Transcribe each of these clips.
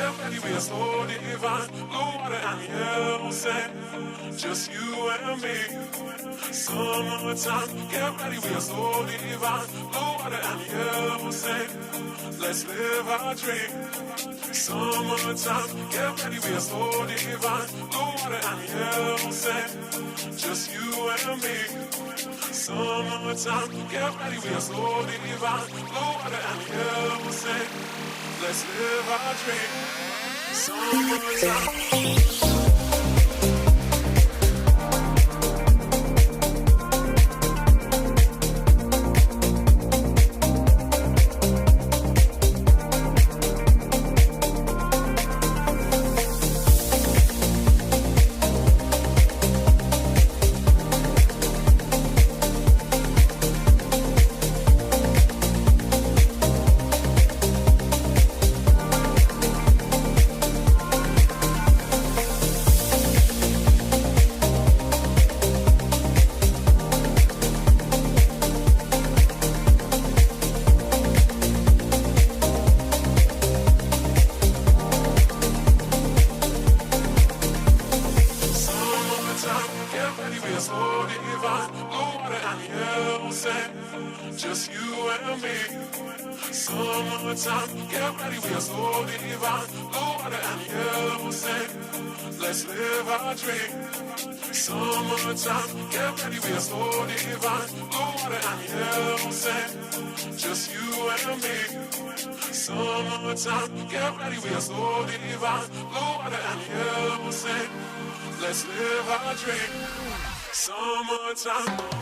get ready, we are so divine. Blue water and yellow sand, just you and me. Summertime, get ready, we are so divine. Blue water and yellow sand, let's live our dream. Summertime, get ready, we are so divine. Blue water and yellow sand, just you and me. Summertime, get ready, we are so divine. Blue water and yellow sand, let's live our dream. Summertime. Summertime, get ready, we are so divine. Blue water and yellow sand, let's live our dream. Summertime.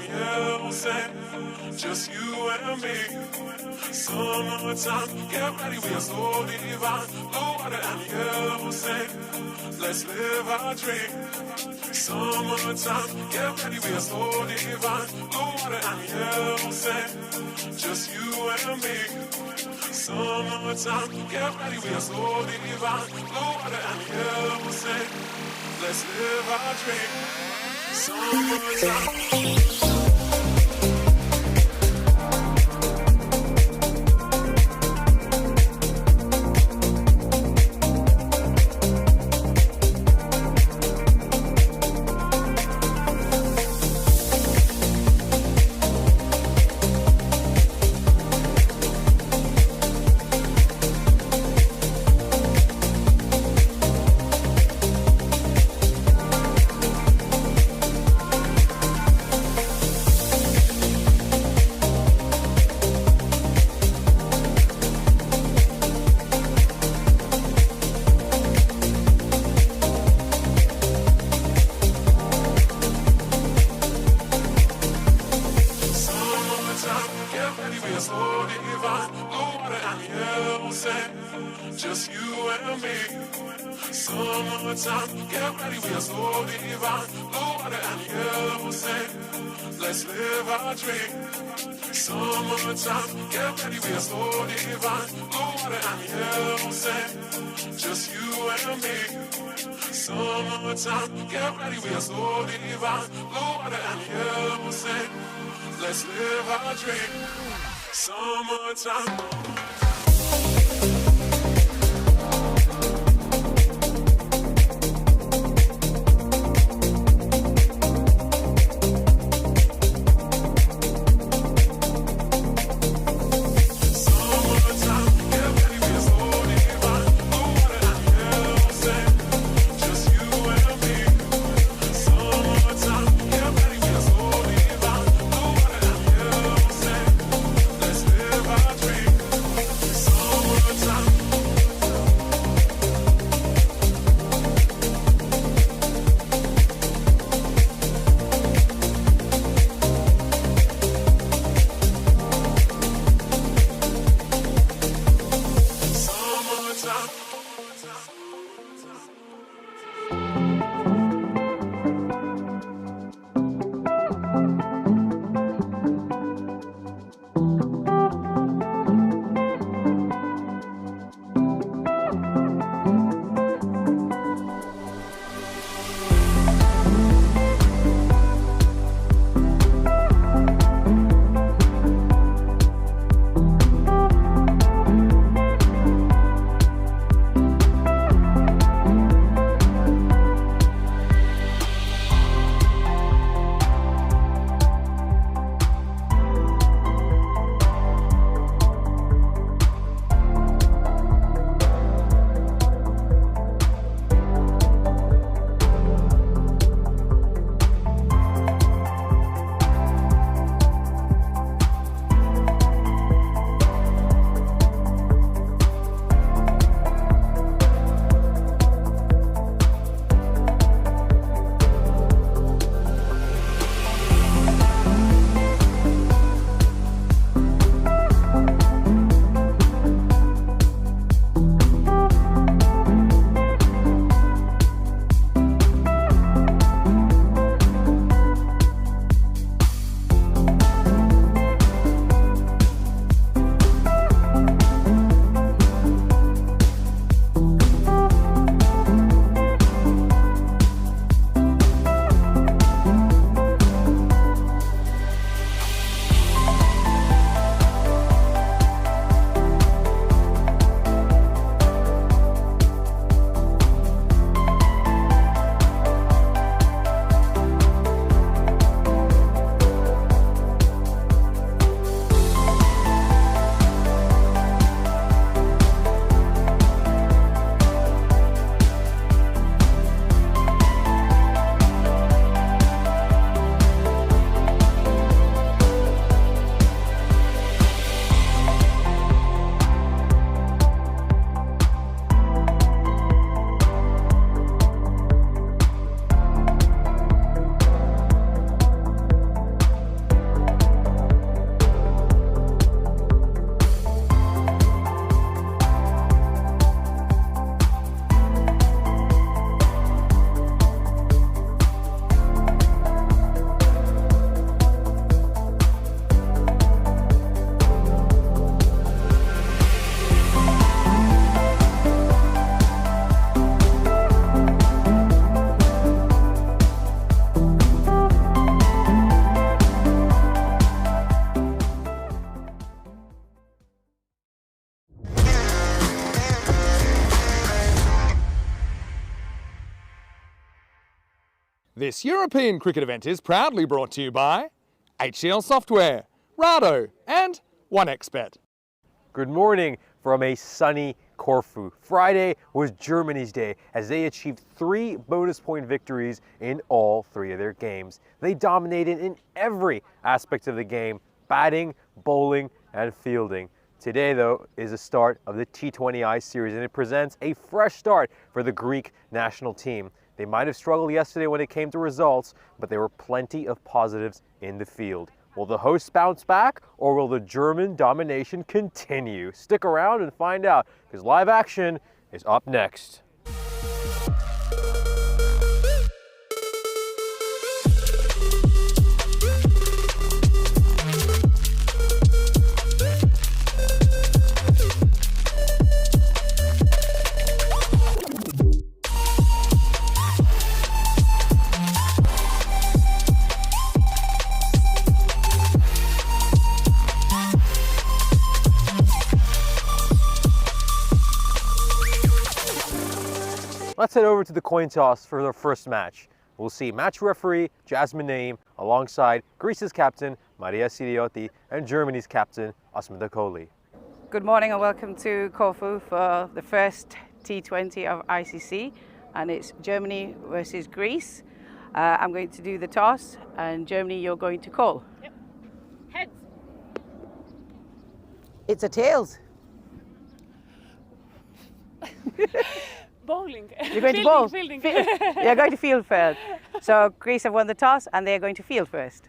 else, and just you and me. Summertime, get ready, we are so divine. Blue water and yellow sand, let's live our dream. Summertime, get ready, we are so divine. Blue water and yellow sand, just you and me. Summertime, get ready, we are so divine. Blue water and yellow sand, let's live our dream. Summertime. Just you and me. Summertime, get ready, we are so divine. Blue water and yellow sand, let's live our dream. Summertime, get ready, we are so divine. Blue water and yellow sand, just you and me. Summertime, get ready, we are so divine. Blue water and yellow sand, let's live our dream. Summertime. This European cricket event is proudly brought to you by HCL Software, Rado and 1xBet. Good morning from a sunny Corfu. Friday was Germany's day as they achieved 3 bonus point victories in all 3 of their games. They dominated in every aspect of the game, batting, bowling, and fielding. Today, though, is the start of the T20I series, and it presents a fresh start for the Greek national team. They might have struggled yesterday when it came to results, but there were plenty of positives in the field. Will the hosts bounce back, or will the German domination continue? Stick around and find out, because live action is up next. Let's head over to the coin toss for the first match. We'll see match referee Jasmine Naim alongside Greece's captain Maria Siriotti and Germany's captain Asmita Kohli. Good morning and welcome to Corfu for the first T20 of ICC, and it's Germany versus Greece. I'm going to do the toss, and Germany, you're going to call. Yep. Heads. It's a tails. Bowling. You're going to bowl. Fielding. You're going to field first. So Greece have won the toss, and they're going to field first.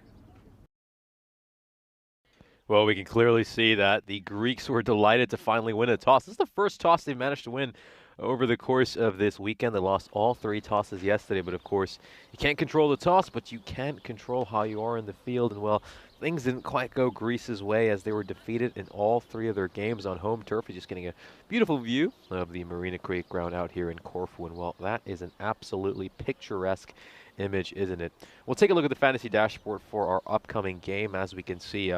Well, we can clearly see that the Greeks were delighted to finally win a toss. This is the first toss they've managed to win over the course of this weekend. They lost all 3 tosses yesterday, but of course, you can't control the toss, but you can control how you are in the field. And well, things didn't quite go Greece's way as they were defeated in all 3 of their games on home turf. You're just getting a beautiful view of the Marina Creek ground out here in Corfu. And well, that is an absolutely picturesque image, isn't it? We'll take a look at the fantasy dashboard for our upcoming game. As we can see,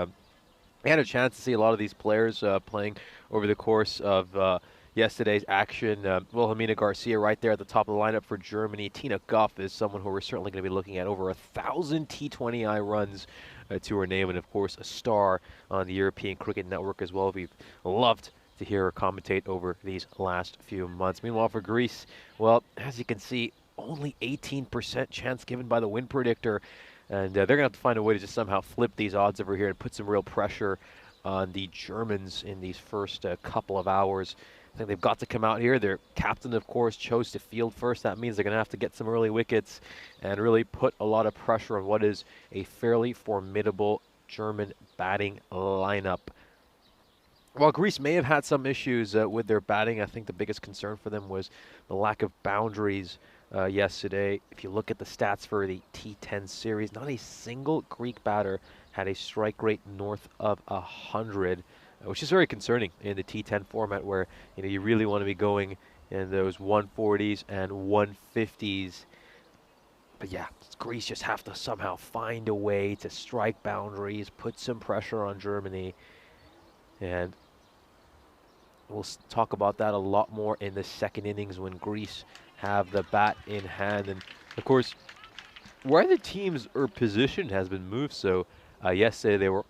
we had a chance to see a lot of these players playing over the course of yesterday's action. Wilhelmina Garcia right there at the top of the lineup for Germany. Tina Goff is someone who we're certainly going to be looking at. Over 1,000 T20I runs to her name, and of course a star on the European Cricket Network as well. We've loved to hear her commentate over these last few months. Meanwhile for Greece, well, as you can see, only 18% chance given by the win predictor. And they're going to have to find a way to just somehow flip these odds over here and put some real pressure on the Germans in these first couple of hours. I think they've got to come out here. Their captain, of course, chose to field first. That means they're going to have to get some early wickets and really put a lot of pressure on what is a fairly formidable German batting lineup. While Greece may have had some issues with their batting, I think the biggest concern for them was the lack of boundaries yesterday. If you look at the stats for the T10 series, not a single Greek batter had a strike rate north of 100, which is very concerning in the T10 format, where you really want to be going in those 140s and 150s. But yeah, Greece just have to somehow find a way to strike boundaries, put some pressure on Germany, and we'll talk about that a lot more in the second innings when Greece have the bat in hand. And of course, where the teams are positioned has been moved. So yesterday they were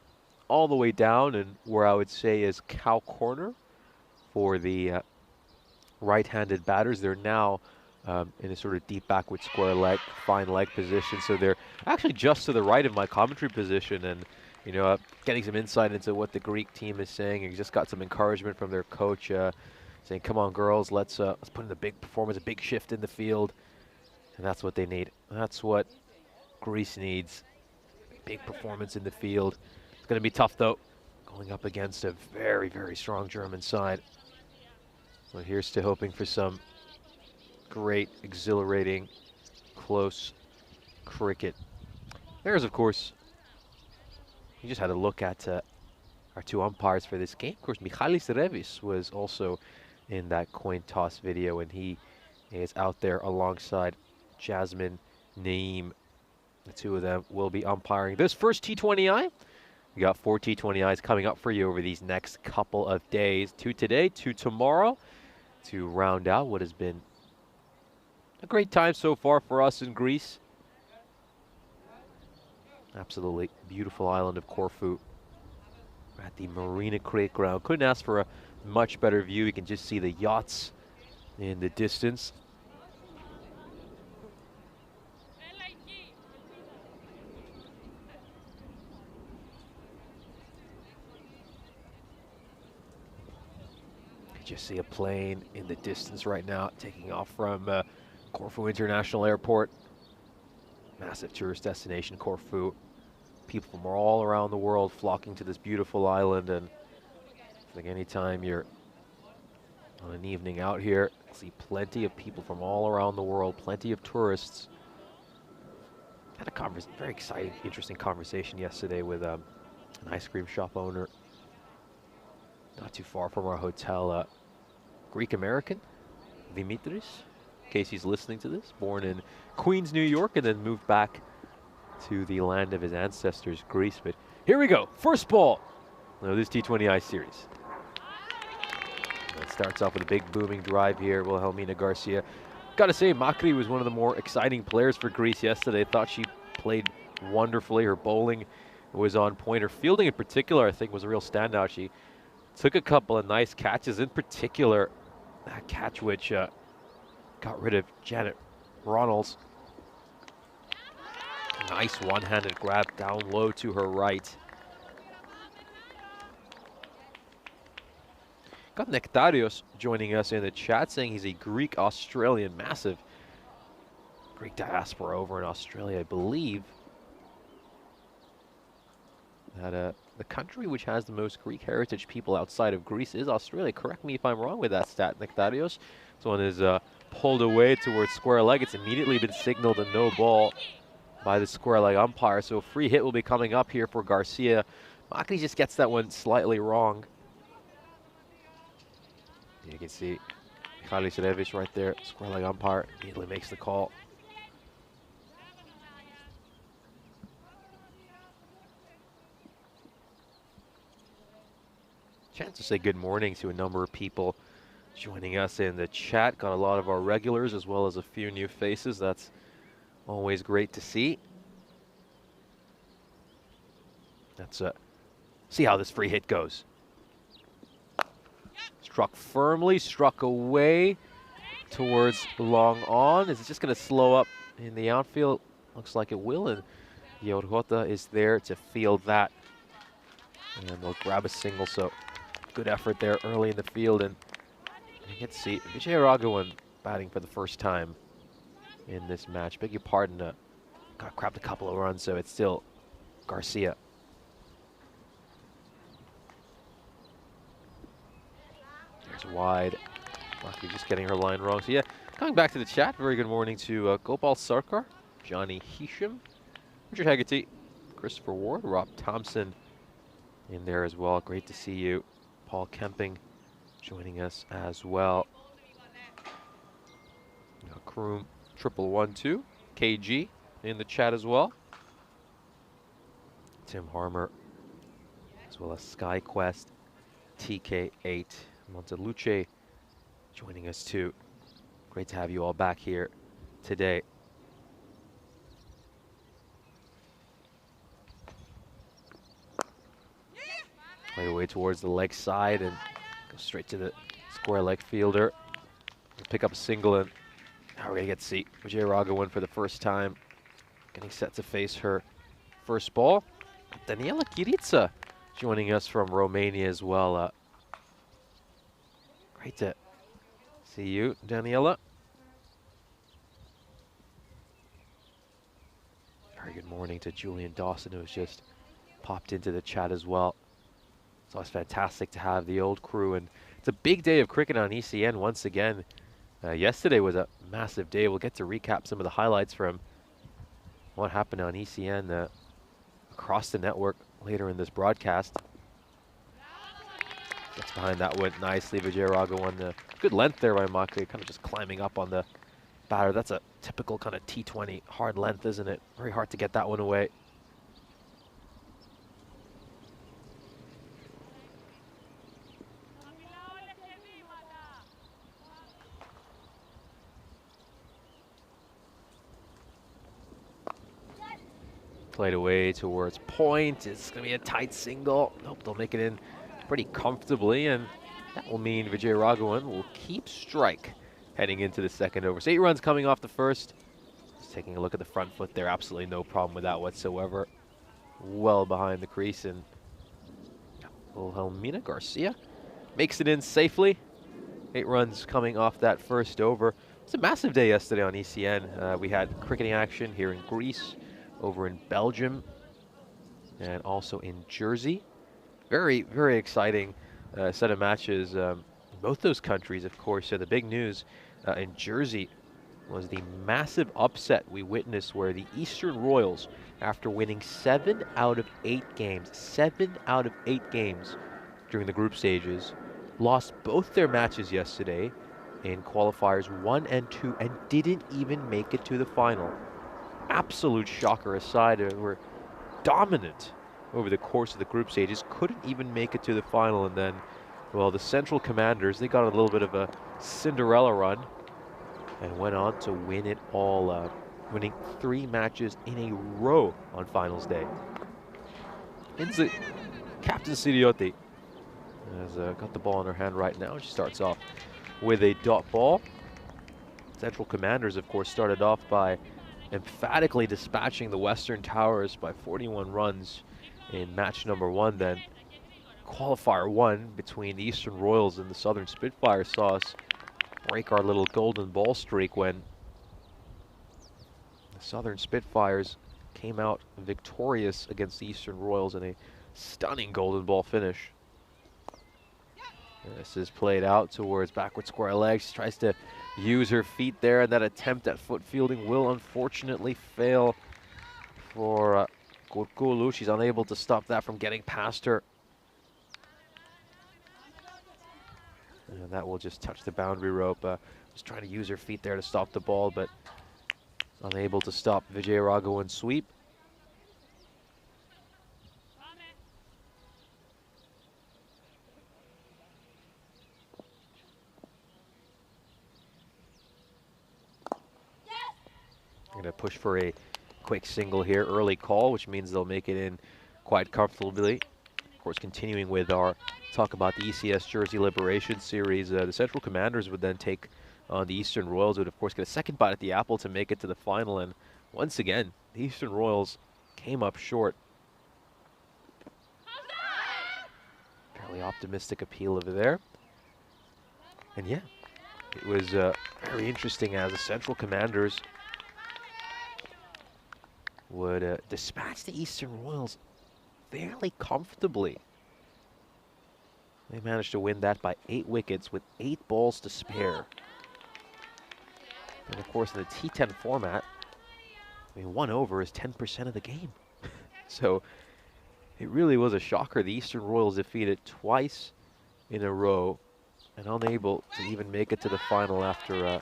all the way down and where I would say is cow corner for the right-handed batters. They're now in a sort of deep backward square leg, fine leg position. So they're actually just to the right of my commentary position, and getting some insight into what the Greek team is saying. And just got some encouragement from their coach saying, come on girls, let's put in a big performance, a big shift in the field. And that's what they need. That's what Greece needs. Big performance in the field. It's going to be tough, though, going up against a very, very strong German side. So here's to hoping for some great, exhilarating, close cricket. There's, of course, you just had a look at our 2 umpires for this game. Of course, Michalis Revis was also in that coin toss video, and he is out there alongside Jasmine Naim. The 2 of them will be umpiring this first T20I. We got 4 T20Is coming up for you over these next couple of days. 2 today, 2 tomorrow, to round out what has been a great time so far for us in Greece. Absolutely beautiful island of Corfu. We're at the Marina Crate ground. Couldn't ask for a much better view. You can just see the yachts in the distance. You just see a plane in the distance right now taking off from Corfu International Airport. Massive tourist destination, Corfu. People from all around the world flocking to this beautiful island, and I think anytime you're on an evening out here, you'll see plenty of people from all around the world, plenty of tourists. Had a very exciting, interesting conversation yesterday with an ice cream shop owner not too far from our hotel, Greek-American, Dimitris, in case he's listening to this, born in Queens, New York, and then moved back to the land of his ancestors, Greece. But here we go, first ball of this T20I series. It starts off with a big booming drive here, Wilhelmina Garcia. Gotta say, Makri was one of the more exciting players for Greece yesterday. Thought she played wonderfully. Her bowling was on point. Her fielding in particular, I think, was a real standout. She took a couple of nice catches, in particular that catch which got rid of Janet Ronalds. Nice one-handed grab down low to her right. Got Nectarios joining us in the chat saying he's a Greek-Australian, massive Greek diaspora over in Australia, I believe. That the country which has the most Greek heritage people outside of Greece is Australia. Correct me if I'm wrong with that stat, Nectarios. This one is pulled away towards square leg. It's immediately been signaled a no ball by the square leg umpire. So a free hit will be coming up here for Garcia. Makri just gets that one slightly wrong. You can see Kali Serevic right there, square leg umpire, immediately makes the call. Chance to say good morning to a number of people joining us in the chat. Got a lot of our regulars as well as a few new faces. That's always great to see. Let's see how this free hit goes. Struck firmly, struck away towards long on. Is it just going to slow up in the outfield? Looks like it will, and Yorgota is there to field that. And they'll grab a single, so good effort there early in the field. And you get to see Vijay Raghavan batting for the first time in this match. Beg your pardon, got grabbed a couple of runs, so it's still Garcia. There's wide. Lucky just getting her line wrong. So yeah, coming back to the chat, very good morning to Gopal Sarkar, Johnny Hisham, Richard Haggerty, Christopher Ward, Rob Thompson in there as well. Great to see you. Paul Kemping joining us as well. Kroom 1112, KG in the chat as well. Tim Harmer, as well as SkyQuest, TK8, Monteluce joining us too. Great to have you all back here today. Play away towards the leg side and go straight to the square leg fielder. Pick up a single, and now we're gonna get to see Vijay Raghavan for the first time. Getting set to face her first ball. Daniela Chirița joining us from Romania as well. Great to see you, Daniela. Very good morning to Julian Dawson, who has just popped into the chat as well. It's always fantastic to have the old crew, and it's a big day of cricket on ECN once again. Yesterday was a massive day. We'll get to recap some of the highlights from what happened on ECN across the network later in this broadcast. Gets behind that one nicely. Vijay Raghavan, good length there by Makri, kind of just climbing up on the batter. That's a typical kind of T20 hard length, isn't it? Very hard to get that one away. Played away towards point. It's going to be a tight single. Nope, they'll make it in pretty comfortably, and that will mean Vijay Raghavan will keep strike heading into the second over. So 8 runs coming off the first. Just taking a look at the front foot there. Absolutely no problem with that whatsoever. Well behind the crease, and Wilhelmina Garcia makes it in safely. 8 runs coming off that first over. It's a massive day yesterday on ECN. We had cricketing action here in Greece, over in Belgium, and also in Jersey. Very, very exciting set of matches. Both those countries, of course. So the big news in Jersey was the massive upset we witnessed where the Eastern Royals, after winning 7 out of 8 games, 7 out of 8 games during the group stages, lost both their matches yesterday in qualifiers 1 and 2 and didn't even make it to the final. Absolute shocker aside, were dominant over the course of the group stages, couldn't even make it to the final, and then, well, the Central Commanders, they got a little bit of a Cinderella run and went on to win it all, winning 3 matches in a row on finals day. Into Captain Siriotti has got the ball in her hand right now. She starts off with a dot ball. Central Commanders, of course, started off by emphatically dispatching the Western Towers by 41 runs in match number 1. Then qualifier 1 between the Eastern Royals and the Southern Spitfires saw us break our little golden ball streak when the Southern Spitfires came out victorious against the Eastern Royals in a stunning golden ball finish. This is played out towards backward square leg. She tries to use her feet there, and that attempt at foot fielding will unfortunately fail for Kurkulu. She's unable to stop that from getting past her. And that will just touch the boundary rope. Just trying to use her feet there to stop the ball, but unable to stop Vijay Raghavan's sweep. Going to push for a quick single here, early call, which means they'll make it in quite comfortably. Of course, continuing with our talk about the ECS Jersey Liberation Series, the Central Commanders would then take on the Eastern Royals, would of course get a second bite at the apple to make it to the final, and once again, the Eastern Royals came up short. Fairly optimistic appeal over there. And yeah, it was very interesting as the Central Commanders would dispatch the Eastern Royals fairly comfortably. They managed to win that by 8 wickets with 8 balls to spare. And of course, in the T10 format, I mean, 1 over is 10% of the game. So it really was a shocker. The Eastern Royals defeated twice in a row and unable to even make it to the final after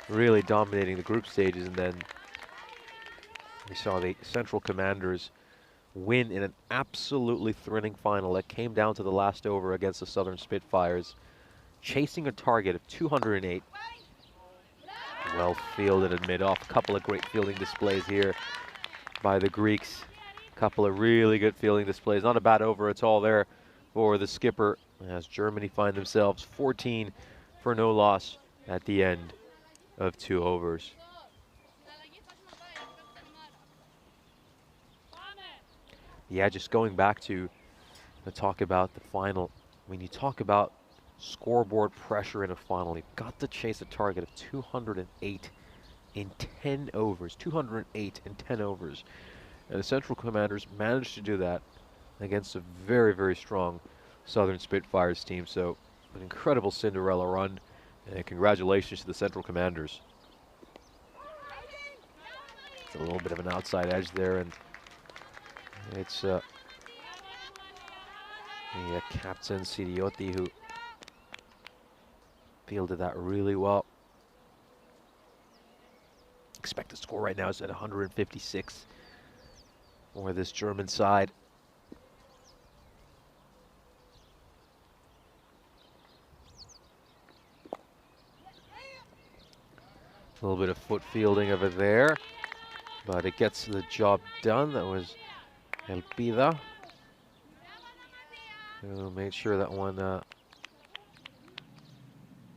really dominating the group stages. And then we saw the Central Commanders win in an absolutely thrilling final that came down to the last over against the Southern Spitfires, chasing a target of 208. Well fielded at mid-off. A couple of great fielding displays here by the Greeks. A couple of really good fielding displays. Not a bad over at all there for the skipper, as Germany find themselves 14 for no loss at the end of 2 overs. Yeah, just going back to the talk about the final. When you talk about scoreboard pressure in a final, you've got to chase a target of 208 in 10 overs. 208 in 10 overs. And the Central Commanders managed to do that against a very, very strong Southern Spitfires team. So an incredible Cinderella run, and congratulations to the Central Commanders. It's a little bit of an outside edge there, and it's the captain Siriotti who fielded that really well. Expected score right now is at 156 for this German side. A little bit of foot fielding over there. but it gets the job done. That was Elpida who made sure that one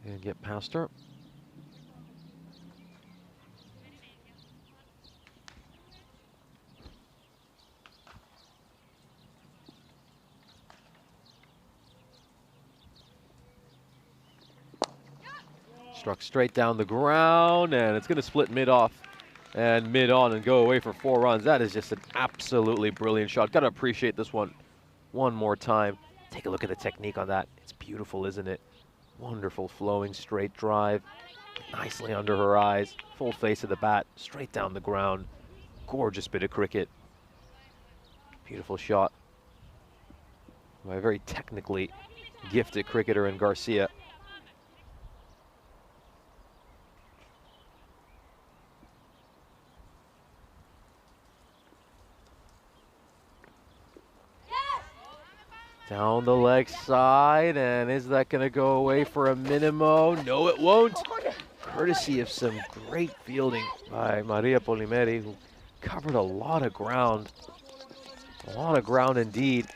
didn't get past her. Struck straight down the ground, and it's going to split mid-off and mid-on and go away for 4 runs. That is just an absolutely brilliant shot. Got to appreciate this one more time. Take a look at the technique on that. It's beautiful, isn't it? Wonderful flowing straight drive. Nicely under her eyes. Full face of the bat, straight down the ground. Gorgeous bit of cricket. Beautiful shot by a very technically gifted cricketer in Garcia. Down the leg side, and is that going to go away for a minimo? No, it won't. Courtesy of some great fielding by Maria Polimeri, who covered a lot of ground. A lot of ground indeed.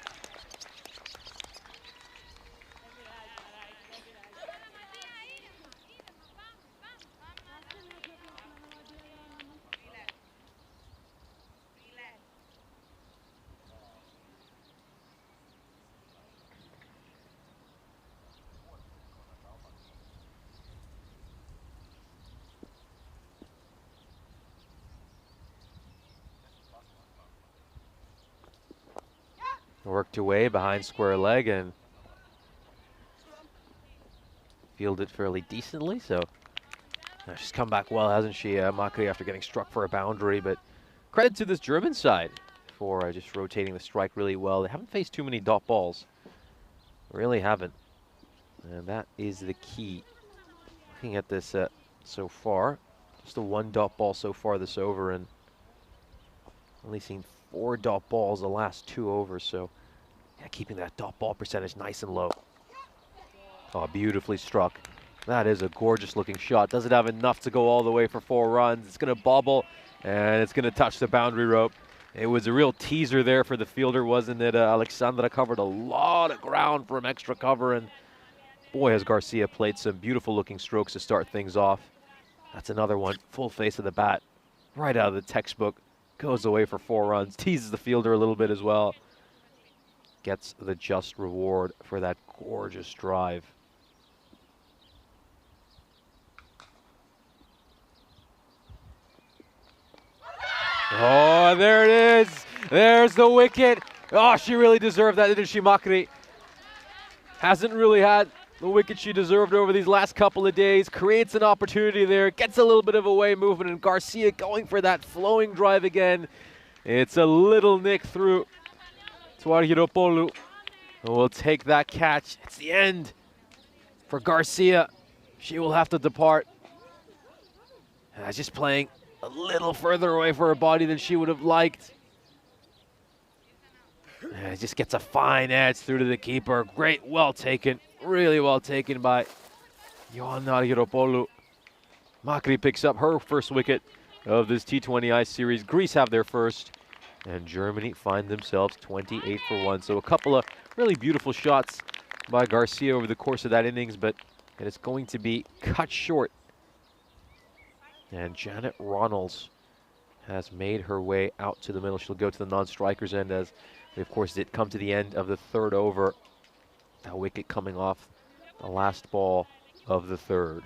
Worked away behind square leg and fielded fairly decently. So she's come back well, hasn't she, Makri, after getting struck for a boundary. But credit to this German side for just rotating the strike really well. They haven't faced too many dot balls. Really haven't. And that is the key. Looking at this so far, just a 1 dot ball so far this over, and only seen 4 dot balls the last 2 overs, so yeah, keeping that dot ball percentage nice and low. Oh, beautifully struck. That is a gorgeous looking shot. Doesn't have enough to go all the way for 4 runs. It's going to bobble, and it's going to touch the boundary rope. It was a real teaser there for the fielder, wasn't it? Alexandra covered a lot of ground from extra cover, and boy, has Garcia played some beautiful looking strokes to start things off. That's another one, full face of the bat, right out of the textbook. Goes away for 4 runs, teases the fielder a little bit as well. Gets the just reward for that gorgeous drive. Oh, there it is. There's the wicket. Oh, she really deserved that, didn't she, Makri? Hasn't really had the wicket she deserved over these last couple of days. Creates an opportunity there. Gets a little bit of away movement, and Garcia going for that flowing drive again. It's a little nick through. Tuarhiropolu will take that catch. It's the end for Garcia. She will have to depart. Just playing a little further away for her body than she would have liked. Just gets a fine edge through to the keeper. Great, well taken. Really well taken by Ioanna Argyropoulos. Makri picks up her first wicket of this T20I series. Greece have their first, and Germany find themselves 28 for 1. So a couple of really beautiful shots by Garcia over the course of that innings, but it is going to be cut short. And Janet Ronalds has made her way out to the middle. She'll go to the non-strikers end, as we, of course, did come to the end of the 3rd over. That wicket coming off the last ball of the 3rd.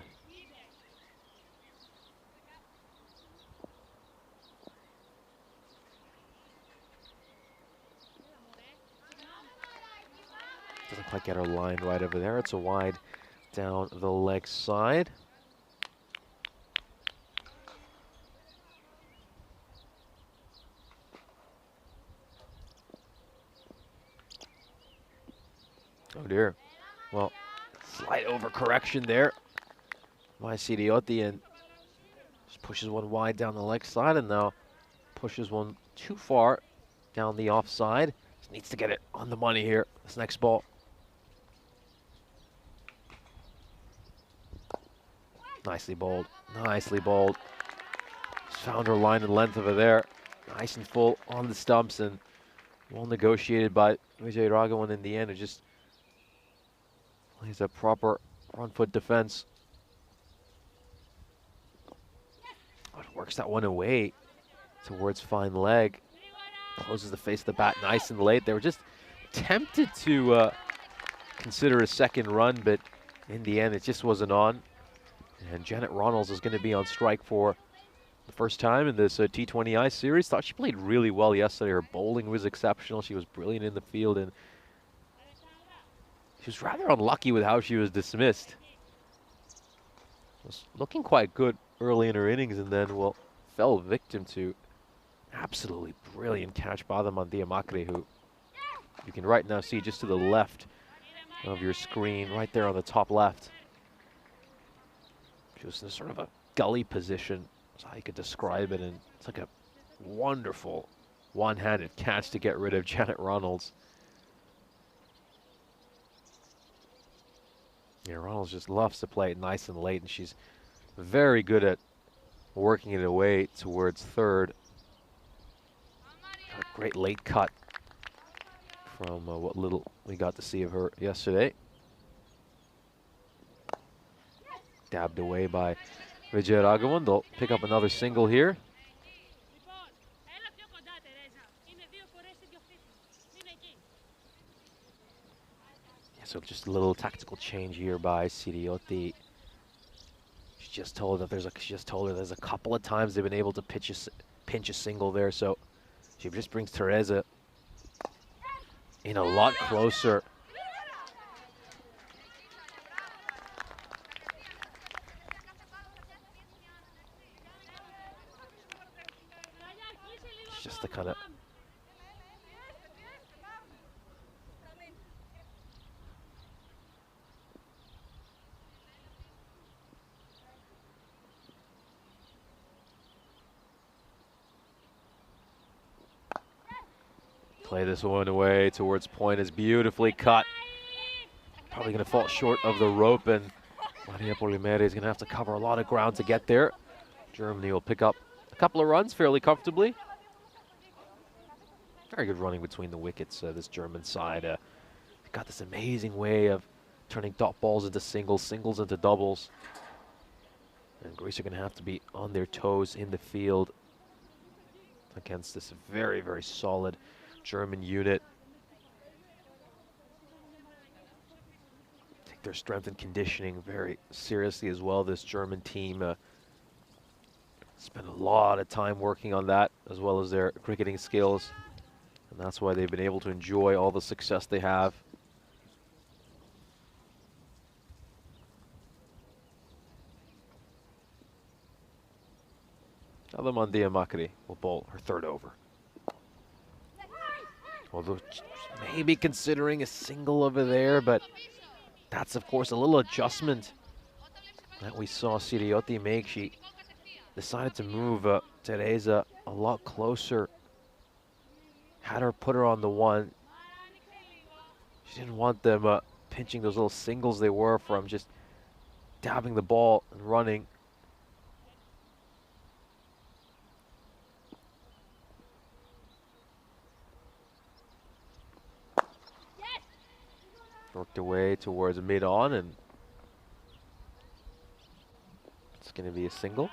Doesn't quite get her line right over there. It's a wide down the leg side. Oh dear. Well, slight overcorrection there by Sidiotti, and just pushes one wide down the leg side, and now pushes one too far down the offside. Just needs to get it on the money here, this next ball. Nicely bowled, nicely bowled. Just found her line and length over there. Nice and full on the stumps and well negotiated by Vijay Raghavan in the end. It just plays a proper front foot defense. Oh, it works that one away towards fine leg. Closes the face of the bat nice and late. They were just tempted to consider a second run, but in the end it just wasn't on. And Janet Ronalds is going to be on strike for the first time in this T20I series. Thought she played really well yesterday. Her bowling was exceptional. She was brilliant in the field, and she was rather unlucky with how she was dismissed. Was looking quite good early in her innings, and then, well, fell victim to absolutely brilliant catch by the Mandiamakre, who you can right now see just to the left of your screen, right there on the top left. She was in sort of a gully position, is how you could describe it, and it's like a wonderful one-handed catch to get rid of Janet Ronalds. Yeah, Ronalds just loves to play it nice and late, and she's very good at working it away towards third. A great late cut from what little we got to see of her yesterday. Dabbed away by Vijay Raghavan. They'll pick up another single here. Yeah, so just a little tactical change here by Siriotti. She just told her there's a couple of times they've been able to pinch a single there, so she just brings Teresa in a lot closer. It's just the kind of play this one away towards point is beautifully cut. Probably going to fall short of the rope, and Maria Polimere is going to have to cover a lot of ground to get there. Germany will pick up a couple of runs fairly comfortably. Very good running between the wickets, this German side. They've got this amazing way of turning dot balls into singles, singles into doubles. And Greece are going to have to be on their toes in the field against this very, very solid German unit. Take their strength and conditioning very seriously as well. This German team spent a lot of time working on that, as well as their cricketing skills. And that's why they've been able to enjoy all the success they have. Now Mandiamakre will bowl her third over. Although maybe considering a single over there, but that's of course a little adjustment that we saw Siriotti make. She decided to move Teresa a lot closer. Had her put her on the one. She didn't want them pinching those little singles they were from just dabbing the ball and running. Worked away towards mid-on, and it's going to be a single.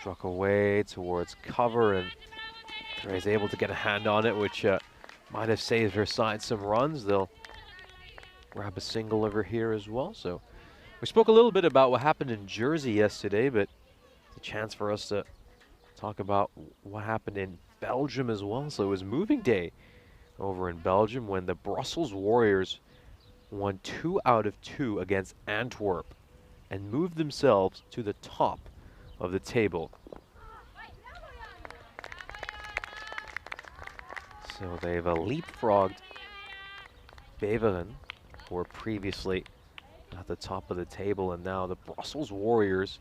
Struck away towards cover, and Teresa is able to get a hand on it, which might have saved her side some runs. They'll grab a single over here as well. So we spoke a little bit about what happened in Jersey yesterday, but it's a chance for us to talk about what happened in Belgium as well. So it was moving day over in Belgium when the Brussels Warriors won 2 out of 2 against Antwerp and moved themselves to the top of the table. So they've leapfrogged Beveren, who were previously at the top of the table, and now the Brussels Warriors,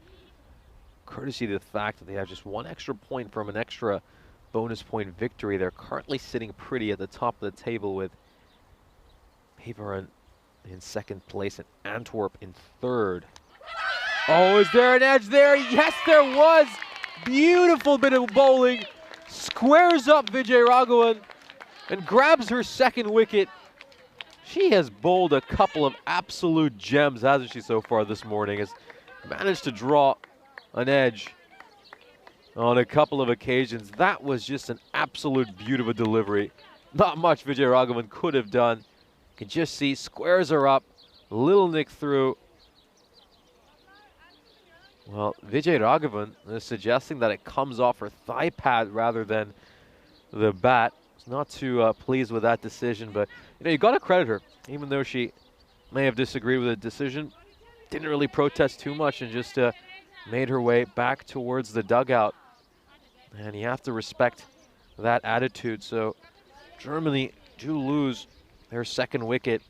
courtesy of the fact that they have just one extra point from an extra bonus point victory, they're currently sitting pretty at the top of the table with Beveren in second place and Antwerp in third. Oh, is there an edge there? Yes, there was! Beautiful bit of bowling. Squares up Vijay Raghavan and grabs her second wicket. She has bowled a couple of absolute gems, hasn't she, so far this morning? Has managed to draw an edge on a couple of occasions. That was just an absolute beauty of a delivery. Not much Vijay Raghavan could have done. You can just see, squares her up, little nick through. Well, Vijay Raghavan is suggesting that it comes off her thigh pad rather than the bat. It's not too pleased with that decision, but you got to credit her. Even though she may have disagreed with the decision, didn't really protest too much and just made her way back towards the dugout. And you have to respect that attitude. So Germany do lose their second wicket.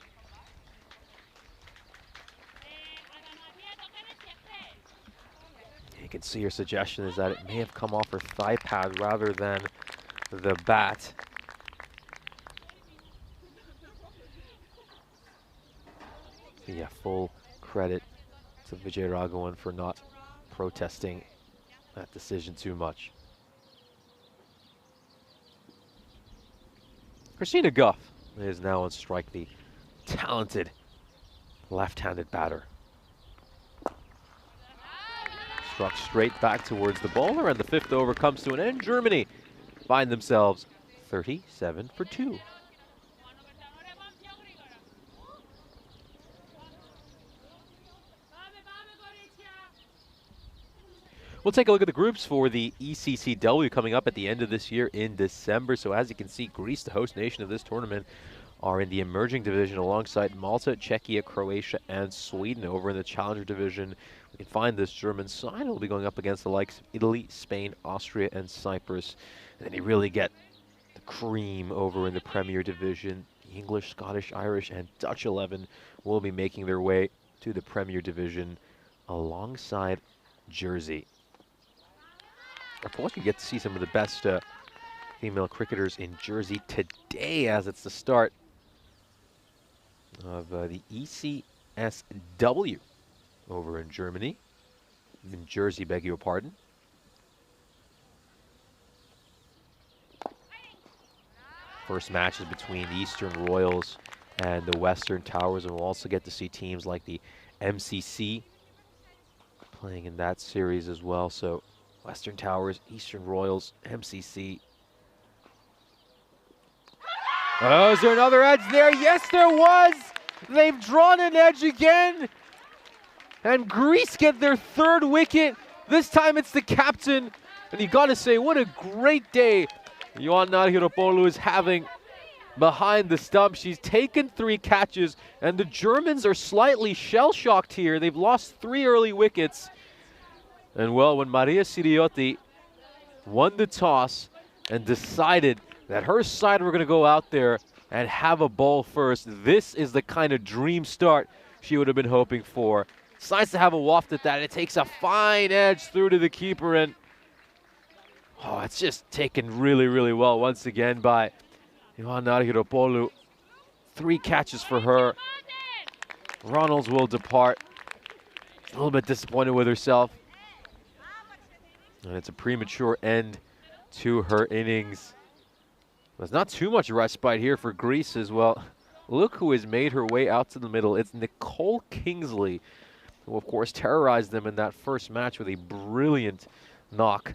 You can see her suggestion is that it may have come off her thigh pad rather than the bat. So yeah, full credit to Vijay Raghavan for not protesting that decision too much. Christina Guff is now on strike, the talented left-handed batter. Struck straight back towards the bowler, and the fifth over comes to an end. Germany find themselves 37 for 2. We'll take a look at the groups for the ECCW coming up at the end of this year in December. So as you can see, Greece, the host nation of this tournament, are in the emerging division alongside Malta, Czechia, Croatia, and Sweden. Over in the challenger division, we can find this German side. It'll be going up against the likes of Italy, Spain, Austria, and Cyprus. And then you really get the cream over in the Premier Division. The English, Scottish, Irish, and Dutch 11 will be making their way to the Premier Division alongside Jersey. Of course, you get to see some of the best female cricketers in Jersey today, as it's the start of the ECSW over in Germany. In Jersey, beg your pardon. First match is between the Eastern Royals and the Western Towers, and we'll also get to see teams like the MCC playing in that series as well. So Western Towers, Eastern Royals, MCC. Oh, is there another edge there? Yes, there was. They've drawn an edge again. And Greece get their third wicket. This time it's the captain. And you got to say, what a great day Ioana Hiropoulou is having behind the stump. She's taken 3 catches, and the Germans are slightly shell-shocked here. They've lost 3 early wickets. And well, when Maria Siriotti won the toss and decided that her side were going to go out there and have a ball first, this is the kind of dream start she would have been hoping for. It's nice to have a waft at that. It takes a fine edge through to the keeper, and oh, it's just taken really, really well once again by Ioana Hiropoulou. 3 catches for her. Ronalds will depart. A little bit disappointed with herself. And it's a premature end to her innings. There's not too much respite here for Greece as well. Look who has made her way out to the middle. It's Nicole Kingsley, who of course terrorized them in that first match with a brilliant knock.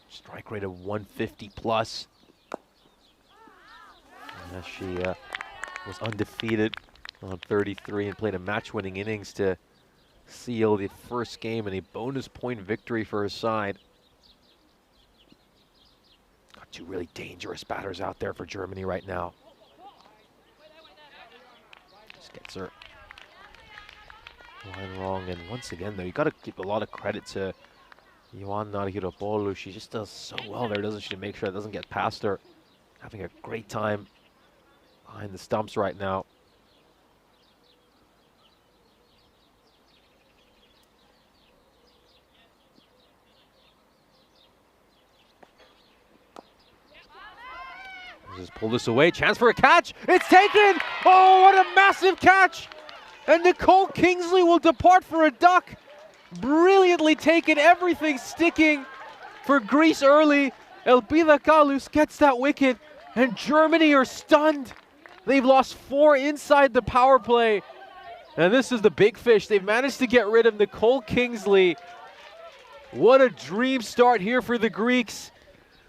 Strike rate of 150 plus. As she was undefeated on 33 and played a match-winning innings to seal the first game and a bonus point victory for her side. Got 2 really dangerous batters out there for Germany right now. Just gets her line wrong, and once again though, you got to give a lot of credit to Ioan Narihiropoulou, she just does so well there, doesn't she, to make sure it doesn't get past her. Having a great time behind the stumps right now. Just pull this away, chance for a catch, it's taken! Oh, what a massive catch! And Nicole Kingsley will depart for a duck. Brilliantly taken, everything sticking for Greece early. Elpida Kalus gets that wicket, and Germany are stunned. They've lost 4 inside the power play. And this is the big fish. They've managed to get rid of Nicole Kingsley. What a dream start here for the Greeks.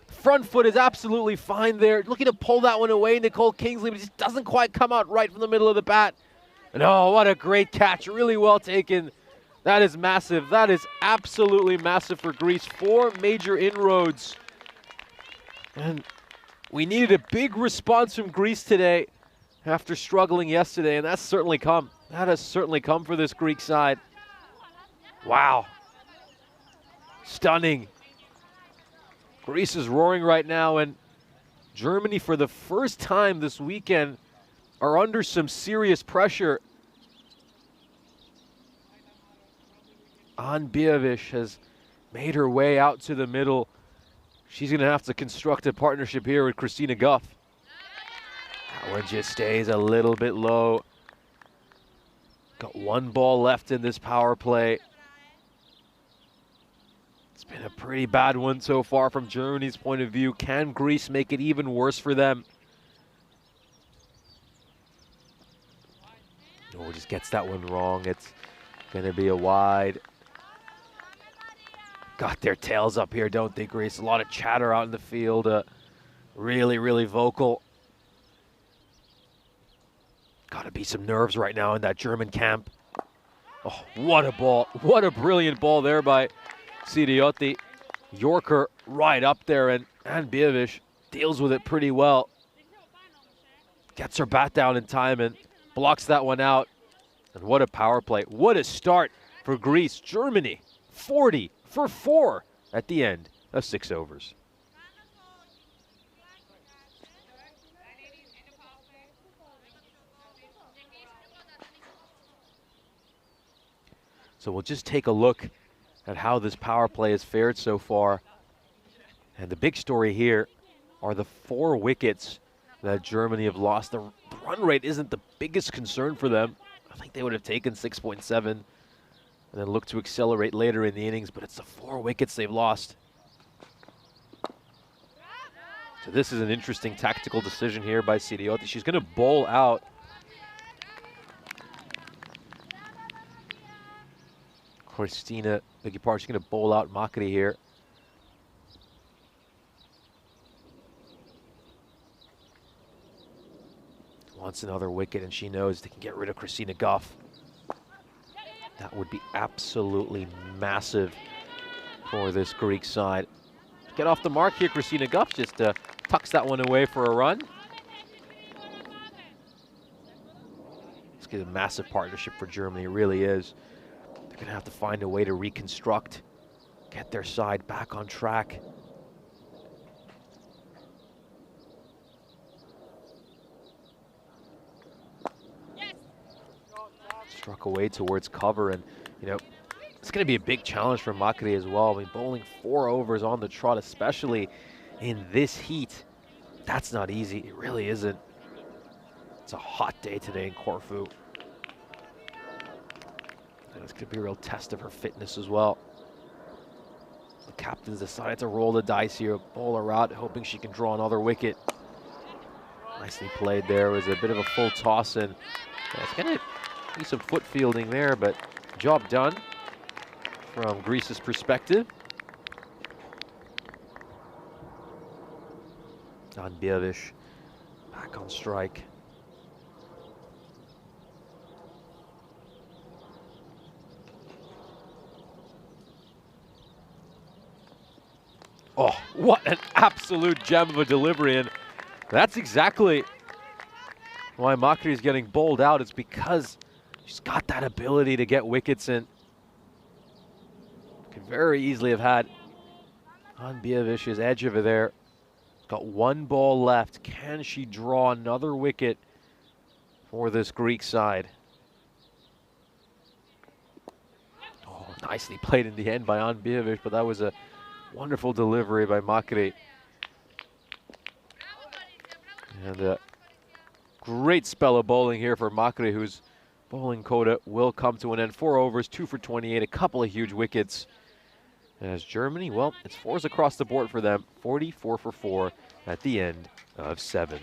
Front foot is absolutely fine there. Looking to pull that one away, Nicole Kingsley, but it just doesn't quite come out right from the middle of the bat. And oh, what a great catch. Really well taken. That is massive. That is absolutely massive for Greece. 4 major inroads. And we needed a big response from Greece today after struggling yesterday, and that's certainly come. That has certainly come for this Greek side. Wow. Stunning. Greece is roaring right now, and Germany, for the first time this weekend, are under some serious pressure. Ann Bievish has made her way out to the middle. She's going to have to construct a partnership here with Christina Guff. That one just stays a little bit low. Got 1 ball left in this power play. It's been a pretty bad one so far from Germany's point of view. Can Greece make it even worse for them? Oh, just gets that one wrong. It's going to be a wide. Got their tails up here, don't they, Greece? A lot of chatter out in the field. Really, really vocal. Got to be some nerves right now in that German camp. Oh, what a ball. What a brilliant ball there by Sidiotti. Yorker right up there, and Ann Bievish deals with it pretty well. Gets her bat down in time and blocks that one out. And what a power play. What a start for Greece. Germany, 40 for 4 at the end of 6 overs. So we'll just take a look at how this power play has fared so far. And the big story here are the 4 wickets that Germany have lost. The run rate isn't the biggest concern for them. I think they would have taken 6.7 and then look to accelerate later in the innings, but it's the 4 wickets they've lost. So this is an interesting tactical decision here by Sidiotti. She's going to bowl out Christina, beg your pardon, she's going to bowl out Makri here. Wants another wicket, and she knows they can get rid of Christina Guff. That would be absolutely massive for this Greek side. Get off the mark here, Christina Guff just tucks that one away for a run. It's a massive partnership for Germany, it really is. They're going to have to find a way to reconstruct, get their side back on track. Struck away towards cover, and you know, it's going to be a big challenge for Makri as well. I mean, bowling 4 overs on the trot, especially in this heat, that's not easy. It really isn't. It's a hot day today in Corfu. And it's going to be a real test of her fitness as well. The captain's decided to roll the dice here, bowl her out, hoping she can draw another wicket. Nicely played there. It was a bit of a full toss, and it's going to be some foot fielding there, but job done from Greece's perspective. Ann Bievish back on strike. Oh, what an absolute gem of a delivery, and that's exactly why Makri is getting bowled out. It's because she's got that ability to get wickets, and could Could very easily have had Anbijevic's edge over there. Got one ball left. Can she draw another wicket for this Greek side? Oh, nicely played in the end by Anbijevic, but that was a wonderful delivery by Makri. And a great spell of bowling here for Makri, whose bowling quota will come to an end. 4 overs, 2 for 28, a couple of huge wickets. As Germany, well, it's 4s across the board for them. 44 for 4 at the end of 7.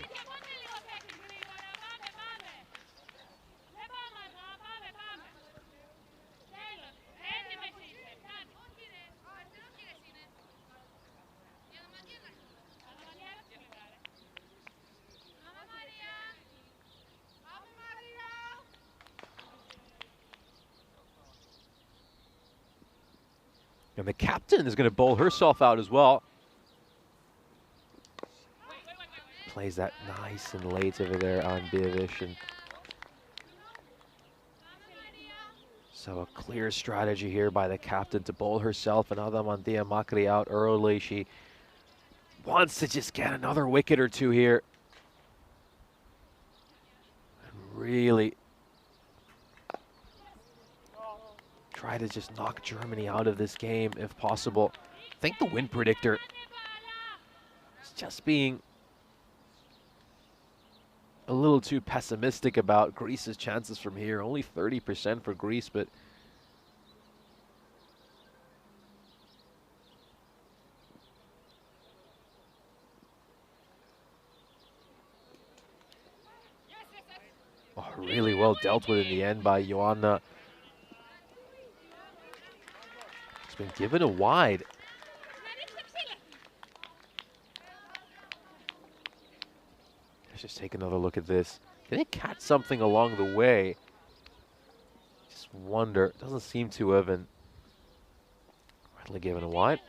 And the captain is going to bowl herself out as well. Plays that nice and late over there on Anbijevich. And so a clear strategy here by the captain to bowl herself and Adamantia Makri out early. She wants to just get another wicket or two here. And really try to just knock Germany out of this game if possible. I think the win predictor is just being a little too pessimistic about Greece's chances from here. Only 30% for Greece, but really well dealt with in the end by Joanna. It's been given a wide. Let's just take another look at this. Can they catch something along the way? Just wonder. Doesn't seem to have been rightly given a wide.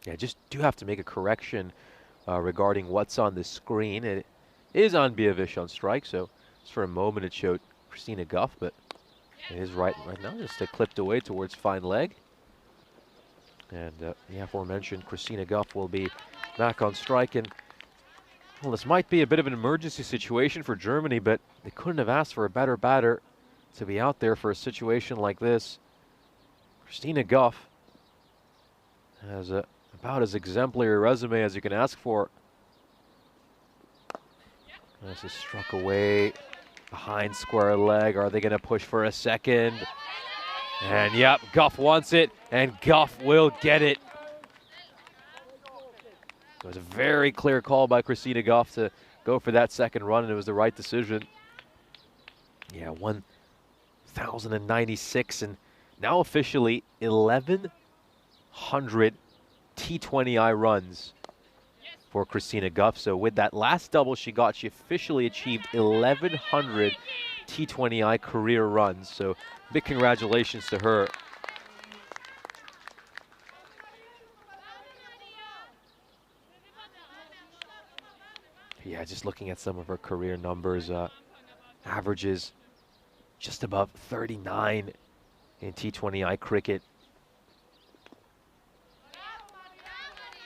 Yeah, just do have to make a correction regarding what's on the screen. It is Anbijevich on strike, so just for a moment it showed Christina Guff, but it is right now, just clipped away towards fine leg. And the aforementioned Christina Guff will be back on strike. And well, this might be a bit of an emergency situation for Germany, but they couldn't have asked for a better batter to be out there for a situation like this. Christina Guff has about as exemplary a resume as you can ask for. This is struck away behind square leg. Are they going to push for a second? And yep, Guff wants it, and Guff will get it. It was a very clear call by Christina Guff to go for that second run, and it was the right decision. Yeah, 1,096, and now officially 1,100 T20I runs for Christina Guff. So with that last double she got, she officially achieved 1,100 T20I career runs. So big congratulations to her. Yeah, just looking at some of her career numbers, averages just above 39 in T20I cricket.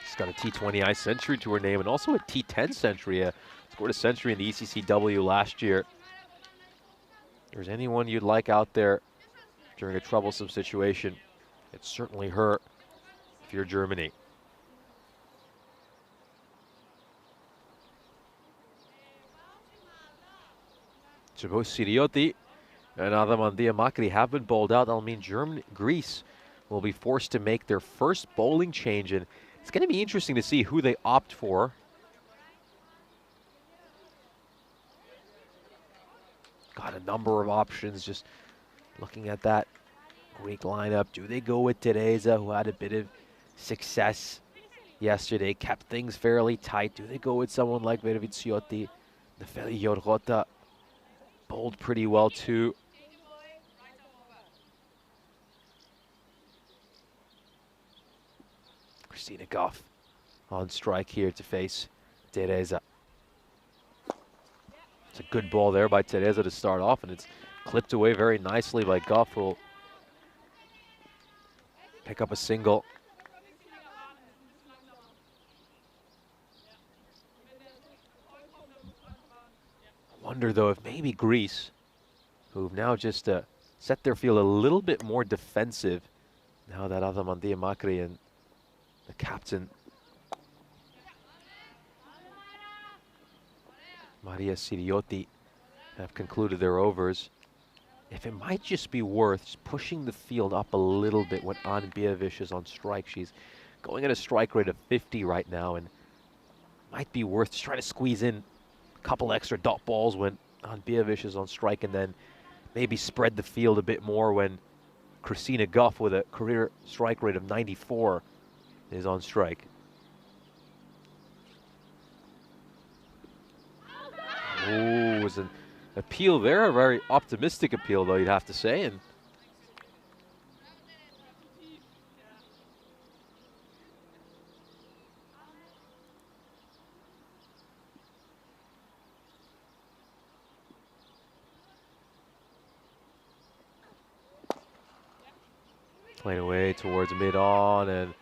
She's got a T20I century to her name and also a T10 century. Scored a century in the ECCW last year. If there's anyone you'd like out there during a troublesome situation, it's certainly her if you're Germany. Both Sirioti and Adamantia Makri have been bowled out. That'll mean Greece will be forced to make their first bowling change, and it's going to be interesting to see who they opt for. Got a number of options just looking at that Greek lineup. Do they go with Teresa, who had a bit of success yesterday, kept things fairly tight? Do they go with someone like Verviciotti? Nefeli Yorgota bowled pretty well too. Christina Guff on strike here to face Teresa. It's a good ball there by Teresa to start off, and it's clipped away very nicely by Goff, who'll pick up a single. I wonder, though, if maybe Greece, who've now just set their field a little bit more defensive, now that Adamantia Macri and the captain Maria Siriotti have concluded their overs, if it might just be worth just pushing the field up a little bit when Ann Bievish is on strike. She's going at a strike rate of 50 right now, and might be worth just trying to squeeze in a couple extra dot balls when Ann Bievish is on strike, and then maybe spread the field a bit more when Christina Goff, with a career strike rate of 94, is on strike. Oh, was an appeal there, a very optimistic appeal, though, you'd have to say. And playing away towards mid-on, and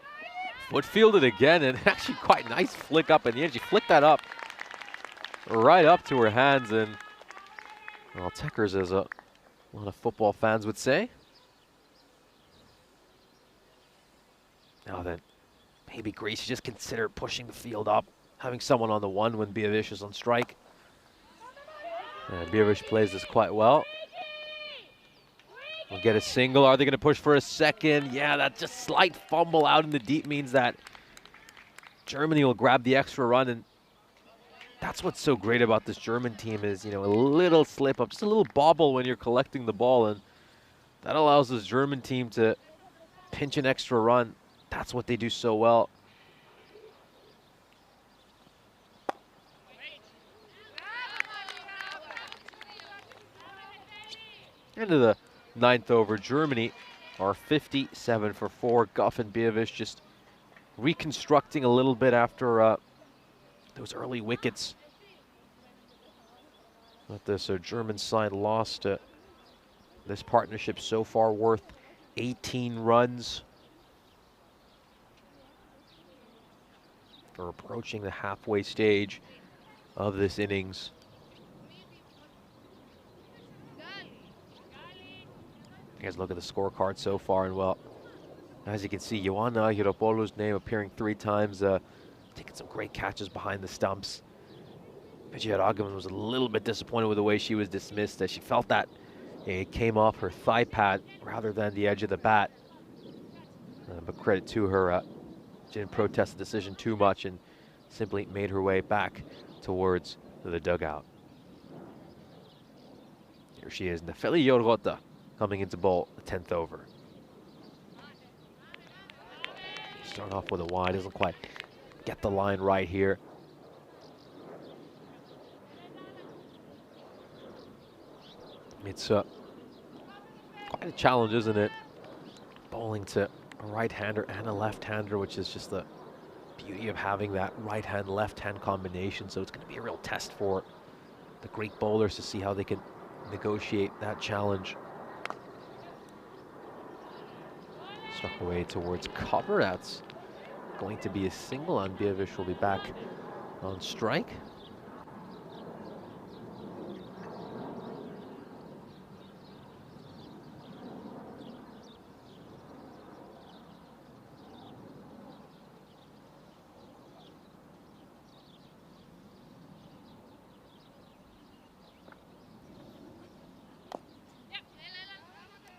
foot fielded again, and actually quite nice flick up in the end. She flicked that up right up to her hands, and well, Techers, as a lot of football fans would say. Now then, maybe Greece just consider pushing the field up, having someone on the one when Bievish is on strike. And Bievish plays this quite well. We'll get a single. Are they going to push for a second? Yeah, that just slight fumble out in the deep means that Germany will grab the extra run, and that's what's so great about this German team is, you know, a little slip up, just a little bobble when you're collecting the ball, and that allows this German team to pinch an extra run. That's what they do so well. End of the ninth over, Germany are 57 for 4. Goff and Bievish just reconstructing a little bit after those early wickets. But this German side lost this partnership so far worth 18 runs. We're approaching the halfway stage of this innings. You guys look at the scorecard so far, and well, as you can see, Ioana Hiropoulou's name appearing 3 times, taking some great catches behind the stumps. Pidgey Ragavan was a little bit disappointed with the way she was dismissed, as she felt that it came off her thigh pad rather than the edge of the bat. But credit to her, she didn't protest the decision too much and simply made her way back towards the dugout. Here she is, Nefeli Yorgota, coming into bowl the 10th over. Start off with a wide, doesn't quite get the line right here. It's quite a challenge, isn't it? Bowling to a right-hander and a left-hander, which is just the beauty of having that right-hand, left-hand combination. So it's going to be a real test for the Greek bowlers to see how they can negotiate that challenge. Struck away towards cover. That's going to be a single, and Bievish will be back on strike.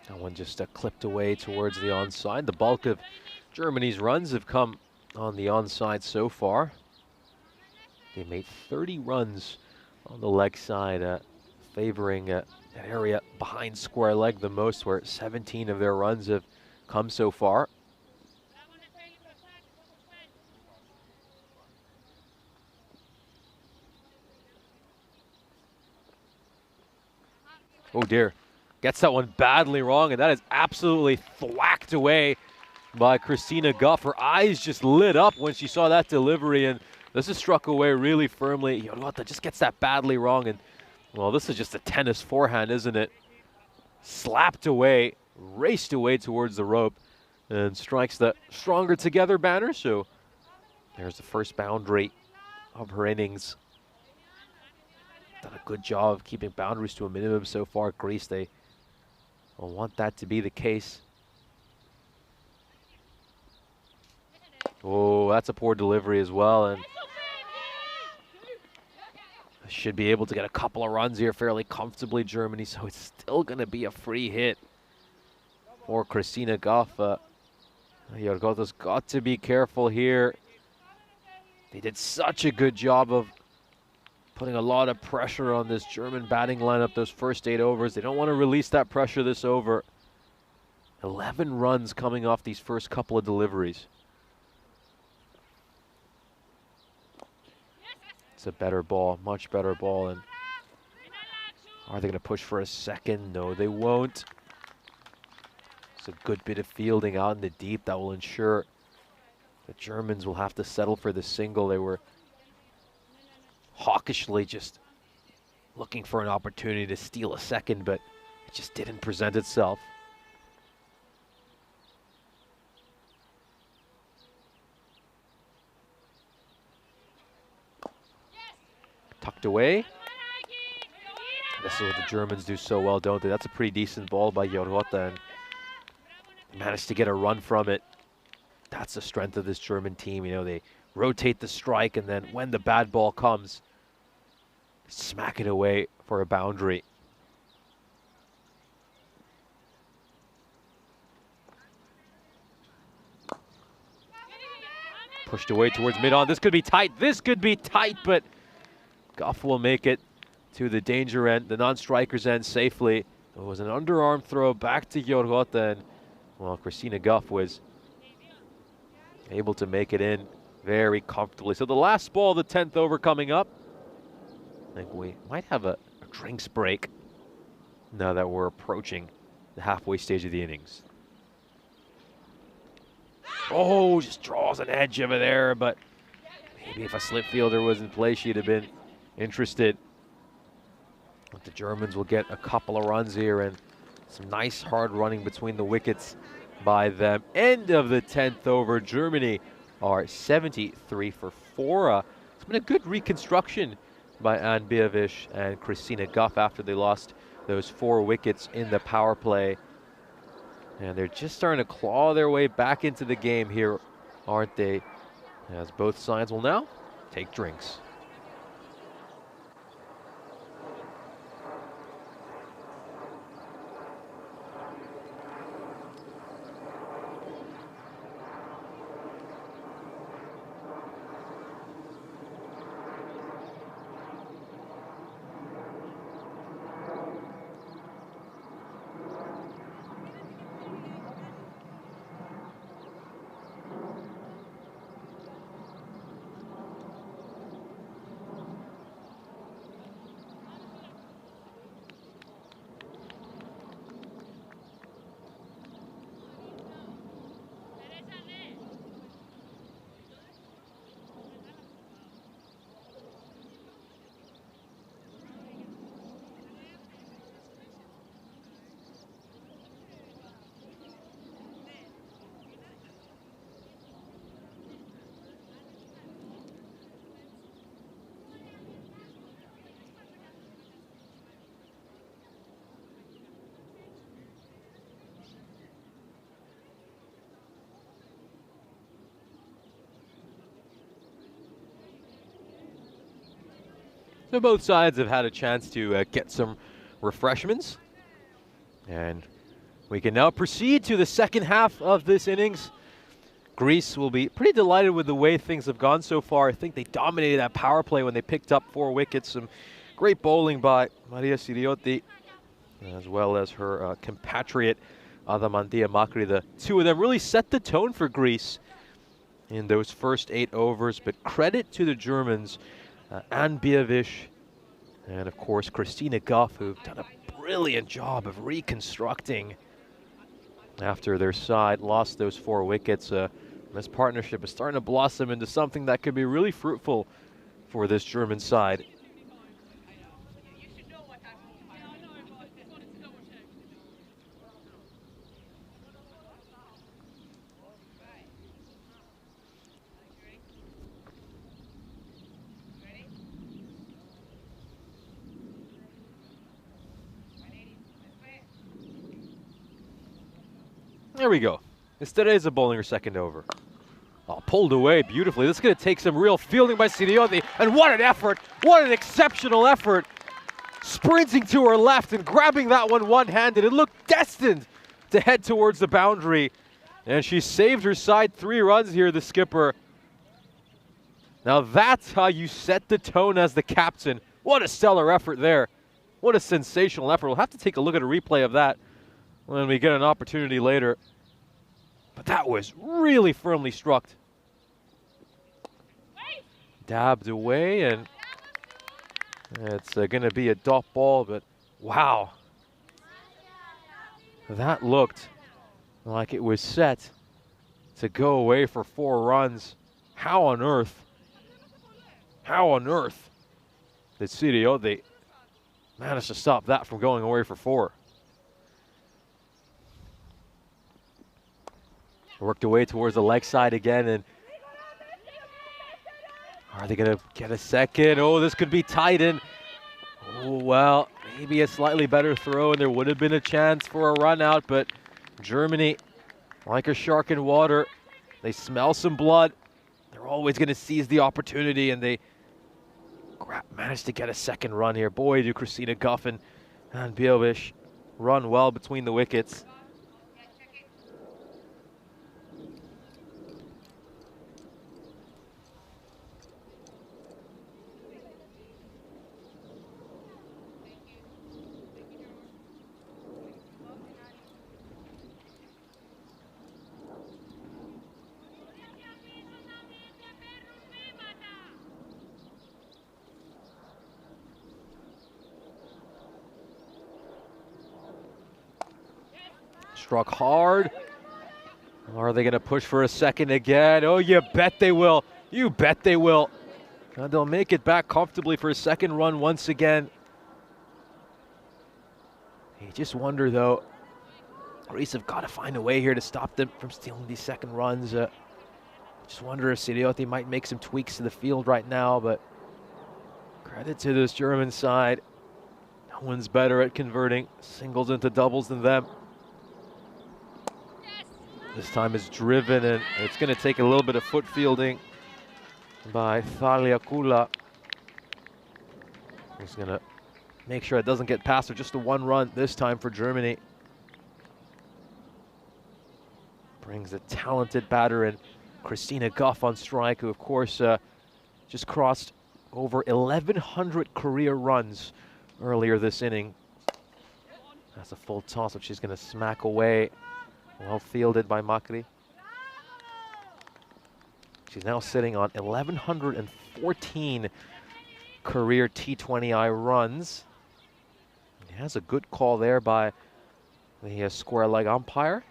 That one just clipped away towards the onside. The bulk of Germany's runs have come on the onside so far. They made 30 runs on the leg side, favoring an area behind square leg the most, where 17 of their runs have come so far. Oh dear. Gets that one badly wrong, and that is absolutely thwacked away by Christina Goff. Her eyes just lit up when she saw that delivery, and This is struck away really firmly. Yorota just gets that badly wrong, and well, this is just a tennis forehand, isn't it? Slapped away, raced away towards the rope, and strikes the stronger together banner. So there's the first boundary of her innings. Done a good job of keeping boundaries to a minimum so far. Greece, they will want that to be the case. Oh, that's a poor delivery as well, and should be able to get a couple of runs here fairly comfortably, Germany, so it's still going to be a free hit for Christina Goff. Yorgota's got to be careful here. They did such a good job of putting a lot of pressure on this German batting lineup those first 8 overs. They don't want to release that pressure this over. 11 runs coming off these first couple of deliveries. It's a better ball, much better ball. And are they going to push for a second? No, they won't. It's a good bit of fielding out in the deep that will ensure the Germans will have to settle for the single. They were hawkishly just looking for an opportunity to steal a second, but it just didn't present itself. Tucked away. This is what the Germans do so well, don't they? That's a pretty decent ball by Yorota, and managed to get a run from it. That's the strength of this German team. You know, they rotate the strike, and then when the bad ball comes, smack it away for a boundary. Pushed away towards mid-on. This could be tight. This could be tight, but Goff will make it to the danger end, the non-striker's end safely. It was an underarm throw back to Yorota, and well, Christina Goff was able to make it in very comfortably. So the last ball, the 10th over coming up. I think we might have a drinks break now that we're approaching the halfway stage of the innings. Oh, just draws an edge over there, but maybe if a slip fielder was in play, she'd have been interested. But the Germans will get a couple of runs here, and some nice hard running between the wickets by them. End of the 10th over. Germany are 73 for 4. It's been a good reconstruction by Anne Bierwisch and Christina Goff after they lost those 4 wickets in the power play. And they're just starting to claw their way back into the game here, aren't they? As both sides will now take drinks. So both sides have had a chance to get some refreshments. And we can now proceed to the second half of this innings. Greece will be pretty delighted with the way things have gone so far. I think they dominated that power play when they picked up 4 wickets. Some great bowling by Maria Siriotti, as well as her compatriot Adamantia Makri. The two of them really set the tone for Greece in those first 8 overs. But credit to the Germans, Anne Bierwisch, and of course Christina Goff, who've done a brilliant job of reconstructing after their side lost those 4 wickets. This partnership is starting to blossom into something that could be really fruitful for this German side. There we go. Instead is a bowling her second over. Oh, pulled away beautifully. This is going to take some real fielding by Siriotti. And what an effort. What an exceptional effort. Sprinting to her left and grabbing that one one-handed. It looked destined to head towards the boundary. And she saved her side 3 runs here, the skipper. Now that's how you set the tone as the captain. What a stellar effort there. What a sensational effort. We'll have to take a look at a replay of that when we get an opportunity later. But that was really firmly struck. Dabbed away, and it's going to be a dot ball, but wow. That looked like it was set to go away for 4 runs. How on earth did Siriotti manage to stop that from going away for 4? Worked away towards the leg side again, and are they going to get a second? Oh, this could be tight in. Oh, well, maybe a slightly better throw, and there would have been a chance for a run out, but Germany, like a shark in water, they smell some blood. They're always going to seize the opportunity, and they managed to get a second run here. Boy, do Christina Guffin and Biovish run well between the wickets. Struck hard. Are they going to push for a second again? Oh, you bet they will. You bet they will. And they'll make it back comfortably for a second run once again. You just wonder, though, Greece have got to find a way here to stop them from stealing these second runs. Just wonder if Siriotti might make some tweaks to the field right now, but credit to this German side. No one's better at converting singles into doubles than them. This time it's driven, and it's going to take a little bit of foot fielding by Thalia Kula. He's going to make sure it doesn't get past her. Just a 1 run this time for Germany. Brings a talented batter in Christina Guff on strike, who of course just crossed over 1,100 career runs earlier this inning. That's a full toss, which she's going to smack away. Well fielded by Makri. She's now sitting on 1,114 career T20I runs. He has a good call there by the square leg umpire.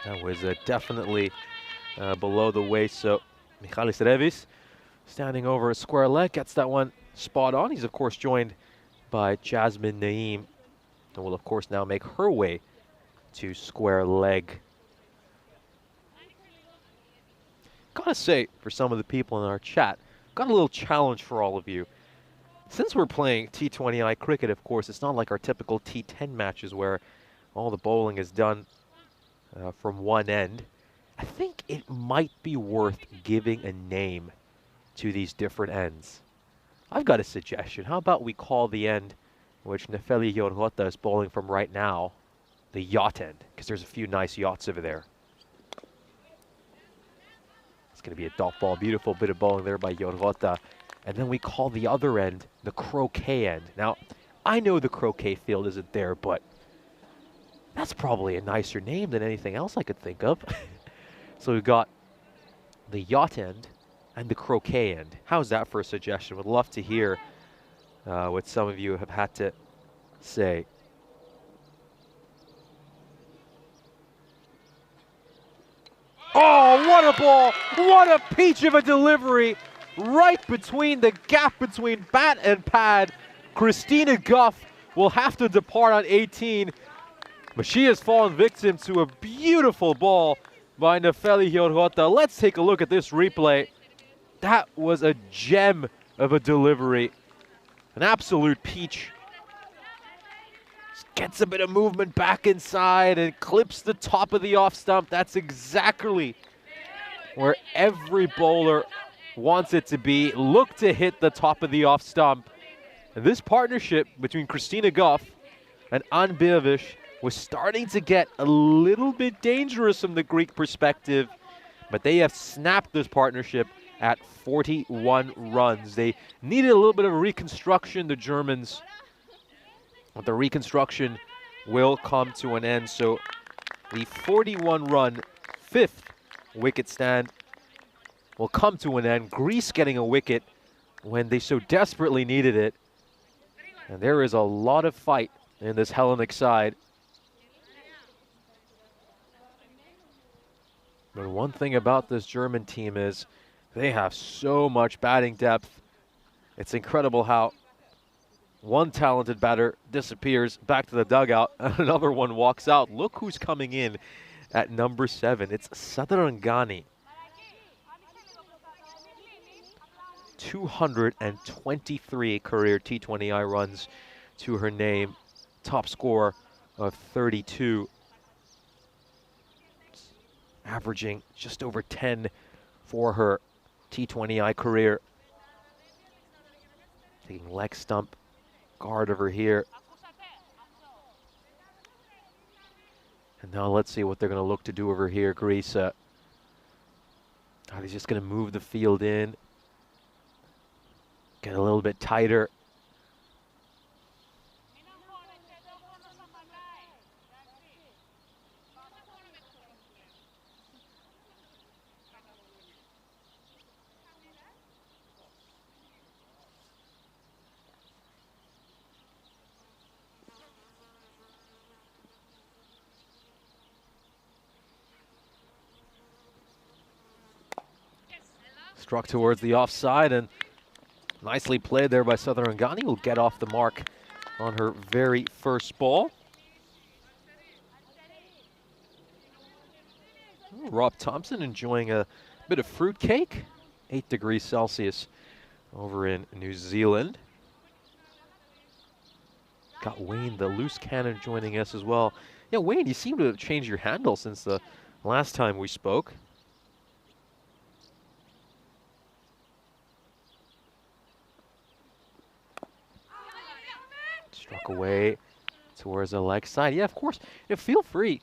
That was definitely below the waist, so Michalis Revis standing over a square leg gets that one spot on. He's of course joined by Jasmine Naeem, and will of course now make her way to square leg. Gotta say, for some of the people in our chat, got a little challenge for all of you. Since we're playing T20I cricket, of course, it's not like our typical T10 matches where all the bowling is done from one end. I think it might be worth giving a name to these different ends. I've got a suggestion. How about we call the end which Nefeli Yorhota is bowling from right now the yacht end, because there's a few nice yachts over there. It's going to be a dot ball. Beautiful bit of bowling there by Yorhota. And then we call the other end the croquet end. Now, I know the croquet field isn't there, but that's probably a nicer name than anything else I could think of. So we've got the yacht end and the croquet end. How's that for a suggestion? Would love to hear what some of you have had to say. what a ball! What a peach of a delivery! Right between the gap between bat and pad. Christina Guff will have to depart on 18, but she has fallen victim to a beautiful ball by Nefeli Hiorhota. Let's take a look at this replay. That was a gem of a delivery. An absolute peach. Gets a bit of movement back inside and clips the top of the off stump. That's exactly where every bowler wants it to be. Look to hit the top of the off stump. And this partnership between Christina Guff and Ann Beavish was starting to get a little bit dangerous from the Greek perspective, but they have snapped this partnership at 41 runs. They needed a little bit of a reconstruction, the Germans, but the reconstruction will come to an end. So the 41-run fifth wicket stand will come to an end. Greece getting a wicket when they so desperately needed it. And there is a lot of fight in this Hellenic side. But one thing about this German team is they have so much batting depth. It's incredible how one talented batter disappears back to the dugout and another one walks out. Look who's coming in at number 7. It's Sadarangani. 223 career T20I runs to her name. Top score of 32. Averaging just over 10 for her T20I career. Taking leg stump guard over here. And now let's see what they're going to look to do over here, Greece. Are they just going to move the field in? Get a little bit tighter. Struck towards the offside and nicely played there by Sadarangani. Will get off the mark on her very first ball. Rob Thompson enjoying a bit of fruit cake. 8 degrees Celsius over in New Zealand. Got Wayne, the loose cannon, joining us as well. Yeah, Wayne, you seem to have changed your handle since the last time we spoke. Struck away towards the leg side. Yeah, of course. Feel free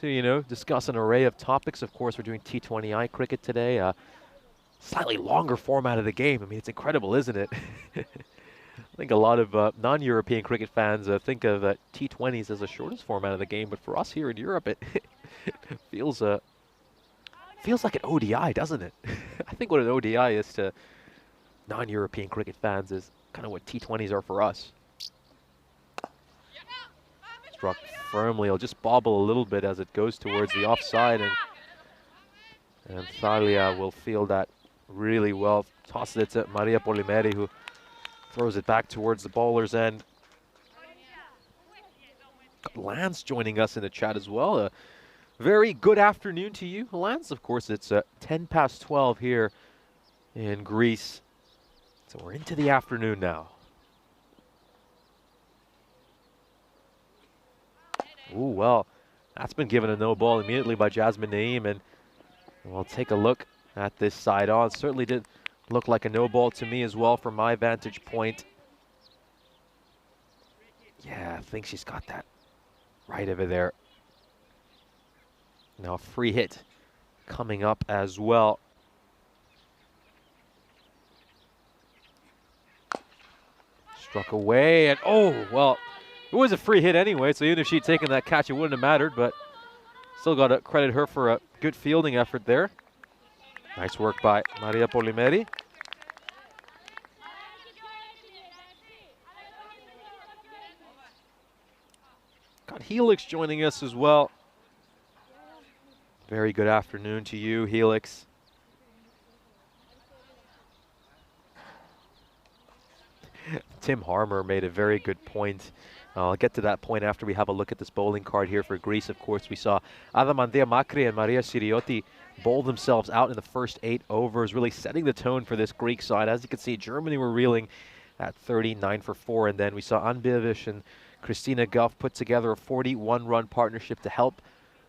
to, discuss an array of topics. Of course, we're doing T20I cricket today. Slightly longer format of the game. I mean, it's incredible, isn't it? I think a lot of non-European cricket fans think of T20s as the shortest format of the game, but for us here in Europe, it feels like an ODI, doesn't it? I think what an ODI is to non-European cricket fans is kind of what T20s are for us. Struck firmly. It'll just bobble a little bit as it goes towards the offside, and Thalia will field that really well. Tosses it to Maria Polimeri, who throws it back towards the bowler's end. Got Lance joining us in the chat as well. A very good afternoon to you, Lance. Of course, it's 10 past 12 here in Greece, so we're into the afternoon now. Ooh, well, that's been given a no ball immediately by Jasmine Naeem, and we'll take a look at this side on. Certainly did look like a no ball to me as well from my vantage point. Yeah, I think she's got that right over there. Now a free hit coming up as well. Struck away, and oh, well, it was a free hit anyway, so even if she'd taken that catch, it wouldn't have mattered, but still got to credit her for a good fielding effort there. Nice work by Maria Polimeri. Got Helix joining us as well. Very good afternoon to you, Helix. Tim Harmer made a very good point. I'll get to that point after we have a look at this bowling card here for Greece. Of course, we saw Adamantia Makri and Maria Siriotti bowl themselves out in the first 8 overs, really setting the tone for this Greek side. As you can see, Germany were reeling at 39 for 4, and then we saw Anbievich and Christina Guff put together a 41-run partnership to help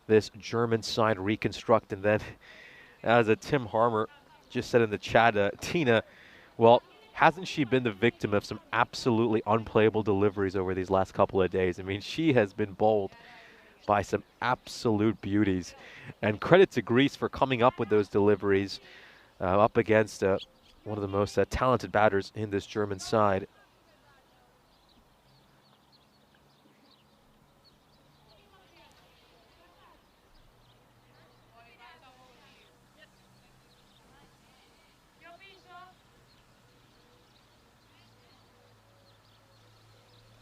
this German side reconstruct. And then, as a Tim Harmer just said in the chat, Tina, well, hasn't she been the victim of some absolutely unplayable deliveries over these last couple of days? I mean, she has been bowled by some absolute beauties. And credit to Greece for coming up with those deliveries up against one of the most talented batters in this German side.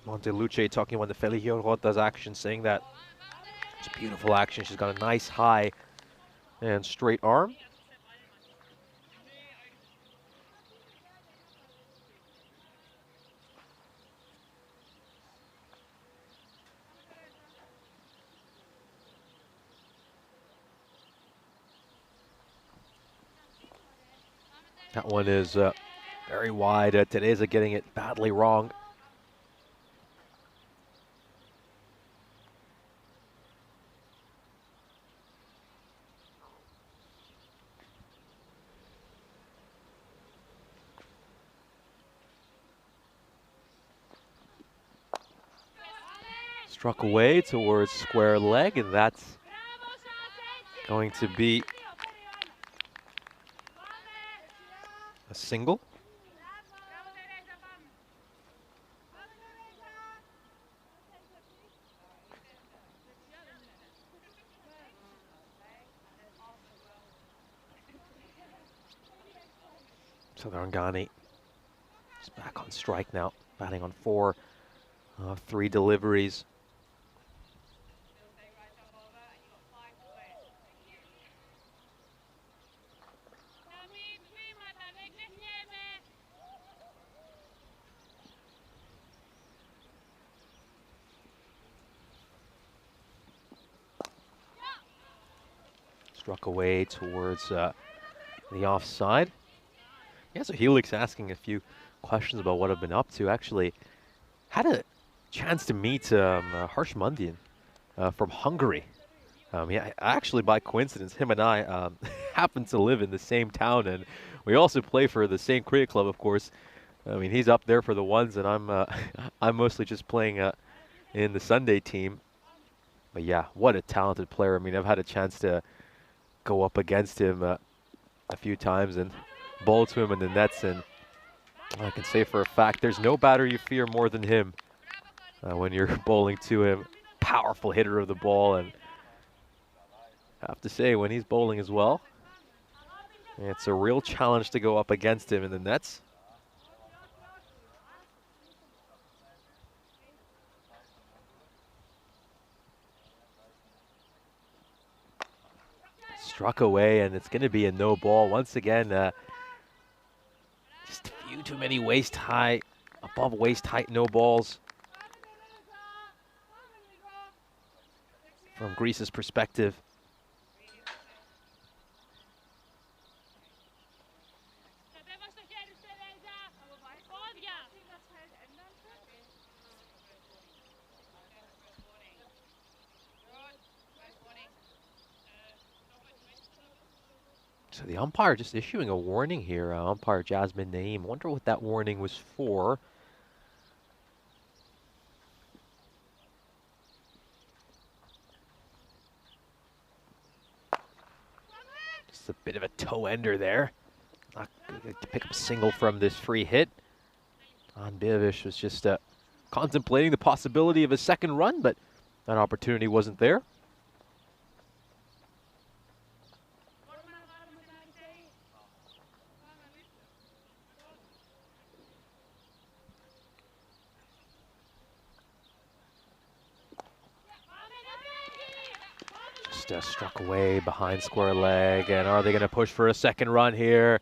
Monteluce talking about the Feligio Rota's action, saying that it's a beautiful action. She's got a nice high and straight arm. That one is very wide. Teresa getting it badly wrong. Struck away towards square leg, and that's going to be a single. So Garangani is back on strike now, batting on 4, 3 deliveries. Struck away towards the offside. Yeah, so Helix asking a few questions about what I've been up to. Actually, had a chance to meet Harsh Mundian from Hungary. Yeah, actually, by coincidence, him and I happen to live in the same town, and we also play for the same cricket club, of course. I mean, he's up there for the ones, and I'm I'm mostly just playing in the Sunday team. But yeah, what a talented player. I mean, I've had a chance to go up against him a few times and bowl to him in the nets, and I can say for a fact there's no batter you fear more than him when you're bowling to him. Powerful hitter of the ball, and I have to say when he's bowling as well, it's a real challenge to go up against him in the nets. Struck away, and it's going to be a no ball. Once again, just a few too many above waist height no balls from Greece's perspective. So the umpire just issuing a warning here, umpire Jasmine Naeem. Wonder what that warning was for. Just a bit of a toe ender there. Not good to pick up a single from this free hit. Anbievich was just contemplating the possibility of a second run, but that opportunity wasn't there. just struck away behind square leg. And are they going to push for a second run here?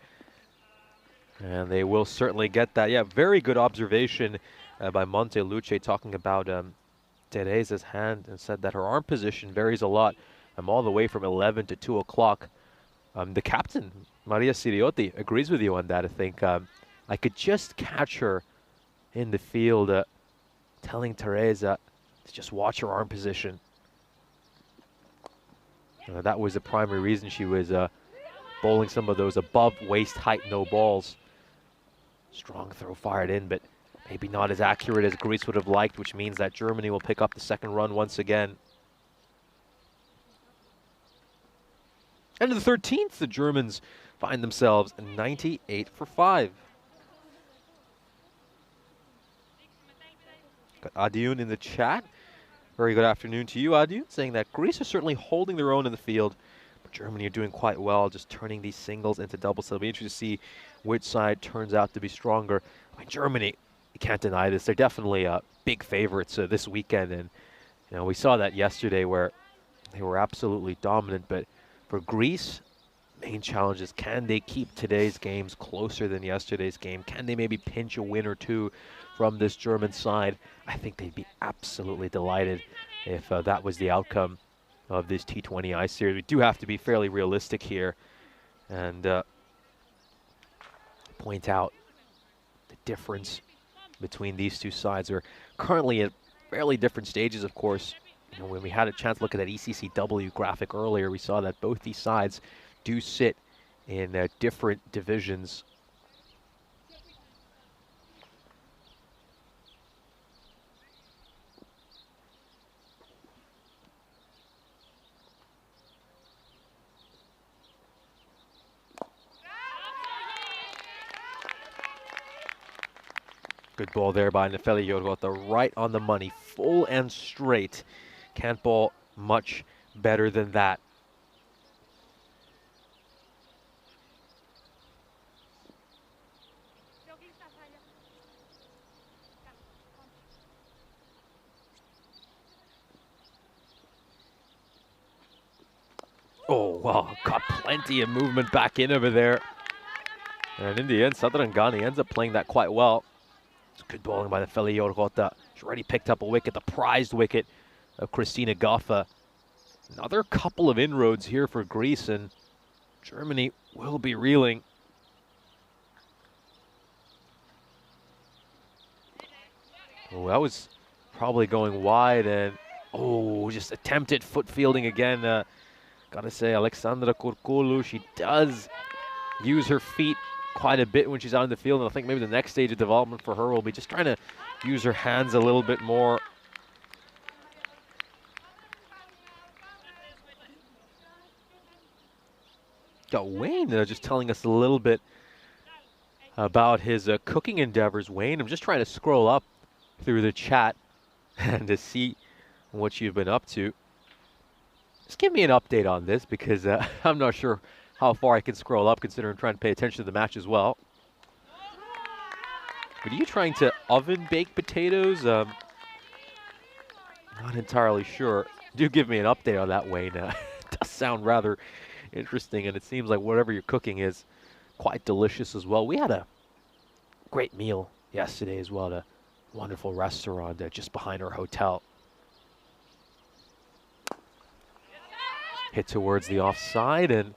And they will certainly get that. Yeah, very good observation by Monteluce, talking about Teresa's hand, and said that her arm position varies a lot, all the way from 11 to 2 o'clock. The captain, Maria Siriotti, agrees with you on that. I think I could just catch her in the field telling Teresa to just watch her arm position. That was the primary reason she was bowling some of those above waist height no balls. Strong throw fired in, but maybe not as accurate as Greece would have liked, which means that Germany will pick up the second run once again. And in the 13th, the Germans find themselves 98 for 5. Got Adiun in the chat. Very good afternoon to you, Adiun, saying that Greece is certainly holding their own in the field, but Germany are doing quite well, just turning these singles into doubles. So it'll be interesting to see which side turns out to be stronger. I mean, Germany, you can't deny this. They're definitely big favorites this weekend, and you know, we saw that yesterday where they were absolutely dominant. But for Greece, main challenge is, can they keep today's games closer than yesterday's game? Can they maybe pinch a win or two from this German side? I think they'd be absolutely delighted if that was the outcome of this T20I series. We do have to be fairly realistic here and point out the difference between these two sides. Are currently at fairly different stages, of course. You know, when we had a chance to look at that ECCW graphic earlier, we saw that both these sides do sit in different divisions. Good ball there by Nefeli Yorgota, right on the money, full and straight. Can't ball much better than that. Oh, wow, got plenty of movement back in over there. And in the end, Sadrangani ends up playing that quite well. It's good bowling by the Nefeli Yorgota. She's already picked up a wicket, the prized wicket of Christina Goffa. Another couple of inroads here for Greece, and Germany will be reeling. Oh, that was probably going wide, and oh, just attempted foot fielding again. Gotta say, Alexandra Kurkulu, she does use her feet quite a bit when she's out in the field, and I think maybe the next stage of development for her will be just trying to use her hands a little bit more. Got Wayne just telling us a little bit about his cooking endeavors. Wayne, I'm just trying to scroll up through the chat and to see what you've been up to. Just give me an update on this, because I'm not sure how far I can scroll up, considering I'm trying to pay attention to the match as well. But are you trying to oven bake potatoes? Not entirely sure. Do give me an update on that, Wayne. It does sound rather interesting, and it seems like whatever you're cooking is quite delicious as well. We had a great meal yesterday as well at a wonderful restaurant just behind our hotel. Hit towards the offside, and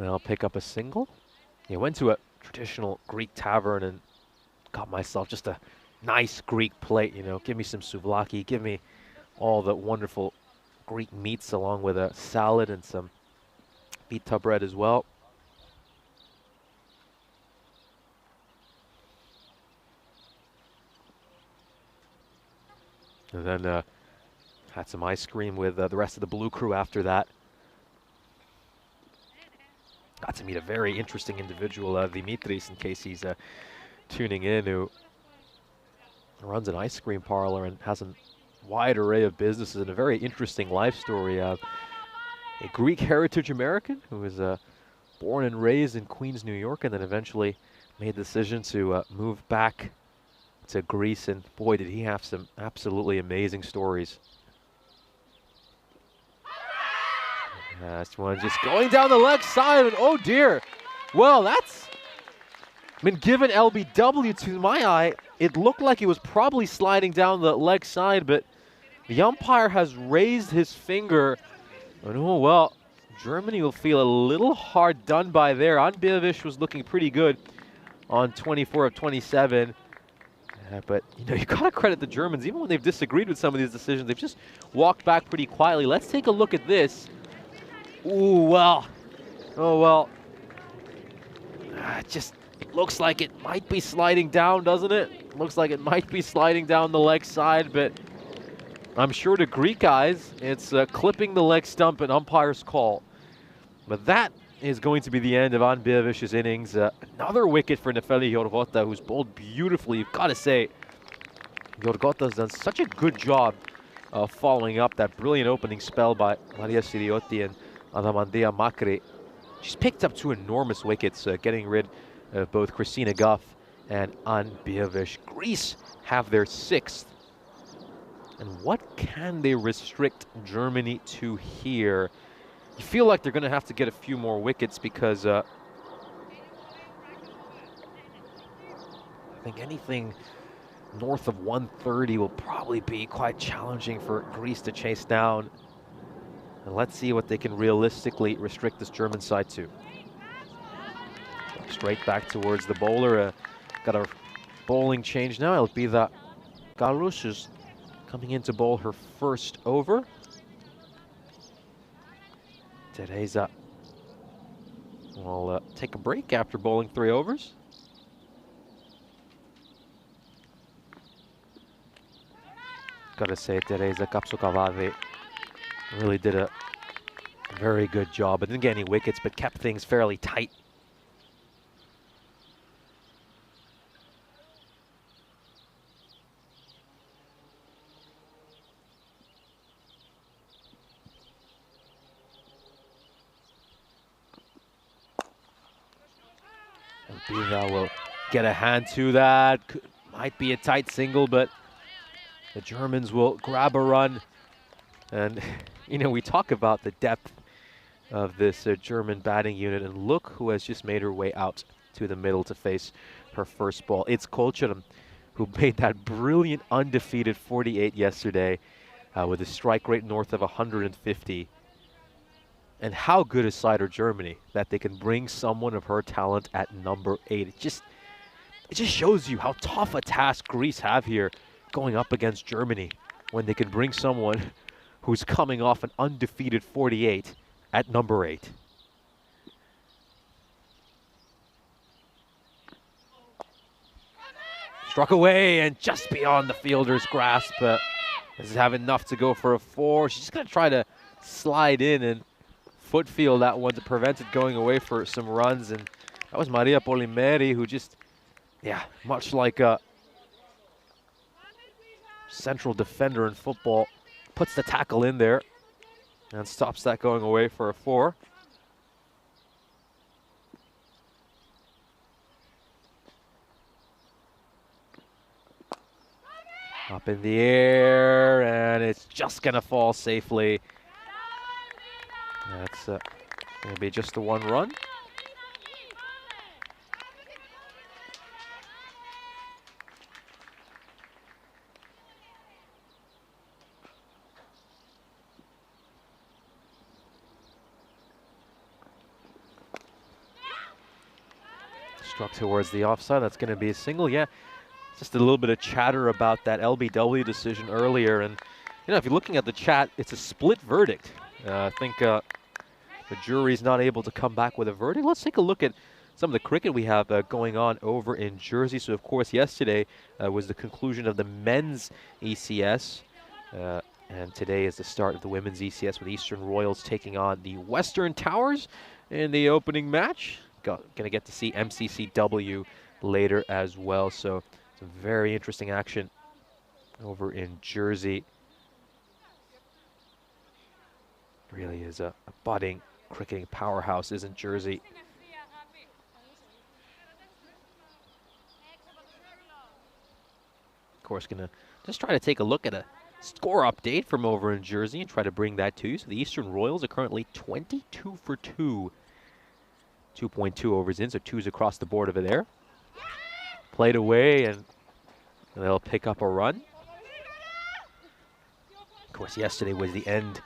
I'll pick up a single. Yeah, went to a traditional Greek tavern and got myself just a nice Greek plate, you know. Give me some souvlaki, give me all the wonderful Greek meats along with a salad and some pita bread as well. And then had some ice cream with the rest of the Blue Crew after that. Got to meet a very interesting individual, Dimitris, in case he's tuning in, who runs an ice cream parlor and has a wide array of businesses and a very interesting life story. A Greek heritage American who was born and raised in Queens, New York, and then eventually made the decision to move back to Greece. And boy, did he have some absolutely amazing stories. Last one just going down the leg side, and oh dear. Well, that's been given LBW to my eye. It looked like it was probably sliding down the leg side, but the umpire has raised his finger. And oh, well, Germany will feel a little hard done by there. Anbievich was looking pretty good on 24 of 27. But, you know, you got to credit the Germans. Even when they've disagreed with some of these decisions, they've just walked back pretty quietly. Let's take a look at this. Ooh, well. Oh, well. It just looks like it might be sliding down, doesn't it? Looks like it might be sliding down the leg side, but I'm sure to Greek eyes, it's clipping the leg stump, an umpire's call. But that is going to be the end of Anbievich's innings. Another wicket for Nefeli Yorgota, who's bowled beautifully. You've got to say, Yorgota's done such a good job of following up that brilliant opening spell by Maria Siriotti and Adamandia Macri. She's picked up 2 enormous wickets, getting rid of both Christina Guff and Anbievich. Greece have their 6th. And what can they restrict Germany to here? You feel like they're going to have to get a few more wickets because I think anything north of 130 will probably be quite challenging for Greece to chase down. And let's see what they can realistically restrict this German side to. Straight back towards the bowler. Got a bowling change now. It'll be that Galus is coming in to bowl her first over. Teresa will take a break after bowling 3 overs. Gotta say, Teresa Kapsukavadi really did a very good job. It didn't get any wickets, but kept things fairly tight. Biva will get a hand to that. Might be a tight single, but the Germans will grab a run. And, you know, we talk about the depth of this German batting unit, and look who has just made her way out to the middle to face her first ball. It's Kolcherum, who made that brilliant undefeated 48 yesterday with a strike rate north of 150. And how good is Cider Germany that they can bring someone of her talent at number 8. It just shows you how tough a task Greece have here going up against Germany when they can bring someone who's coming off an undefeated 48 at number 8. Struck away and just beyond the fielder's grasp. Doesn't have enough to go for a 4. She's just going to try to slide in and foot feel that one to prevent it going away for some runs. And that was Maria Polimeri, who just, yeah, much like a central defender in football, puts the tackle in there and stops that going away for a 4. Up in the air, and it's just going to fall safely. That's going to be just the 1 run. Struck towards the offside. That's going to be a single. Yeah, just a little bit of chatter about that LBW decision earlier. And, you know, if you're looking at the chat, it's a split verdict. I think the jury's not able to come back with a verdict. Let's take a look at some of the cricket we have going on over in Jersey. So, of course, yesterday was the conclusion of the men's ECS. And today is the start of the women's ECS with Eastern Royals taking on the Western Towers in the opening match. Going to get to see MCCW later as well. So, some very interesting action over in Jersey. Really is a budding cricketing powerhouse, isn't Jersey? Of course, going to just try to take a look at score update from over in Jersey and try to bring that to you. So the Eastern Royals are currently 22 for 2. 2.2 overs in, so 2s across the board over there. Played away, and they'll pick up a run. Of course, yesterday was the end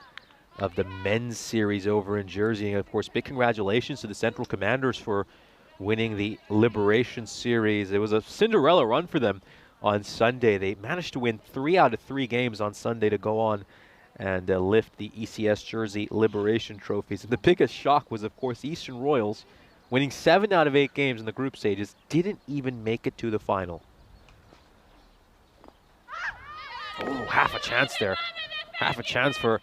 of the men's series over in Jersey. And of course, big congratulations to the Central Commanders for winning the Liberation Series. It was a Cinderella run for them on Sunday. They managed to win 3 out of 3 games on Sunday to go on and lift the ECS Jersey Liberation trophies. And the biggest shock was, of course, the Eastern Royals winning 7 out of 8 games in the group stages, didn't even make it to the final. Oh, half a chance there. Half a chance for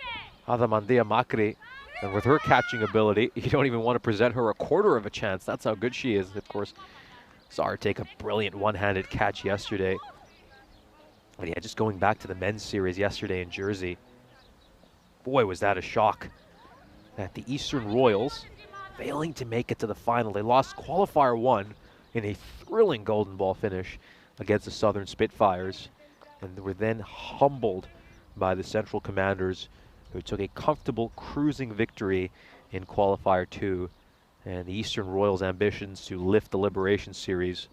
Adamandia Makri. And with her catching ability, you don't even want to present her a quarter of a chance. That's how good she is. Of course, saw her take a brilliant one-handed catch yesterday. But yeah, just going back to the men's series yesterday in Jersey, boy, was that a shock that the Eastern Royals, failing to make it to the final. They lost qualifier 1 in a thrilling golden ball finish against the Southern Spitfires, and were then humbled by the Central Commanders, who took a comfortable cruising victory in qualifier 2. And the Eastern Royals' ambitions to lift the Liberation Series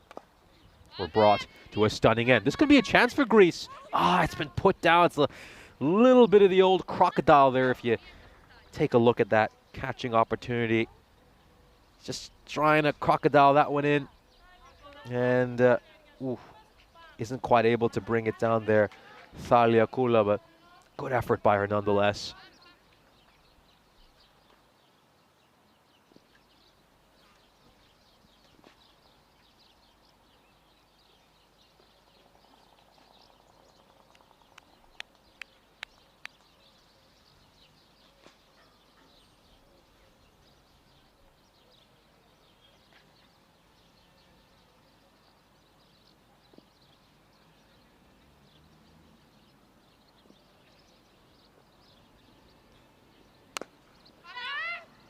were brought to a stunning end. This could be a chance for Greece. It's been put down. It's a little bit of the old crocodile there if you take a look at that catching opportunity. Just trying to crocodile that one in, and isn't quite able to bring it down there. Thalia Kula, but good effort by her nonetheless.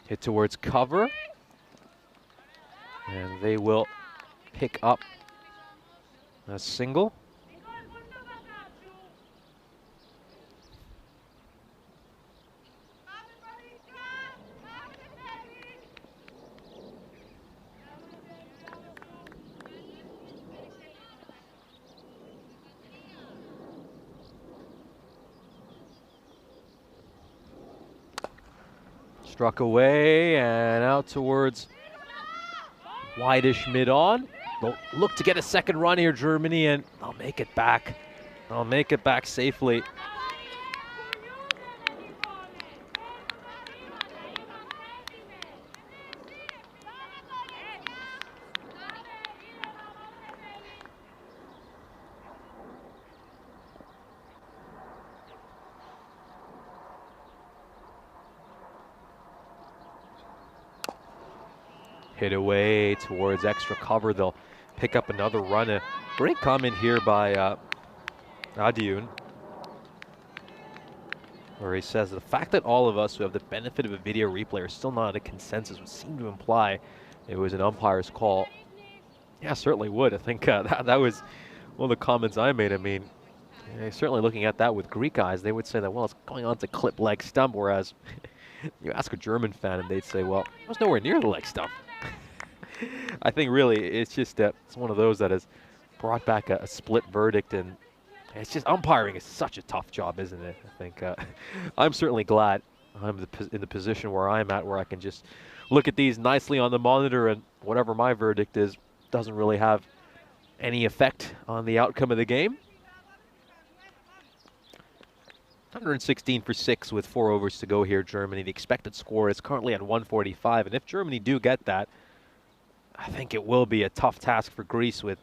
Hit towards cover, and they will pick up a single. Struck away and out towards wide-ish mid-on. They'll look to get a second run here, Germany, and they'll make it back. They'll make it back safely. Hit away towards extra cover. They'll pick up another run. A great comment here by Adiun, where he says, the fact that all of us who have the benefit of a video replay are still not at a consensus would seem to imply it was an umpire's call. Yeah, certainly would. I think that was one of the comments I made. I mean, certainly looking at that with Greek eyes, they would say that, well, it's going on to clip leg stump, whereas you ask a German fan and they'd say, well, it was nowhere near the leg stump. I think really it's just it's one of those that has brought back a split verdict, and it's just, umpiring is such a tough job, isn't it? I think I'm certainly glad I'm in the position where I'm at, where I can just look at these nicely on the monitor, and whatever my verdict is doesn't really have any effect on the outcome of the game. 116 for 6 with 4 overs to go here, Germany. The expected score is currently at 145, and if Germany do get that, I think it will be a tough task for Greece with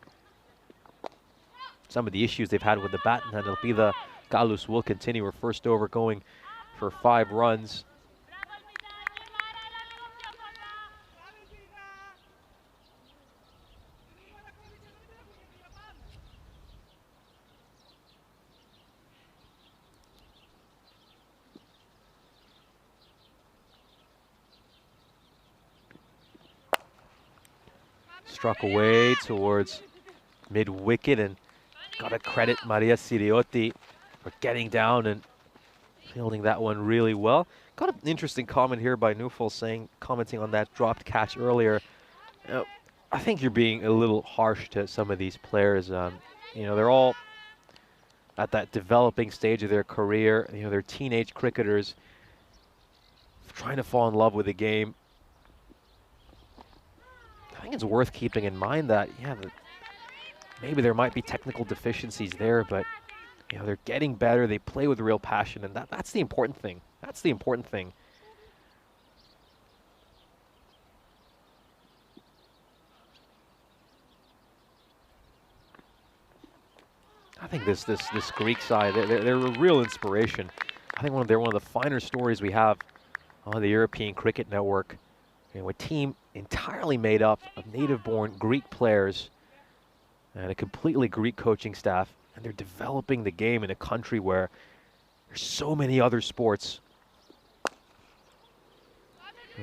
some of the issues they've had with the bat, and Elpida Galus will continue her first over, going for 5 runs. Struck away towards mid-wicket, and got to credit Maria Siriotti But getting down and fielding that one really well. Got an interesting comment here by Newful commenting on that dropped catch earlier. I think you're being a little harsh to some of these players. They're all at that developing stage of their career. They're teenage cricketers trying to fall in love with the game. I think it's worth keeping in mind that, maybe there might be technical deficiencies there, but they're getting better. They play with real passion, and that's the important thing. That's the important thing. I think this Greek side, they're a real inspiration. I think they're one of the finer stories we have on the European Cricket Network. A team entirely made up of native-born Greek players and a completely Greek coaching staff, and they're developing the game in a country where there's so many other sports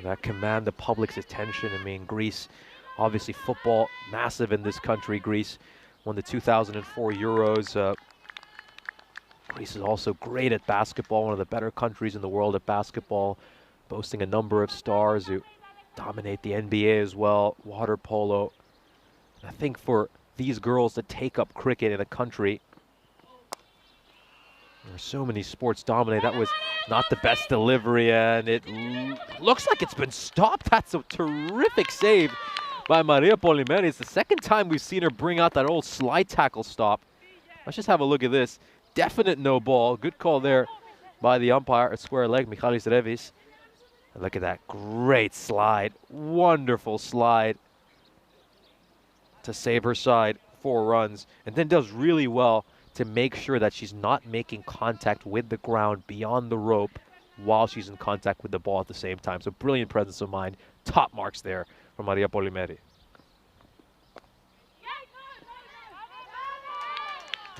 that command the public's attention. I mean, Greece, obviously football, massive in this country. Greece won the 2004 Euros. Greece is also great at basketball, one of the better countries in the world at basketball, boasting a number of stars who dominate the NBA as well, water polo. I think for these girls to take up cricket in a country where so many sports dominate, that was not the best delivery, and it looks like it's been stopped. That's a terrific save by Maria Polimeri. It's the second time we've seen her bring out that old slide tackle stop. Let's just have a look at this. Definite no ball. Good call there by the umpire. A square leg, Michalis Revis. And look at that great slide. Wonderful slide to save her side 4 runs. And then does really well to make sure that she's not making contact with the ground beyond the rope while she's in contact with the ball at the same time. So brilliant presence of mind. Top marks there from Maria Polimeri.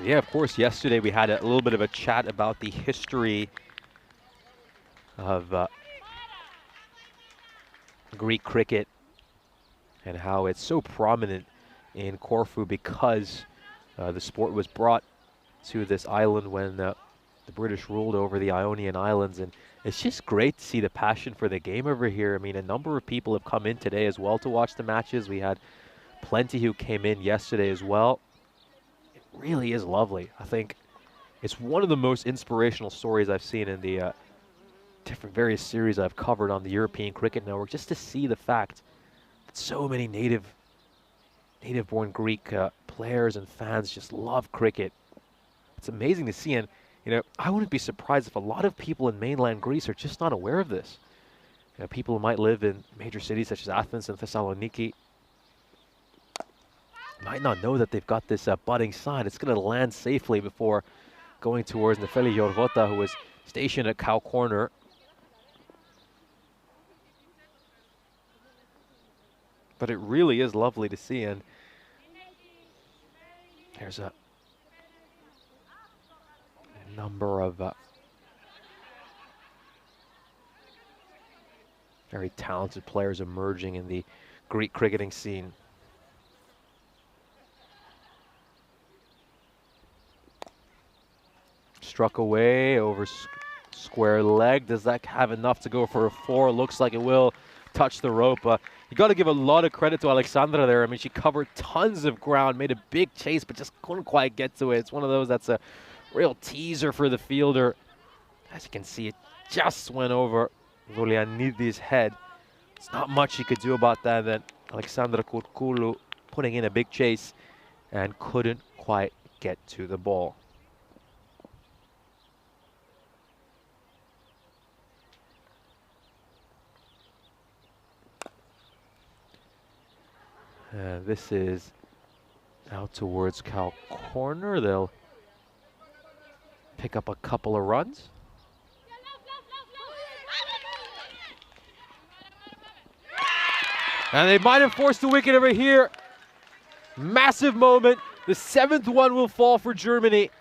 Yeah, of course, yesterday we had a little bit of a chat about the history of Greek cricket and how it's so prominent in Corfu because the sport was brought to this island when the British ruled over the Ionian Islands, and it's just great to see the passion for the game over here. I mean, a number of people have come in today as well to watch the matches. We had plenty who came in yesterday as well. It really is lovely. I think it's one of the most inspirational stories I've seen in the different various series I've covered on the European Cricket Network, just to see the fact that so many native-born Greek players and fans just love cricket. It's amazing to see, and I wouldn't be surprised if a lot of people in mainland Greece are just not aware of this. People who might live in major cities such as Athens and Thessaloniki might not know that they've got this budding side. It's going to land safely before going towards Nefeli Yorgota, who was stationed at Cow Corner. But it really is lovely to see, and there's a number of very talented players emerging in the Greek cricketing scene. Struck away over square leg. Does that have enough to go for a 4? Looks like it will. Touch the rope. You got to give a lot of credit to Alexandra there. I mean, she covered tons of ground, made a big chase, but just couldn't quite get to it. It's one of those that's a real teaser for the fielder. As you can see, it just went over Voulianidis' head. There's not much he could do about that. Then Alexandra Kurkulu putting in a big chase and couldn't quite get to the ball. This is out towards Cow Corner. They'll pick up a couple of runs. And they might have forced the wicket over here. Massive moment. The 7th one will fall for Germany.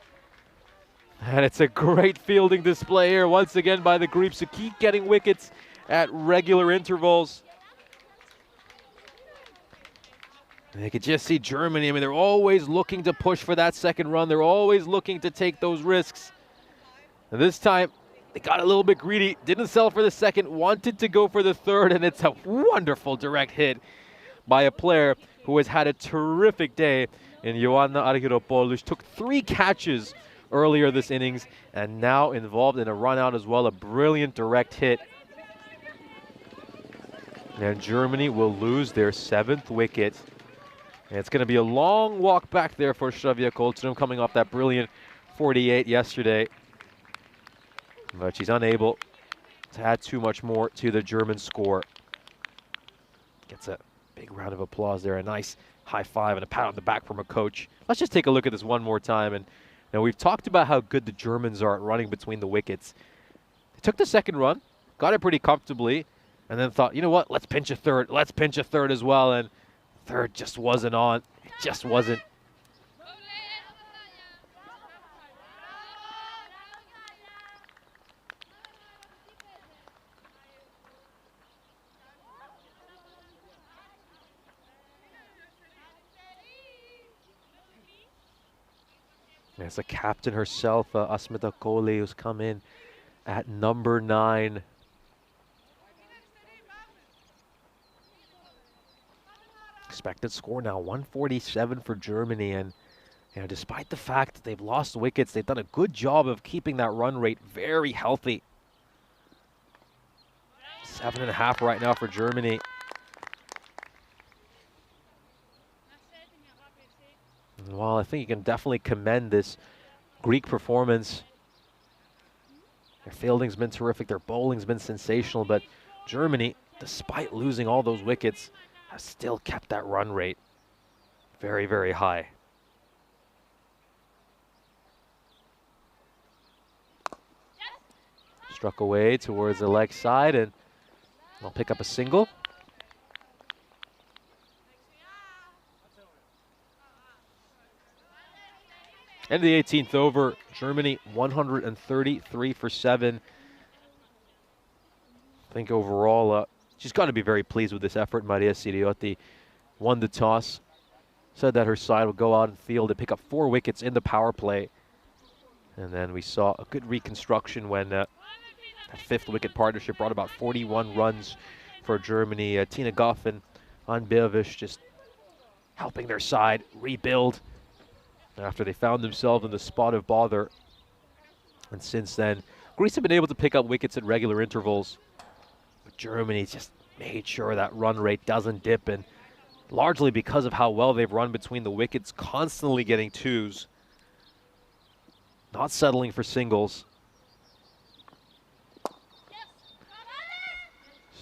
And it's a great fielding display here once again by the Greeks, who keep getting wickets at regular intervals. And you could just see Germany. I mean, they're always looking to push for that second run. They're always looking to take those risks. And this time, they got a little bit greedy, didn't settle for the second, wanted to go for the third, and it's a wonderful direct hit by a player who has had a terrific day in Ioanna Argyropoulos. Took 3 catches earlier this innings and now involved in a run out as well. A brilliant direct hit. And Germany will lose their 7th wicket. And it's going to be a long walk back there for Shavia Koltrum, coming off that brilliant 48 yesterday. But she's unable to add too much more to the German score. Gets a big round of applause there. A nice high five and a pat on the back from a coach. Let's just take a look at this one more time. And now we've talked about how good the Germans are at running between the wickets. They took the second run, got it pretty comfortably, and then thought, you know what, let's pinch a third. Let's pinch a third as well. And third just wasn't on. It just wasn't. There's the captain herself, Asmita Kohli, who's come in at number 9. Expected score now 147 for Germany, and despite the fact that they've lost wickets, they've done a good job of keeping that run rate very healthy. 7.5 right now for Germany. Well, I think you can definitely commend this Greek performance. Their fielding's been terrific, their bowling's been sensational, but Germany, despite losing all those wickets, has still kept that run rate very, very high. Struck away towards the leg side, and they'll pick up a single. End of the 18th over, Germany 133 for 7. I think overall, she's got to be very pleased with this effort. Maria Siriotti won the toss, said that her side would go out and field and pick up 4 wickets in the power play. And then we saw a good reconstruction when that 5th wicket partnership brought about 41 runs for Germany. Tina Goff and Ann Beovish just helping their side rebuild after they found themselves in the spot of bother. And since then, Greece have been able to pick up wickets at regular intervals. But Germany just made sure that run rate doesn't dip, and largely because of how well they've run between the wickets, constantly getting 2s, not settling for singles.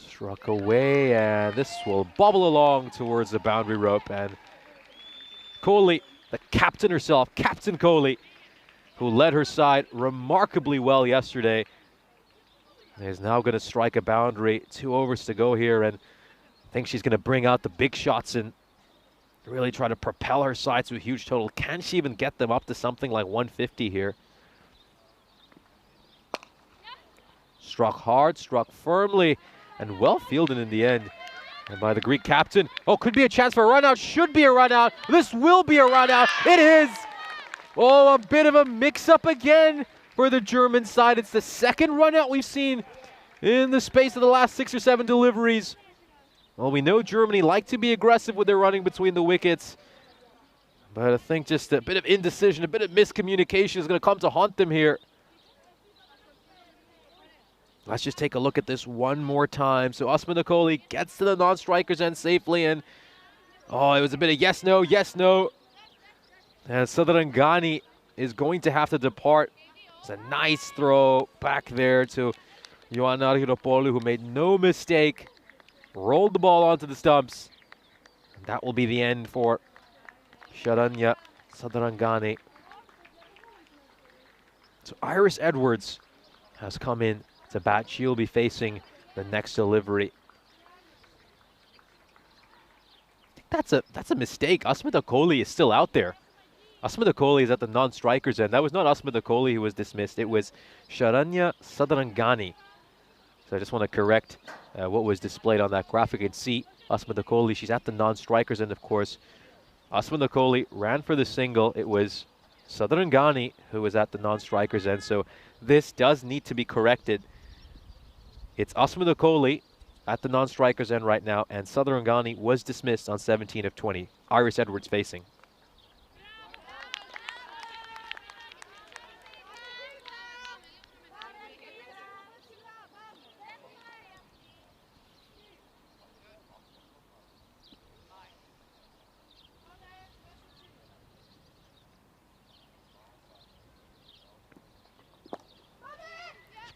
Struck away, and this will bobble along towards the boundary rope, and Kohli, the captain herself, Captain Kohli, who led her side remarkably well yesterday, is now going to strike a boundary. 2 overs to go here, and I think she's going to bring out the big shots and really try to propel her side to a huge total. Can she even get them up to something like 150 here? Struck hard, struck firmly, and well fielded in the end. And by the Greek captain. Oh, could be a chance for a run out. Should be a run out. This will be a run out. It is. Oh, a bit of a mix-up again for the German side. It's the 2nd run out we've seen in the space of the last 6 or 7 deliveries. Well, we know Germany like to be aggressive with their running between the wickets. But I think just a bit of indecision, a bit of miscommunication is going to come to haunt them here. Let's just take a look at this one more time. So Asmita Kohli gets to the non-strikers end safely, and oh, it was a bit of yes, no, yes, no. And Sadarangani is going to have to depart. It's a nice throw back there to Ioanna Argyropoulos, who made no mistake. Rolled the ball onto the stumps. And that will be the end for Sharanya Sadarangani. So Iris Edwards has come in to bat. She'll be facing the next delivery. I think that's a mistake. Asmita Kohli is still out there. Asmita Kohli is at the non-strikers end. That was not Asmita Kohli who was dismissed. It was Sharanya Sadarangani. So I just want to correct what was displayed on that graphic. You can see Asmita Kohli, she's at the non-strikers end, of course. Asmita Kohli ran for the single. It was Sadrangani, who is at the non-strikers end, so this does need to be corrected. It's Asmita Kohli at the non-strikers end right now, and Sadrangani was dismissed on 17 of 20. Iris Edwards facing.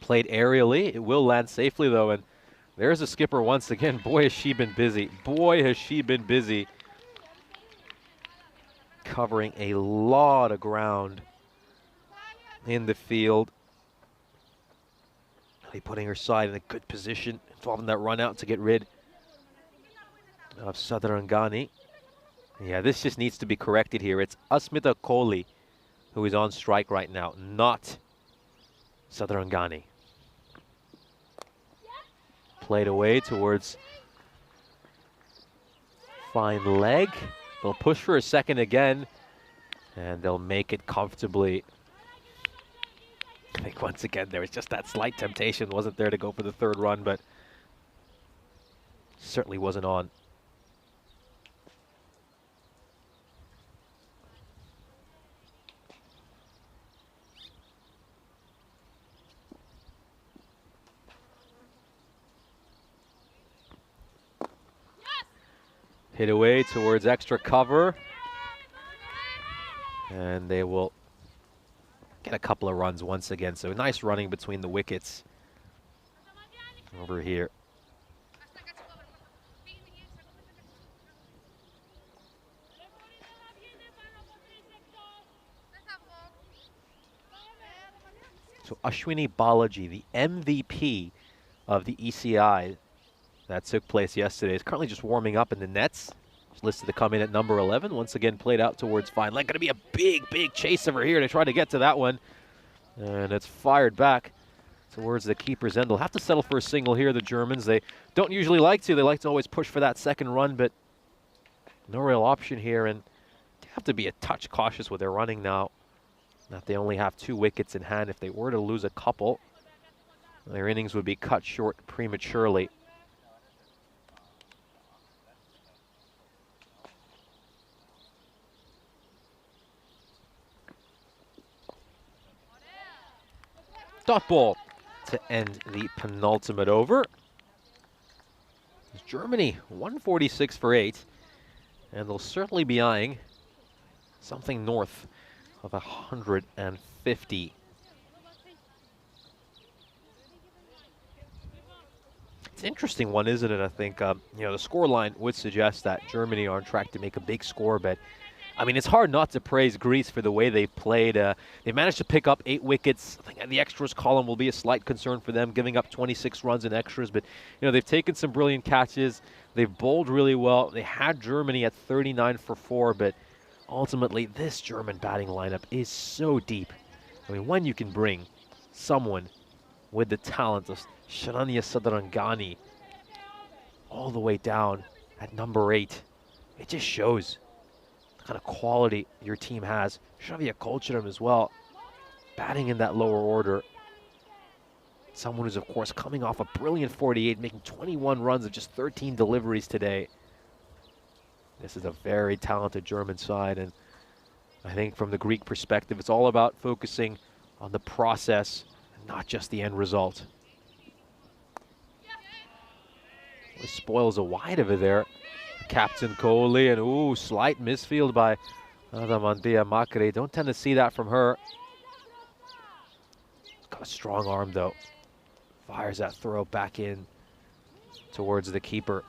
Played aerially. It will land safely, though, and there's a skipper once again. Boy, has she been busy. Boy, has she been busy. Covering a lot of ground in the field. Really putting her side in a good position, involving that run out to get rid of Sadrangani. Yeah, this just needs to be corrected here. It's Asmita Kohli who is on strike right now, not Sadrangani. Played away towards fine leg. They'll push for a second again, and they'll make it comfortably. I think once again there was just that slight temptation. Wasn't there to go for the third run, but certainly wasn't on. Hit away towards extra cover. And they will get a couple of runs once again. So nice running between the wickets over here. So Ashwini Balaji, the MVP of the ECI that took place yesterday, is currently just warming up in the nets. He's listed to come in at number 11. Once again, played out towards fine leg. Going to be a big, big chase over here to try to get to that one. And it's fired back towards the keeper's end. They'll have to settle for a single here, the Germans. They don't usually like to. They like to always push for that second run, but no real option here. And they have to be a touch cautious with their running now. That they only have 2 wickets in hand. If they were to lose a couple, their innings would be cut short prematurely. Dot ball to end the penultimate over. Germany 146 for 8, and they'll certainly be eyeing something north of 150. It's an interesting one, isn't it? I think the scoreline would suggest that Germany are on track to make a big score, but I mean, it's hard not to praise Greece for the way they played. They managed to pick up 8 wickets. I think the extras column will be a slight concern for them, giving up 26 runs in extras. But, they've taken some brilliant catches. They've bowled really well. They had Germany at 39 for 4, but ultimately this German batting lineup is so deep. I mean, when you can bring someone with the talent of Sharanya Sadrangani all the way down at number 8, it just shows kind of quality your team has. Shavia Kolcharam as well, batting in that lower order. Someone who's, of course, coming off a brilliant 48, making 21 runs of just 13 deliveries today. This is a very talented German side, and I think from the Greek perspective, it's all about focusing on the process and not just the end result. Well, spoils a wide over there. Captain Kohli, and slight misfield by Adamantia Makri. Don't tend to see that from her. Got a strong arm though. Fires that throw back in towards the keeper.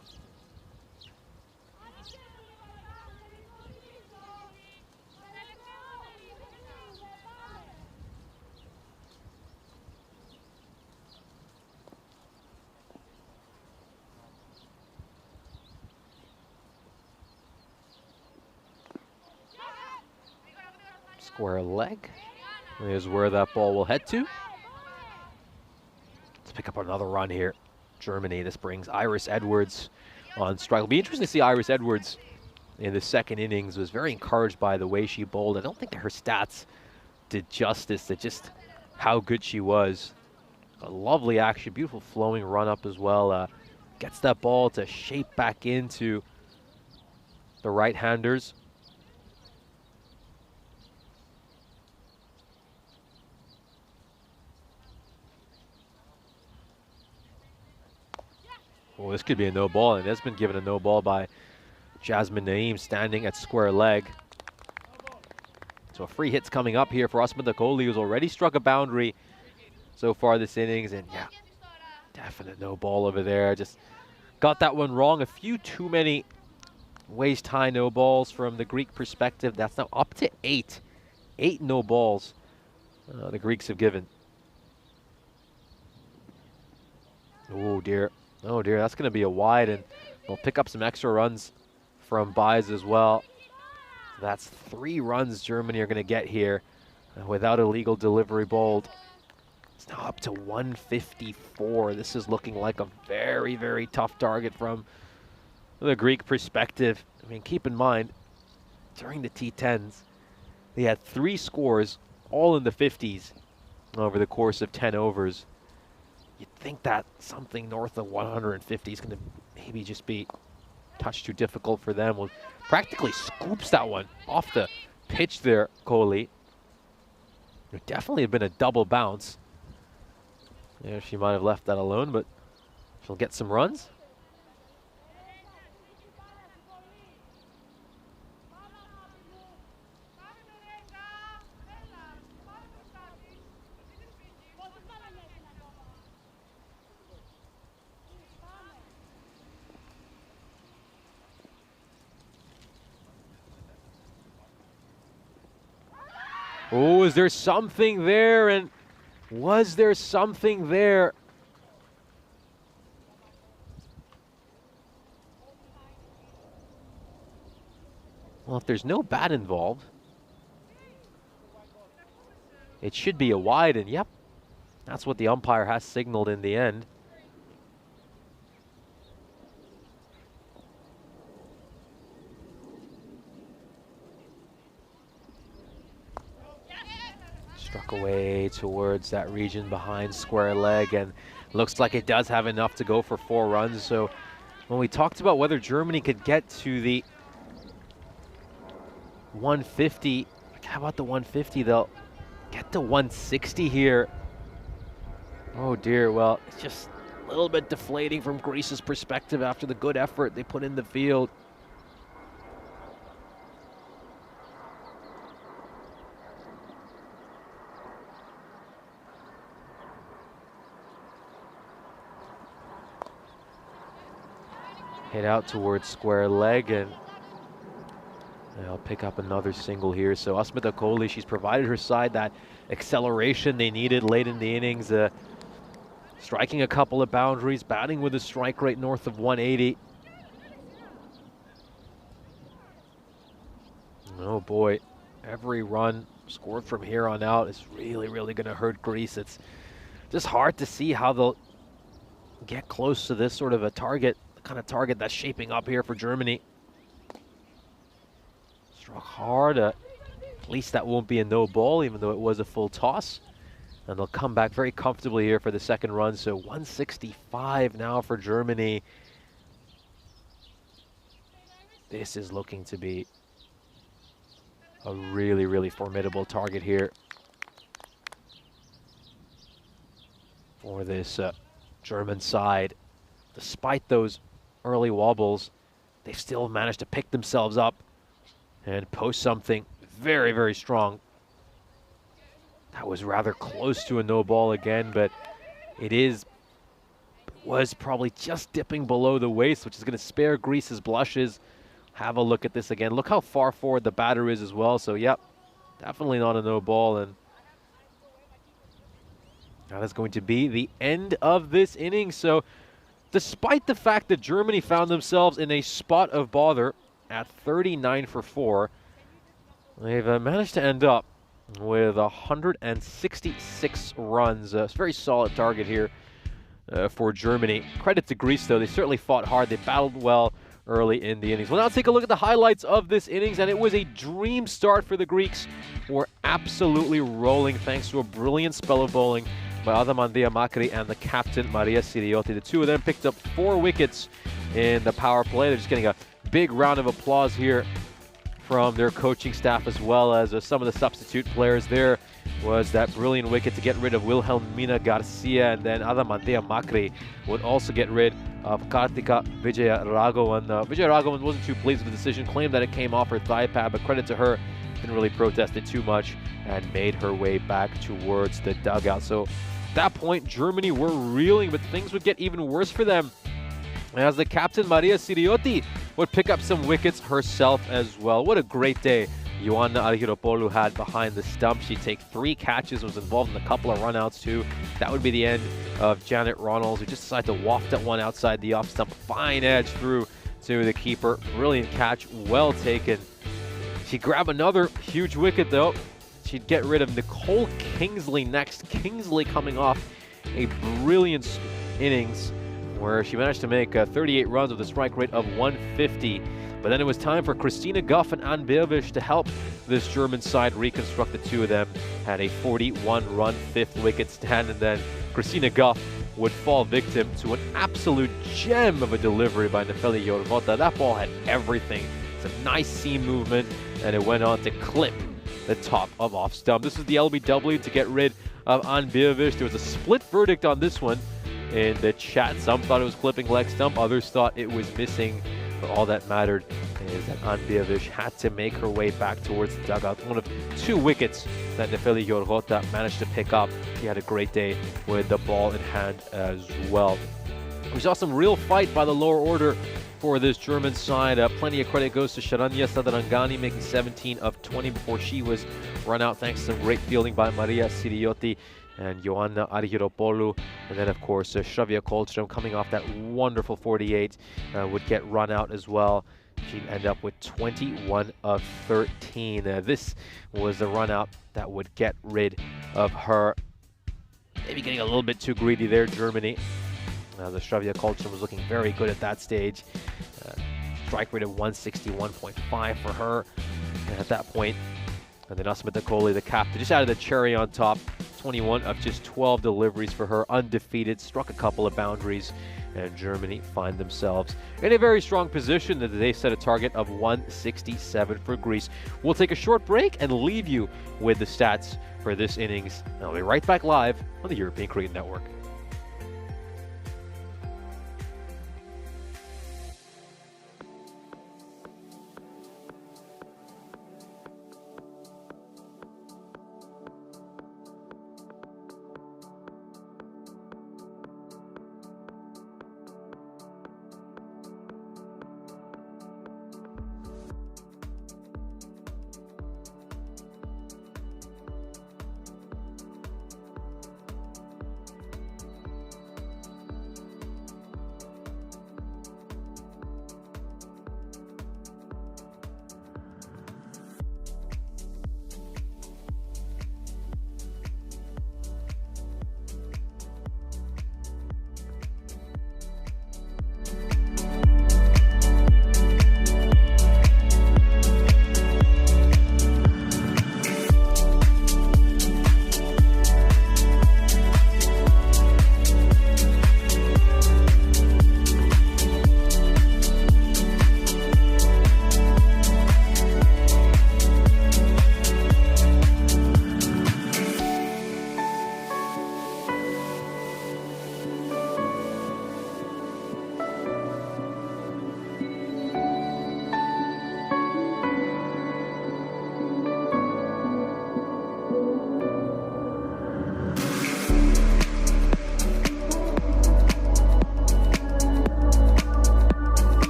Square leg is where that ball will head to. Let's pick up another run here. Germany, this brings Iris Edwards on strike. It'll be interesting to see Iris Edwards in the second innings. Was very encouraged by the way she bowled. I don't think her stats did justice to just how good she was. A lovely action, beautiful flowing run up as well. Gets that ball to shape back into the right-handers. Well, this could be a no ball, and it's been given a no ball by Jasmine Naeem, standing at square leg. So a free hit's coming up here for Asmita Kohli, who's already struck a boundary so far this innings, and yeah, definite no ball over there. Just got that one wrong. A few too many waist high no balls from the Greek perspective. That's now up to 8. 8 no balls the Greeks have given. Oh dear. Oh dear, that's going to be a wide, and we'll pick up some extra runs from buys as well. That's 3 runs Germany are going to get here without a legal delivery bowled. It's now up to 154. This is looking like a very, very tough target from the Greek perspective. I mean, keep in mind, during the T10s, they had 3 scores, all in the 50s, over the course of 10 overs. You'd think that something north of 150 is going to maybe just be a touch too difficult for them. Well, practically scoops that one off the pitch there, Kohli. It definitely had been a double bounce. Yeah, she might have left that alone, but she'll get some runs. Oh, is there something there? And was there something there? Well, if there's no bat involved, it should be a wide, and yep, that's what the umpire has signaled in the end. Struck away towards that region behind square leg, and looks like it does have enough to go for 4 runs. So when we talked about whether Germany could get to the 150, how about the 150? They'll get to 160 here. Oh dear, well, it's just a little bit deflating from Greece's perspective after the good effort they put in the field. Hit out towards square leg, and they'll pick up another single here. So Asmita Kohli, she's provided her side that acceleration they needed late in the innings, striking a couple of boundaries, batting with a strike rate north of 180. Oh boy, every run scored from here on out is really, really going to hurt Greece. It's just hard to see how they'll get close to this sort of a target, the kind of target that's shaping up here for Germany. Struck hard. At least that won't be a no ball, even though it was a full toss. And they'll come back very comfortably here for the second run. So 165 now for Germany. This is looking to be a really, really formidable target here for this German side. Despite those early wobbles, they've still managed to pick themselves up and post something very, very strong. That was rather close to a no ball again, but it was probably just dipping below the waist, which is going to spare Greece's blushes. Have a look at this again. Look how far forward the batter is as well. So, yep, definitely not a no ball. And that is going to be the end of this inning. So, despite the fact that Germany found themselves in a spot of bother at 39 for 4, they've managed to end up with 166 runs. It's a very solid target here for Germany. Credit to Greece, though. They certainly fought hard. They battled well early in the innings. We'll now take a look at the highlights of this innings, and it was a dream start for the Greeks, who were absolutely rolling thanks to a brilliant spell of bowling by Adamandia Makri and the captain Maria Sirioti. The two of them picked up 4 wickets in the power play. They're just getting a big round of applause here from their coaching staff, as well as some of the substitute players. There was that brilliant wicket to get rid of Wilhelmina Garcia, and then Adamantia Makri would also get rid of Kartika Vijayaraghavan. Vijayaraghavan wasn't too pleased with the decision, claimed that it came off her thigh pad, but credit to her, didn't really protest it too much and made her way back towards the dugout. So at that point, Germany were reeling, but things would get even worse for them, as the captain Maria Sirioti would pick up some wickets herself as well. What a great day Ioana Argyropoulou had behind the stump. She'd take 3 catches, was involved in a couple of runouts too. That would be the end of Janet Ronalds, who just decided to waft that one outside the off stump. Fine edge through to the keeper. Brilliant catch, well taken. She'd grab another huge wicket though. She'd get rid of Nicole Kingsley next. Kingsley coming off a brilliant innings where she managed to make 38 runs with a strike rate of 150. But then it was time for Christina Goff and Ann Beerwisch to help this German side reconstruct. The two of them had a 41-run 5th wicket stand, and then Christina Goff would fall victim to an absolute gem of a delivery by Nefeli Yorvota. That ball had everything. It's a nice seam movement, and it went on to clip the top of off stump. This is the LBW to get rid of Ann Beerwisch. There was a split verdict on this one in the chat. Some thought it was clipping leg stump, others thought it was missing. But all that mattered is that Ann Beerwisch had to make her way back towards the dugout. One of 2 wickets that Nefeli Yorvota managed to pick up. He had a great day with the ball in hand as well. We saw some real fight by the lower order for this German side. Plenty of credit goes to Sharanya Sadarangani, making 17 of 20 before she was run out, thanks to some great fielding by Maria Sirioti and Ioana Argyropoulou. And then, of course, Shravya Kolstrom, coming off that wonderful 48, would get run out as well. She'd end up with 21 of 13. This was the run out that would get rid of her. Maybe getting a little bit too greedy there, Germany. The Shravya Kolstrom was looking very good at that stage. Strike rate of 161.5 for her. And at that point, and then Asma Dakoli, the captain, just added the cherry on top. 21 of just 12 deliveries for her, undefeated, struck a couple of boundaries, and Germany find themselves in a very strong position that they set a target of 167 for Greece. We'll take a short break and leave you with the stats for this innings. I'll be right back live on the European Cricket Network.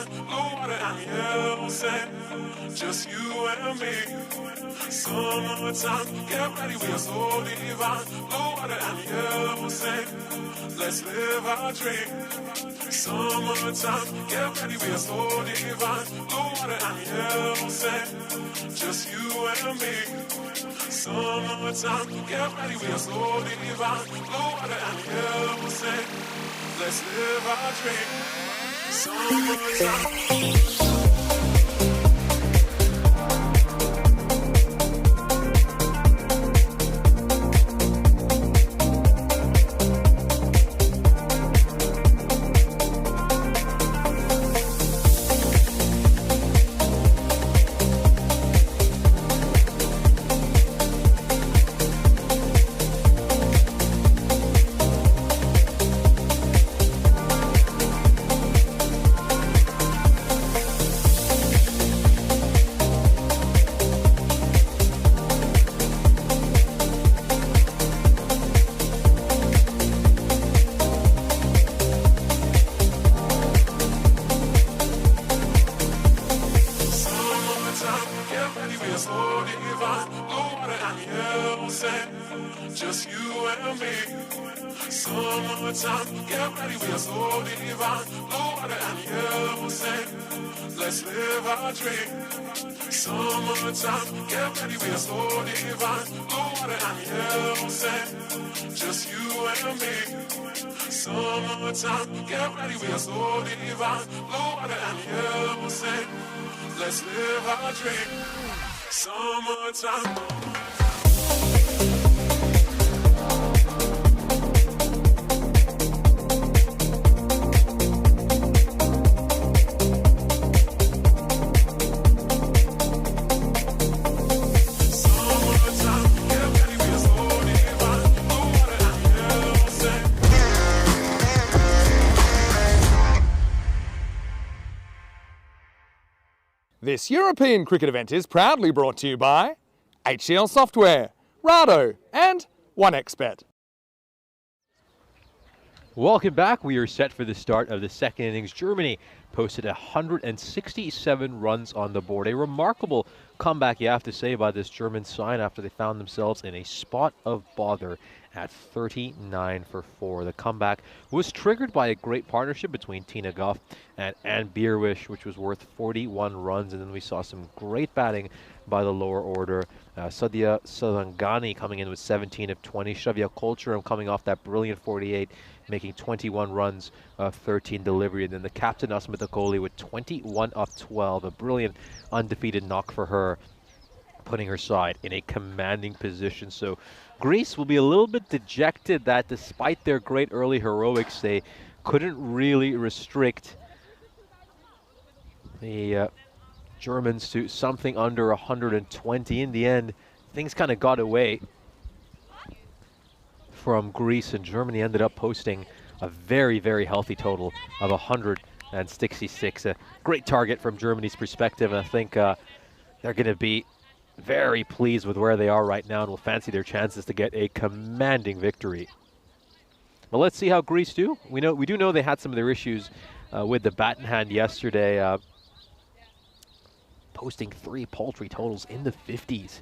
blue water and yellow sand. Just you and me. Summertime, get ready, we are so divine. Blue water and yellow sand. Let's live our dream. Summertime, get ready, we are so divine. Blue water and yellow sand. Just you and me. Summertime, get ready, we are so divine. Blue water and yellow sand. Let's live our dream. Summertime. Just you and me. Summertime, get ready, we are so divine. Blue water and yellow sand. Let's live our dream. Summertime, get ready, we are so divine. Blue water and yellow sand. Just you and me. Summertime, get ready, we are so divine. Blue water and yellow sand. Let's live our dream. Summertime. This European cricket event is proudly brought to you by HCL Software, Rado and 1xBet. Welcome back. We are set for the start of the second innings. Germany posted 167 runs on the board. A remarkable comeback, you have to say, by this German side after they found themselves in a spot of bother at 39 for 4. The comeback was triggered by a great partnership between Tina Goff and Ann Bierwisch, which was worth 41 runs. And then we saw some great batting by the lower order. Sadia Salangani coming in with 17 of 20. Shavia Kolcherum coming off that brilliant 48, making 21 runs of 13 delivery. And then the captain, Asmita Kohli, with 21 of 12. A brilliant undefeated knock for her, putting her side in a commanding position. So Greece will be a little bit dejected that despite their great early heroics, they couldn't really restrict the Germans to something under 120. In the end, things kind of got away from Greece, and Germany ended up posting a very, very healthy total of 166. A great target from Germany's perspective, and I think they're going to be very pleased with where they are right now and will fancy their chances to get a commanding victory. But let's see how Greece do. We do know they had some of their issues with the bat in hand yesterday, posting 3 paltry totals in the 50s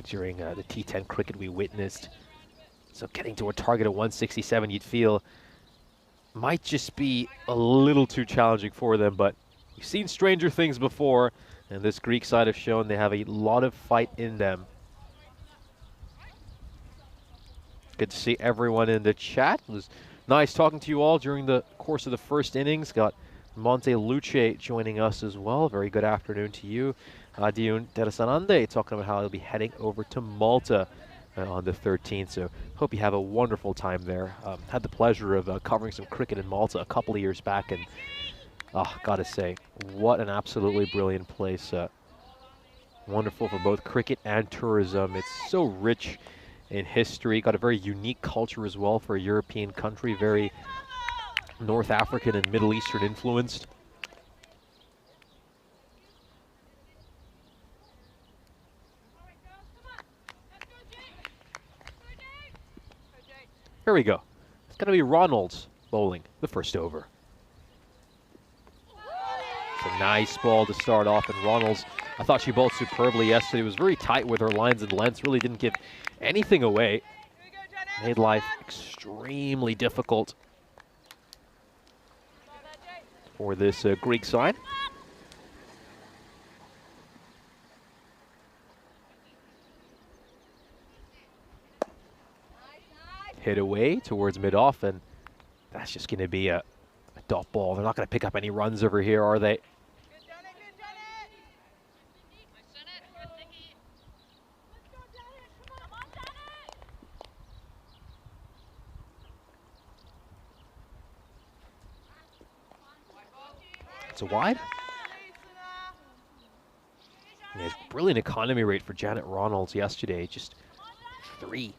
during the T10 cricket we witnessed. So getting to a target of 167, you'd feel might just be a little too challenging for them, but we've seen stranger things before, and this Greek side have shown they have a lot of fight in them. Good to see everyone in the chat. It was nice talking to you all during the course of the first innings. Got Monte Luce joining us as well. Very good afternoon to you. Diun Terasanande talking about how he'll be heading over to Malta on the 13th. So hope you have a wonderful time there. Had the pleasure of covering some cricket in Malta a couple of years back, and gotta say, what an absolutely brilliant place. Wonderful for both cricket and tourism. It's so rich in history. Got a very unique culture as well for a European country. Very North African and Middle Eastern influenced. Here we go. It's going to be Ronald's bowling the first over. It's a nice ball to start off, and Ronalds, I thought she bowled superbly yesterday. It was very tight with her lines and lengths, really didn't give anything away. Made life extremely difficult for this Greek side. Hit away towards mid-off, and that's just going to be a dot ball. They're not going to pick up any runs over here, are they? It's a wide. Yeah, brilliant economy rate for Janet Ronalds yesterday, just 3.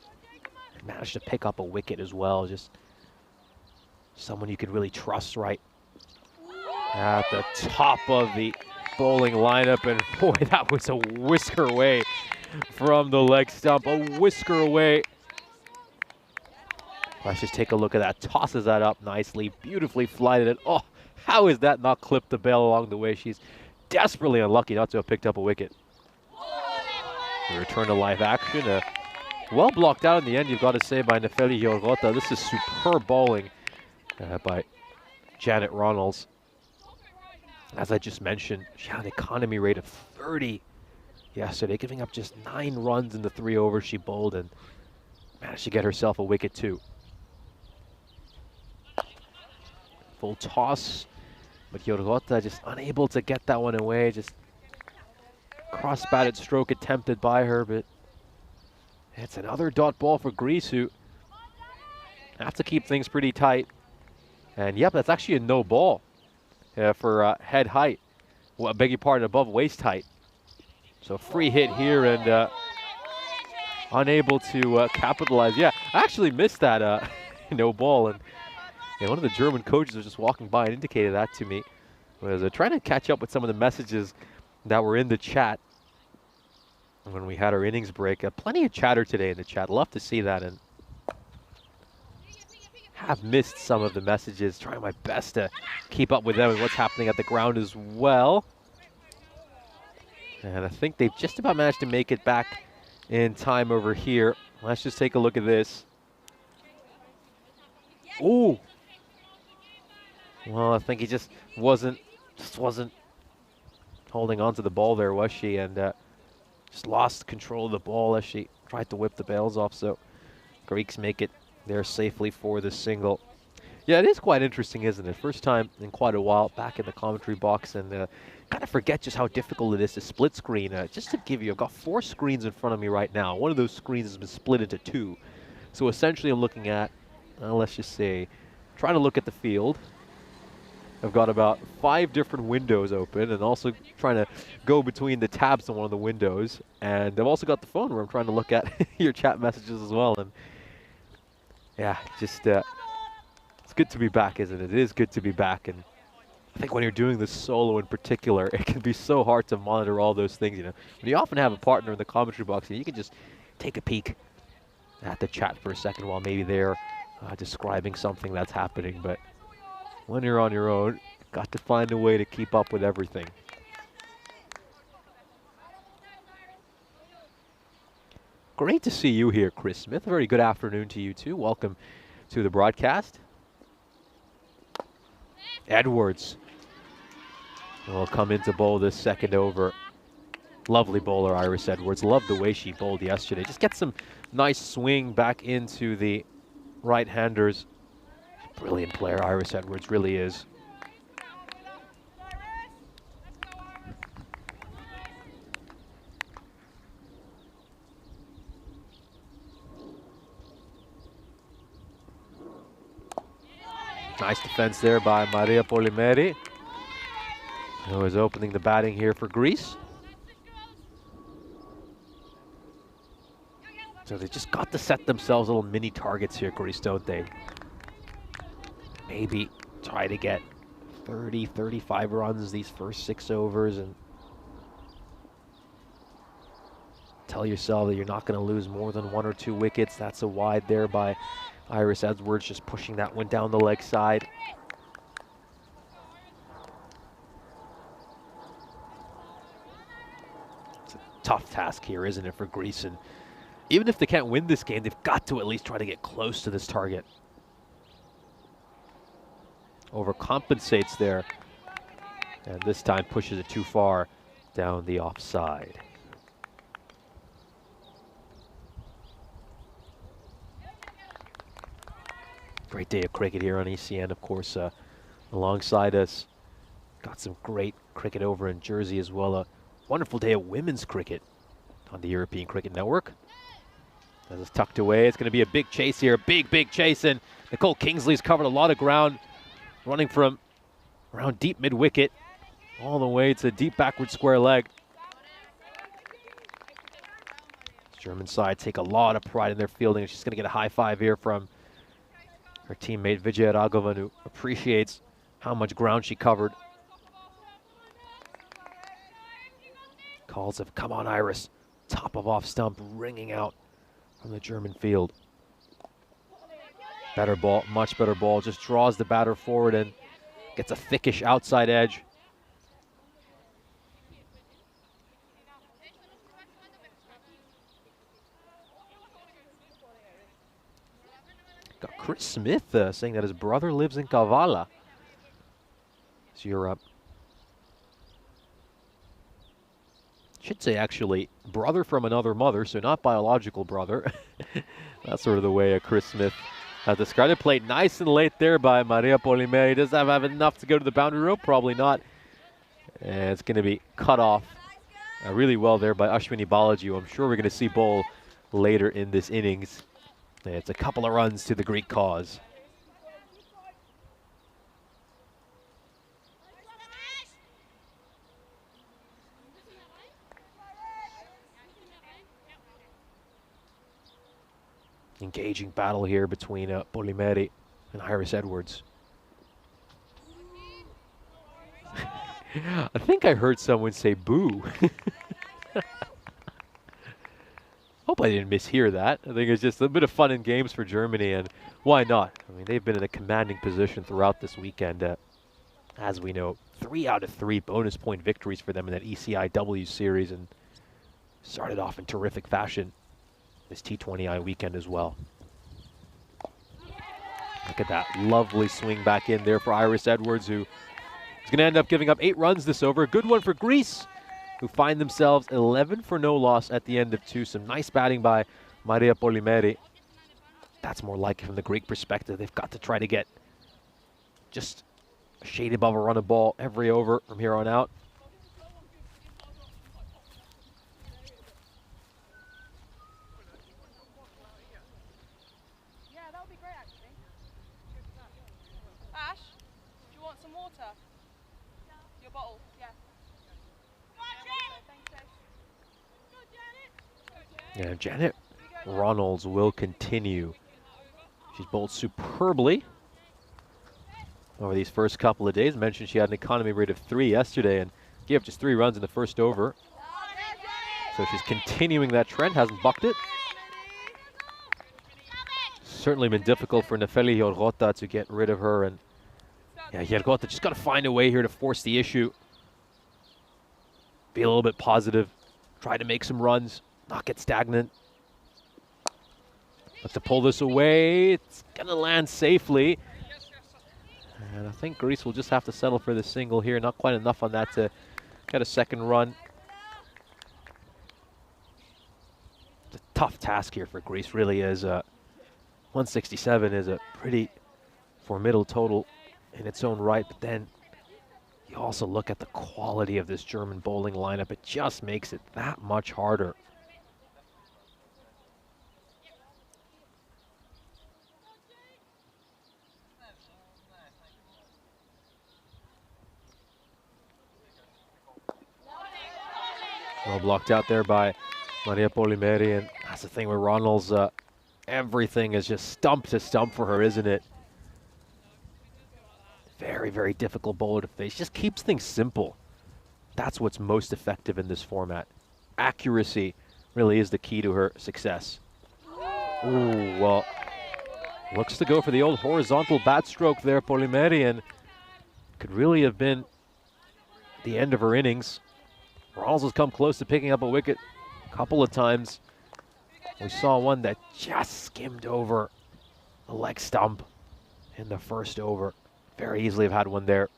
Managed to pick up a wicket as well, just someone you could really trust right at the top of the bowling lineup. And boy, that was a whisker away from the leg stump, a whisker away. Let's just take a look at that. Tosses that up nicely, beautifully flighted it. Oh, how is that not clipped the bail along the way? She's desperately unlucky not to have picked up a wicket. We return to live action. Well blocked out in the end, you've got to say, by Nefeli Yorgota. This is superb bowling by Janet Ronalds. As I just mentioned, she had an economy rate of 30 yesterday, giving up just 9 runs in the 3 overs she bowled, and managed to get herself a wicket too. Full toss, but Yorgota just unable to get that one away. Just cross-batted stroke attempted by her, but it's another dot ball for Greece, who have to keep things pretty tight. And yep, that's actually a no ball for head height. Well, I beg your pardon, above waist height. So free hit here, and unable to capitalize. Yeah, I actually missed that no ball. And one of the German coaches was just walking by and indicated that to me. I was trying to catch up with some of the messages that were in the chat when we had our innings break. Plenty of chatter today in the chat. Love to see that, and have missed some of the messages. Trying my best to keep up with them and what's happening at the ground as well. And I think they've just about managed to make it back in time over here. Let's just take a look at this. Ooh. Well, I think he just wasn't holding on to the ball there, was she? And just lost control of the ball as she tried to whip the bails off. So Greeks make it there safely for the single. Yeah, it is quite interesting, isn't it? First time in quite a while back in the commentary box, and kind of forget just how difficult it is to split screen. Just to give you, I've got 4 screens in front of me right now. One of those screens has been split into 2. So essentially I'm looking at, let's just say, trying to look at the field. I've got about 5 different windows open, and also trying to go between the tabs on one of the windows. And I've also got the phone where I'm trying to look at your chat messages as well. And yeah, just it's good to be back, isn't it? It is good to be back. And I think when you're doing this solo in particular, it can be so hard to monitor all those things. When you often have a partner in the commentary box, and you can just take a peek at the chat for a second while maybe they're describing something that's happening. But when you're on your own, got to find a way to keep up with everything. Great to see you here, Chris Smith. A very good afternoon to you too. Welcome to the broadcast. Edwards will come in to bowl this second over. Lovely bowler, Iris Edwards. Loved the way she bowled yesterday. Just get some nice swing back into the right-handers. Brilliant player, Iris Edwards really is. Nice defense there by Maria Polimeri, who is opening the batting here for Greece. So they just got to set themselves little mini targets here, Greece, don't they? Maybe try to get 30, 35 runs these first 6 overs, and tell yourself that you're not going to lose more than 1 or 2 wickets. That's a wide there by Iris Edwards, just pushing that one down the leg side. tough task here, isn't it, for Greece? And even if they can't win this game, they've got to at least try to get close to this target. Overcompensates there, and this time pushes it too far down the offside. Great day of cricket here on ECN, of course, alongside us. Got some great cricket over in Jersey as well. A wonderful day of women's cricket on the European Cricket Network. As it's tucked away, it's going to be a big chase here. Big chase, and Nicole Kingsley's covered a lot of ground, running from around deep mid-wicket all the way to deep backward square leg. German side take a lot of pride in their fielding. She's going to get a high five here from her teammate Vijay Raghavan, who appreciates how much ground she covered. Calls of "Come on, Iris." Top of off stump ringing out from the German field. Better ball, much better ball. Just draws the batter forward and gets a thickish outside edge. Got Chris Smith saying that his brother lives in Kavala. It's Europe. Should say actually brother from another mother, so not biological brother. That's sort of the way Chris Smith has described it. Played nice and late there by Maria Polimeri. Does that have enough to go to the boundary rope? Probably not. And it's going to be cut off really well there by Ashwini Balaji, who I'm sure we're going to see bowl later in this innings. And it's a couple of runs to the Greek cause. Engaging battle here between Polimeri and Iris Edwards. I think I heard someone say boo. Hope I didn't mishear that. I think it's just a bit of fun and games for Germany, and why not? I mean, they've been in a commanding position throughout this weekend. As we know, 3 out of 3 bonus point victories for them in that ECIW series, and started off in terrific fashion this T20I weekend as well. Look at that lovely swing back in there for Iris Edwards, who is going to end up giving up 8 runs this over. A good one for Greece, who find themselves 11 for no loss at the end of 2. Some nice batting by Maria Polimeri. That's more like it from the Greek perspective. They've got to try to get just a shade above a run of ball every over from here on out. Yeah, Janet Ronalds will continue. She's bowled superbly over these first couple of days. Mentioned she had an economy rate of 3 yesterday and gave up just 3 runs in the first over. So she's continuing that trend, hasn't bucked it. Certainly been difficult for Nefeli Yorgota to get rid of her. And yeah, Yorgota just got to find a way here to force the issue. Be a little bit positive. Try to make some runs. Not get stagnant. Looks to pull this away. It's going to land safely. And I think Greece will just have to settle for the single here. Not quite enough on that to get a second run. It's a tough task here for Greece, really is. 167 is a pretty formidable total in its own right. But then you also look at the quality of this German bowling lineup. It just makes it that much harder. Well blocked out there by Maria Polimeri, and that's the thing with Ronald's. Everything is just stump to stump for her, isn't it? Very, very difficult bowler to face. Just keeps things simple. That's what's most effective in this format. Accuracy really is the key to her success. Ooh, well, looks to go for the old horizontal bat stroke there, Polimeri, and could really have been the end of her innings. Ronalds has come close to picking up a wicket a couple of times. We saw one that just skimmed over the leg stump in the first over. Very easily have had one there.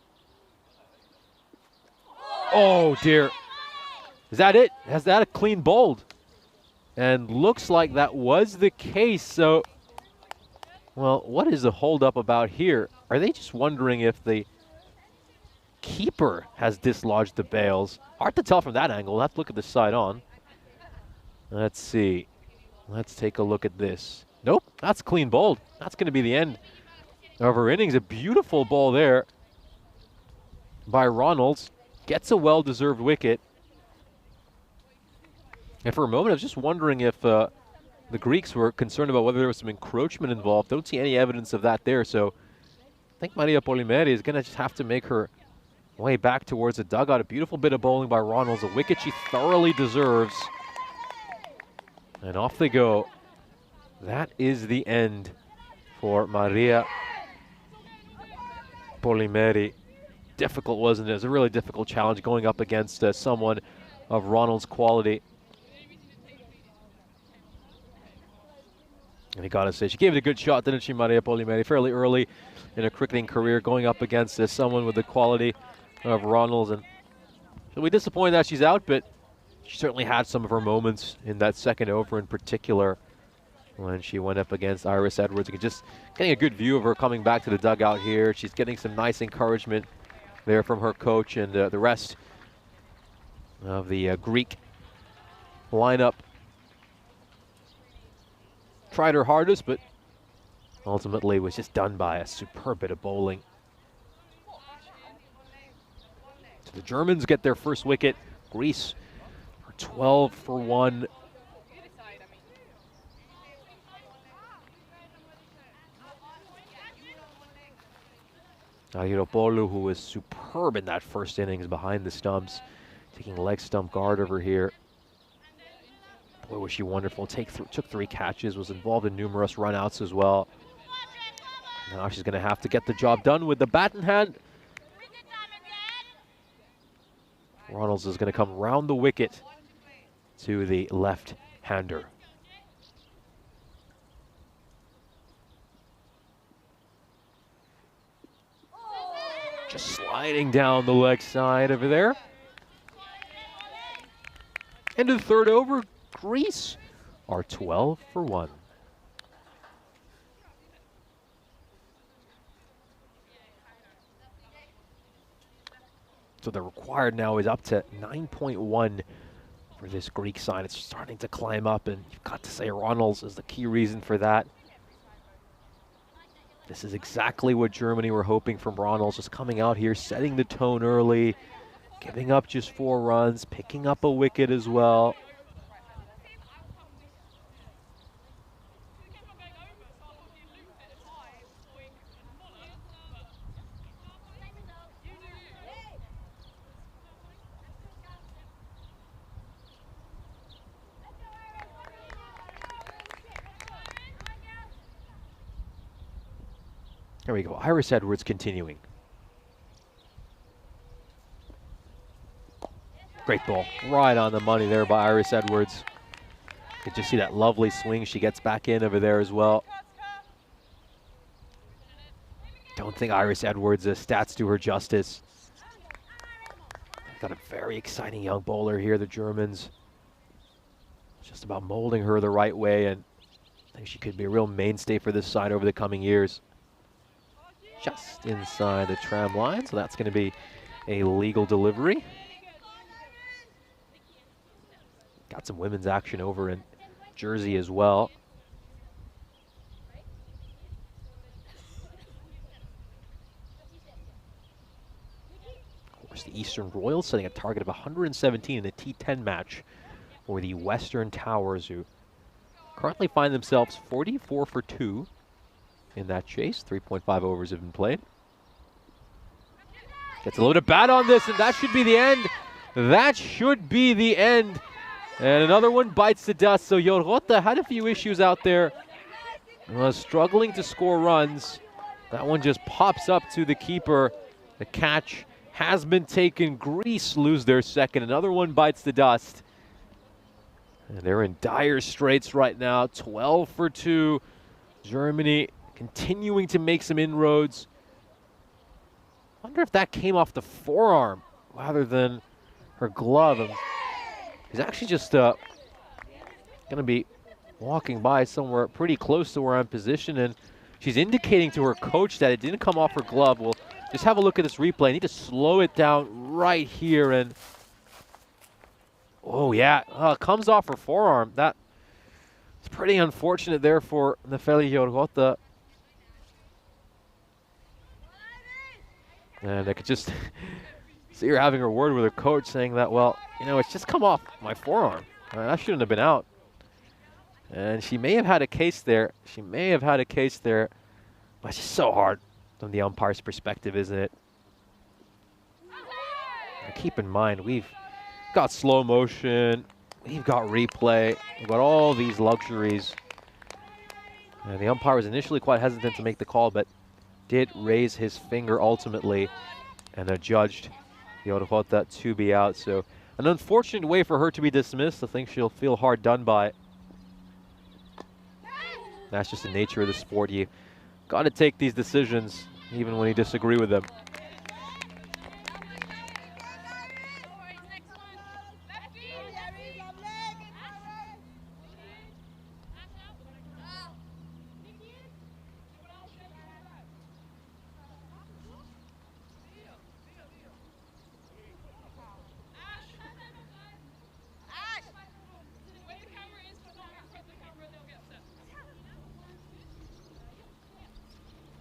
Oh dear. Is that it? Has that a clean bowled? And looks like that was the case. So, well, what is the holdup about here? Are they just wondering if the keeper has dislodged the bails? Hard to tell from that angle. We'll have to look at the side on. Let's see. Let's take a look at this. Nope, that's clean bowled. That's going to be the end of her innings. A beautiful ball there by Ronalds. Gets a well-deserved wicket. And for a moment, I was just wondering if the Greeks were concerned about whether there was some encroachment involved. Don't see any evidence of that there. So I think Maria Polimeri is going to just have to make her way back towards the dugout. A beautiful bit of bowling by Ronalds. A wicket she thoroughly deserves. And off they go. That is the end for Maria Polimeri. Difficult, wasn't it? It was a really difficult challenge going up against someone of Ronald's quality. And you gotta say, she gave it a good shot, didn't she, Maria Polimeri? Fairly early in her cricketing career, going up against someone with the quality of Ronald's. And she'll be disappointed that she's out, but she certainly had some of her moments in that second over in particular when she went up against Iris Edwards. You can just getting a good view of her coming back to the dugout here. She's getting some nice encouragement there from her coach and the rest of the Greek lineup. Tried her hardest, but ultimately was just done by a superb bit of bowling. So the Germans get their first wicket. Greece are 12 for 1. Agiropoulou, who was superb in that first innings behind the stumps, taking leg stump guard over here. Boy, was she wonderful. Took 3 catches, was involved in numerous runouts as well. Now she's going to have to get the job done with the bat in hand. Ronalds is going to come round the wicket to the left-hander. Just sliding down the leg side over there. End of the third over. Greece are 12 for 1. So the required now is up to 9.1 for this Greek side. It's starting to climb up, and you've got to say Ronalds is the key reason for that. This is exactly what Germany were hoping from Ronalds, just coming out here, setting the tone early, giving up just 4 runs, picking up a wicket as well. There we go, Iris Edwards continuing. Great ball, right on the money there by Iris Edwards. You can just see that lovely swing. She gets back in over there as well. Don't think Iris Edwards' stats do her justice. Got a very exciting young bowler here, the Germans. Just about molding her the right way, and I think she could be a real mainstay for this side over the coming years. Just inside the tram line, so that's going to be a legal delivery. Got some women's action over in Jersey as well. Of course, the Eastern Royals setting a target of 117 in the T10 match for the Western Towers, who currently find themselves 44 for 2 in that chase. 3.5 overs have been played. Gets a loaded bat on this, and that should be the end. That should be the end. And another one bites the dust. So Yorota had a few issues out there. Was struggling to score runs. That one just pops up to the keeper. The catch has been taken. Greece lose their second. Another one bites the dust. And they're in dire straits right now. 12 for 2. Germany continuing to make some inroads. Wonder if that came off the forearm rather than her glove. He's actually just going to be walking by somewhere pretty close to where I'm positioned, and she's indicating to her coach that it didn't come off her glove. We'll just have a look at this replay. I need to slow it down right here, and oh yeah, it comes off her forearm. That's pretty unfortunate there for Nefeli Yorgota. And I could just see her having her word with her coach, saying that, well, you know, it's just come off my forearm. That shouldn't have been out. And she may have had a case there. She may have had a case there. But it's just so hard from the umpire's perspective, isn't it? Now keep in mind, we've got slow motion. We've got replay. We've got all these luxuries. And the umpire was initially quite hesitant to make the call, but did raise his finger ultimately and adjudged Yorgota to be out. So an unfortunate way for her to be dismissed. I think she'll feel hard done by. That's just the nature of the sport. You got to take these decisions even when you disagree with them.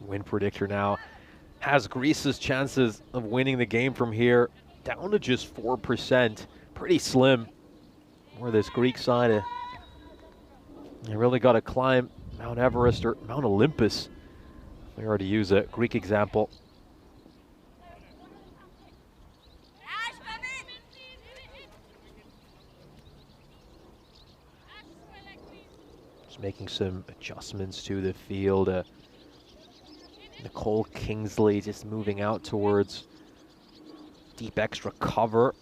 Win predictor now has Greece's chances of winning the game from here down to just 4%. Pretty slim for this Greek side. You really got to climb Mount Everest or Mount Olympus. We already use a Greek example. Just making some adjustments to the field. Nicole Kingsley just moving out towards deep extra cover.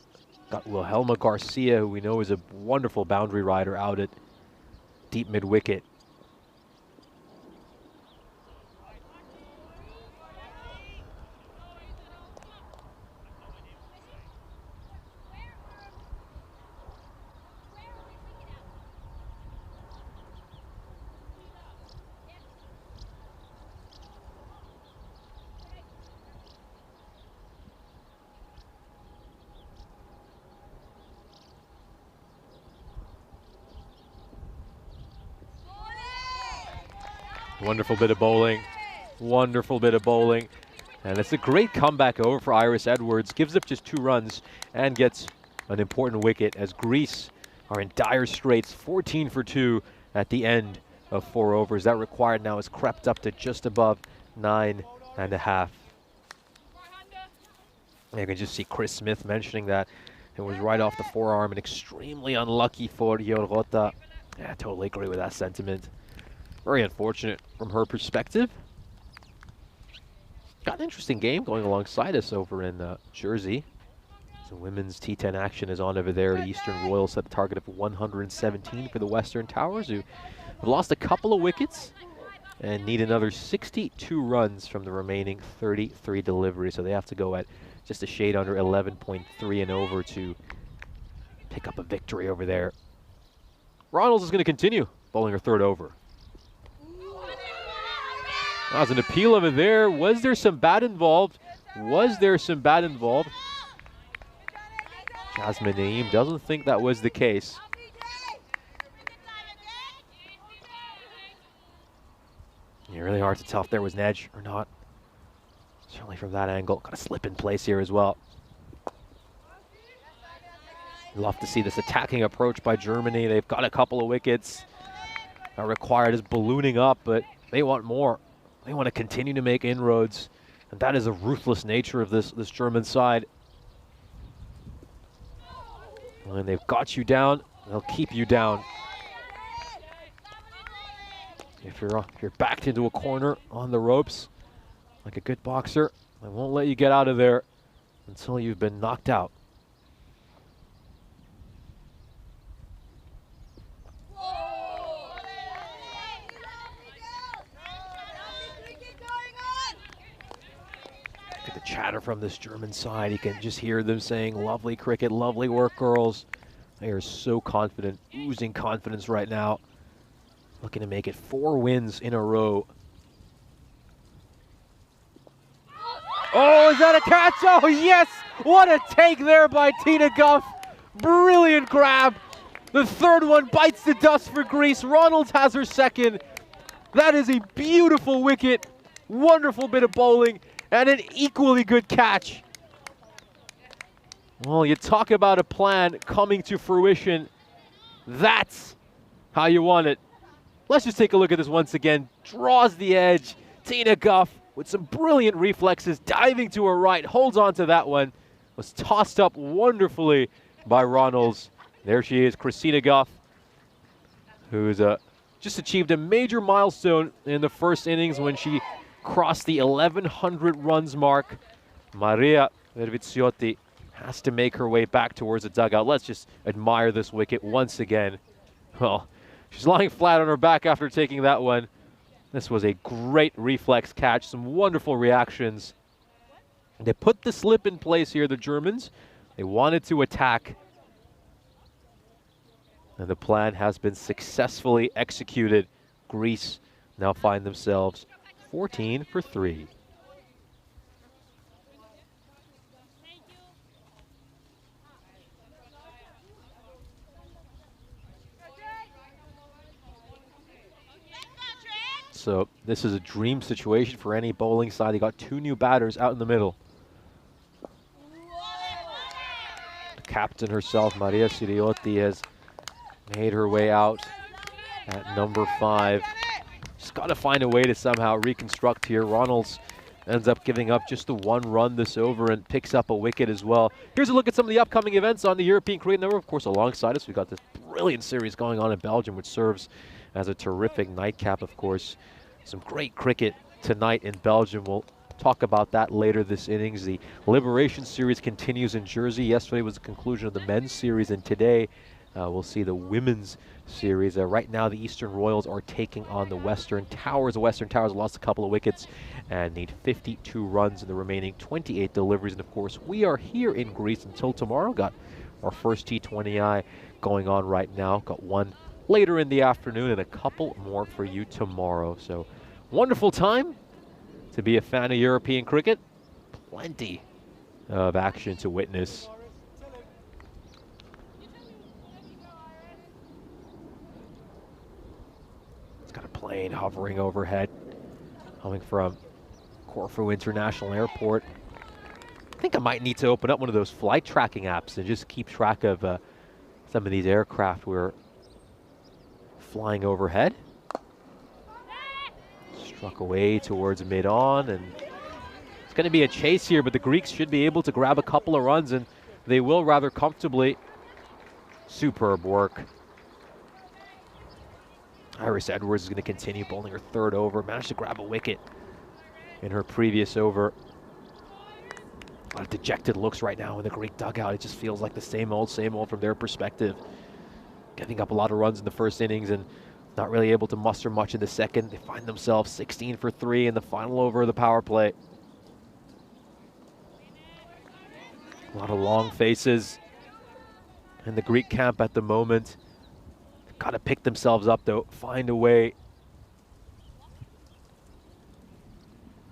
Got Wilhelma Garcia, who we know is a wonderful boundary rider, out at deep mid-wicket. Wonderful bit of bowling. Wonderful bit of bowling. And it's a great comeback over for Iris Edwards. Gives up just 2 runs and gets an important wicket as Greece are in dire straits. 14 for 2 at the end of 4 overs. That required now has crept up to just above 9.5. You can just see Chris Smith mentioning that it was right off the forearm and extremely unlucky for Yorgota. Yeah, I totally agree with that sentiment. Very unfortunate from her perspective. Got an interesting game going alongside us over in Jersey. So women's T10 action is on over there. The Eastern Royals set a target of 117 for the Western Towers, who have lost a couple of wickets and need another 62 runs from the remaining 33 deliveries. So they have to go at just a shade under 11.3 and over to pick up a victory over there. Ronalds is going to continue bowling her 3rd over. That was an appeal over there. Was there some bat involved? Was there some bat involved? Jasmine Naeem doesn't think that was the case. Yeah, really hard to tell if there was an edge or not. Certainly from that angle. Got a slip in place here as well. Love to see this attacking approach by Germany. They've got a couple of wickets. That required is ballooning up, but they want more. They want to continue to make inroads, and that is the ruthless nature of this German side. When they've got you down, they'll keep you down. If you're backed into a corner on the ropes, like a good boxer, they won't let you get out of there. until you've been knocked out. Look at the chatter from this German side. You can just hear them saying, lovely cricket, lovely work, girls. They are so confident, oozing confidence right now. Looking to make it 4 wins in a row. Oh, is that a catch? Oh, yes! What a take there by Tina Guff. Brilliant grab. The third one bites the dust for Greece. Ronalds has her second. That is a beautiful wicket. Wonderful bit of bowling and an equally good catch. Well, you talk about a plan coming to fruition. That's how you want it. Let's just take a look at this once again. Draws the edge. Tina Guff with some brilliant reflexes, diving to her right, holds on to that one. Was tossed up wonderfully by Ronalds. There she is, Christina Guff, who's just achieved a major milestone in the first innings when she crossed the 1,100 runs mark. Maria Verviziotti has to make her way back towards the dugout. Let's just admire this wicket once again. Well, she's lying flat on her back after taking that one. This was a great reflex catch, some wonderful reactions. They put the slip in place here, the Germans. They wanted to attack. And the plan has been successfully executed. Greece now find themselves 14 for 3. So this is a dream situation for any bowling side. They got 2 new batters out in the middle. The captain herself, Maria Siriotti, has made her way out at number 5. She's got to find a way to somehow reconstruct here. Ronalds ends up giving up just the 1 run this over and picks up a wicket as well. Here's a look at some of the upcoming events on the European Cricket Network. Of course, alongside us, we've got this brilliant series going on in Belgium, which serves as a terrific nightcap, of course. Some great cricket tonight in Belgium. We'll talk about that later this innings. The Liberation Series continues in Jersey. Yesterday was the conclusion of the men's series, and today we'll see the women's series. Right now, the Eastern Royals are taking on the Western Towers. The Western Towers lost a couple of wickets and need 52 runs in the remaining 28 deliveries. And of course, we are here in Greece until tomorrow. Got our first T20I going on right now. Got one later in the afternoon and a couple more for you tomorrow. So wonderful time to be a fan of European cricket. Plenty of action to witness. It's got a plane hovering overhead coming from Corfu International Airport. I think I might need to open up one of those flight tracking apps and just keep track of some of these aircraft we're flying overhead. Struck away towards mid-on, and it's going to be a chase here, but the Greeks should be able to grab a couple of runs, and they will rather comfortably. Superb work. Iris Edwards is going to continue bowling her 3rd over. Managed to grab a wicket in her previous over. A lot of dejected looks right now in the Greek dugout. It just feels like the same old from their perspective. Giving up a lot of runs in the first innings and not really able to muster much in the second. They find themselves 16 for 3 in the final over of the power play. A lot of long faces in the Greek camp at the moment. They've got to pick themselves up though, find a way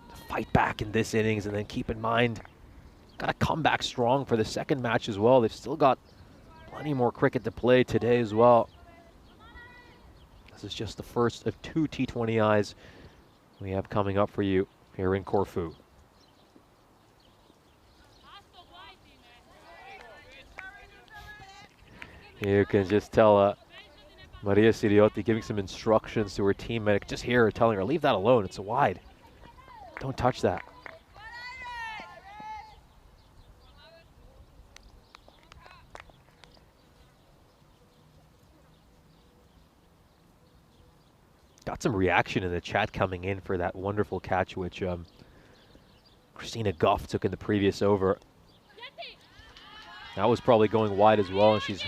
to fight back in this innings, and then keep in mind, got to come back strong for the second match as well. They've still got plenty more cricket to play today as well. This is just the first of 2 T20Is we have coming up for you here in Corfu. You can just tell Maria Siriotti giving some instructions to her teammate. Just hear her telling her, leave that alone, it's a wide. Don't touch that. Got some reaction in the chat coming in for that wonderful catch, which Christina Guff took in the previous over. That was probably going wide as well, and she's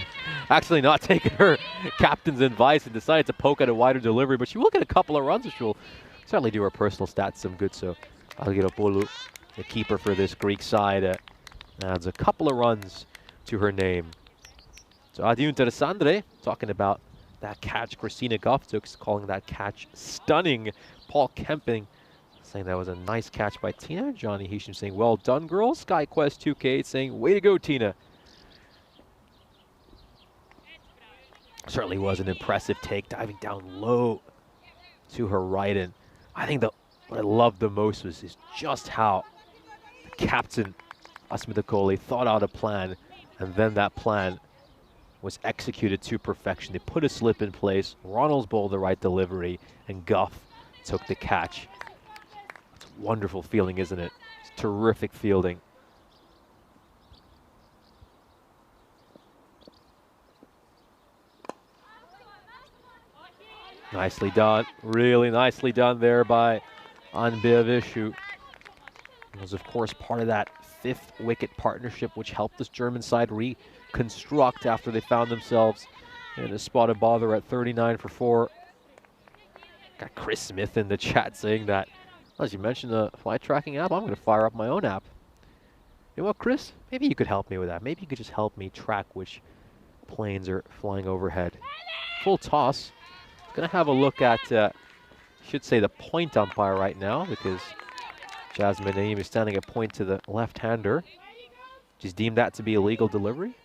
actually not taking her captain's advice and decided to poke at a wider delivery, but she will get a couple of runs, which will certainly do her personal stats some good. So Algiropoulou, the keeper for this Greek side, adds a couple of runs to her name. So Adi Interessandre talking about that catch. Christina Goff-Tooks calling that catch stunning. Paul Kemping saying that was a nice catch by Tina. Johnny Hisham saying, well done, girls. SkyQuest 2K saying, way to go, Tina. Certainly was an impressive take, diving down low to her right. And I think what I loved the most was just how the captain, Asmita Kohli, thought out a plan, and then that plan was executed to perfection. They put a slip in place, Ronalds bowled the right delivery, and Goff took the catch. It's a wonderful feeling, isn't it? It's terrific fielding. Nicely done, really nicely done there by Anbeavishu. It was, of course, part of that 5th wicket partnership, which helped this German side reconstruct after they found themselves in a spot of bother at 39 for 4. Got Chris Smith in the chat saying that, as you mentioned the flight tracking app, I'm going to fire up my own app. You know what, Chris? Maybe you could help me with that. Maybe you could just help me track which planes are flying overhead. Full toss. Going to have a look at, should say, the point umpire right now, because Jasmine Naeem is standing at point to the left-hander. She's deemed that to be a legal delivery,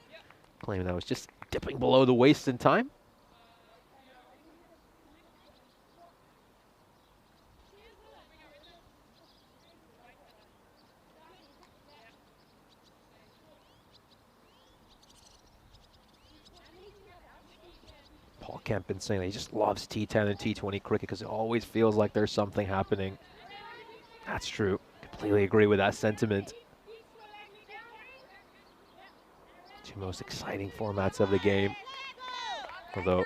claiming that was just dipping below the waist in time. Paul Kempin saying that he just loves T10 and T20 cricket because it always feels like there's something happening. That's true. Completely agree with that sentiment. Two most exciting formats of the game. Although,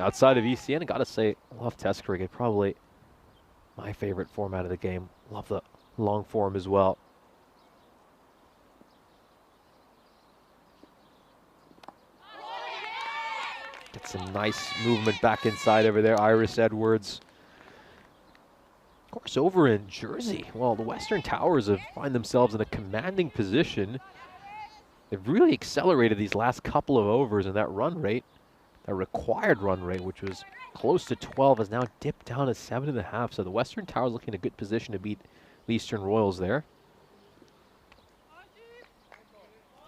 outside of ECN, I gotta say, I love Test cricket. Probably my favorite format of the game. Love the long form as well. Get some nice movement back inside over there. Iris Edwards. Of course, over in Jersey, well, the Western Towers find themselves in a commanding position. They've really accelerated these last couple of overs, and that run rate, that required run rate, which was close to 12, has now dipped down to 7.5. So the Western Towers looking in a good position to beat the Eastern Royals there.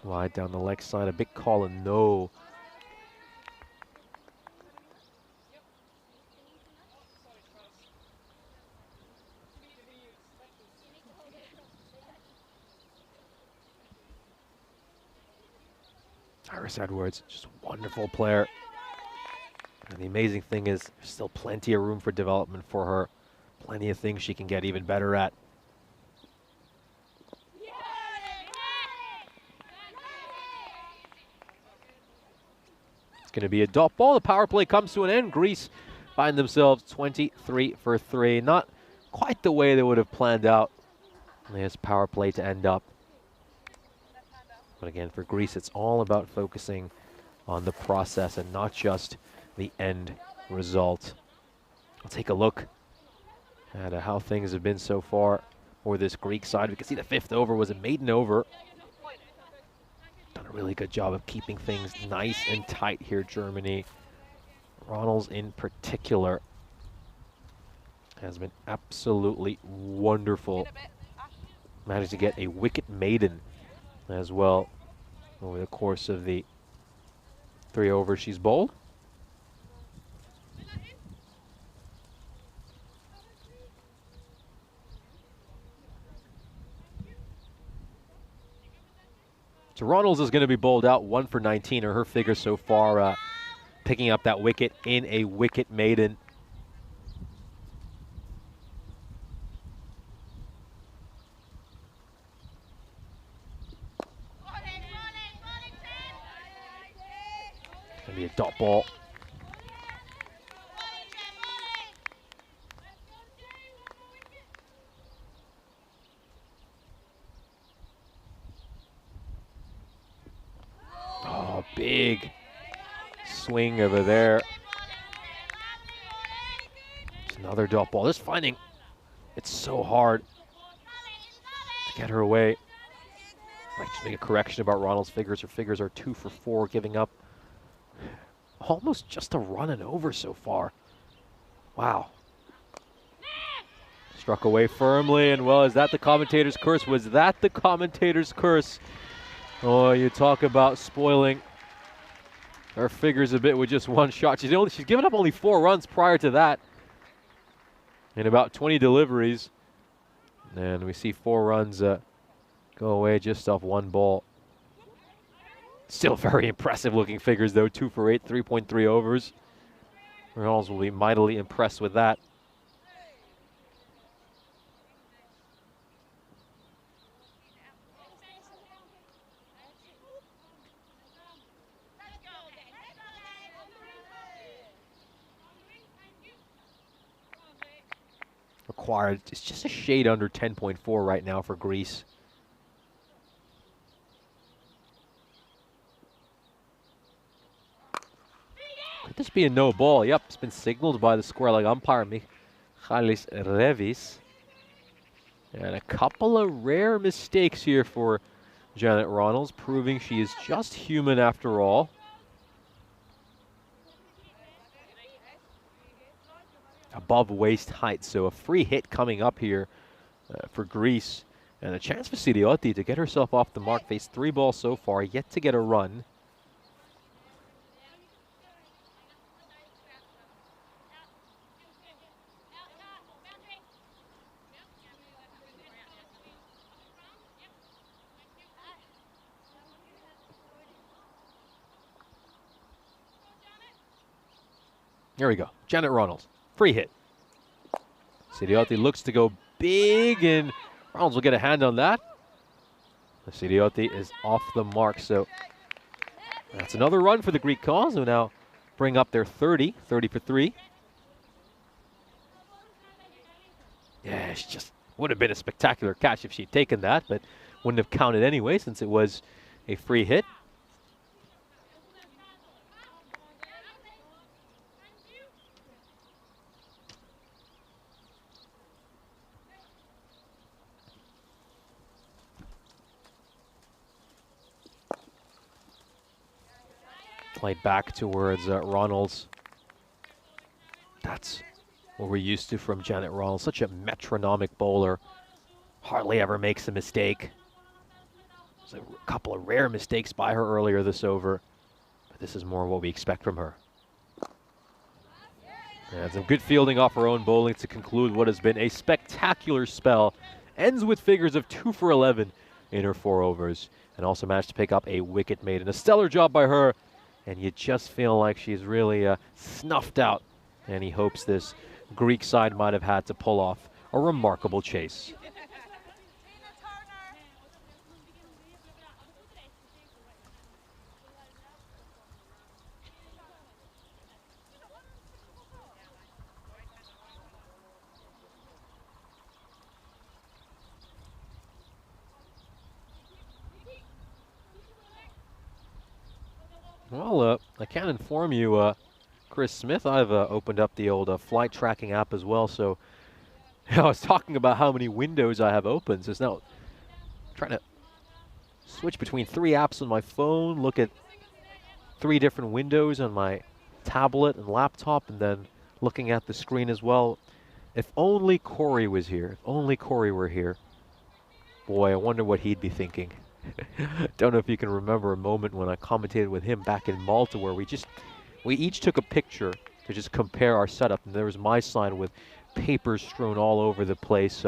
Wide down the leg side, a big call and no. Iris Edwards, just a wonderful player. And the amazing thing is, there's still plenty of room for development for her. Plenty of things she can get even better at. It's going to be a dot ball. The power play comes to an end. Greece find themselves 23 for 3. Not quite the way they would have planned out this power play to end up. But again, for Greece, it's all about focusing on the process and not just the end result. We'll take a look at how things have been so far for this Greek side. We can see the 5th over was a maiden over. Done a really good job of keeping things nice and tight here, Germany. Ronalds in particular has been absolutely wonderful. Managed to get a wicket maiden as well over the course of the 3 overs she's bowled. So Ronalds is going to be bowled out 1 for 19, or her figure so far, picking up that wicket in a wicket maiden. Going to be a dot ball. big swing over there. It's another dot ball. Just finding it's so hard to get her away. Might just make a correction about Ronald's figures. Her figures are 2 for 4, giving up almost just a run and over so far. Wow. Struck away firmly, and well, is that the commentator's curse? Was that the commentator's curse? Oh, you talk about spoiling her figures a bit with just one shot. She's given up only 4 runs prior to that in about 20 deliveries. And we see 4 runs go away just off 1 ball. Still very impressive looking figures though. 2 for 8, 3.3 overs. Reynolds will be mightily impressed with that. Required, it's just a shade under 10.4 right now for Greece. Could this be a no ball? Yep, it's been signaled by the square leg umpire, Michalis Revis. And a couple of rare mistakes here for Janet Ronalds, proving she is just human after all. Above waist height, so a free hit coming up here for Greece, and a chance for Siriotti to get herself off the mark. Faced 3 balls so far, yet to get a run. Here we go, Janet Ronalds. Free hit. Siriotti looks to go big, and Ronalds will get a hand on that. Siriotti is off the mark, so that's another run for the Greek cause, who now bring up their 30 for 3. Yeah, it just would have been a spectacular catch if she'd taken that, but wouldn't have counted anyway since it was a free hit. Played back towards Ronalds. That's what we're used to from Janet Ronalds. Such a metronomic bowler. Hardly ever makes a mistake. There's a couple of rare mistakes by her earlier this over, but this is more what we expect from her. And some good fielding off her own bowling to conclude what has been a spectacular spell. Ends with figures of 2 for 11 in her 4 overs, and also managed to pick up a wicket maiden. A stellar job by her. And you just feel like she's really snuffed out any hopes this Greek side might have had to pull off a remarkable chase. Well, I can inform you, Chris Smith, I've opened up the old flight tracking app as well, so I was talking about how many windows I have open, so it's now trying to switch between 3 apps on my phone, look at 3 different windows on my tablet and laptop, and then looking at the screen as well. If only Corey was here, if only Corey were here, boy, I wonder what he'd be thinking. Don't know if you can remember a moment when I commentated with him back in Malta where we each took a picture to just compare our setup, and there was my sign with papers strewn all over the place,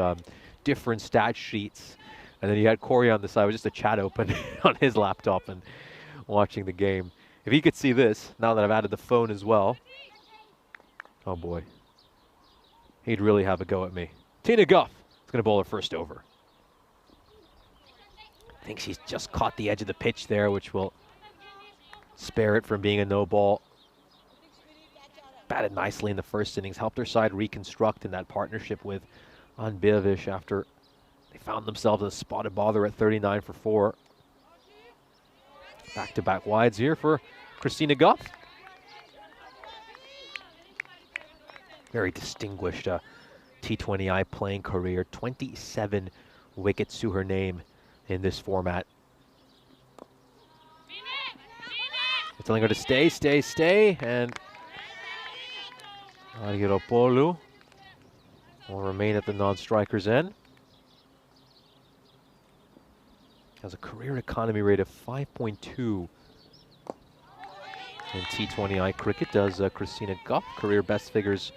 different stat sheets, and then you had Corey on the side with just a chat open on his laptop and watching the game. If he could see this, now that I've added the phone as well, oh boy, he'd really have a go at me. Tina Guff is going to bowl her first over. I think she's just caught the edge of the pitch there, which will spare it from being a no ball. Batted nicely in the first innings, helped her side reconstruct in that partnership with Anbiavish after they found themselves in a spotted bother at 39 for 4. Back-to-back wides here for Christina Goff. Very distinguished T20I playing career. 27 wickets to her name in this format. They're telling her to stay, stay, stay, and Argyropoulos will remain at the non-striker's end. Has a career economy rate of 5.2 in T20I cricket. Does Christina Goff. Career best figures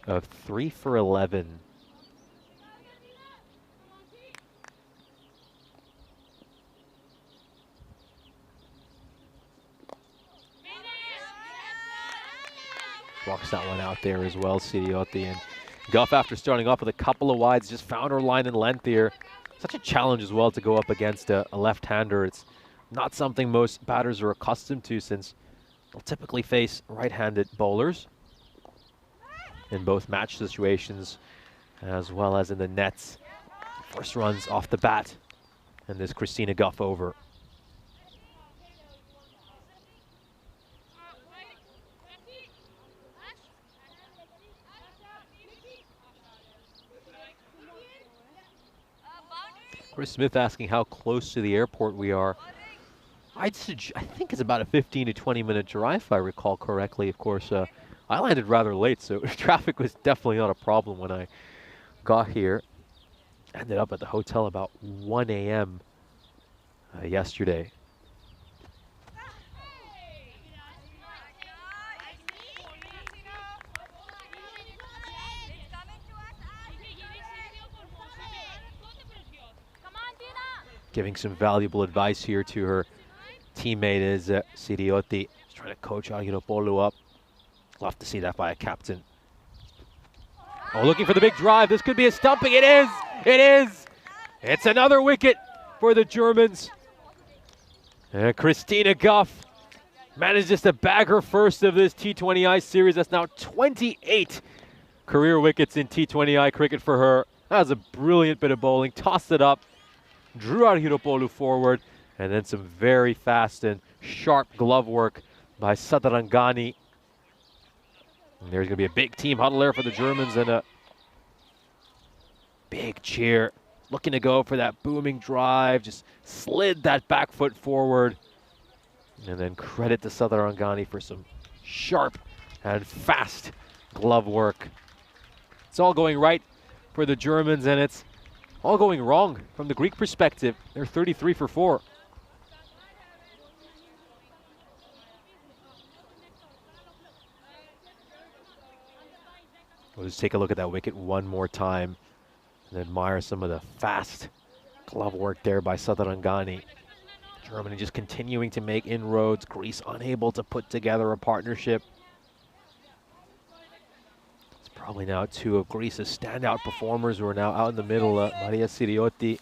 of 3 for 11. Walks that one out there as well, Siriotti. And Goff, after starting off with a couple of wides, just found her line and length here. Such a challenge as well to go up against a left-hander. It's not something most batters are accustomed to, since they'll typically face right-handed bowlers in both match situations as well as in the nets. First runs off the bat, and this Christina Goff over. Chris Smith asking how close to the airport we are. I think it's about a 15 to 20 minute drive, if I recall correctly. Of course, I landed rather late, so traffic was definitely not a problem when I got here. Ended up at the hotel about 1 a.m. Yesterday. Giving some valuable advice here to her teammate is Siriotti. She's trying to coach Argyropoulos up. Love to see that by a captain. Oh, looking for the big drive. This could be a stumping. It is. It is. It's another wicket for the Germans. And Christina Goff manages to bag her first of this T20I series. That's now 28 career wickets in T20I cricket for her. That was a brilliant bit of bowling. Tossed it up. Drew Argyropoulos forward, and then some very fast and sharp glove work by Sadarangani. And there's going to be a big team huddle there for the Germans, and a big cheer. Looking to go for that booming drive, just slid that back foot forward. And then credit to Sadarangani for some sharp and fast glove work. It's all going right for the Germans, and it's all going wrong from the Greek perspective. They're 33 for 4. We'll just take a look at that wicket one more time and admire some of the fast glove work there by Sadarangani. Germany just continuing to make inroads. Greece unable to put together a partnership. Probably now two of Greece's standout performers who are now out in the middle. Maria Siriotti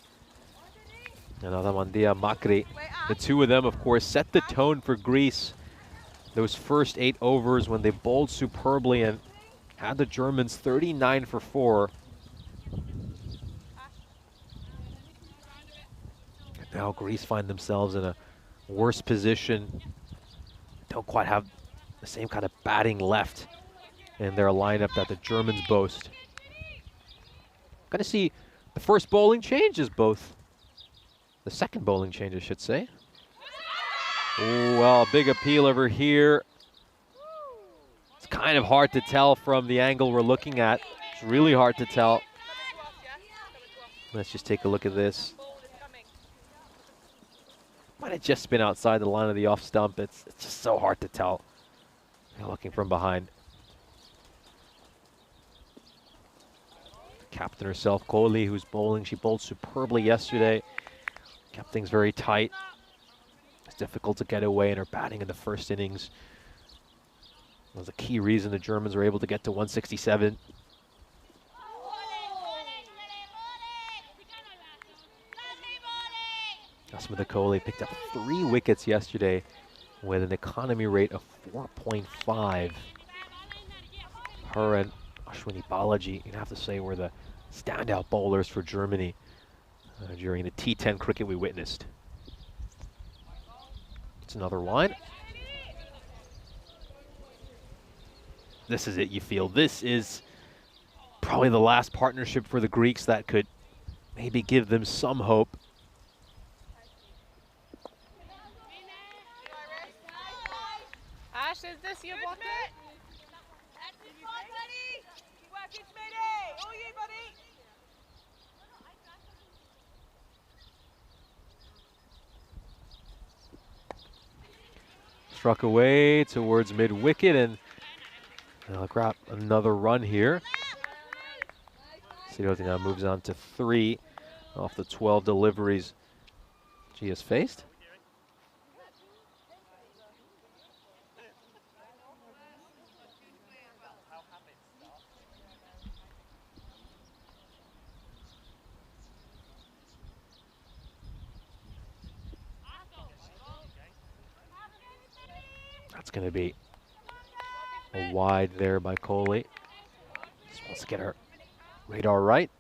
and Adamandia Makri. The two of them, of course, set the tone for Greece. Those first 8 overs when they bowled superbly and had the Germans 39 for 4. And now Greece find themselves in a worse position. Don't quite have the same kind of batting left in their lineup that the Germans boast. Going to see the first bowling changes, both. The second bowling change, I should say. Oh, well, a big appeal over here. It's kind of hard to tell from the angle we're looking at. It's really hard to tell. Let's just take a look at this. Might have just been outside the line of the off stump. It's just so hard to tell. You're looking from behind. Captain herself, Kohli, who's bowling. She bowled superbly yesterday. Kept things very tight. It's difficult to get away in her batting in the first innings. That was a key reason the Germans were able to get to 167. Asmita Kohli picked up 3 wickets yesterday with an economy rate of 4.5. Her and Ashwini Balaji, you'd have to say, were the standout bowlers for Germany during the T10 cricket we witnessed. It's another line. This is it, you feel. This is probably the last partnership for the Greeks that could maybe give them some hope. Ash, is this your bottom? Struck away towards mid-wicket, and they'll grab another run here. Siroti now moves on to 3 off the 12 deliveries she has faced. That's going to be a wide there by Coley. Just wants to get her radar right.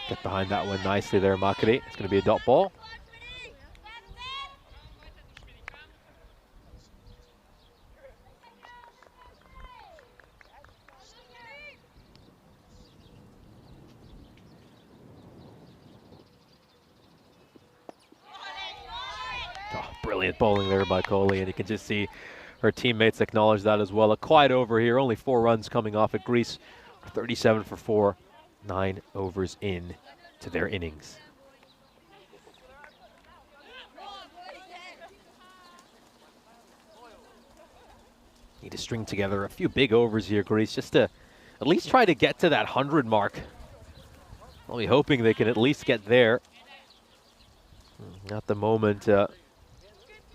Get behind that one nicely there, Makari. It's going to be a dot ball. Brilliant bowling there by Coley, and you can just see her teammates acknowledge that as well. A quiet over here, only 4 runs coming off at Greece. 37 for 4, 9 overs in to their innings. Need to string together a few big overs here, Greece, just to at least try to get to that 100 mark. Only hoping they can at least get there. At the moment,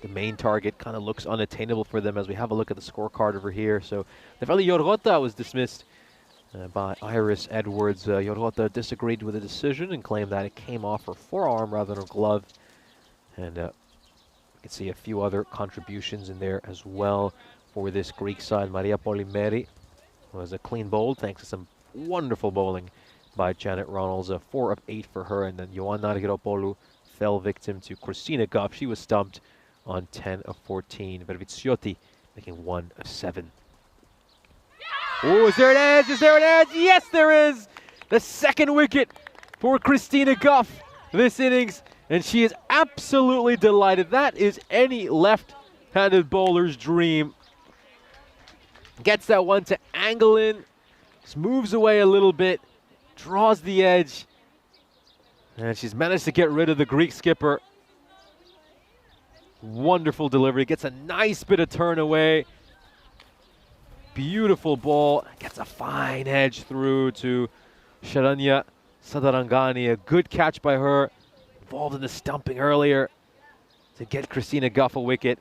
the main target kind of looks unattainable for them as we have a look at the scorecard over here. So Nefeli Yorgota was dismissed by Iris Edwards. Yorgota disagreed with the decision and claimed that it came off her forearm rather than her glove. And we can see a few other contributions in there as well for this Greek side. Maria Polimeri was a clean bowl thanks to some wonderful bowling by Janet Ronalds. 4 of 8 for her. And then Ioanna Argyropoulou fell victim to Christina Goff. She was stumped on 10 of 14. Vervitsiotti making 1 of 7. Oh, is there an edge? Is there an edge? Yes, there is! The second wicket for Christina Goff this innings, and she is absolutely delighted. That is any left-handed bowler's dream. Gets that one to angle in, just moves away a little bit, draws the edge, and she's managed to get rid of the Greek skipper. Wonderful delivery, gets a nice bit of turn away. Beautiful ball, gets a fine edge through to Sharanya Sadarangani. A good catch by her, involved in the stumping earlier to get Christina Goff a wicket.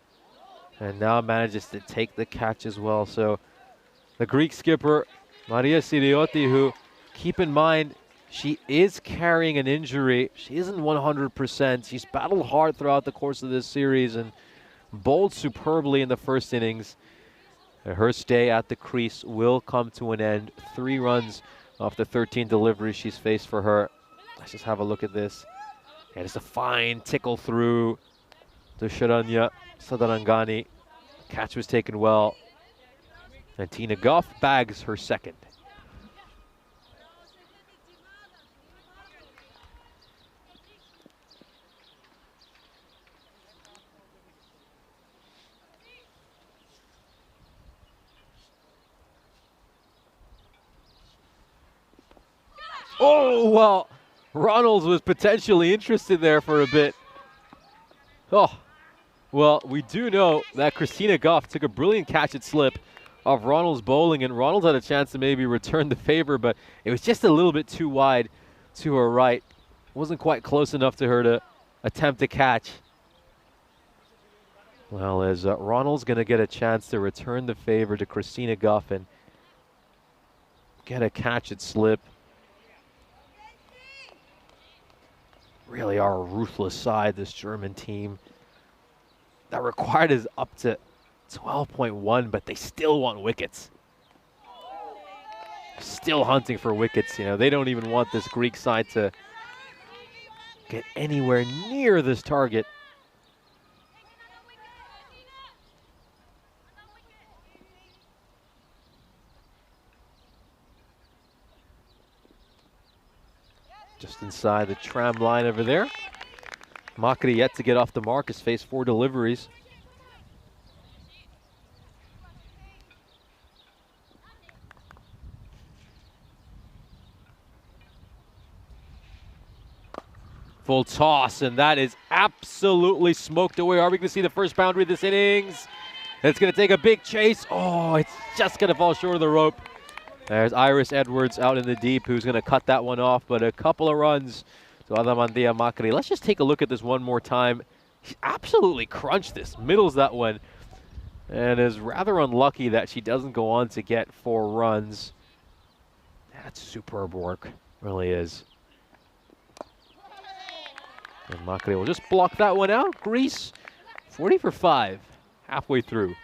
And now manages to take the catch as well. So the Greek skipper, Maria Siriotti, who, keep in mind, she is carrying an injury. She isn't 100%. She's battled hard throughout the course of this series and bowled superbly in the first innings. Her stay at the crease will come to an end. 3 runs off the 13 deliveries she's faced for her. Let's just have a look at this. And it's a fine tickle through to Sharanya Sadarangani. Catch was taken well. And Tina Goff bags her second. Oh, well, Ronalds was potentially interested there for a bit. Oh, well, we do know that Christina Goff took a brilliant catch at slip of Ronalds bowling, and Ronalds had a chance to maybe return the favor, but it was just a little bit too wide to her right. Wasn't quite close enough to her to attempt a catch. Well, as Ronald's going to get a chance to return the favor to Christina Goff and get a catch at slip. Really are a ruthless side, this German team. That required is up to 12.1, but they still want wickets. still hunting for wickets. You know, they don't even want this Greek side to get anywhere near this target. Just inside the tram line over there. Makri yet to get off the mark, has faced 4 deliveries. Full toss, and that is absolutely smoked away. Are we going to see the first boundary of this innings? It's going to take a big chase. Oh, it's just going to fall short of the rope. There's Iris Edwards out in the deep, who's going to cut that one off, but a couple of runs to Adamandia Makri. Let's just take a look at this one more time. She absolutely crunched this, middles that one, and is rather unlucky that she doesn't go on to get 4 runs. That's superb work, really is. And Makri will just block that one out. Greece, 40 for 5, halfway through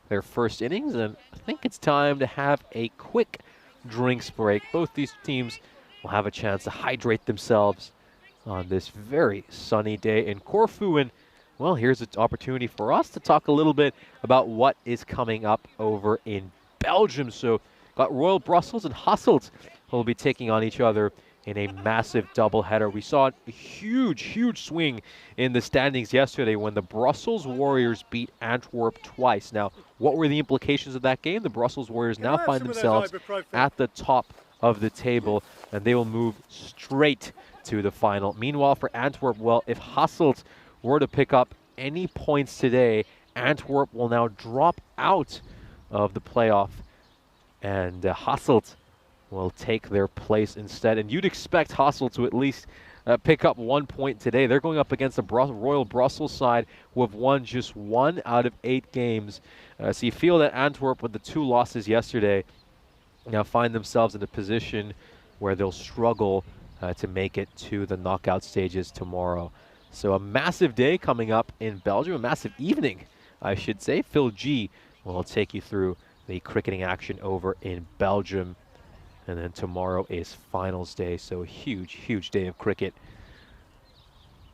their first innings, and I think it's time to have a quick drinks break. Both these teams will have a chance to hydrate themselves on this very sunny day in Corfu. And, well, here's an opportunity for us to talk a little bit about what is coming up over in Belgium. So, got Royal Brussels and Hasselt who will be taking on each other in a massive doubleheader. We saw a huge swing in the standings yesterday when the Brussels Warriors beat Antwerp twice. Now, what were the implications of that game? The Brussels Warriors now find themselves at the top of the table, and they will move straight to the final. Meanwhile, for Antwerp, well, if Hasselt were to pick up any points today, Antwerp will now drop out of the playoff, and Hasselt will take their place instead. And you'd expect Hasselt to at least pick up 1 point today. They're going up against the Royal Brussels side, who have won just 1 out of 8 games. So you feel that Antwerp, with the 2 losses yesterday, now find themselves in a position where they'll struggle to make it to the knockout stages tomorrow. So a massive day coming up in Belgium, a massive evening, I should say. Phil G will take you through the cricketing action over in Belgium. And then tomorrow is finals day, so a huge day of cricket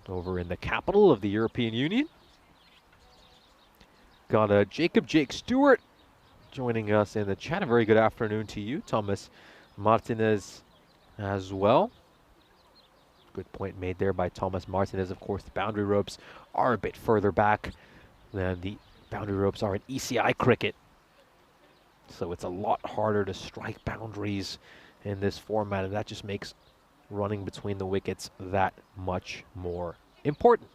over in the capital of the European Union. Got Jake Stewart joining us in the chat. A very good afternoon to you, Thomas Martinez as well. Good point made there by Thomas Martinez. Of course, the boundary ropes are a bit further back than the boundary ropes are in ECI cricket. So it's a lot harder to strike boundaries in this format, and that just makes running between the wickets that much more important.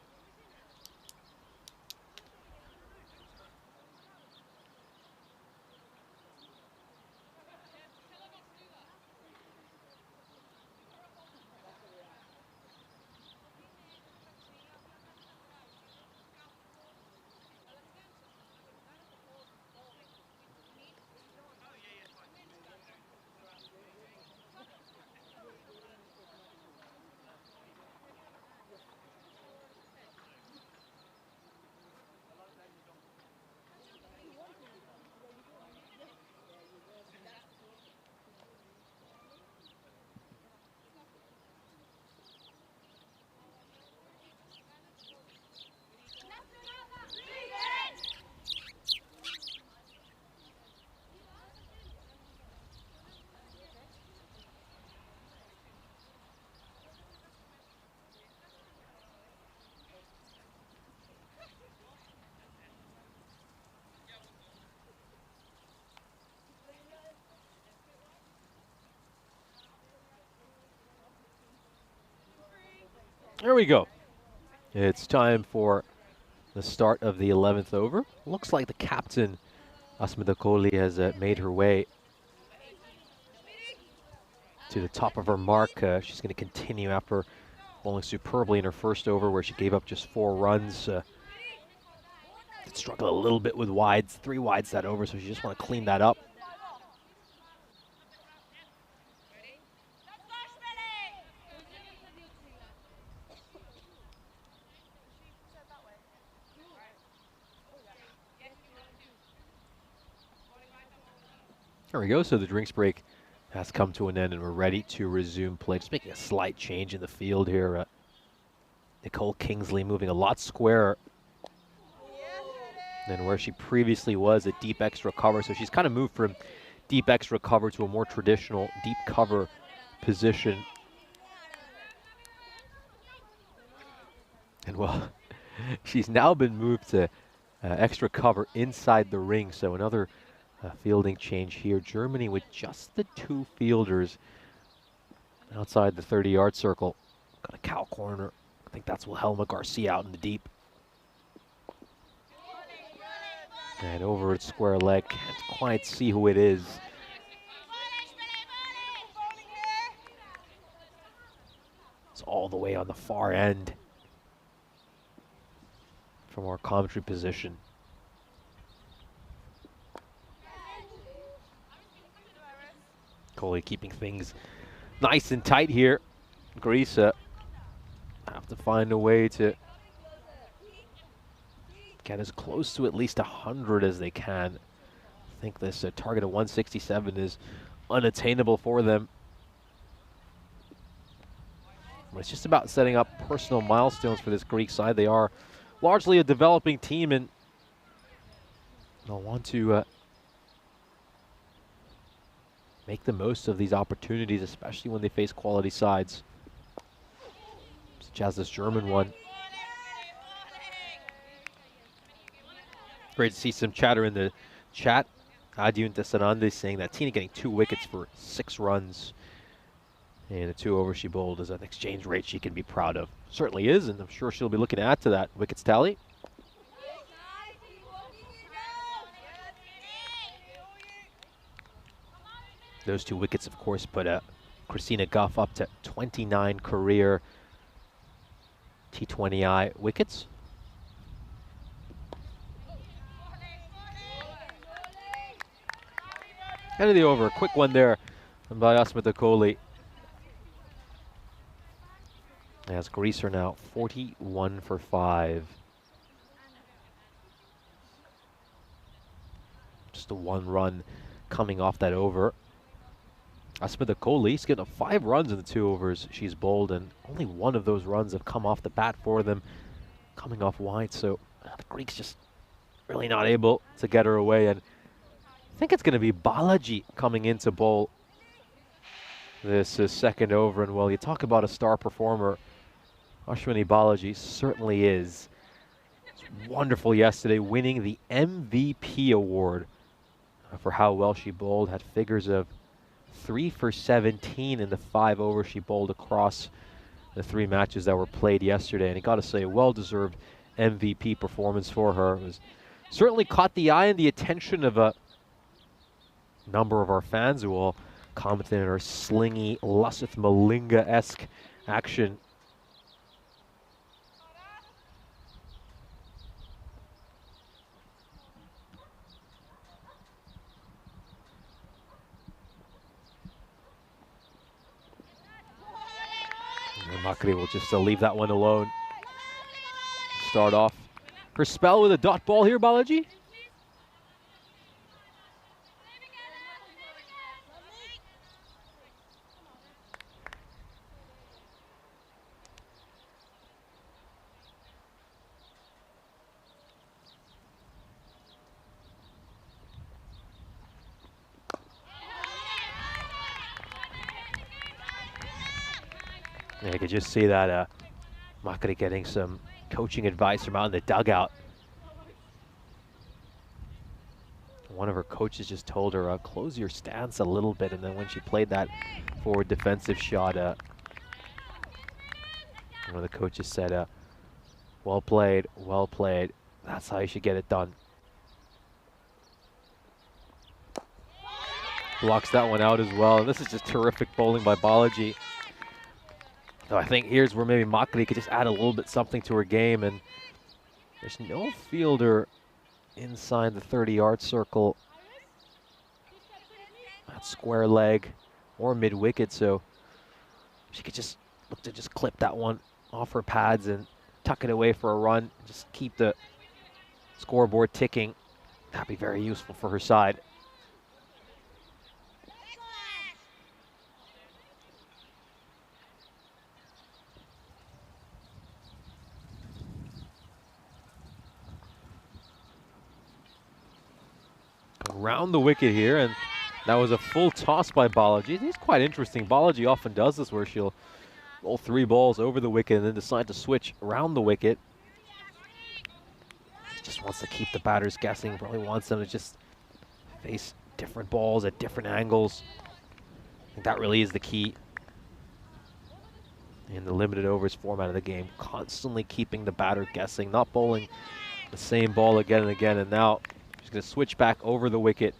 There we go. It's time for the start of the 11th over. Looks like the captain, Asmita Kohli, has made her way to the top of her mark. She's going to continue after bowling superbly in her first over, where she gave up just 4 runs. Struggled a little bit with wides, 3 wides that over, so she just want to clean that up. There we go, so the drinks break has come to an end, and we're ready to resume play. Just making a slight change in the field here. Nicole Kingsley moving a lot squarer than where she previously was at deep extra cover. So she's kind of moved from deep extra cover to a more traditional deep cover position. And well, she's now been moved to extra cover inside the ring. So another fielding change here. Germany with just the 2 fielders outside the 30-yard circle. Got a cow corner. I think that's Wilhelma Garcia out in the deep. And over at square leg, can't quite see who it is. It's all the way on the far end from our commentary position. Coley keeping things nice and tight here. Greece have to find a way to get as close to at least 100 as they can. I think this target of 167 is unattainable for them. But it's just about setting up personal milestones for this Greek side. They are largely a developing team, and they'll want to make the most of these opportunities, especially when they face quality sides, such as this German one. Great to see some chatter in the chat. Adiun Desanande saying that Tina getting 2 wickets for 6 runs and the 2 overs she bowled is an exchange rate she can be proud of. Certainly is, and I'm sure she'll be looking to add to that wickets tally. Those 2 wickets, of course, put Christina Guff up to 29 career T20I wickets. End of the over, a quick one there by Asmita Kohli. As Greece are now 41 for 5. Just a 1 run coming off that over. Asmita Kohli's getting 5 runs in the 2 overs she's bowled, and only 1 of those runs have come off the bat for them, coming off wide. So the Greeks just really not able to get her away. And I think it's going to be Balaji coming in to bowl this second over. And while you talk about a star performer, Ashwini Balaji certainly is. It's wonderful yesterday, winning the MVP award for how well she bowled. Had figures of 3 for 17 in the 5 overs she bowled across the 3 matches that were played yesterday. And I got to say, a well-deserved MVP performance for her. It was certainly caught the eye and the attention of a number of our fans who all commented on her slingy, Lasith Malinga-esque action. Makri will just leave that one alone. Start off her spell with a dot ball here, Balaji. Yeah, you could just see that Makri getting some coaching advice from out in the dugout. One of her coaches just told her, close your stance a little bit, and then when she played that forward defensive shot, one of the coaches said, well played, well played. That's how you should get it done. Blocks that one out as well, and this is just terrific bowling by Balaji. So I think here's where maybe Makri could just add a little bit something to her game, and there's no fielder inside the 30-yard circle at square leg or mid-wicket, so she could just look to just clip that one off her pads and tuck it away for a run, just keep the scoreboard ticking. That'd be very useful for her side. around the wicket here, and that was a full toss by Balaji. It's quite interesting. Balaji often does this where she'll roll 3 balls over the wicket and then decide to switch around the wicket. Just wants to keep the batters guessing, probably wants them to just face different balls at different angles. I think that really is the key in the limited overs format of the game. Constantly keeping the batter guessing, not bowling the same ball again and again. And now she's going to switch back over the wicket.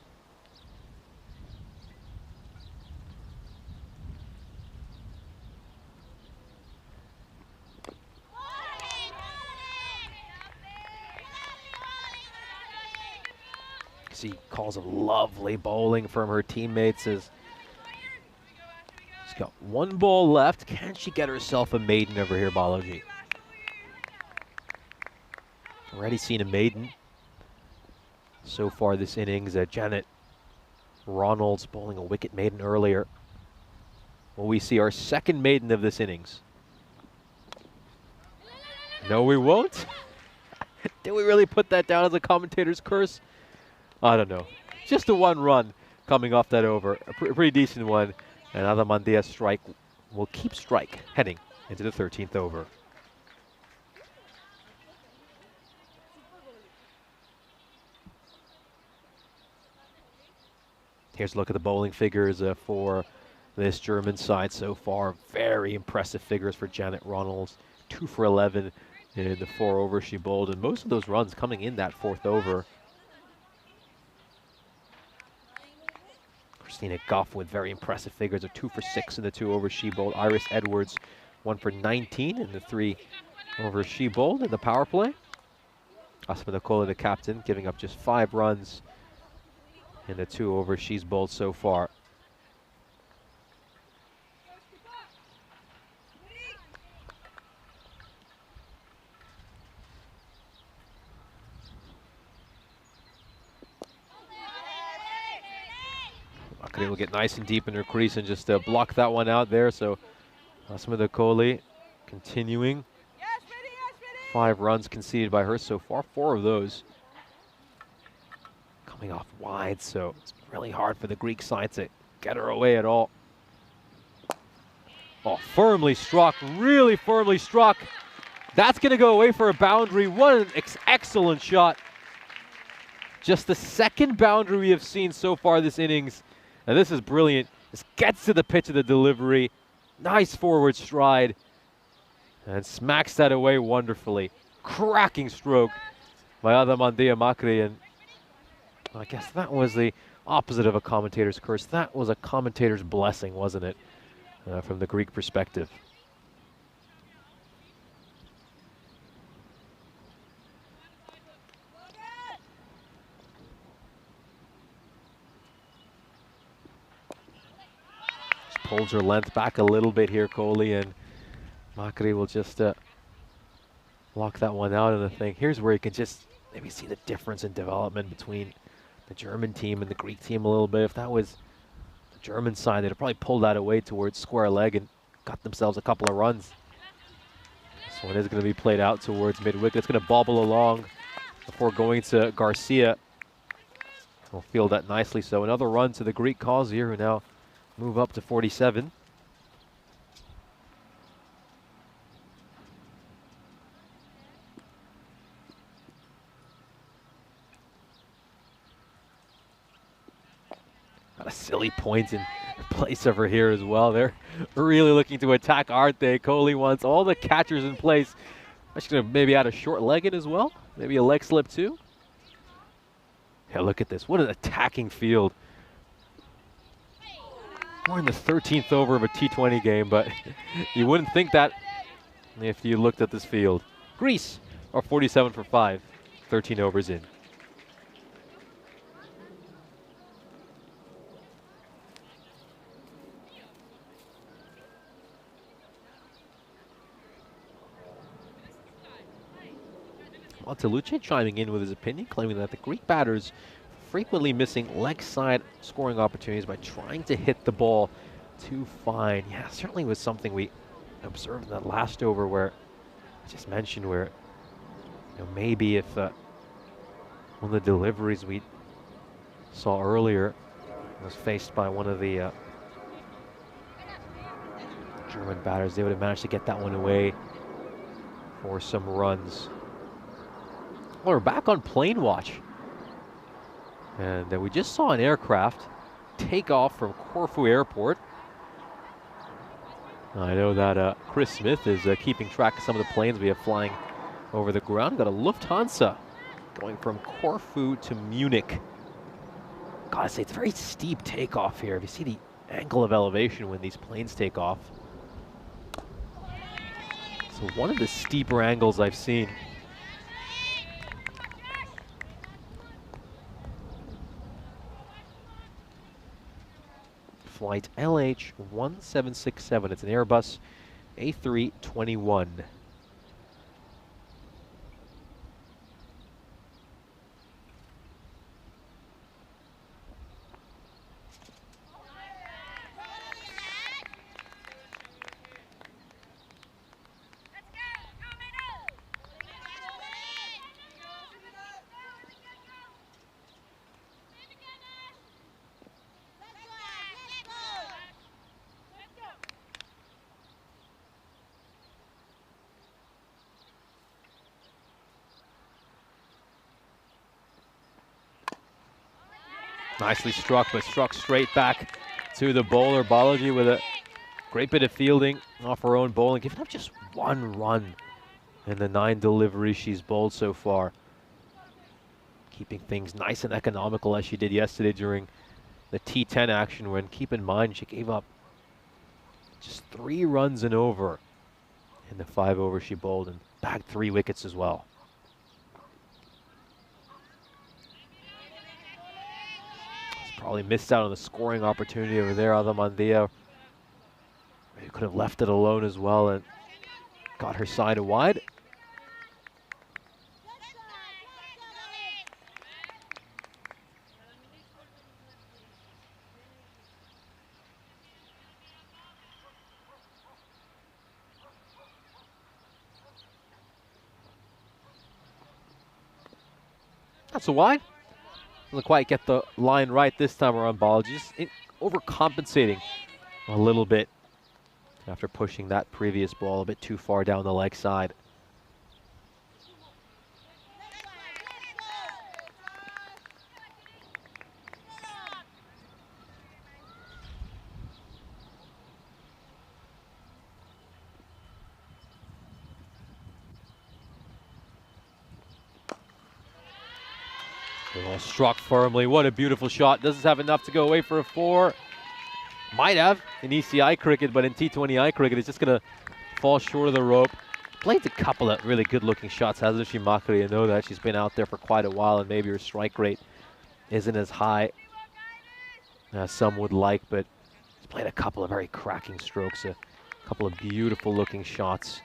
She calls a lovely bowling from her teammates as she's got 1 ball left. Can she get herself a maiden over here, Balaji? Already seen a maiden so far this innings. Janet Ronalds bowling a wicket maiden earlier. Will we see our second maiden of this innings? No, we won't. Did we really put that down as a commentator's curse? I don't know. Just a 1 run coming off that over. A pretty decent one. And Adamandia's strike will keep strike heading into the 13th over. Here's a look at the bowling figures for this German side so far. Very impressive figures for Janet Ronalds. 2 for 11 in the 4 overs she bowled. And most of those runs coming in that 4th over. Christina Goff with very impressive figures of 2 for 6 in the 2 overs she bowled. Iris Edwards 1 for 19 in the 3 overs she bowled in the power play. Asma Nicola, the captain, giving up just 5 runs in the 2 overs she's bowled so far. Makri will get nice and deep in her crease and just block that one out there. So Asma Nicola continuing. 5 runs conceded by her so far, 4 of those coming off wide, so it's really hard for the Greek side to get her away at all. Oh, firmly struck, really firmly struck. That's going to go away for a boundary. What an excellent shot. Just the 2nd boundary we have seen so far this innings. And this is brilliant. This gets to the pitch of the delivery. Nice forward stride. And smacks that away wonderfully. Cracking stroke by Adamandia Makri. And I guess that was the opposite of a commentator's curse. That was a commentator's blessing, wasn't it? From the Greek perspective. Just pulls her length back a little bit here, Kohli, and Makri will just lock that one out. And I think here's where you can just maybe see the difference in development between the German team and the Greek team a little bit. If that was the German side, they'd have probably pulled that away towards square leg and got themselves a couple of runs. This one is going to be played out towards mid-wicket. It's going to bobble along before going to Garcia. We'll field that nicely. So another run to the Greek cause here, who now move up to 47. Got a silly point in place over here as well. They're really looking to attack, aren't they? Kohli wants all the catchers in place. Actually going to maybe add a short leg in as well. Maybe a leg slip too. Yeah, look at this. What an attacking field. We're in the 13th over of a T20 game, but you wouldn't think that if you looked at this field. Greece are 47 for 5, 13 overs in. Monteluce chiming in with his opinion, claiming that the Greek batters frequently missing leg side scoring opportunities by trying to hit the ball too fine. Yeah, certainly was something we observed in that last over where I just mentioned where, you know, maybe if one of the deliveries we saw earlier was faced by one of the German batters. They would have managed to get that one away for some runs. Well, we're back on plane watch. And we just saw an aircraft take off from Corfu Airport. I know that Chris Smith is keeping track of some of the planes we have flying over the ground. Got a Lufthansa going from Corfu to Munich. Gotta say, it's a very steep takeoff here. If you see the angle of elevation when these planes take off. So one of the steeper angles I've seen. Flight LH1767. It's an Airbus A321. Nicely struck, but struck straight back to the bowler. Balaji with a great bit of fielding off her own bowling, giving up just one run in the 9 deliveries she's bowled so far. Keeping things nice and economical as she did yesterday during the T10 action, when, keep in mind, she gave up just 3 runs and over in the 5 overs she bowled and bagged 3 wickets as well. Probably missed out on the scoring opportunity over there, Adamandia. Maybe could have left it alone as well and got her side wide. That's a wide. Doesn't quite get the line right this time around. Ball just overcompensating a little bit after pushing that previous ball a bit too far down the leg side. Ball struck firmly. What a beautiful shot. Doesn't have enough to go away for a 4. Might have in ECI cricket, but in T20I cricket, it's just going to fall short of the rope. Played a couple of really good-looking shots, hasn't she, Makari? I know that she's been out there for quite a while, and maybe her strike rate isn't as high as some would like, but she's played a couple of very cracking strokes, a couple of beautiful-looking shots.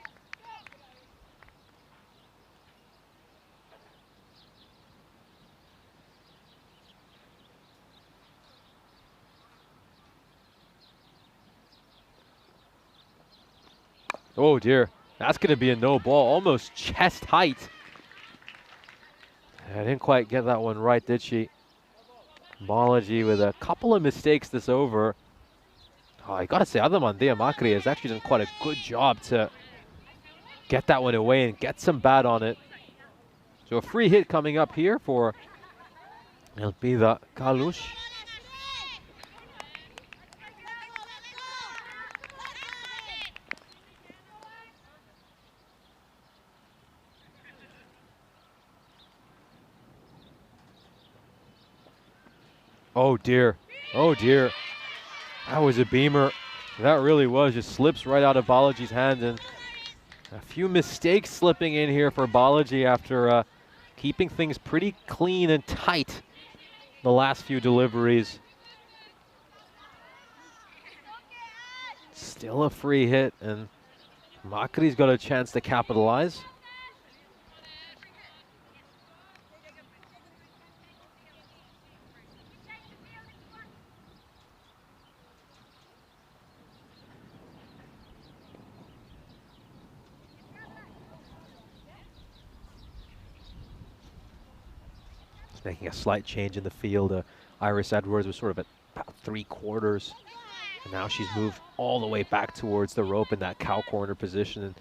Oh dear, that's going to be a no ball, almost chest height. I didn't quite get that one right, did she? Balaji with a couple of mistakes this over. Oh, I got to say, Adamandia Makri has actually done quite a good job to get that one away and get some bat on it. So a free hit coming up here for Elpida Kalush. Oh dear, oh dear. That was a beamer. That really was, just slips right out of Balaji's hand, and a few mistakes slipping in here for Balaji after keeping things pretty clean and tight the last few deliveries. Still a free hit, and Makri's got a chance to capitalize. Making a slight change in the field. Iris Edwards was sort of at about 3/4. And now she's moved all the way back towards the rope in that cow corner position. And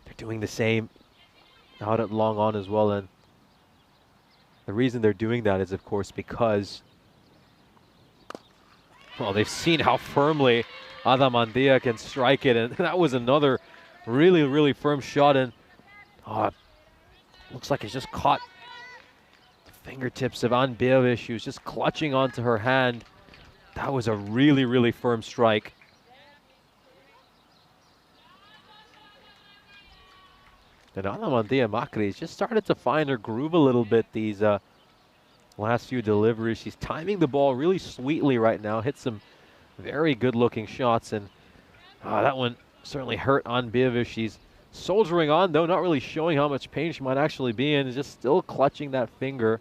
they're doing the same out at long on as well. And the reason they're doing that is, of course, because, well, they've seen how firmly Adamandia can strike it. And that was another really, really firm shot. And looks like it's just caught the fingertips of Ann Beavish. She was just clutching onto her hand. That was a really, really firm strike. And Adamandia Makri's just started to find her groove a little bit these last few deliveries. She's timing the ball really sweetly right now. Hit some very good-looking shots, and that one certainly hurt Ann Beavish. She's soldiering on, though, not really showing how much pain she might actually be in. Just still clutching that finger.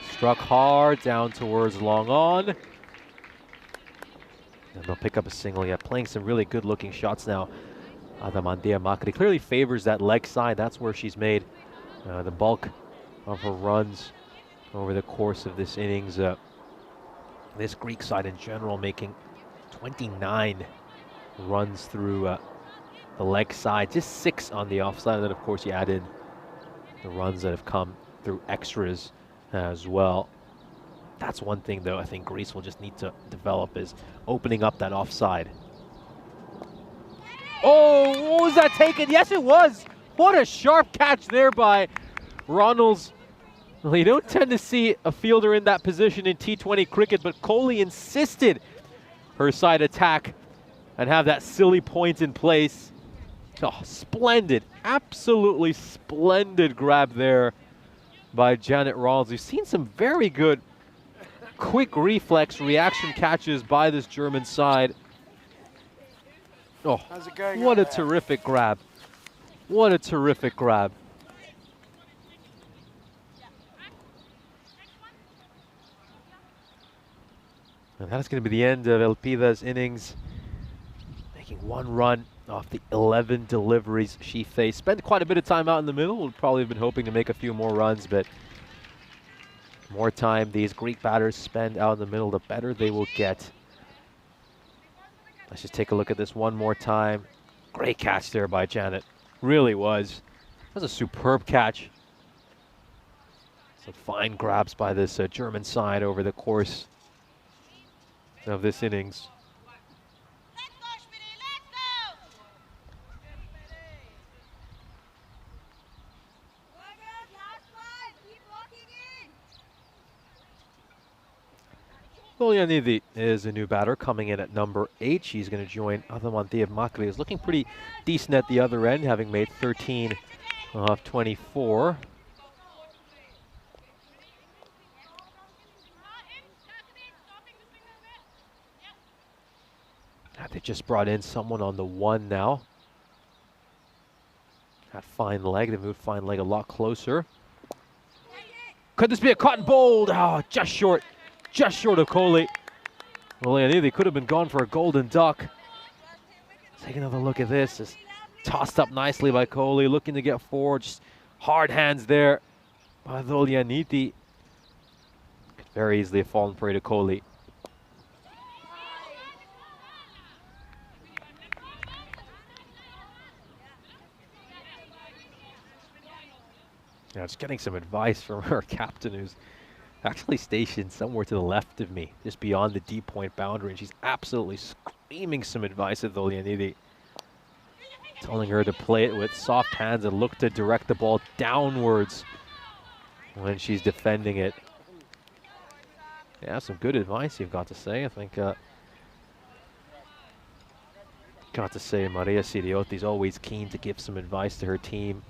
Struck hard down towards long on. And they'll pick up a single. Yeah, playing some really good looking shots now. Adamandia Makri clearly favors that leg side. That's where she's made the bulk of her runs over the course of this innings. This Greek side in general making 29 runs through the leg side, just 6 on the offside. And then, of course, you add in the runs that have come through extras as well. That's one thing, though, I think Greece will just need to develop, is opening up that offside. Oh, was that taken? Yes, it was. What a sharp catch there by Ronalds. Well, you don't tend to see a fielder in that position in T20 cricket, but Kohli insisted her side attack and have that silly point in place. Oh, splendid, absolutely splendid grab there by Janet Ronalds. We've seen some very good quick reflex reaction catches by this German side. Oh, what a terrific grab. What a terrific grab. And that's going to be the end of Elpida's innings. Making 1 run off the 11 deliveries she faced. Spent quite a bit of time out in the middle. Would probably have been hoping to make a few more runs, but more time these Greek batters spend out in the middle, the better they will get. Let's just take a look at this one more time. Great catch there by Janet. Really was. That was a superb catch. Some fine grabs by this German side over the course of this innings. Volyanidhi is a new batter coming in at number 8. She's going to join Adamandia Makri, who's looking pretty decent at the other end, having made 13 of 24. They just brought in someone on the 1 now. That fine leg, they moved fine leg a lot closer. Could this be a caught and bowled? Oh, just short of Kohli. Volyanidhi could have been gone for a golden duck. Take another look at this. It's tossed up nicely by Kohli, looking to get forward. Just hard hands there by Volyanidhi. Could very easily have fallen prey to Kohli. Yeah, just getting some advice from our captain, who's actually stationed somewhere to the left of me, just beyond the deep point boundary, and she's absolutely screaming some advice at Volyanidhi, telling her to play it with soft hands and look to direct the ball downwards when she's defending it. Yeah, some good advice, you've got to say. I think got to say Maria Sirioti's always keen to give some advice to her team.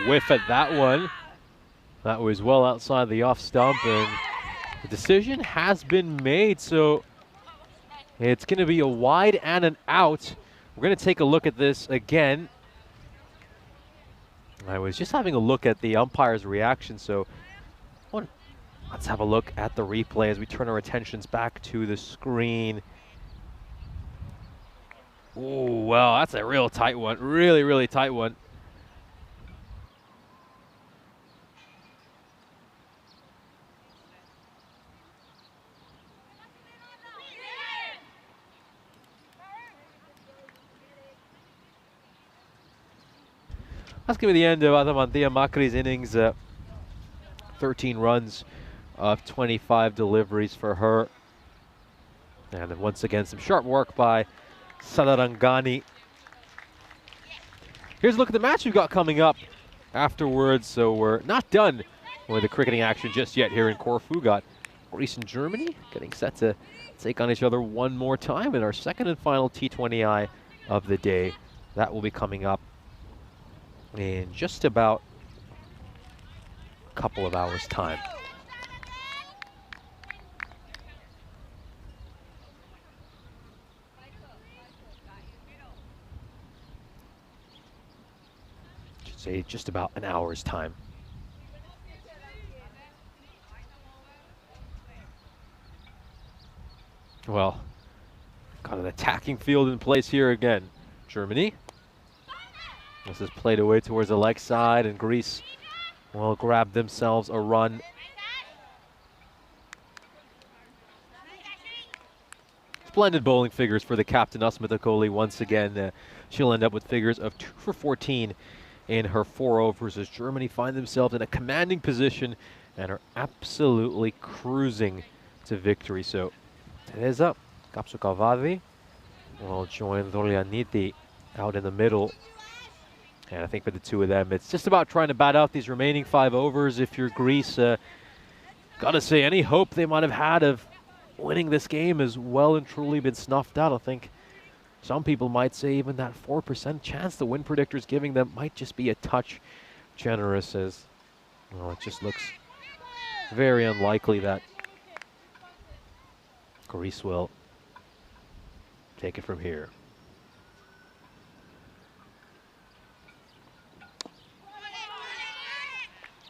whiff at that one. That was well outside the off stump, and the decision has been made, so it's going to be a wide and an out. We're going to take a look at this again. I was just having a look at the umpire's reaction, so let's have a look at the replay as we turn our attentions back to the screen. Oh, well, that's a real tight one. Really, really tight one. That's going to be the end of Adamantia Macri's innings. 13 runs of 25 deliveries for her. And then once again, some sharp work by Sadarangani. Here's a look at the match we've got coming up afterwards. So we're not done with the cricketing action just yet here in Corfu. Got Greece and Germany getting set to take on each other one more time in our second and final T20I of the day. That will be coming up in just about a couple of hours' time. Should say just about an hour's time. Well, got an attacking field in place here again. Germany. This is played away towards the leg side, and Greece will grab themselves a run. Splendid bowling figures for the captain, Asmita Kohli. Once again, she'll end up with figures of 2 for 14 in her 4 overs as Germany find themselves in a commanding position and are absolutely cruising to victory. So, Teresa Kapsukavadi will join Dolianiti out in the middle. And I think for the two of them, it's just about trying to bat out these remaining 5 overs. If you're Greece, gotta say, any hope they might have had of winning this game has well and truly been snuffed out. I think some people might say even that 4% chance the win predictor's giving them might just be a touch generous, as well, it just looks very unlikely that Greece will take it from here.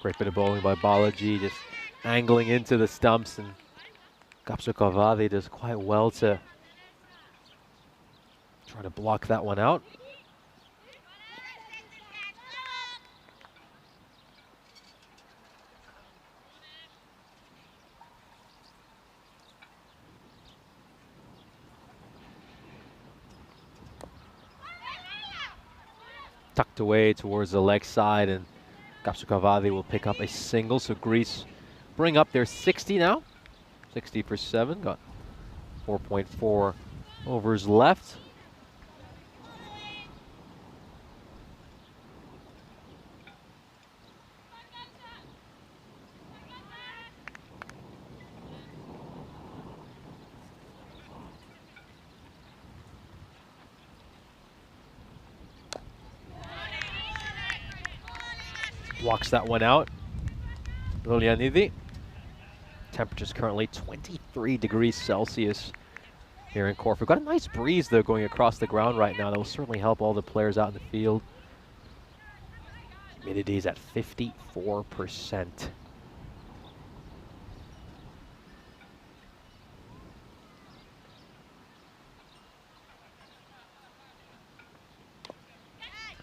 Great bit of bowling by Balaji, just angling into the stumps, and Kapsukavadi does quite well to try to block that one out. Tucked away towards the leg side, and Kapsukavadi will pick up a single, so Greece bring up their 60 now. 60 for 7, got 4.4 overs left. Walks that one out. Dolianidi. Temperature's currently 23 degrees Celsius here in Corfu. Got a nice breeze, though, going across the ground right now. That will certainly help all the players out in the field. Humidity is at 54%.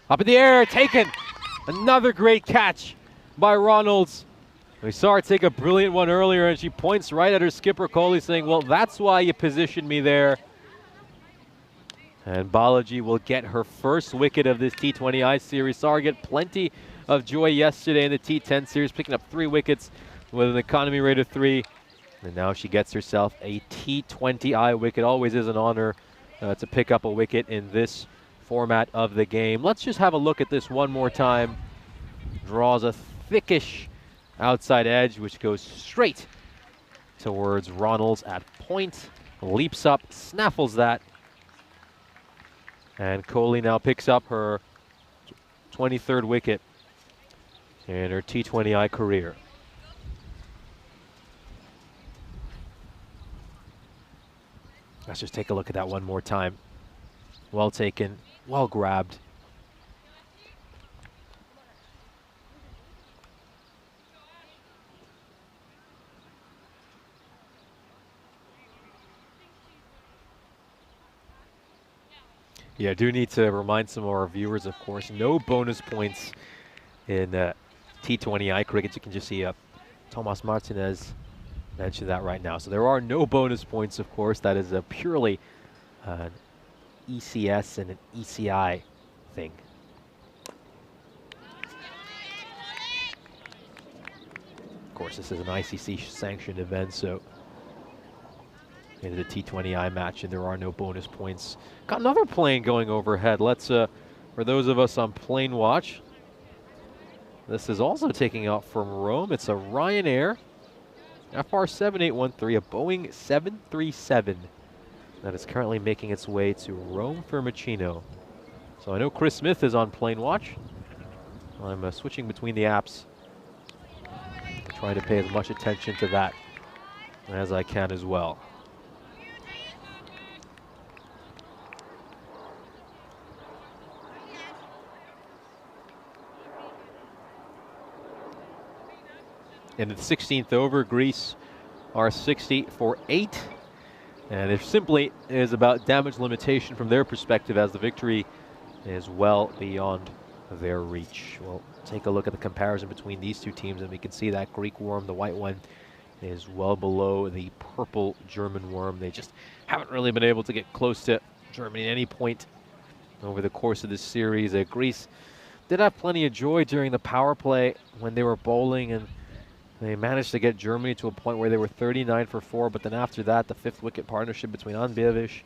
Up in the air, taken. Another great catch by Ronalds. We saw her take a brilliant one earlier, and she points right at her skipper, Kohli, saying, well, that's why you positioned me there. And Balaji will get her first wicket of this T20I series. Saw her get plenty of joy yesterday in the T10 series, picking up 3 wickets with an economy rate of 3. And now she gets herself a T20I wicket. Always is an honor to pick up a wicket in this format of the game. Let's just have a look at this one more time. Draws a thickish outside edge, which goes straight towards Ronalds at point. Leaps up, snaffles that. And Kohli now picks up her 23rd wicket in her T20I career. Let's just take a look at that one more time. Well taken, well grabbed. Yeah, I do need to remind some of our viewers, of course, no bonus points in T20I cricket. You can just see Tomas Martinez mention that right now. So there are no bonus points, of course. That is a purely an ECS and an ECI thing. Of course, this is an ICC sanctioned event, so into the T20I match, and there are no bonus points. Got another plane going overhead. Let's, for those of us on plane watch, this is also taking off from Rome. It's a Ryanair FR7813, a Boeing 737 that is currently making its way to Rome Fiumicino. So I know Chris Smith is on plane watch. I'm switching between the apps, trying to pay as much attention to that as I can as well. In the 16th over, Greece are 60 for 8. And it simply is about damage limitation from their perspective, as the victory is well beyond their reach. We'll take a look at the comparison between these two teams, and we can see that Greek worm, the white one, is well below the purple German worm. They just haven't really been able to get close to Germany at any point over the course of this series. Greece did have plenty of joy during the power play when they were bowling, and they managed to get Germany to a point where they were 39 for 4, but then after that, the 5th wicket partnership between Ann Bevesh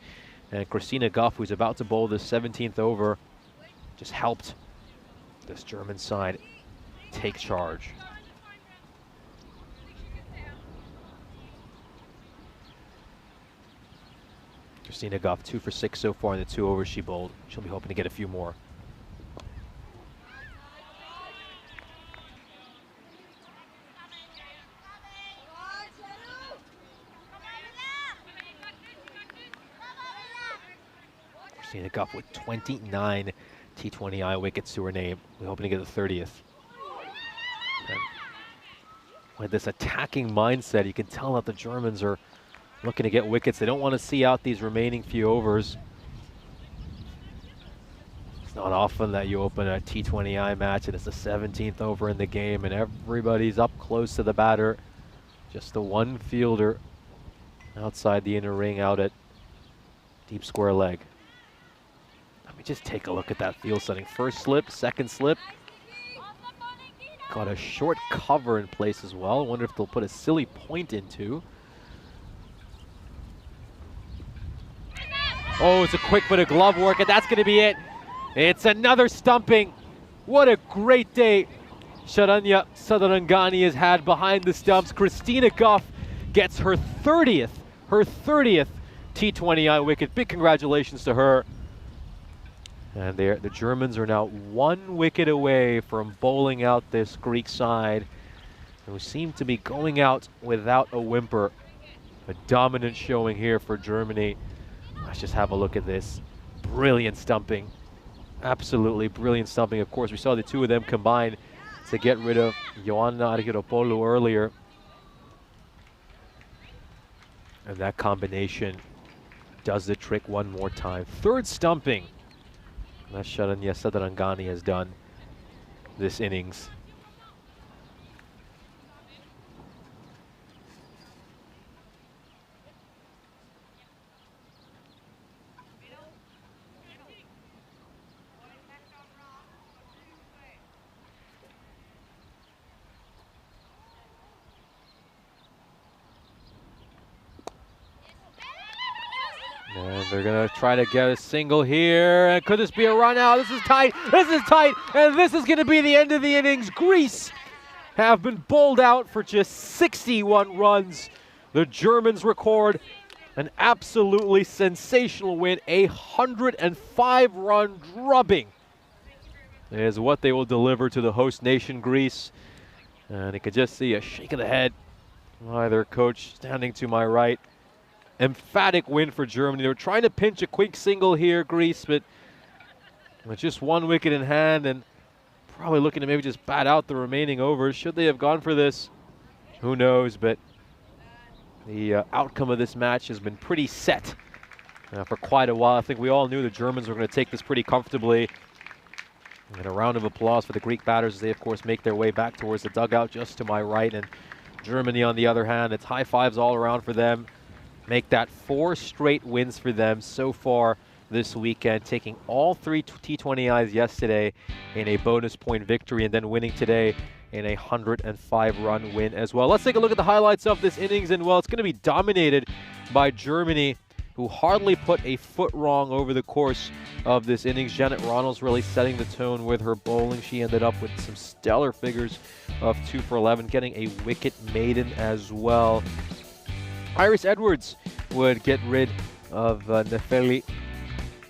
and Christina Goff, who's about to bowl the 17th over, just helped this German side take charge. Christina Goff 2 for 6 so far in the 2 overs she bowled. She'll be hoping to get a few more. Christina Goff with 29 T20I wickets to her name. We're hoping to get the 30th. And with this attacking mindset, you can tell that the Germans are looking to get wickets. They don't want to see out these remaining few overs. It's not often that you open a T20I match and it's the 17th over in the game and everybody's up close to the batter. Just the one fielder outside the inner ring out at deep square leg. Let me just take a look at that field setting. First slip, second slip. Got a short cover in place as well. I wonder if they'll put a silly point into. Oh, it's a quick bit of glove work, and that's going to be it. It's another stumping. What a great day Sharanya Sadarangani has had behind the stumps. Christina Goff gets her 30th T20I wicket. Big congratulations to her. And the Germans are now 1 wicket away from bowling out this Greek side, who seem to be going out without a whimper. A dominant showing here for Germany. Let's just have a look at this. Brilliant stumping. Absolutely brilliant stumping. Of course, we saw the two of them combine to get rid of Ioanna Argyropoulou earlier. And that combination does the trick one more time. Third stumping that Sharanya Sadarangani has done this innings. And they're going to try to get a single here. And could this be a run out? This is tight. This is tight. And this is going to be the end of the innings. Greece have been bowled out for just 61 runs. The Germans record an absolutely sensational win. A 105-run drubbing is what they will deliver to the host nation, Greece. And you could just see a shake of the head by their coach standing to my right. Emphatic win for Germany. They were trying to pinch a quick single here, Greece, but with just 1 wicket in hand and probably looking to maybe just bat out the remaining overs. Should they have gone for this? Who knows, but the outcome of this match has been pretty set for quite a while. I think we all knew the Germans were going to take this pretty comfortably. And a round of applause for the Greek batters as they, of course, make their way back towards the dugout just to my right. And Germany, on the other hand, it's high fives all around for them. Make that 4 straight wins for them so far this weekend, taking all 3 T20Is yesterday in a bonus point victory and then winning today in a 105-run win as well. Let's take a look at the highlights of this innings, and well, it's going to be dominated by Germany, who hardly put a foot wrong over the course of this innings. Janet Ronalds really setting the tone with her bowling. She ended up with some stellar figures of 2 for 11, getting a wicket maiden as well. Iris Edwards would get rid of Nefeli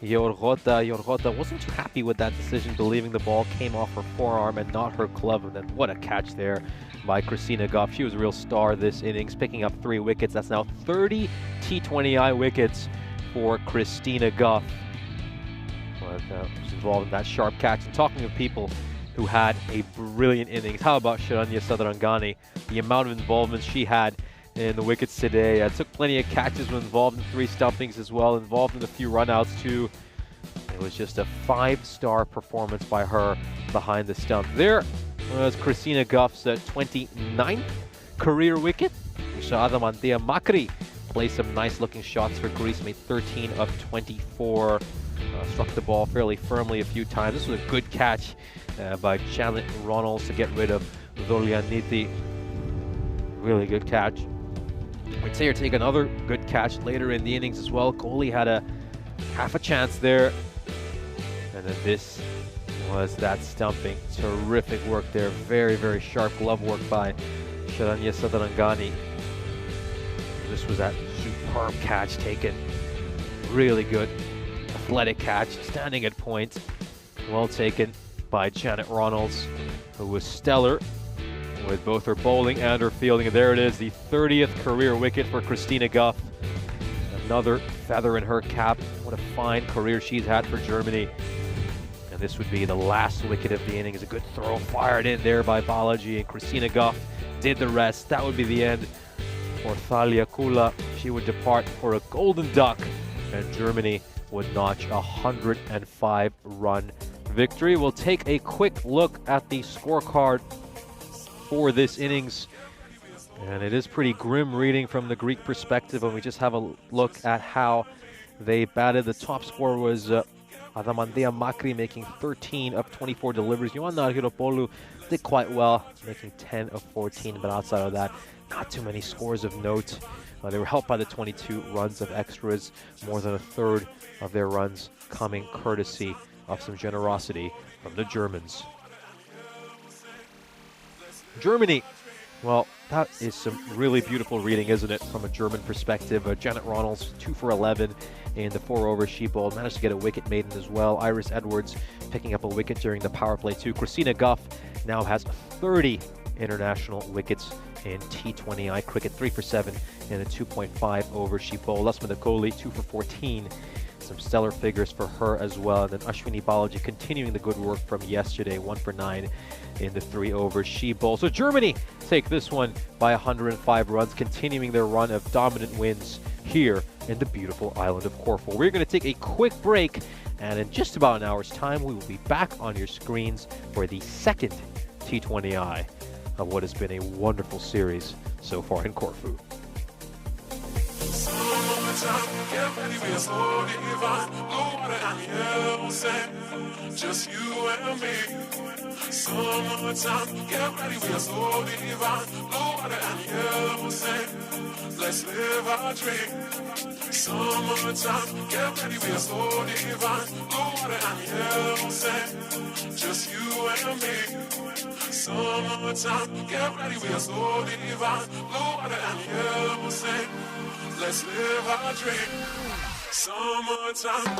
Yorgota. Yorgota wasn't too happy with that decision, believing the ball came off her forearm and not her glove. And then what a catch there by Christina Goff. She was a real star this innings, picking up 3 wickets. That's now 30 T20I wickets for Christina Goff. Was involved in that sharp catch. And talking of people who had a brilliant innings, how about Sharanya Sadarangani? The amount of involvement she had in the wickets today. Took plenty of catches, was involved in 3 stumpings as well, involved in a few runouts too. It was just a 5-star performance by her behind the stump. There was Christina Goff's 29th career wicket. Adamantia Makri played some nice looking shots for Greece, made 13 of 24. Struck the ball fairly firmly a few times. This was a good catch by Janet Ronalds to get rid of Dolianiti. Really good catch. We'd say take another good catch later in the innings as well. Kohli had a half a chance there. And then this was that stumping. Terrific work there. Very, very sharp glove work by Sharanya Sadarangani. This was that superb catch taken. Really good athletic catch, standing at point. Well taken by Janet Ronalds, who was stellar with both her bowling and her fielding. And there it is, the 30th career wicket for Christina Goff. Another feather in her cap. What a fine career she's had for Germany. And this would be the last wicket of the innings. A good throw fired in there by Balaji, and Christina Goff did the rest. That would be the end for Thalia Kula. She would depart for a golden duck, and Germany would notch a 105-run victory. We'll take a quick look at the scorecard for this innings, and it is pretty grim reading from the Greek perspective when we just have a look at how they batted. The top score was Adamantia Makri, making 13 of 24 deliveries. Ioanna Argyropoulou did quite well, making 10 of 14, but outside of that, not too many scores of note. They were helped by the 22 runs of extras, more than a third of their runs coming courtesy of some generosity from the Germans. Germany, well, that is some really beautiful reading, isn't it, from a German perspective. Janet Ronalds, 2 for 11 in the 4 overs she bowled, managed to get a wicket maiden as well. Iris Edwards picking up a wicket during the power play too. Christina Goff now has 30 international wickets in T20I cricket, 3 for 7 in the 2.5 overs she bowled. Lasmina Kohli, 2 for 14. Some stellar figures for her as well. And then Ashwini Balaji continuing the good work from yesterday, 1 for 9 in the 3 overs she bowled. So Germany take this one by 105 runs, continuing their run of dominant wins here in the beautiful island of Corfu. We're going to take a quick break, and in just about an hour's time, we will be back on your screens for the second T20I of what has been a wonderful series so far in Corfu. Get ready, we are so divine. Blue water and yellow sand, just you and me. Summertime, get ready, we are so divine. Blue water and yellow sand, let's live our dream. Summertime, get ready, we are so divine. Blue water and yellow sand, just you and me. Summertime, get ready, we are so divine. Blue water and yellow sand, let's live our dream. Summertime.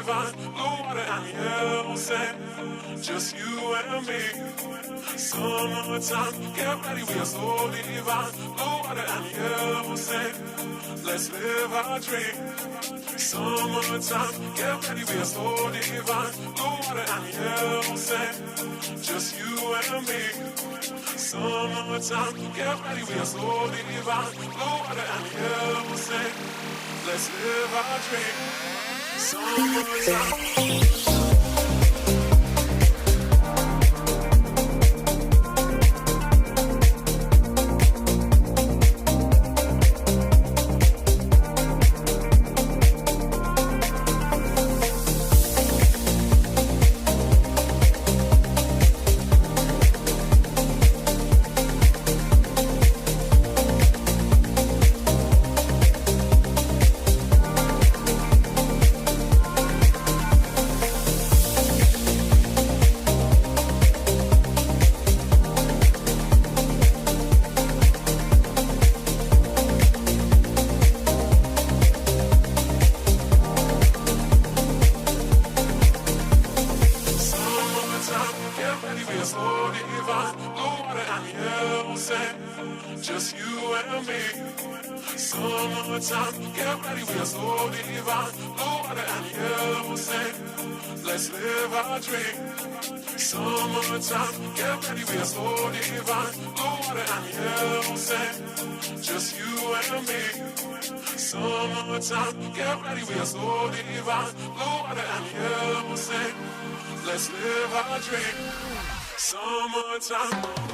divine. Blue water and yellow sand, just you and me. Summertime, get ready, we are so divine. Blue water and yellow sand, let's live our dream. Summertime, get ready, we are so divine. Blue water and yellow sand, just you and me. Summertime, get ready, we are so divine. Blue water and yellow sand, let's live our dream. Summertime. Just you and me. Summertime, get ready, we are so divine. Blue water and yellow sand, let's live our dream. Summertime, get ready, we are so divine. Blue water and yellow sand, just you and me. Summertime, get ready, we are so divine. Blue water and yellow sand, let's live our dream. Summertime.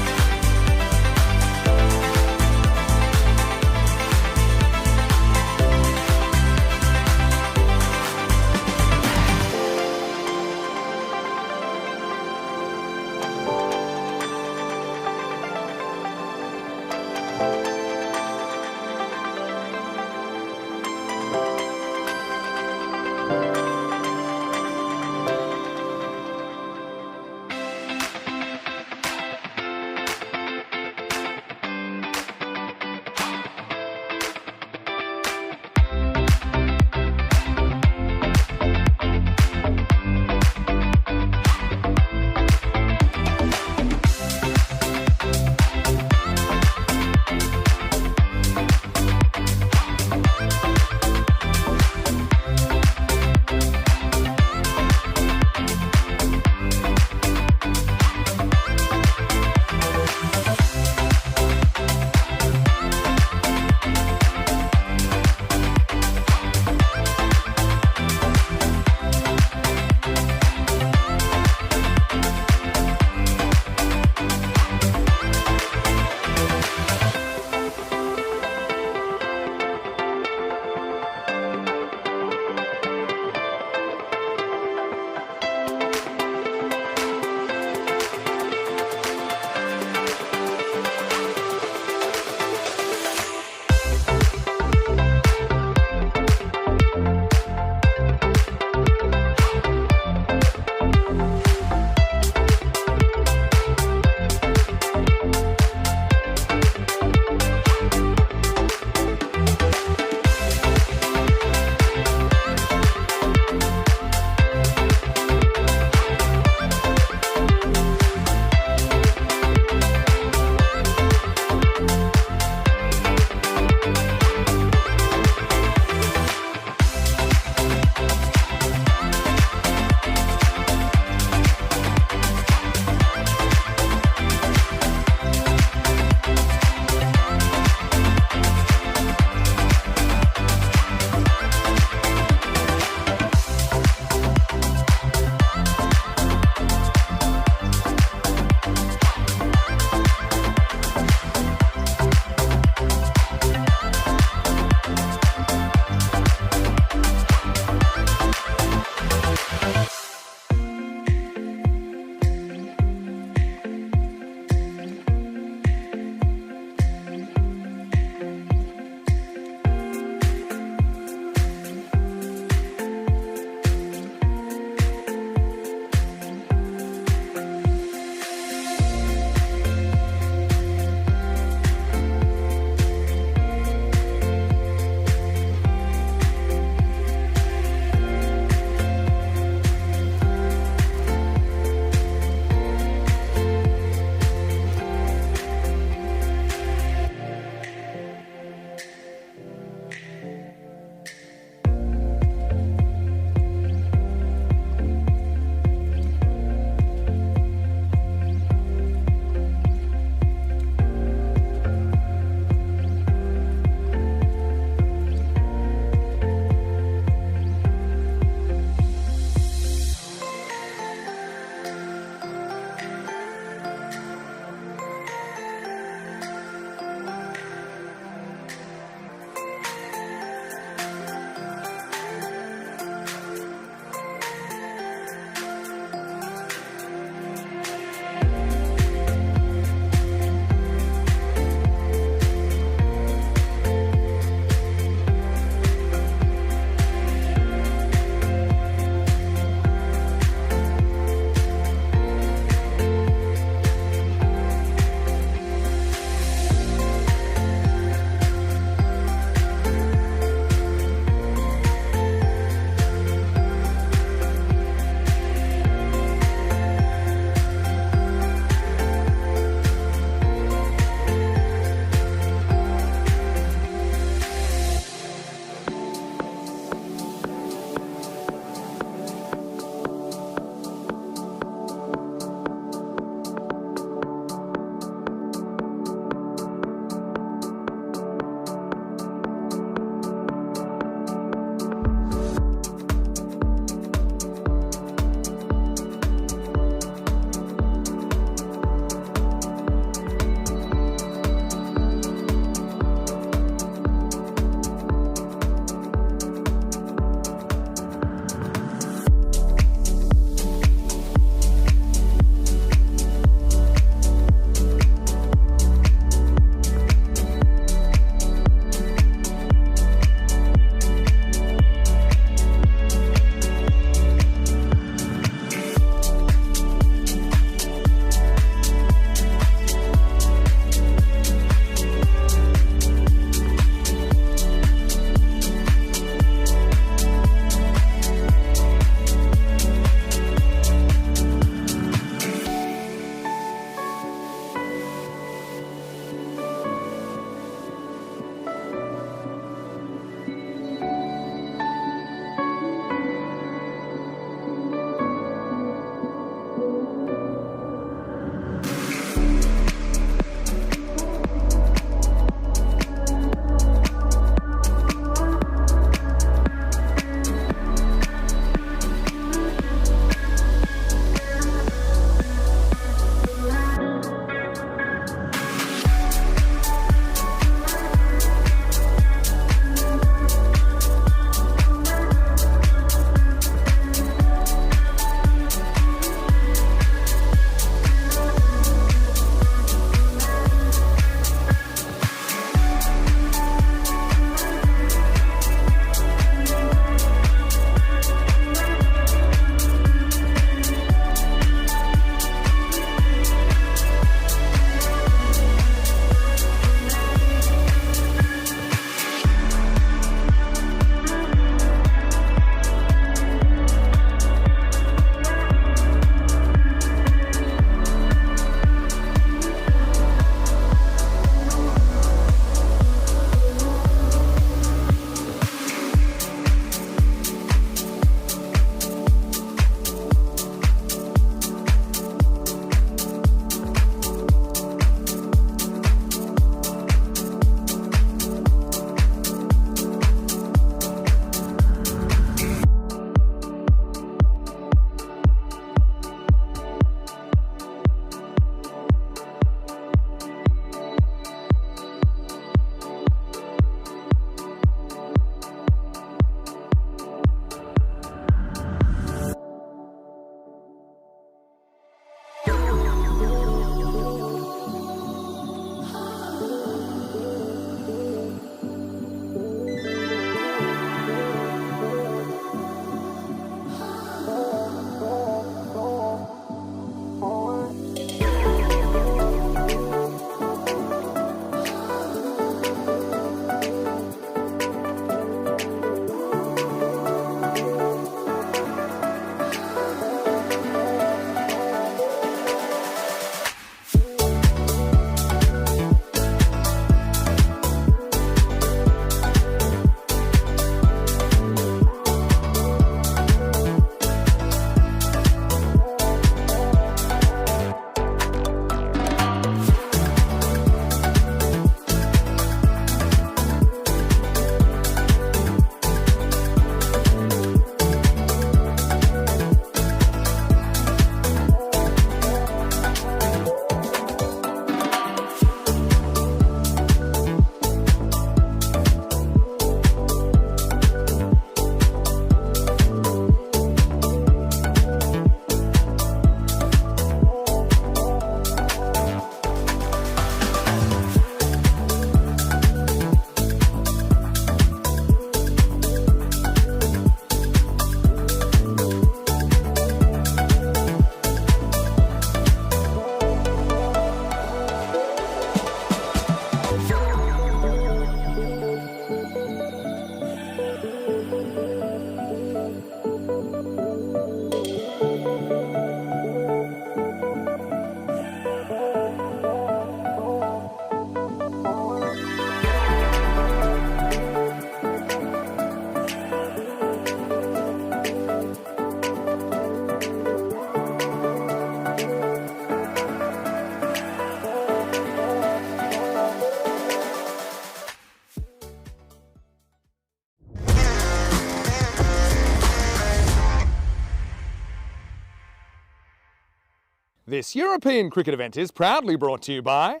This European cricket event is proudly brought to you by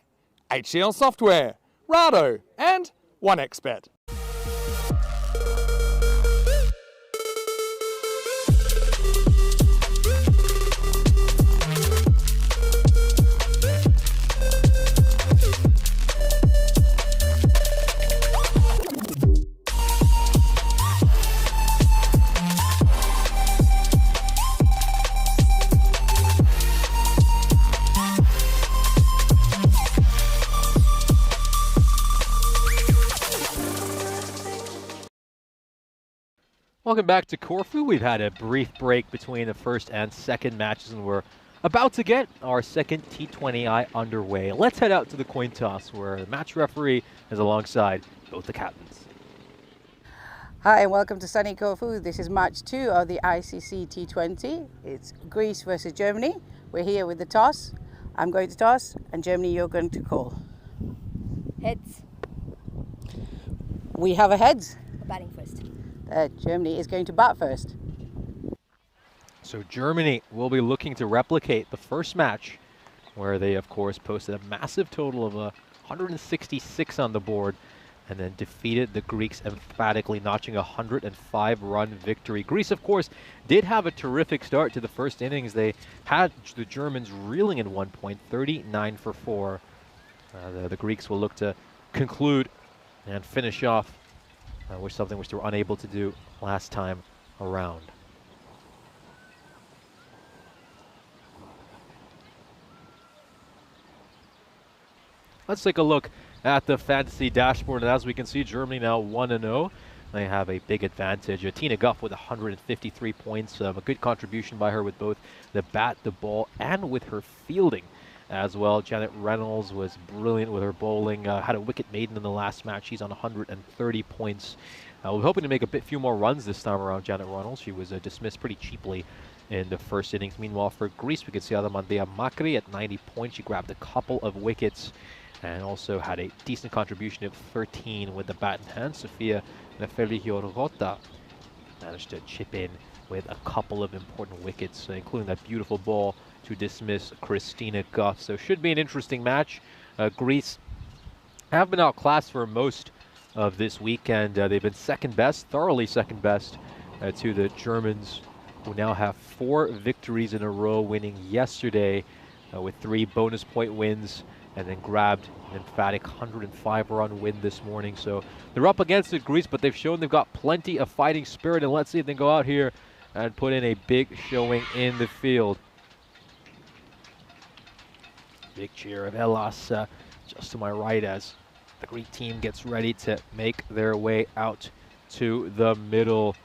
HCL Software, Rado and 1xBet. Welcome back to Corfu. We've had a brief break between the first and second matches, and we're about to get our second T20I underway. Let's head out to the coin toss, where the match referee is alongside both the captains. Hi and welcome to sunny Corfu. This is match 2 of the ICC T20. It's Greece versus Germany. We're here with the toss. I'm going to toss and Germany, you're going to call. Heads. We have a heads. Batting first. Germany is going to bat first. So Germany will be looking to replicate the first match, where they, of course, posted a massive total of 166 on the board, and then defeated the Greeks emphatically, notching a 105-run victory. Greece, of course, did have a terrific start to the first innings. They had the Germans reeling at one point, 39 for 4. The Greeks will look to conclude and finish off something which they were unable to do last time around. Let's take a look at the fantasy dashboard, and as we can see, Germany now 1-0. They have a big advantage. Tina Guff with 153 points, a good contribution by her with both the bat, the ball, and with her fielding as well. Janet Reynolds was brilliant with her bowling, had a wicket maiden in the last match. She's on 130 points. We're hoping to make a few more runs this time around, Janet Reynolds. She was dismissed pretty cheaply in the first innings. Meanwhile, for Greece, we could see Adamandea Makri at 90 points. She grabbed a couple of wickets and also had a decent contribution of 13 with the bat in hand. Sofia Nefelihio-Rota managed to chip in with a couple of important wickets, including that beautiful ball to dismiss Christina Guff. So should be an interesting match. Greece have been outclassed for most of this weekend. They've been second best, thoroughly second best to the Germans, who now have 4 victories in a row, winning yesterday with 3 bonus point wins, and then grabbed an emphatic 105-run win this morning. So they're up against it, Greece, but they've shown they've got plenty of fighting spirit, and let's see if they can go out here and put in a big showing in the field. Big cheer of Hellas just to my right as the Greek team gets ready to make their way out to the middle.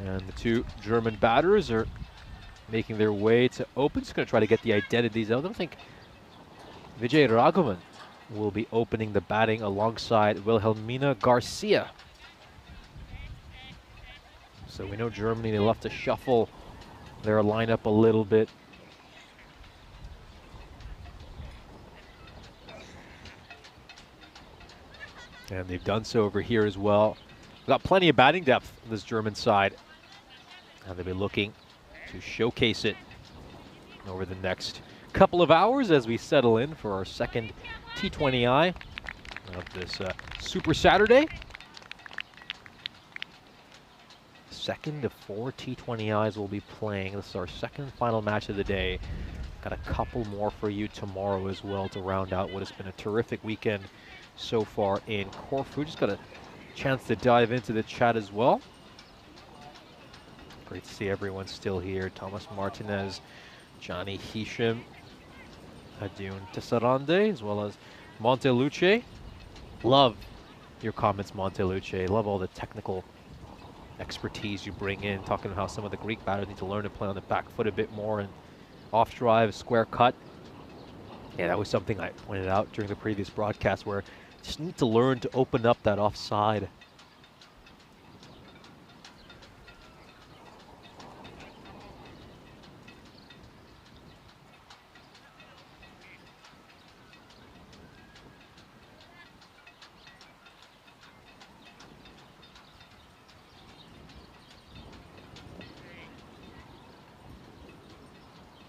And the 2 German batters are making their way to open. Just going to try to get the identities out. I don't think Vijay Raghavan will be opening the batting alongside Wilhelmina Garcia. So we know Germany, they love to shuffle their lineup a little bit. And they've done so over here as well. Got plenty of batting depth on this German side. And they'll be looking to showcase it over the next couple of hours as we settle in for our second T20I of this Super Saturday. Second of 4 T20Is we'll be playing. This is our second and final match of the day. Got a couple more for you tomorrow as well to round out what has been a terrific weekend so far in Corfu. Just got a chance to dive into the chat as well. Great to see everyone still here. Thomas Martinez, Johnny Hisham, Adun Tessarande, as well as Monteluce. Love your comments, Monteluce. Love all the technical expertise you bring in, talking about how some of the Greek batters need to learn to play on the back foot a bit more and off drive, square cut. Yeah, that was something I pointed out during the previous broadcast, where you just need to learn to open up that offside.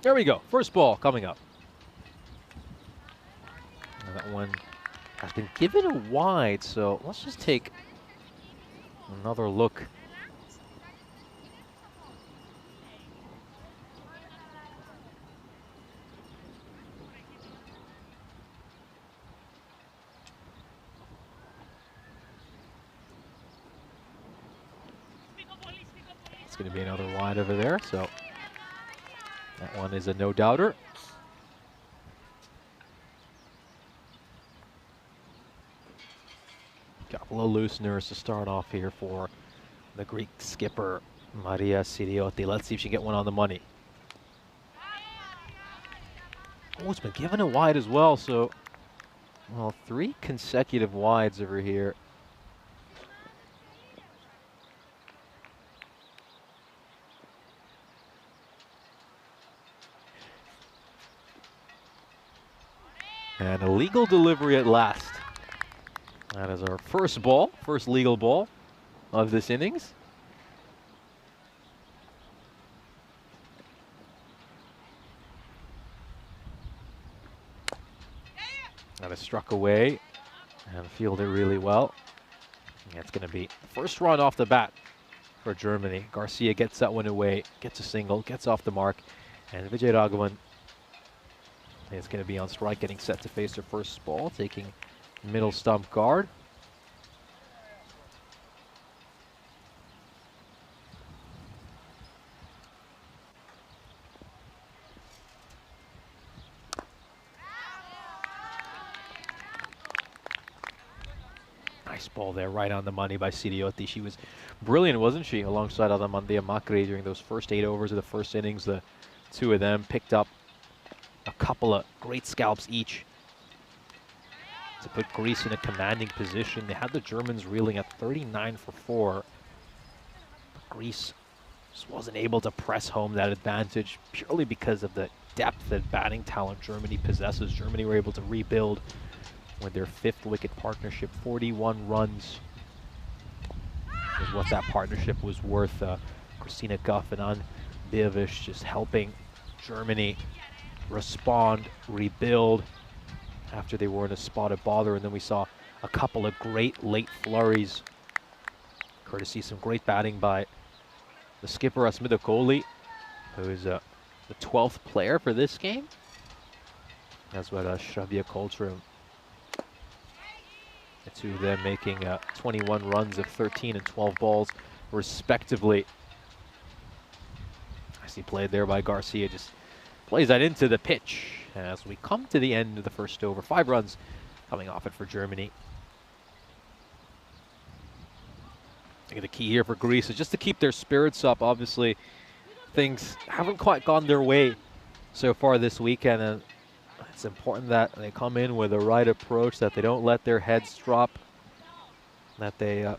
There we go. First ball coming up. And that one has been given a wide, so let's just take another look. It's going to be another wide over there, so that one is a no-doubter. Couple of looseners to start off here for the Greek skipper, Maria Siriotti. Let's see if she can get one on the money. Oh, it's been given a wide as well, so, well, 3 consecutive wides over here. And a legal delivery at last. That is our first ball, first legal ball of this innings. That is struck away and fielded really well. That's going to be the first run off the bat for Germany. Garcia gets that one away, gets a single, gets off the mark, and Vijay Raghavan is going to be on strike, getting set to face their first ball, taking middle stump guard. Nice ball there, right on the money by Siriotti. She was brilliant, wasn't she, alongside Adamandia Macri during those first 8 overs of the first innings. The 2 of them picked up a couple of great scalps each to put Greece in a commanding position. They had the Germans reeling at 39 for 4. But Greece just wasn't able to press home that advantage purely because of the depth and batting talent Germany possesses. Germany were able to rebuild with their 5th wicket partnership. 41 runs is what that partnership was worth. Christina Guff and Ann Bievish just helping Germany respond, rebuild after they were in a spot of bother. And then we saw a couple of great late flurries, courtesy some great batting by the skipper Asmita Kohli, who is the 12th player for this game, as well as Shravya Koltrum. The 2 of them making 21 runs of 13 and 12 balls respectively. Nicely played there by Garcia, just plays that into the pitch as we come to the end of the first over. 5 runs coming off it for Germany. I think the key here for Greece is just to keep their spirits up. Obviously, things haven't quite gone their way so far this weekend, and it's important that they come in with the right approach, that they don't let their heads drop, that they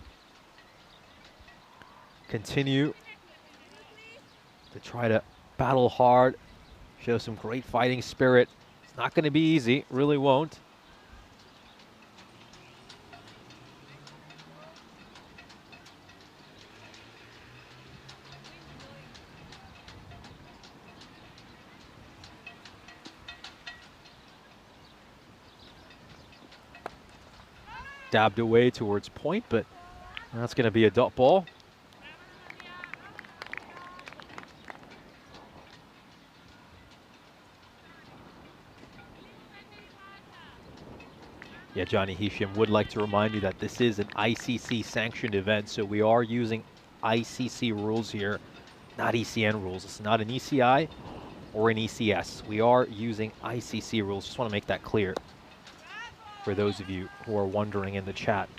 continue to try to battle hard, show some great fighting spirit. It's not going to be easy, really won't. Dabbed away towards point, but that's going to be a dot ball. Yeah, Johnny Hisham would like to remind you that this is an ICC sanctioned event, so we are using ICC rules here, not ECN rules. It's not an ECI or an ECS. We are using ICC rules. Just want to make that clear for those of you who are wondering in the chat.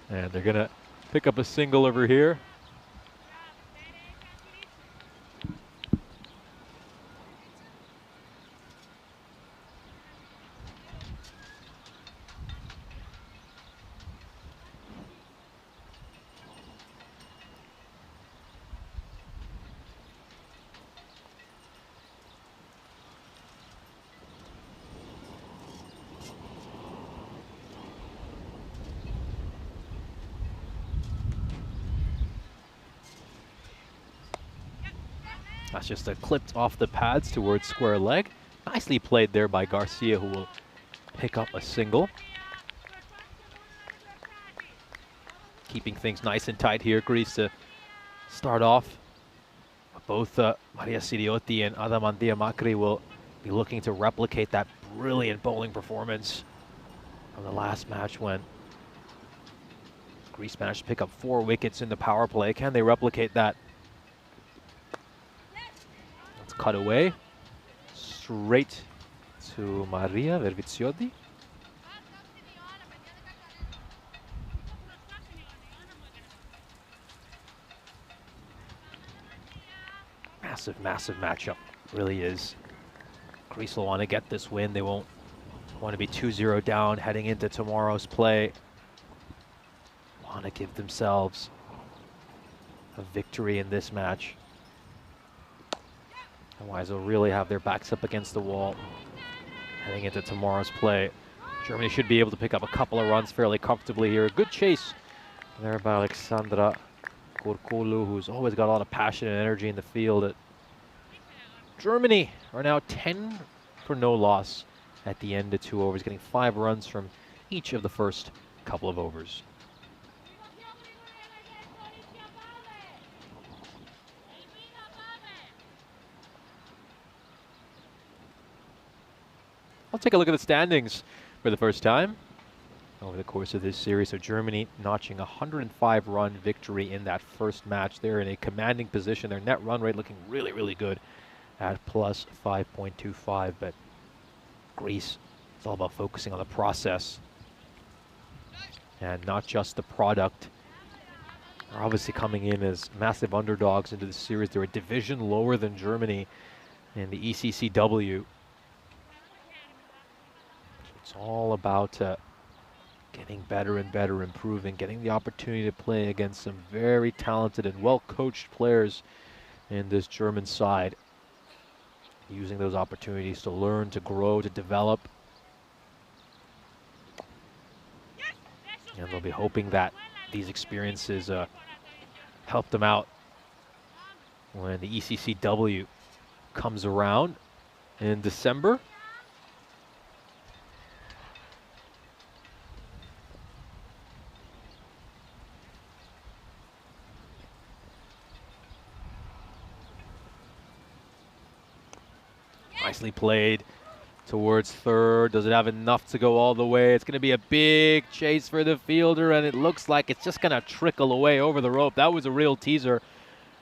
And they're going to pick up a single over here. That's just a clipped off the pads towards square leg. Nicely played there by Garcia, who will pick up a single. Keeping things nice and tight here, Greece to start off. Both Maria Siriotti and Adamantia Macri will be looking to replicate that brilliant bowling performance from the last match when Greece managed to pick up 4 wickets in the power play. Can they replicate that? Let's cut away. Straight to Maria Verviziotti. Massive, massive matchup. Really is. Greece will want to get this win. They won't want to be 2-0 down heading into tomorrow's play. Want to give themselves a victory in this match. Otherwise, they'll really have their backs up against the wall heading into tomorrow's play. Germany should be able to pick up a couple of runs fairly comfortably here. A good chase there by Alexandra Kurkulu, who's always got a lot of passion and energy in the field. Germany are now 10 for no loss at the end of 2 overs, getting 5 runs from each of the first couple of overs. I'll take a look at the standings for the first time over the course of this series. So Germany notching a 105-run victory in that first match. They're in a commanding position. Their net run rate looking really, really good at plus 5.25. But Greece, it's all about focusing on the process and not just the product. They're obviously coming in as massive underdogs into the series. They're a division lower than Germany in the ECCW. It's all about getting better and better, improving, getting the opportunity to play against some very talented and well-coached players in this German side. Using those opportunities to learn, to grow, to develop. And they'll be hoping that these experiences help them out when the ECCW comes around in December. Nicely played towards third. Does it have enough to go all the way? It's going to be a big chase for the fielder, and it looks like it's just going to trickle away over the rope. That was a real teaser.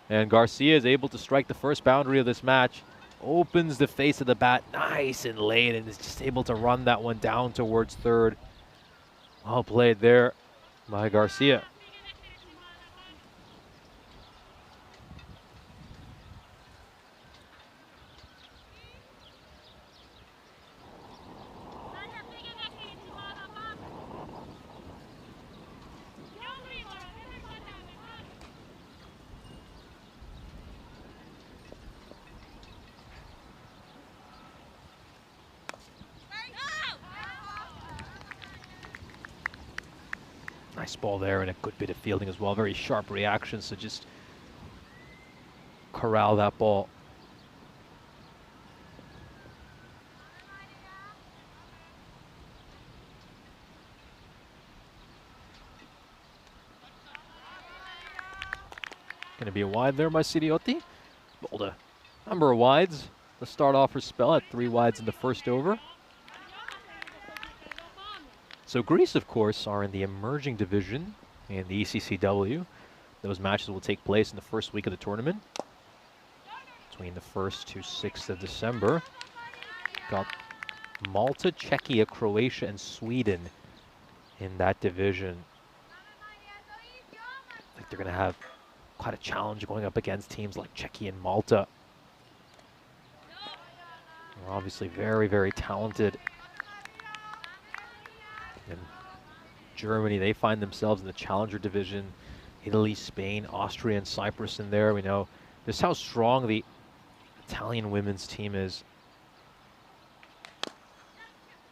And Garcia is able to strike the first boundary of this match. Opens the face of the bat nice and late, and is just able to run that one down towards third. Well played there by Garcia. Nice ball there and a good bit of fielding as well. Very sharp reactions to just corral that ball. Going to be a wide there by Siriotti. Bowled a number of wides to start off her spell at 3 wides in the first over. So Greece, of course, are in the emerging division in the ECCW. Those matches will take place in the first week of the tournament, between the 1st to 6th of December. Got Malta, Czechia, Croatia, and Sweden in that division. I think they're going to have quite a challenge going up against teams like Czechia and Malta. They're obviously very, very talented. And Germany, they find themselves in the Challenger division. Italy, Spain, Austria, and Cyprus in there. We know just how strong the Italian women's team is.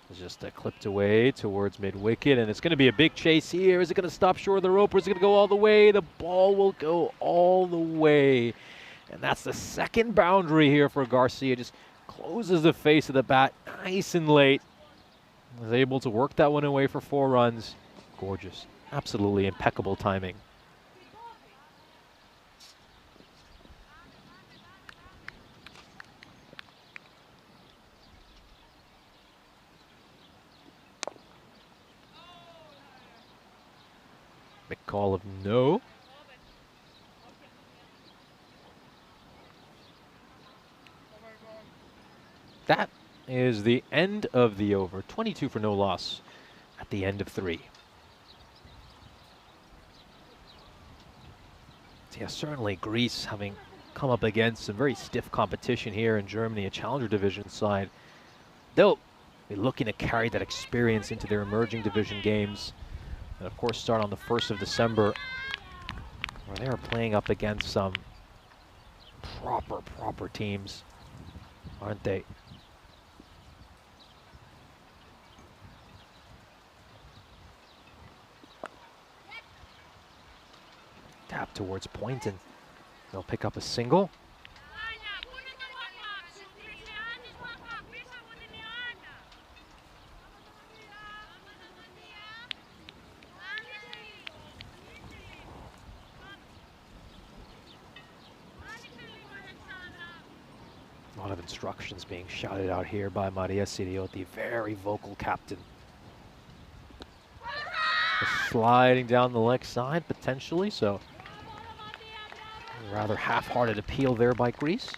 It's just clipped away towards mid-wicket, and it's going to be a big chase here. Is it going to stop short of the rope, or is it going to go all the way? The ball will go all the way. And that's the second boundary here for Garcia. Just closes the face of the bat nice and late. Was able to work that one away for 4 runs. Gorgeous. Absolutely impeccable timing. Big call of no. That is the end of the over. 22 for no loss at the end of 3. So yeah, certainly Greece having come up against some very stiff competition here in Germany, a challenger division side. They'll be looking to carry that experience into their emerging division games. And of course start on the 1st of December, where they are playing up against some proper teams, aren't they? Tap towards point, and they'll pick up a single. A lot of instructions being shouted out here by Maria Sirio, the very vocal captain. Sliding down the leg side potentially, so rather half-hearted appeal there by Greece.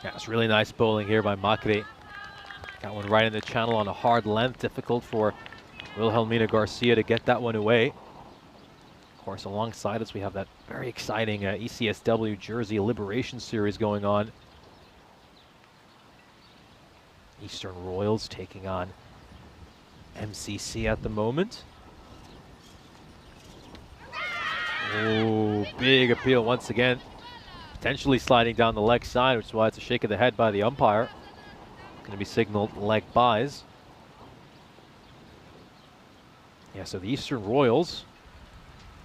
Yeah, it's really nice bowling here by Macri. Got one right in the channel on a hard length. Difficult for Wilhelmina Garcia to get that one away. Of course, alongside us, we have that very exciting ECSW Jersey Liberation Series going on. Eastern Royals taking on MCC at the moment. Oh, big appeal once again. Potentially sliding down the leg side, which is why it's a shake of the head by the umpire. Going to be signaled leg buys. Yeah, so the Eastern Royals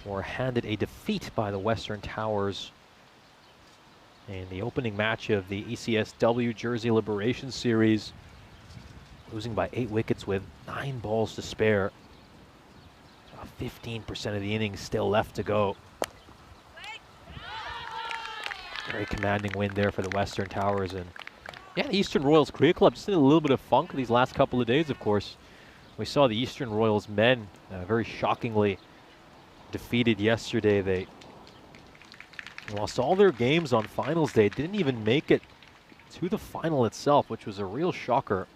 were handed a defeat by the Western Towers in the opening match of the ECSW Jersey Liberation Series, losing by 8 wickets with 9 balls to spare. 15% of the innings still left to go. Very commanding win there for the Western Towers. And yeah, the Eastern Royals Cricket Club just in a little bit of funk these last couple of days, of course. We saw the Eastern Royals men very shockingly defeated yesterday. They lost all their games on finals day, didn't even make it to the final itself, which was a real shocker.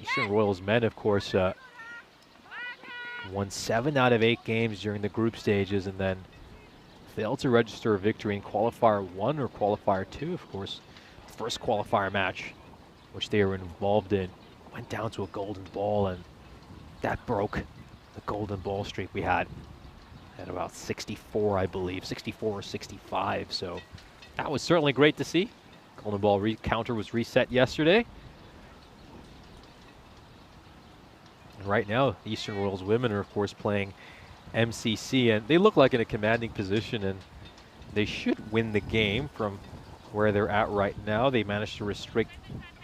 Eastern Royals men, of course, won 7 out of 8 games during the group stages, and then failed to register a victory in qualifier 1 or qualifier 2. Of course, the first qualifier match which they were involved in went down to a golden ball, and that broke the golden ball streak we had at about 64, I believe, 64 or 65. So that was certainly great to see. Golden ball counter was reset yesterday. And right now, the Eastern Royals women are, of course, playing MCC, and they look like in a commanding position, and they should win the game from where they're at right now. They managed to restrict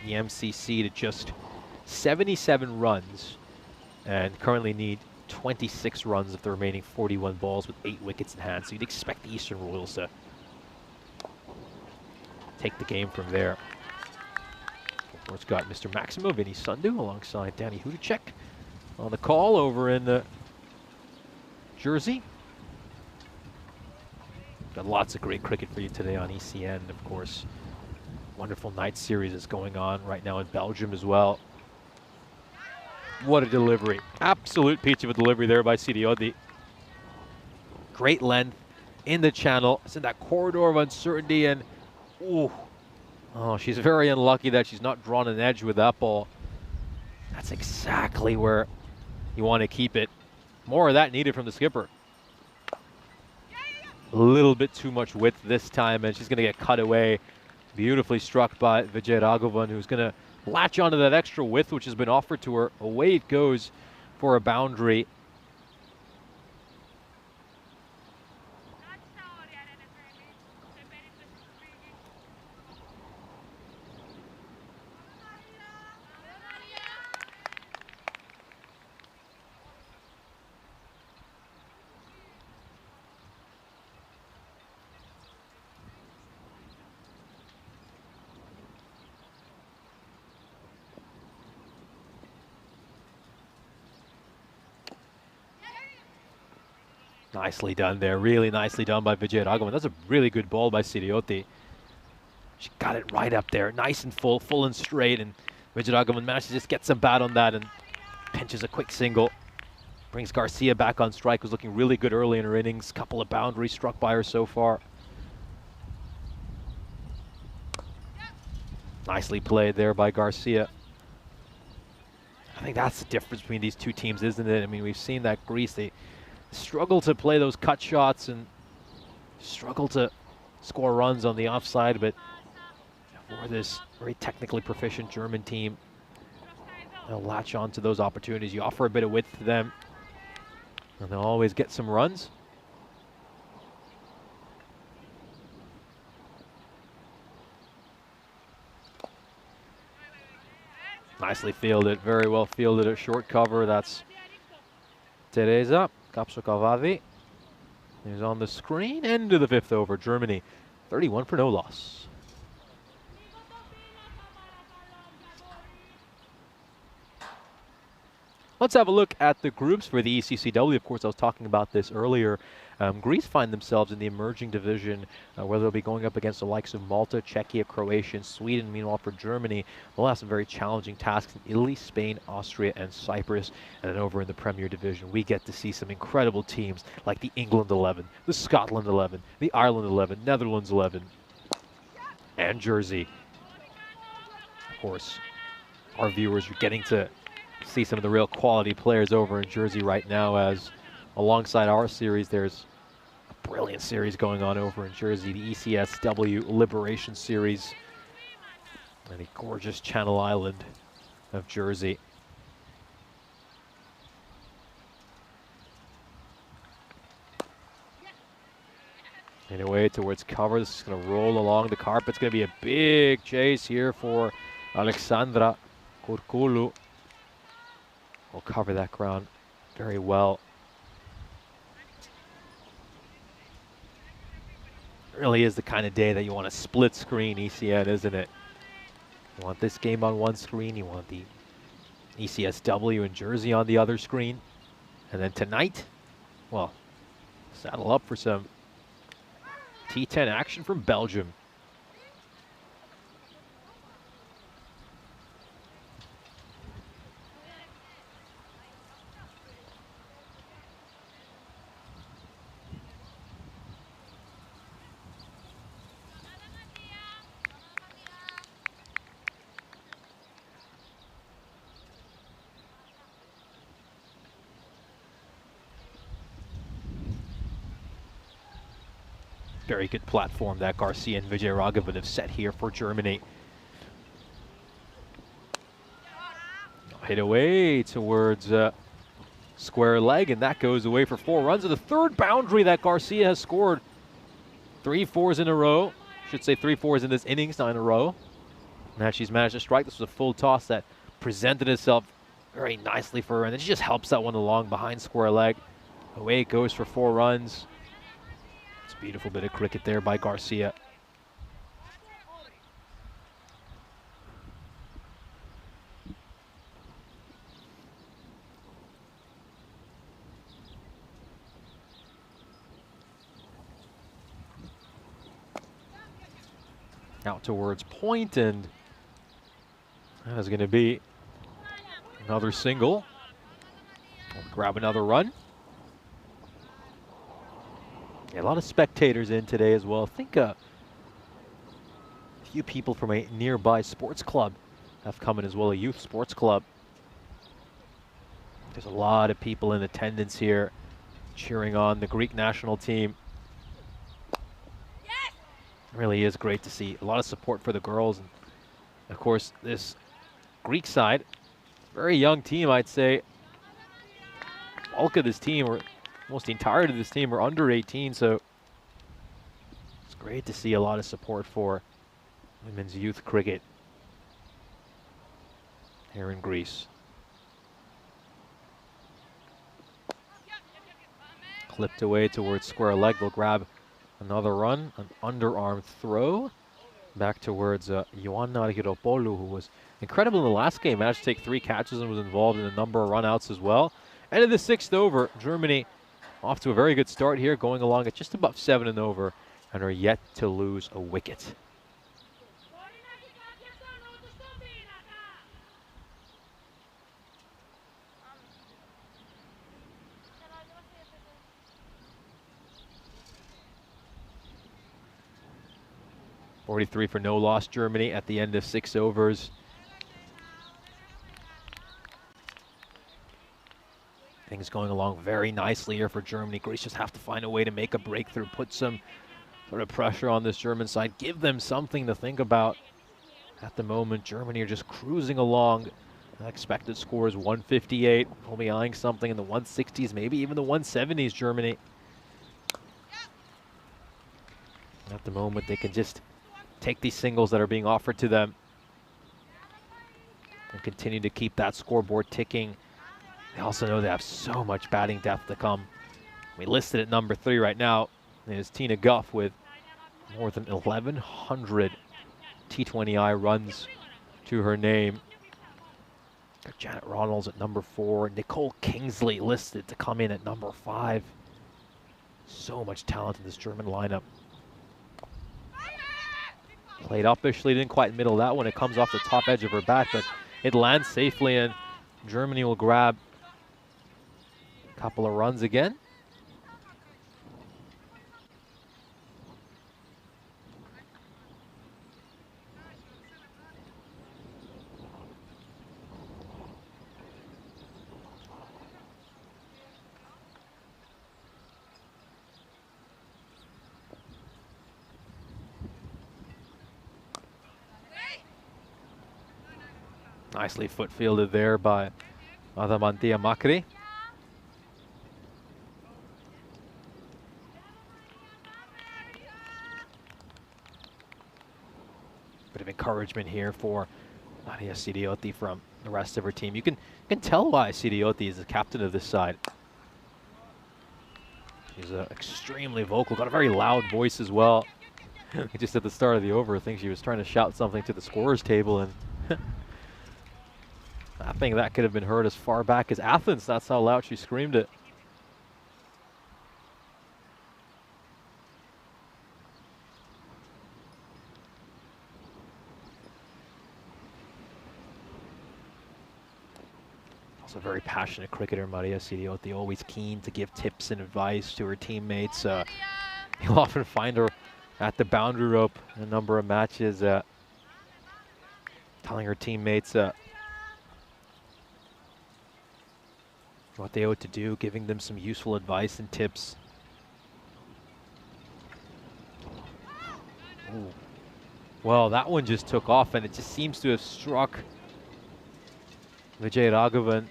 the MCC to just 77 runs and currently need 26 runs of the remaining 41 balls with 8 wickets in hand. So you'd expect the Eastern Royals to take the game from there. Of course, got Mr. Maximo, Vinny Sundu, alongside Danny Hudacek on the call over in Jersey. Got lots of great cricket for you today on ECN, of course. Wonderful night series is going on right now in Belgium as well. What a delivery. Absolute peach of a delivery there by Sidiodi. Great length in the channel. It's in that corridor of uncertainty, and ooh. Oh, she's very unlucky that she's not drawn an edge with that ball. That's exactly where you want to keep it. More of that needed from the skipper. A little bit too much width this time, and she's going to get cut away. Beautifully struck by Vijay Raghavan, who's going to latch onto that extra width which has been offered to her. Away it goes for a boundary. Nicely done there, really nicely done by Vijay Raghavan. That's a really good ball by Sirioti. She got it right up there, nice and full and straight, and Vijay Raghavan managed to just get some bat on that and pinches a quick single. Brings Garcia back on strike, who's looking really good early in her innings. Couple of boundaries struck by her so far. Nicely played there by Garcia. I think that's the difference between these two teams, isn't it? I mean, we've seen that Greece, they struggle to play those cut shots and struggle to score runs on the offside, but for this very technically proficient German team, they'll latch on to those opportunities. You offer a bit of width to them, and they'll always get some runs. Nicely fielded, very well fielded at short cover. That's Teresa Kapsukavadi. He's on the screen. End of the 5th over. Germany 31 for no loss. Let's have a look at the groups for the ECCW. Of course, I was talking about this earlier. Greece find themselves in the emerging division, where they'll be going up against the likes of Malta, Czechia, Croatia, and Sweden. Meanwhile, for Germany, they'll have some very challenging tasks in Italy, Spain, Austria, and Cyprus. And then over in the Premier Division, we get to see some incredible teams like the England 11, the Scotland 11, the Ireland 11, Netherlands 11, and Jersey. Of course, our viewers are getting to see some of the real quality players over in Jersey right now, as alongside our series, there's a brilliant series going on over in Jersey, the ECSW Liberation Series, and the gorgeous Channel Island of Jersey. And away towards cover. This is going to roll along the carpet. It's going to be a big chase here for Alexandra Kurkulu. Will cover that ground very well. It really is the kind of day that you want to split screen ECN, isn't it? You want this game on one screen, you want the ECSW in Jersey on the other screen. And then tonight, well, saddle up for some T10 action from Belgium. Very good platform that Garcia and Vijay Raghavan have set here for Germany. Hit away towards square leg, and that goes away for 4 runs. And the third boundary that Garcia has scored. 3 fours in a row. Should say 3 fours in this innings, not in a row. Now she's managed to strike. This was a full toss that presented itself very nicely for her, and then she just helps that one along behind square leg. Away it goes for 4 runs. Beautiful bit of cricket there by Garcia. Out towards point, and that is going to be another single. We'll grab another run. Yeah, a lot of spectators in today as well. I think a few people from a nearby sports club have come in as well, a youth sports club. There's a lot of people in attendance here cheering on the Greek national team. It really is great to see a lot of support for the girls. And of course, this Greek side, very young team, I'd say. Bulk of this team, or almost the entirety of this team, are under 18, so it's great to see a lot of support for women's youth cricket here in Greece. Clipped away towards square leg. They'll grab another run, an underarm throw back towards Ioanna Argyropoulou, who was incredible in the last game. Managed to take 3 catches and was involved in a number of run-outs as well. End of the 6th over. Germany off to a very good start here, going along at just above 7 and over, and are yet to lose a wicket. .43 for no loss, Germany at the end of 6 overs. Things going along very nicely here for Germany. Greece just have to find a way to make a breakthrough, put some sort of pressure on this German side, give them something to think about. At the moment, Germany are just cruising along. Expected score is 158. We'll be eyeing something in the 160s, maybe even the 170s, Germany. At the moment, they can just take these singles that are being offered to them and continue to keep that scoreboard ticking. They also know they have so much batting depth to come. We listed at number 3 right now is Tina Guff with more than 1,100 T20I runs to her name. Got Janet Ronalds at number 4. Nicole Kingsley listed to come in at number 5. So much talent in this German lineup. Played uppishly, didn't quite middle that one. It comes off the top edge of her bat, but it lands safely, and Germany will grab a couple of runs again. Nicely foot fielded there by Adamantia Makri. Bit of encouragement here for Nadia Sidiotti from the rest of her team. You can tell why Sidiotti is the captain of this side. She's extremely vocal, got a very loud voice as well. Just at the start of the over, I think she was trying to shout something to the scorer's table, and I think that could have been heard as far back as Athens. That's how loud she screamed it. Also a very passionate cricketer, Maria Sidiotti, always keen to give tips and advice to her teammates. You'll often find her at the boundary rope in a number of matches, telling her teammates what they ought to do, giving them some useful advice and tips. Ooh. Well, that one just took off, and it just seems to have struck Vijay Raghavan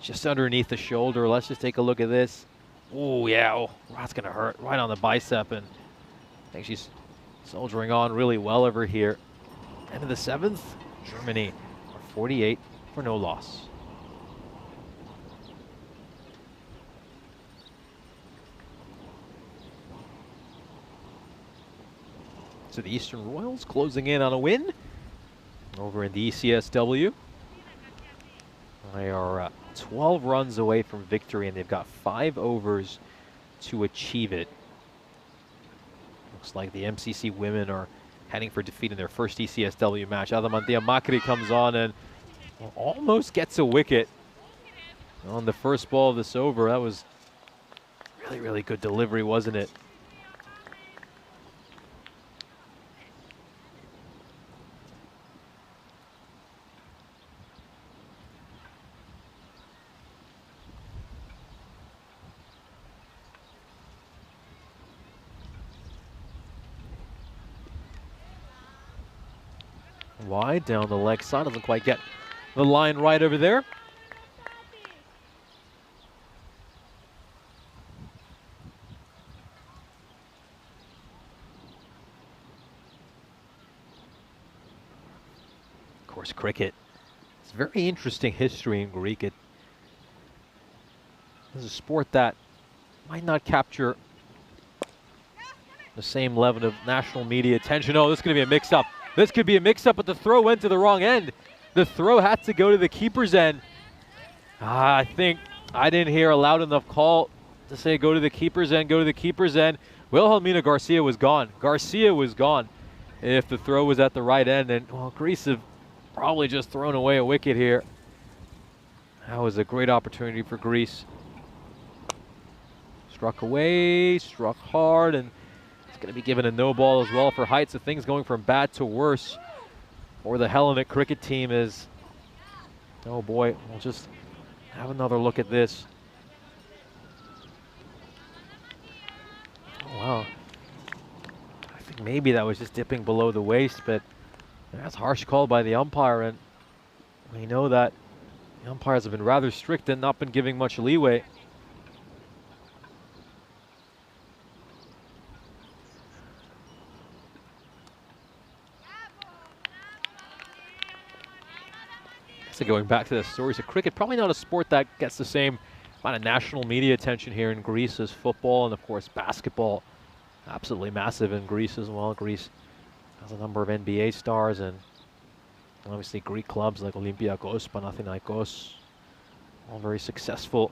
just underneath the shoulder. Let's just take a look at this. Oh, yeah, oh, that's going to hurt right on the bicep, and I think she's soldiering on really well over here. End of the 7th, Germany are 48 for no loss. So the Eastern Royals closing in on a win over in the ECSW. They are 12 runs away from victory, and they've got 5 overs to achieve it. Looks like the MCC women are heading for defeat in their first ECSW match. Adamantia Makri comes on and almost gets a wicket on the first ball of this over. That was really, really good delivery, wasn't it? Wide down the leg side, doesn't quite get the line right over there. Of course, cricket. It's a very interesting history in Greek. It is a sport that might not capture the same level of national media attention. Oh, this is going to be a mix-up. This could be a mix-up, but the throw went to the wrong end. The throw had to go to the keeper's end. I think I didn't hear a loud enough call to say go to the keeper's end, go to the keeper's end. Wilhelmina Garcia was gone. Garcia was gone if the throw was at the right end. And, well, Greece have probably just thrown away a wicket here. That was a great opportunity for Greece. Struck away, struck hard, and it's going to be given a no ball as well for height. So things going from bad to worse for the Hellenic cricket team is, oh boy, we'll just have another look at this. Oh, wow. I think maybe that was just dipping below the waist, but that's a harsh call by the umpire, and we know that the umpires have been rather strict and not been giving much leeway. So going back to the stories of cricket, probably not a sport that gets the same amount of national media attention here in Greece as football, and of course basketball, absolutely massive in Greece as well. Greece has a number of NBA stars, and obviously Greek clubs like Olympiakos, Panathinaikos, all very successful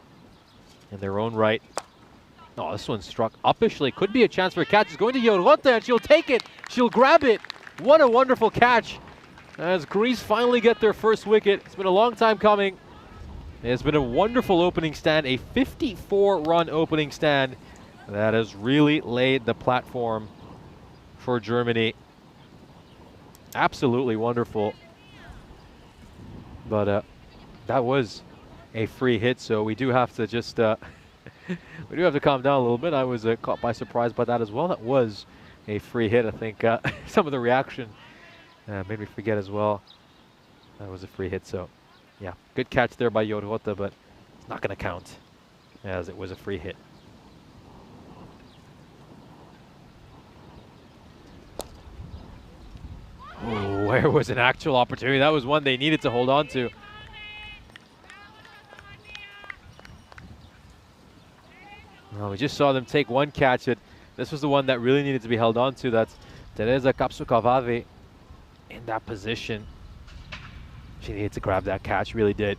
in their own right. Oh, this one struck uppishly. Could be a chance for a catch. It's going to Yorgota, and she'll take it. She'll grab it. What a wonderful catch. As Greece finally get their first wicket. It's been a long time coming. It's been a wonderful opening stand, a 54-run opening stand that has really laid the platform for Germany. Absolutely wonderful. But that was a free hit, so we do have to just we do have to calm down a little bit. I was caught by surprise by that as well. That was a free hit. I think some of the reaction made me forget as well. That was a free hit, so yeah, good catch there by Yorgota, but it's not going to count as it was a free hit. Ooh, where was an actual opportunity? That was one they needed to hold on to. Well, we just saw them take one catch. This was the one that really needed to be held on to. That's Teresa Kapsukavadi in that position. She needed to grab that catch, really did.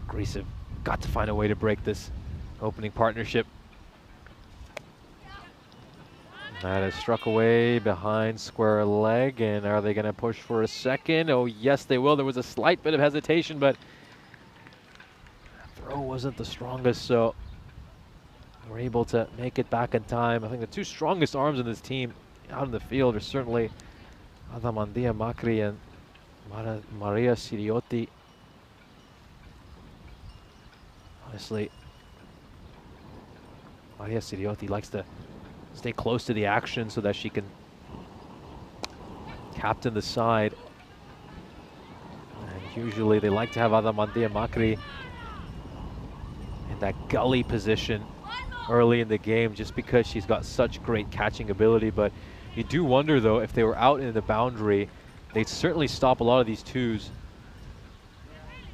Greece have got to find a way to break this opening partnership. That is struck away behind square leg, and are they going to push for a second? Oh yes, they will. There was a slight bit of hesitation, but the throw wasn't the strongest, so we're able to make it back in time. I think the two strongest arms in this team out in the field are certainly Adamandia Makri and Maria Siriotti. Honestly, Maria Siriotti likes to stay close to the action so that she can captain the side. And usually they like to have Adamandia Makri in that gully position early in the game just because she's got such great catching ability. But you do wonder, though, if they were out in the boundary, they'd certainly stop a lot of these twos.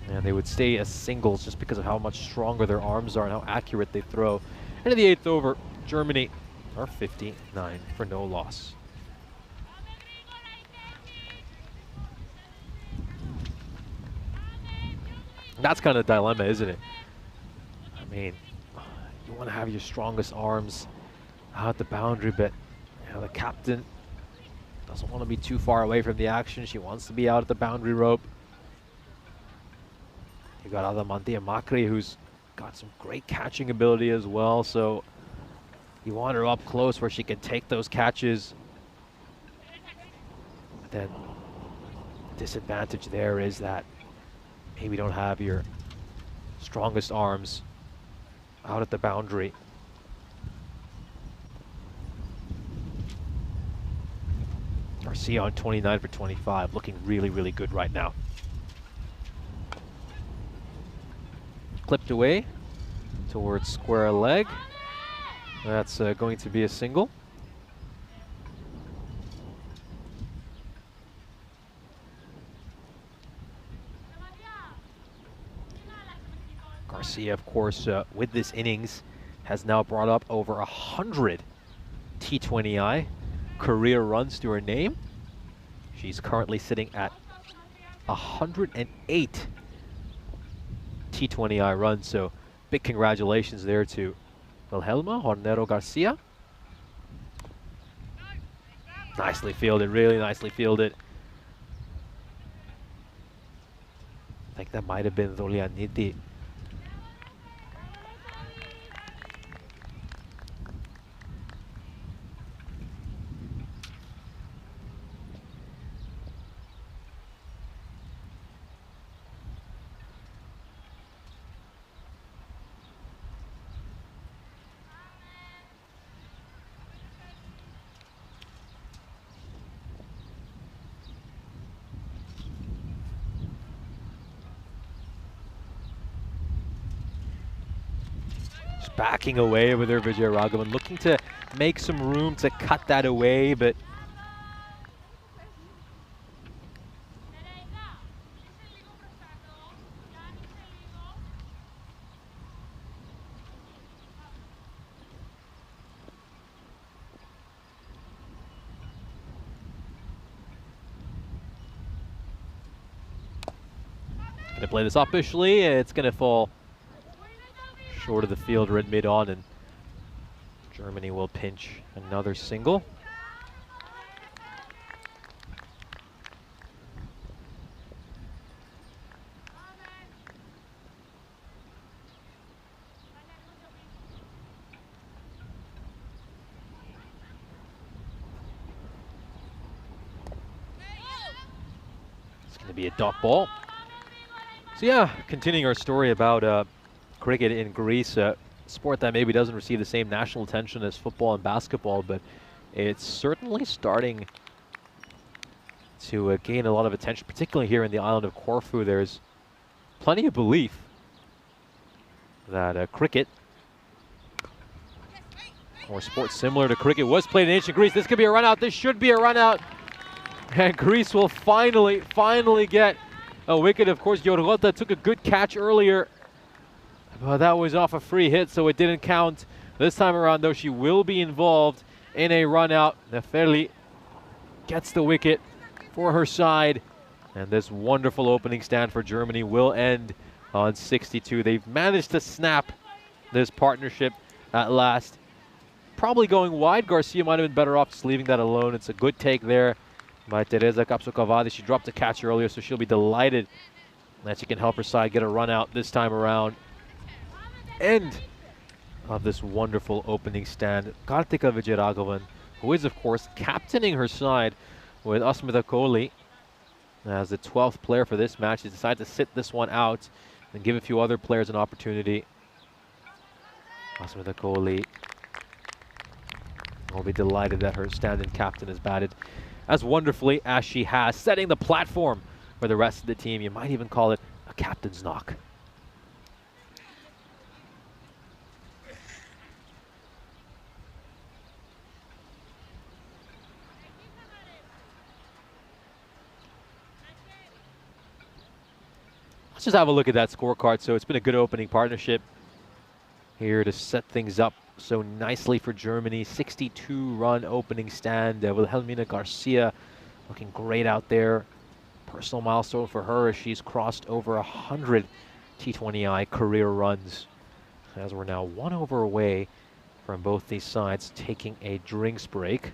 And they would stay as singles just because of how much stronger their arms are and how accurate they throw. Into the 8th over, Germany are 59 for no loss. That's kind of a dilemma, isn't it? I mean, you want to have your strongest arms out the boundary, but you know, the captain doesn't want to be too far away from the action. She wants to be out at the boundary rope. You got Adamandia Makri, who's got some great catching ability as well, so you want her up close where she can take those catches. But then the disadvantage there is that maybe you don't have your strongest arms out at the boundary. Garcia on 29 for 25, looking really, really good right now. Clipped away towards square leg. That's going to be a single. Garcia, of course, with this innings, has now brought up over 100 T20I career runs to her name. She's currently sitting at 108 T20I runs, so big congratulations there to Wilhelma Hornero Garcia. Nicely fielded, really nicely fielded. I think that might have been Dolianiti. Backing away with her Vijayaraghavan, looking to make some room to cut that away, but gonna play this officially. It's gonna fall short of the field, red mid on, and Germany will pinch another single. It's going to be a dot ball. So yeah, continuing our story about cricket in Greece, a sport that maybe doesn't receive the same national attention as football and basketball, but it's certainly starting to gain a lot of attention, particularly here in the island of Corfu. There's plenty of belief that cricket, or sports similar to cricket, was played in ancient Greece. This could be a run out. This should be a run out. And Greece will finally get a wicket. Of course, Yorgota took a good catch earlier. Well, that was off a free hit, so it didn't count. This time around, though, she will be involved in a run-out. Neferli gets the wicket for her side, and this wonderful opening stand for Germany will end on 62. They've managed to snap this partnership at last. Probably going wide. Garcia might have been better off just leaving that alone. It's a good take there by Teresa Kapsukavadi. She dropped a catch earlier, so she'll be delighted that she can help her side get a run-out this time around. End of this wonderful opening stand. Kartika Vijayaraghavan, who is, of course, captaining her side with Asmita Kohli as the 12th player for this match. She decided to sit this one out and give a few other players an opportunity. Asmita Kohli will be delighted that her stand-in captain has batted as wonderfully as she has, setting the platform for the rest of the team. You might even call it a captain's knock. Let's just have a look at that scorecard. So it's been a good opening partnership here to set things up so nicely for Germany. 62-run opening stand. Wilhelmina Garcia looking great out there. Personal milestone for her as she's crossed over 100 T20I career runs, as we're now 1 over away from both these sides taking a drinks break.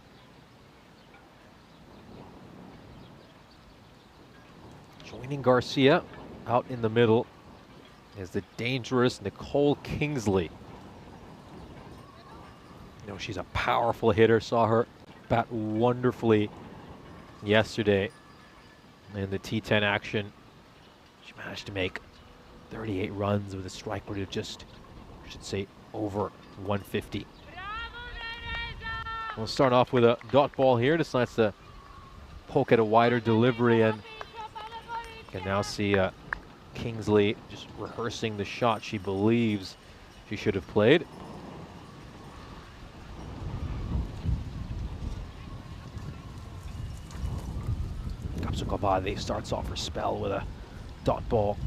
Joining Garcia out in the middle is the dangerous Nicole Kingsley. You know, she's a powerful hitter. Saw her bat wonderfully yesterday in the T10 action. She managed to make 38 runs with a strike rate of just, I should say, over 150. We'll start off with a dot ball here. Decides to poke at a wider delivery, and you can now see Kingsley just rehearsing the shot she believes she should have played. Kapsukavadi starts off her spell with a dot ball.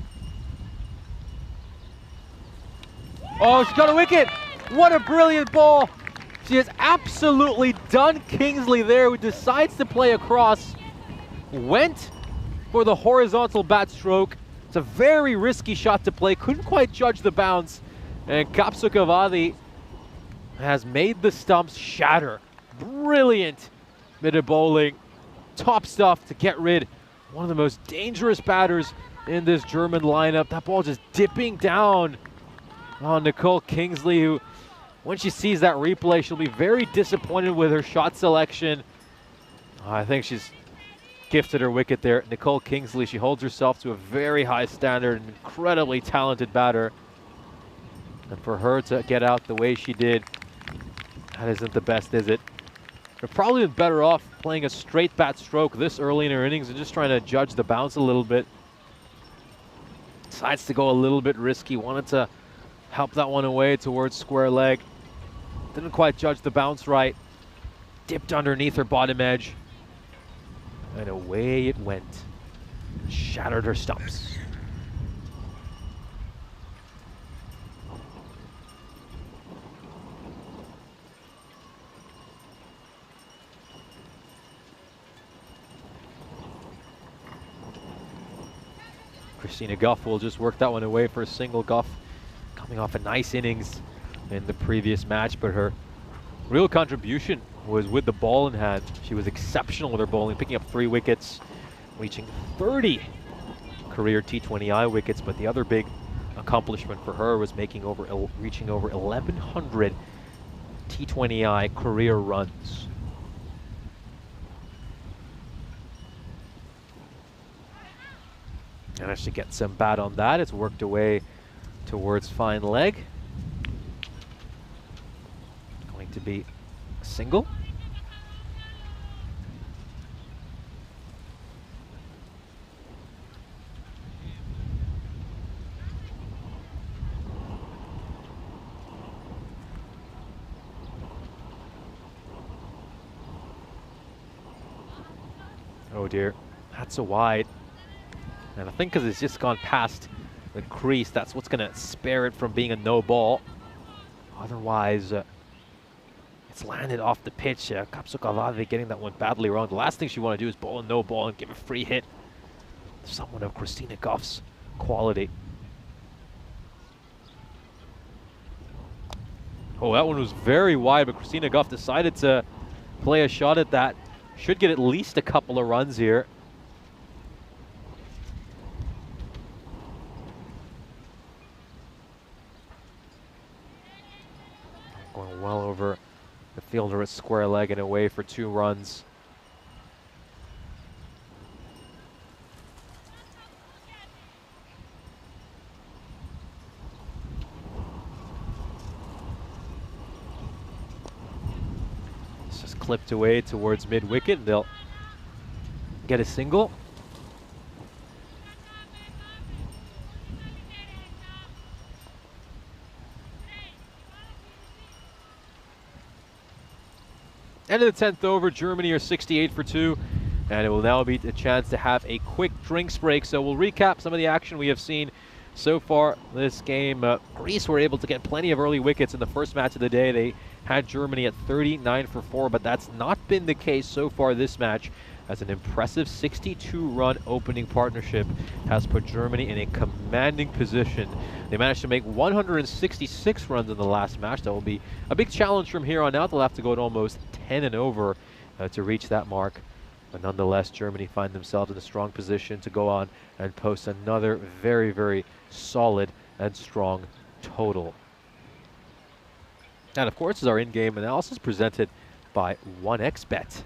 Oh, she got a wicket! What a brilliant ball! She has absolutely done Kingsley there, who decides to play across. Went for the horizontal bat stroke. It's a very risky shot to play. Couldn't quite judge the bounce. And Kapsukavadi has made the stumps shatter. Brilliant bit of bowling. Top stuff to get rid. One of the most dangerous batters in this German lineup. That ball just dipping down on Nicole Kingsley, who, when she sees that replay, she'll be very disappointed with her shot selection. I think she's gifted her wicket there. Nicole Kingsley, she holds herself to a very high standard, an incredibly talented batter. And for her to get out the way she did, that isn't the best, is it? They're probably been better off playing a straight bat stroke this early in her innings and just trying to judge the bounce a little bit. Decides to go a little bit risky, wanted to help that one away towards square leg. Didn't quite judge the bounce right. Dipped underneath her bottom edge. And away it went. Shattered her stumps. Christina Guff will just work that one away for a single. Guff coming off a nice innings in the previous match, but her real contribution was with the ball in hand. She was exceptional with her bowling, picking up 3 wickets, reaching 30 career T20I wickets, but the other big accomplishment for her was reaching over 1,100 T20I career runs. Managed to get some bat on that. It's worked away towards fine leg. Going to be a single. Oh dear, that's a wide. And I think because it's just gone past the crease, that's what's going to spare it from being a no ball. Otherwise, it's landed off the pitch. Kapsukavadi getting that one badly wrong. The last thing she want to do is bowl a no ball and give a free hit. Someone of Christina Guff's quality. Oh, that one was very wide, but Christina Guff decided to play a shot at that. Should get at least a couple of runs here. Going well over the fielder at square leg and away for 2 runs. It's just clipped away towards mid-wicket, and they'll get a single. End of the 10th over, Germany are 68 for 2, and it will now be a chance to have a quick drinks break. So we'll recap some of the action we have seen so far this game. Greece were able to get plenty of early wickets in the first match of the day. They had Germany at 39 for 4, but that's not been the case so far this match, as an impressive 62-run opening partnership has put Germany in a commanding position. They managed to make 166 runs in the last match. That will be a big challenge from here on out. They'll have to go to almost 10 and over to reach that mark. But nonetheless, Germany find themselves in a strong position to go on and post another very, very solid and strong total. And of course, is our in-game analysis presented by 1xBet.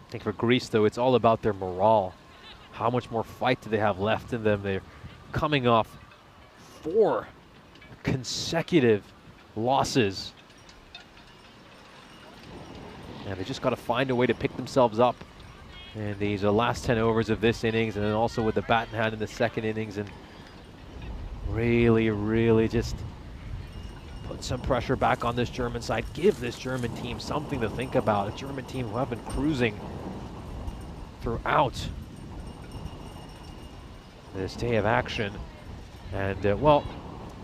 I think for Greece, though, it's all about their morale. How much more fight do they have left in them? They're coming off 4 consecutive losses. And they just got to find a way to pick themselves up in these last 10 overs of this innings, and then also with the bat in hand in the second innings, and really just put some pressure back on this German side. Give this German team something to think about. A German team who have been cruising throughout this day of action. And well,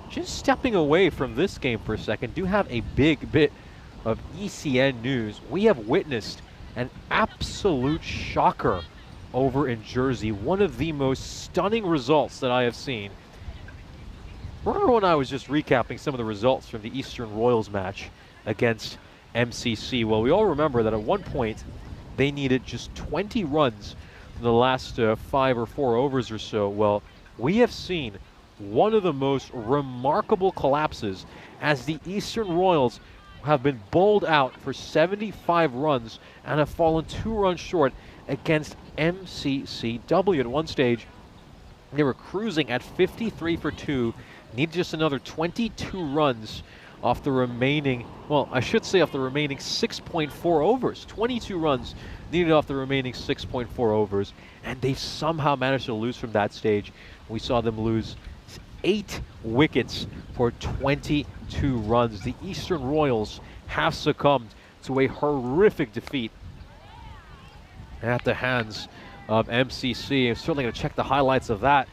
just stepping away from this game for a second, do have a big bit of ECN news. We have witnessed an absolute shocker over in Jersey. One of the most stunning results that I have seen. Remember when I was just recapping some of the results from the Eastern Royals match against MCC? Well, we all remember that at one point they needed just 20 runs in the last 5 or 4 overs or so. Well, we have seen one of the most remarkable collapses as the Eastern Royals have been bowled out for 75 runs and have fallen 2 runs short against MCCW. At one stage, they were cruising at 53 for 2, need just another 22 runs off the remaining, well, I should say off the remaining 6.4 overs. 22 runs needed off the remaining 6.4 overs, and they somehow managed to lose from that stage. We saw them lose 8 wickets for 22 runs. The Eastern Royals have succumbed to a horrific defeat at the hands of MCC. I'm certainly going to check the highlights of that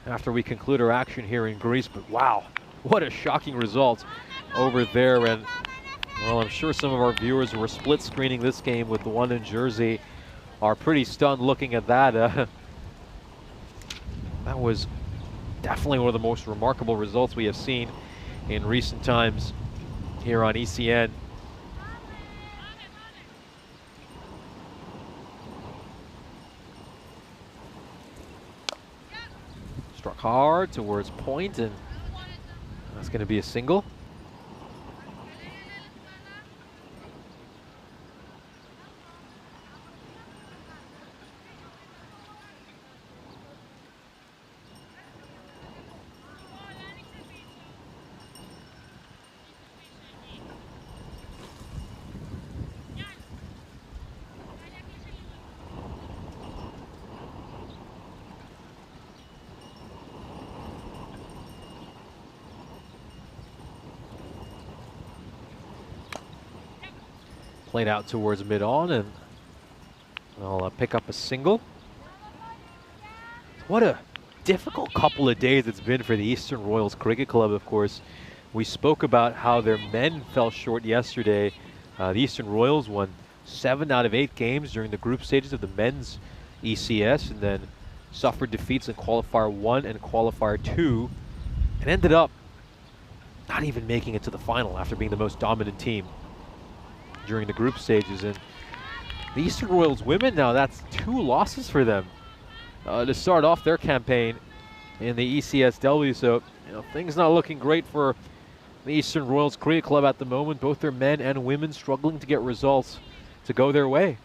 after we conclude our action here in Greece. But wow, what a shocking result over there. And well, I'm sure some of our viewers who were split screening this game with the one in Jersey are pretty stunned looking at that. That was definitely one of the most remarkable results we have seen in recent times here on ECN. Struck hard towards point, and that's going to be a single. Played out towards mid-on, and I'll pick up a single. What a difficult couple of days it's been for the Eastern Royals Cricket Club, of course. We spoke about how their men fell short yesterday. The Eastern Royals won 7 out of 8 games during the group stages of the men's ECS, and then suffered defeats in Qualifier 1 and Qualifier 2, and ended up not even making it to the final after being the most dominant team during the group stages. And the Eastern Royals women now, that's 2 losses for them to start off their campaign in the ECSW. So, you know, things not looking great for the Eastern Royals Cricket Club at the moment. Both their men and women struggling to get results to go their way.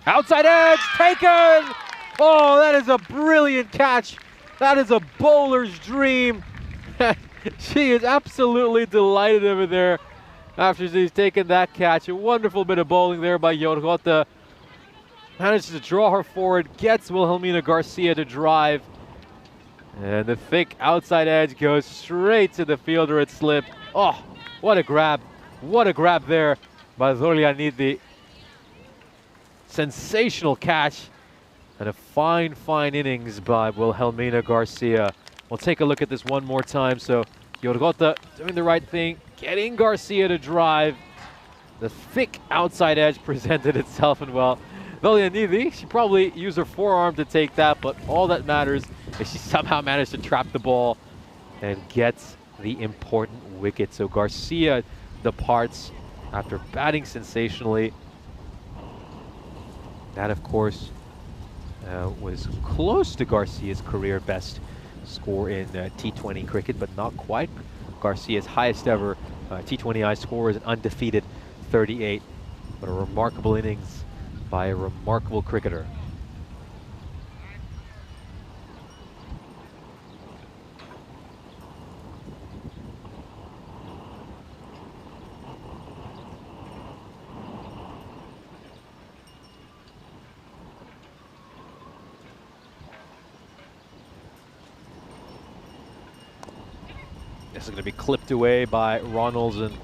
Outside edge, taken! Oh, that is a brilliant catch. That is a bowler's dream. She is absolutely delighted over there after she's taken that catch. A wonderful bit of bowling there by Yorgota. Manages to draw her forward, gets Wilhelmina Garcia to drive. And the thick outside edge goes straight to the fielder at slip. Oh, what a grab. What a grab there by Zolianidi. Sensational catch. And a fine, fine innings by Wilhelmina Garcia. We'll take a look at this one more time. So Yorgota doing the right thing, getting Garcia to drive. The thick outside edge presented itself, and well, Zolianidi, she probably used her forearm to take that, but all that matters is she somehow managed to trap the ball and gets the important wicket. So Garcia departs after batting sensationally. That, of course, was close to Garcia's career best score in T20 cricket, but not quite. Garcia's highest ever T20I score is an undefeated 38, but a remarkable innings by a remarkable cricketer. This is going to be clipped away by Ronalds, and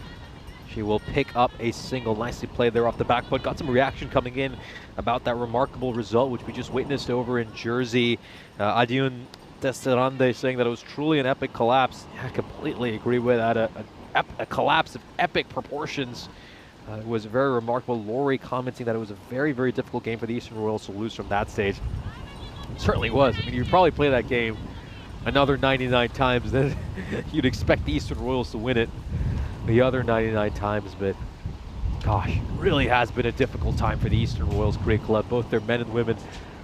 she will pick up a single. Nicely played there off the back foot. Got some reaction coming in about that remarkable result, which we just witnessed over in Jersey. Adiun Testerande saying that it was truly an epic collapse. Yeah, I completely agree with that. A collapse of epic proportions. It was very remarkable. Laurie commenting that it was a very, very difficult game for the Eastern Royals to lose from that stage. It certainly was. I mean, you'd probably play that game another 99 times, then you'd expect the Eastern Royals to win it the other 99 times, but gosh, really has been a difficult time for the Eastern Royals Cricket Club. Both their men and women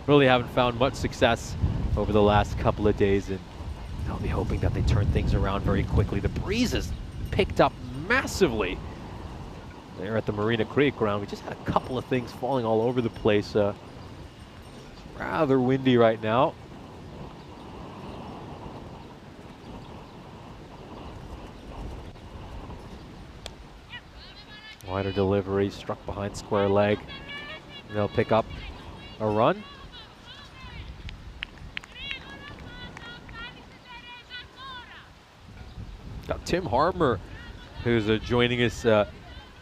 really haven't found much success over the last couple of days, and I'll be hoping that they turn things around very quickly. The breeze has picked up massively there at the Marina Cricket Ground. We just had a couple of things falling all over the place. It's rather windy right now. Wider delivery, struck behind square leg. And they'll pick up a run. Got Tim Harmer, who's joining us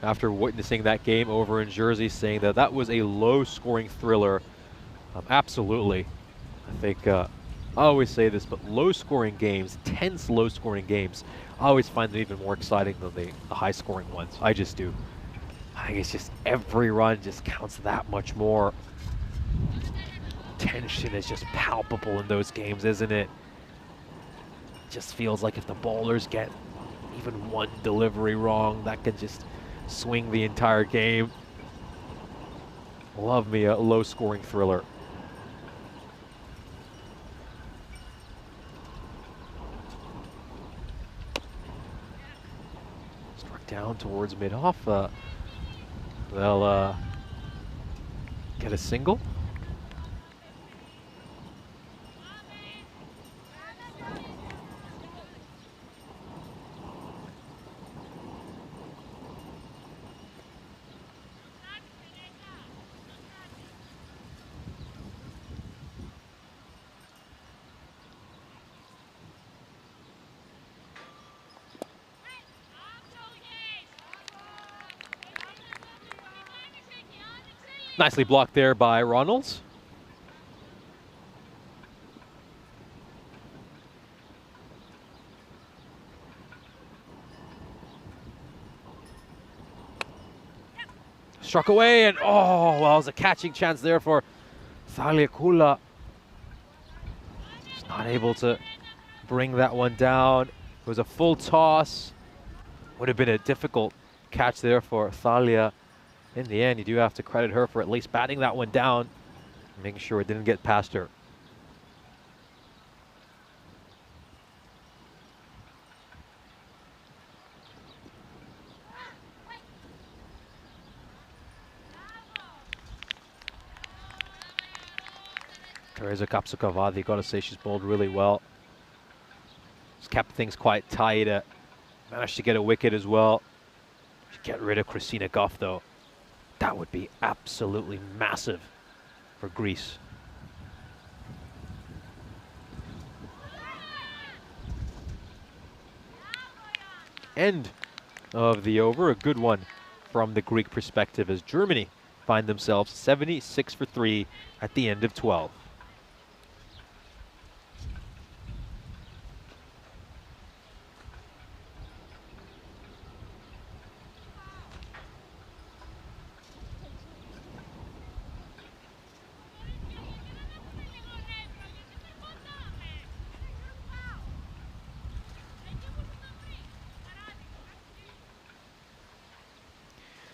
after witnessing that game over in Jersey, saying that that was a low-scoring thriller. Absolutely. I think I always say this, but low-scoring games, tense low-scoring games, I always find them even more exciting than the high-scoring ones. I just do. I think it's just every run just counts that much more. Tension is just palpable in those games, isn't it? Just feels like if the bowlers get even one delivery wrong, that can just swing the entire game. Love me a low-scoring thriller. Struck down towards mid-off. They'll get a single. Nicely blocked there by Ronalds. Struck away, and oh, well, it was a catching chance there for Thalia Kula. Just not able to bring that one down. It was a full toss. Would have been a difficult catch there for Thalia. In the end, you do have to credit her for at least batting that one down, making sure it didn't get past her. Teresa Kapsukavadi, gotta say she's bowled really well. She's kept things quite tight. Managed to get a wicket as well. Should get rid of Christina Goff though. That would be absolutely massive for Greece. End of the over, a good one from the Greek perspective as Germany find themselves 76 for 3 at the end of 12.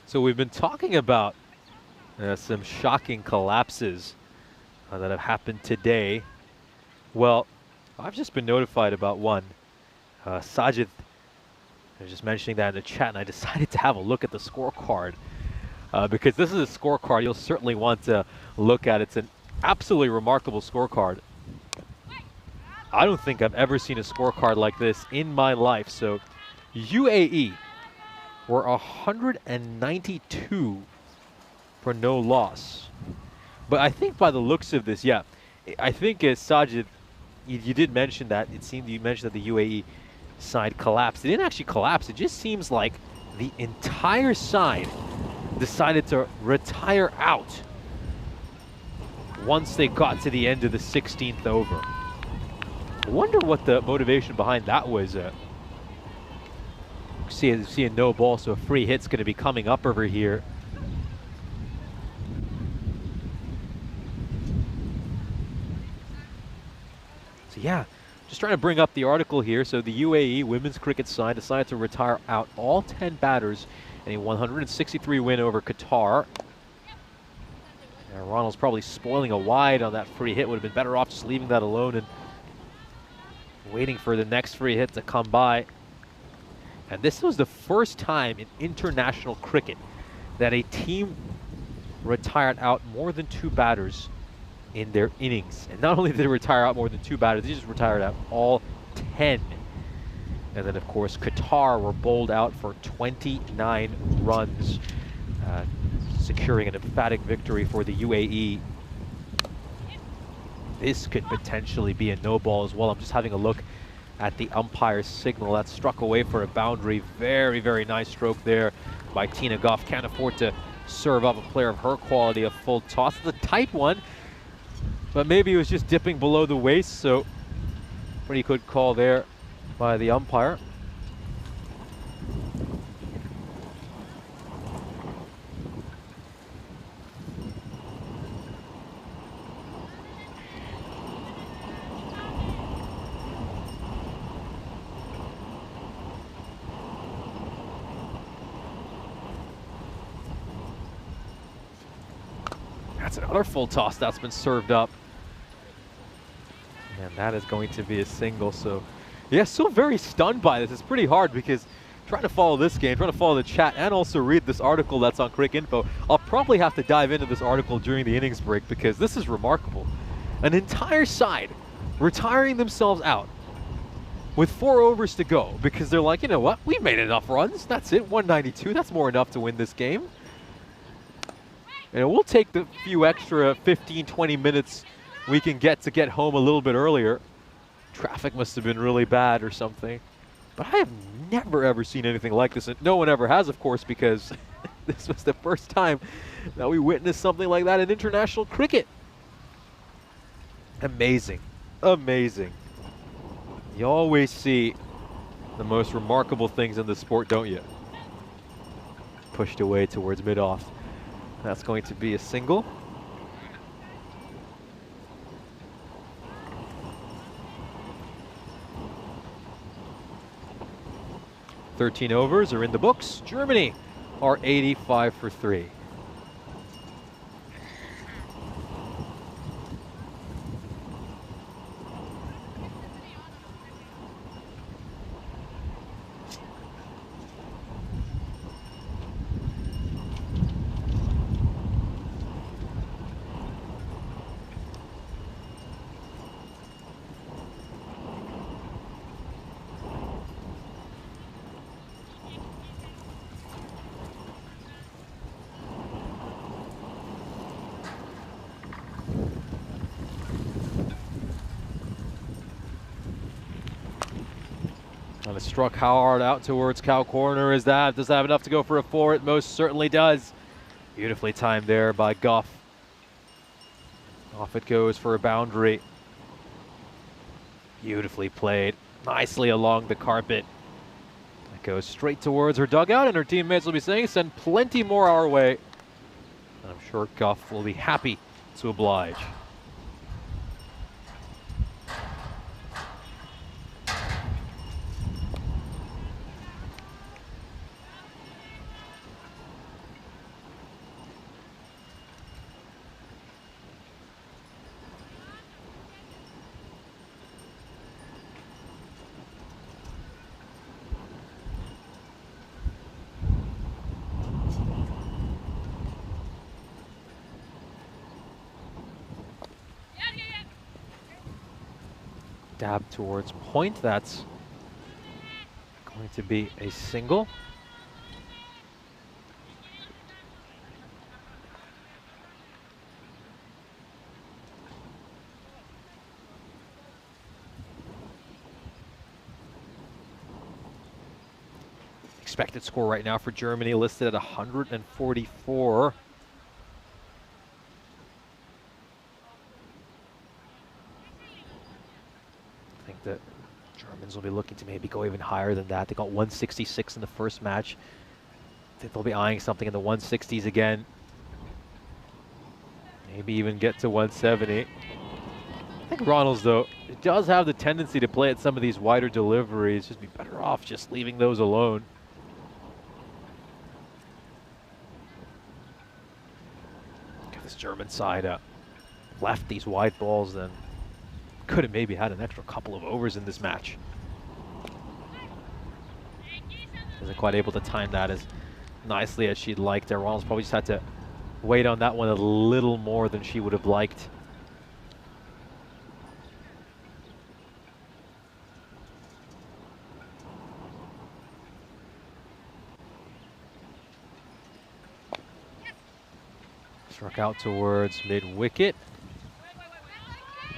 So we've been talking about some shocking collapses that have happened today. Well, I've just been notified about one. Sajid, I was just mentioning that in the chat, and I decided to have a look at the scorecard because this is a scorecard you'll certainly want to look at. It's an absolutely remarkable scorecard. I don't think I've ever seen a scorecard like this in my life. So UAE were 192 for no loss. But I think by the looks of this, yeah, I think Sajid, you did mention that. It seemed you mentioned that the UAE side collapsed. It didn't actually collapse. It just seems like the entire side decided to retire out once they got to the end of the 16th over. I wonder what the motivation behind that was. See a no ball, so a free hit's going to be coming up over here. So yeah, just trying to bring up the article here. So the UAE women's cricket side decided to retire out all 10 batters in a 163 win over Qatar. Ronald's probably spoiling a wide on that free hit. Would have been better off just leaving that alone and waiting for the next free hit to come by. And this was the first time in international cricket that a team retired out more than 2 batters in their innings. And not only did they retire out more than 2 batters, they just retired out all 10. And then, of course, Qatar were bowled out for 29 runs, securing an emphatic victory for the UAE. This could potentially be a no ball as well. I'm just having a look at the umpire's signal. That struck away for a boundary. Very, very nice stroke there by Tina Goff. Can't afford to serve up a player of her quality a full toss. It's a tight one, but maybe it was just dipping below the waist, so pretty good call there by the umpire. That's another full toss that's been served up. And that is going to be a single. So, yeah, still very stunned by this. It's pretty hard because trying to follow this game, trying to follow the chat, and also read this article that's on Crick Info. I'll probably have to dive into this article during the innings break because this is remarkable. An entire side retiring themselves out with 4 overs to go because they're like, you know what, we made enough runs. That's it, 192. That's more enough to win this game. And we'll take the few extra 15, 20 minutes we can get home a little bit earlier. Traffic must have been really bad or something. But I have never, ever seen anything like this. And no one ever has, of course, because this was the first time that we witnessed something like that in international cricket. Amazing. Amazing. You always see the most remarkable things in the sport, don't you? Pushed away towards mid-off. That's going to be a single. "13 overs are in the books. Germany are 85 for 3. And it struck hard out towards cow corner. Does that have enough to go for a 4? It most certainly does. Beautifully timed there by Goff. Off it goes for a boundary. Beautifully played. Nicely along the carpet. It goes straight towards her dugout, and her teammates will be saying, send plenty more our way. And I'm sure Goff will be happy to oblige. Dab towards point. That's going to be a single. Expected score right now for Germany listed at 144. I think the Germans will be looking to maybe go even higher than that. They got 166 in the first match. I think they'll be eyeing something in the 160s again. Maybe even get to 170. I think Ronalds, though, it does have the tendency to play at some of these wider deliveries. Just be better off just leaving those alone. If this German side left these wide balls, then could have maybe had an extra couple of overs in this match. Isn't quite able to time that as nicely as she'd like there. Ronalds probably just had to wait on that one a little more than she would have liked. Struck out towards mid-wicket.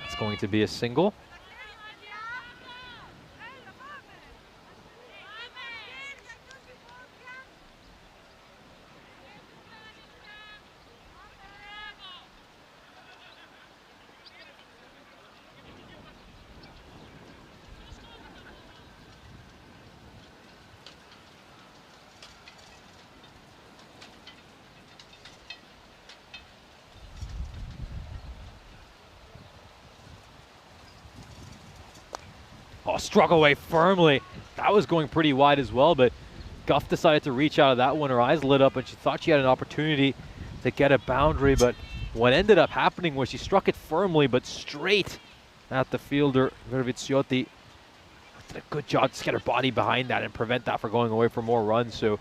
That's going to be a single. Oh, struck away firmly. That was going pretty wide as well, but Guff decided to reach out of that one. Her eyes lit up and she thought she had an opportunity to get a boundary, but what ended up happening was she struck it firmly but straight at the fielder, Verviziotti. Did a good job to get her body behind that and prevent that from going away for more runs. So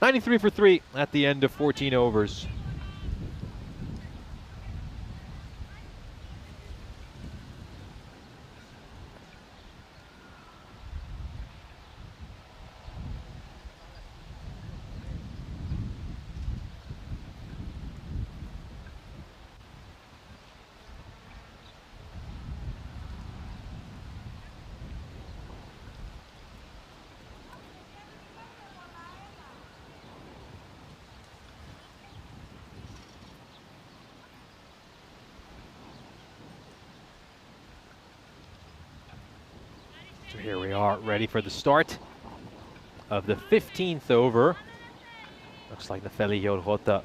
93 for 3 at the end of 14 overs. So here we are, ready for the start of the 15th over. Looks like Nefeli Yorota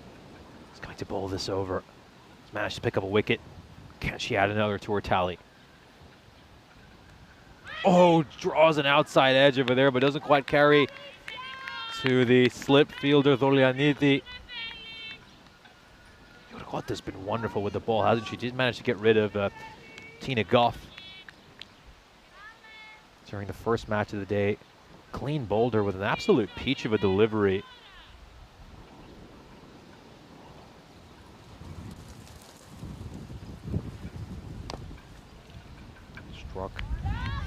is going to bowl this over. He's managed to pick up a wicket. Can she add another to her tally? Oh, draws an outside edge over there, but doesn't quite carry to the slip fielder, Dolianiti. Yorota's been wonderful with the ball, hasn't she? She's managed to get rid of Tina Goff during the first match of the day. Clean bowled her with an absolute peach of a delivery. Struck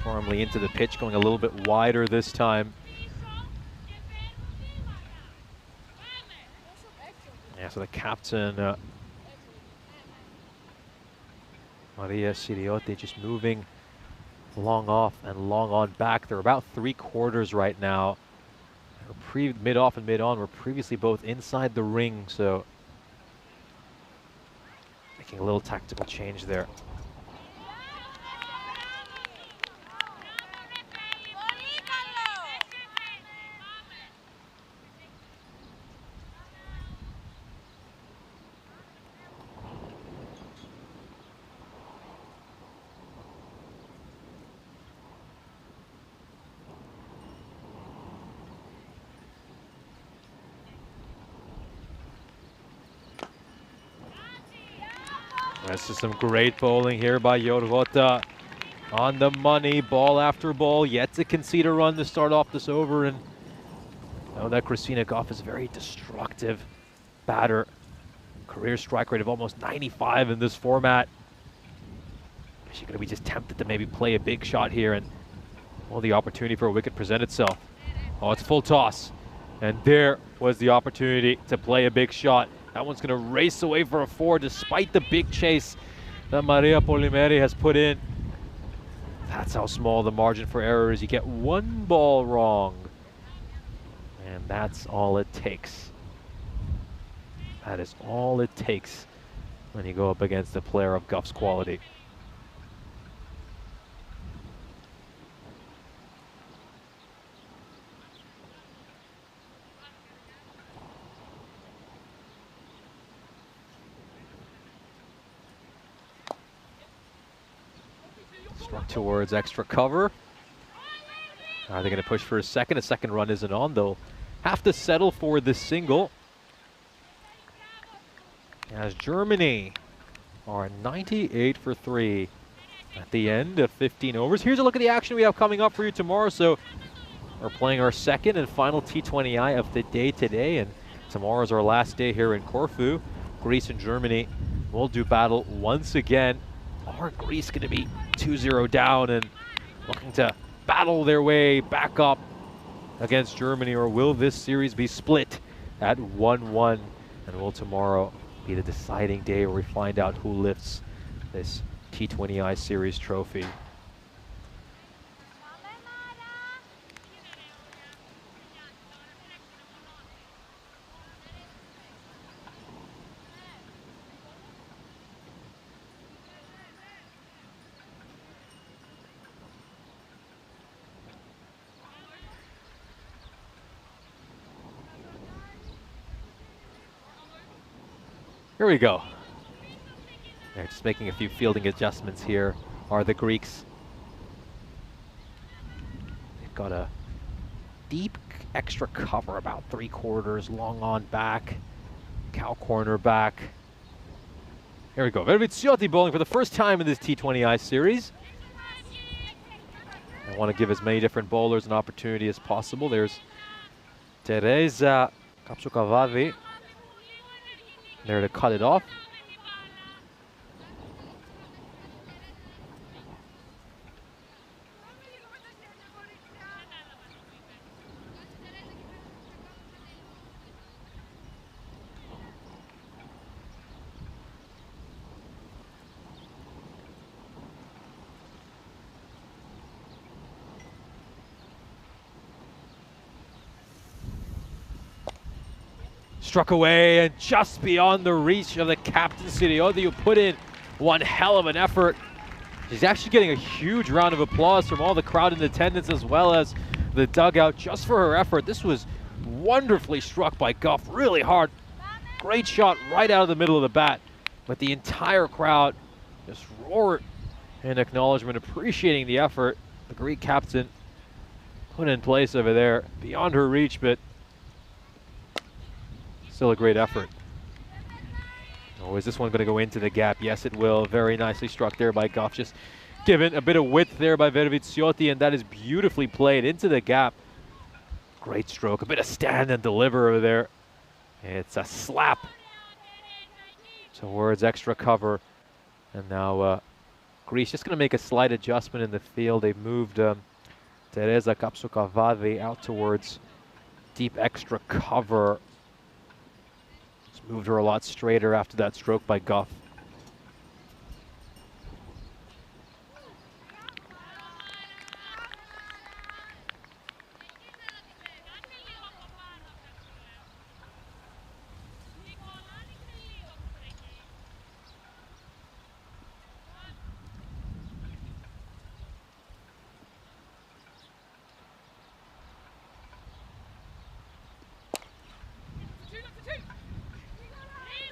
firmly into the pitch, going a little bit wider this time. Yeah, so the captain, Maria Siriotti, just moving long off and long on back. They're about 3/4 right now. Mid-off and mid-on were previously both inside the ring, so making a little tactical change there. This is some great bowling here by Yorota. On the money, ball after ball, yet to concede a run to start off this over. And I know that Christina Goff is a very destructive batter. Career strike rate of almost 95 in this format. She's going to be just tempted to maybe play a big shot here, and well, the opportunity for a wicket present itself. Oh, it's full toss. And there was the opportunity to play a big shot. That one's going to race away for a 4 despite the big chase that Maria Polimeri has put in. That's how small the margin for error is. You get one ball wrong And that's all it takes. That is all it takes when you go up against a player of Guff's quality. Struck towards extra cover. Are they going to push for a second? A second run isn't on. They'll have to settle for the single. As Germany are 98 for 3 at the end of 15 overs. Here's a look at the action we have coming up for you tomorrow. So we're playing our second and final T20I of the day today, and tomorrow is our last day here in Corfu. Greece and Germany will do battle once again. Are Greece going to be 2-0 down and looking to battle their way back up against Germany, or will this series be split at 1-1? And will tomorrow be the deciding day where we find out who lifts this T20I series trophy? Here we go. They're just making a few fielding adjustments here, are the Greeks. They've got a deep extra cover, about 3/4, long on back, cow corner back. Here we go. Festivities bowling for the first time in this T20I series. I want to give as many different bowlers an opportunity as possible. There's Teresa Kapsukavadi there to cut it off. Struck away and just beyond the reach of the captain, Siriotti, who put in one hell of an effort. He's actually getting a huge round of applause from all the crowd in attendance as well as the dugout just for her effort. This was wonderfully struck by Guff, really hard. Great shot right out of the middle of the bat. But the entire crowd just roared in acknowledgement, appreciating the effort the Greek captain put in place over there. Beyond her reach, but still a great effort. Oh, is this one going to go into the gap? Yes, it will. Very nicely struck there by Guff. Just given a bit of width there by Festivities, and that is beautifully played into the gap. Great stroke. A bit of stand and deliver over there. It's a slap towards extra cover. And now Greece just going to make a slight adjustment in the field. They've moved Teresa Kapsukavadi out towards deep extra cover. Moved her a lot straighter after that stroke by Guff.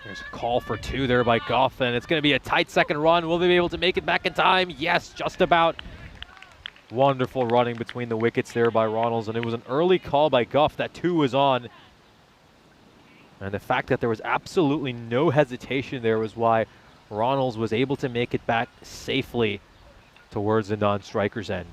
There's a call for 2 there by Guff, and it's going to be a tight second run. Will they be able to make it back in time? Yes, just about. Wonderful running between the wickets there by Ronalds, and it was an early call by Guff that 2 was on. And the fact that there was absolutely no hesitation there was why Ronalds was able to make it back safely towards the non-striker's end.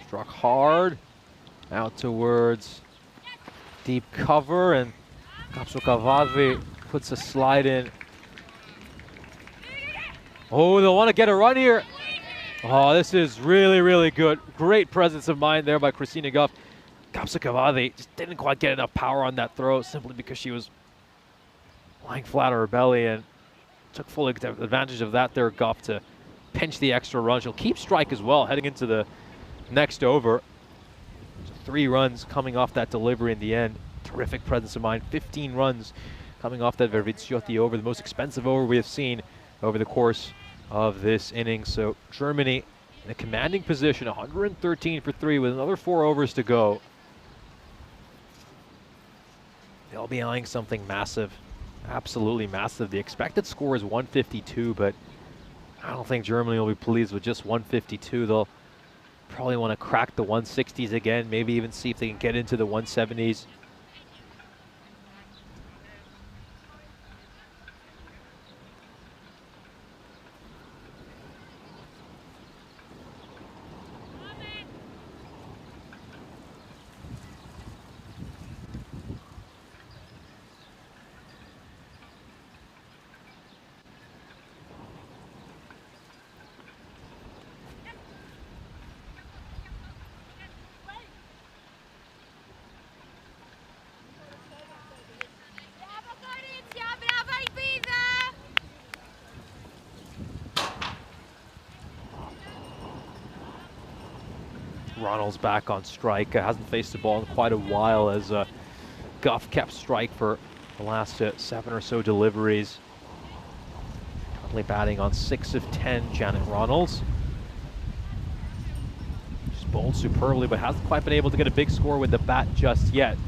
Struck hard, out towards deep cover, and Kapsukavadi puts a slide in. Oh, they'll want to get a run here. Oh, this is really, really good. Great presence of mind there by Christina Guff. Kapsukavadi just didn't quite get enough power on that throw simply because she was lying flat on her belly and took full advantage of that there, Guff, to pinch the extra run. She'll keep strike as well heading into the next over. So 3 runs coming off that delivery in the end. Terrific presence of mind. 15 runs coming off that Verviciotti over, the most expensive over we have seen over the course of this inning. So Germany in a commanding position, 113 for 3 with another 4 overs to go. They'll be eyeing something massive, absolutely massive. The expected score is 152, but I don't think Germany will be pleased with just 152. They'll probably want to crack the 160s again, maybe even see if they can get into the 170s. Ronald's back on strike. Hasn't faced the ball in quite a while as Guff kept strike for the last 7 or so deliveries. Currently batting on 6 of 10, Janet Ronalds. She's bowled superbly, but hasn't quite been able to get a big score with the bat just yet.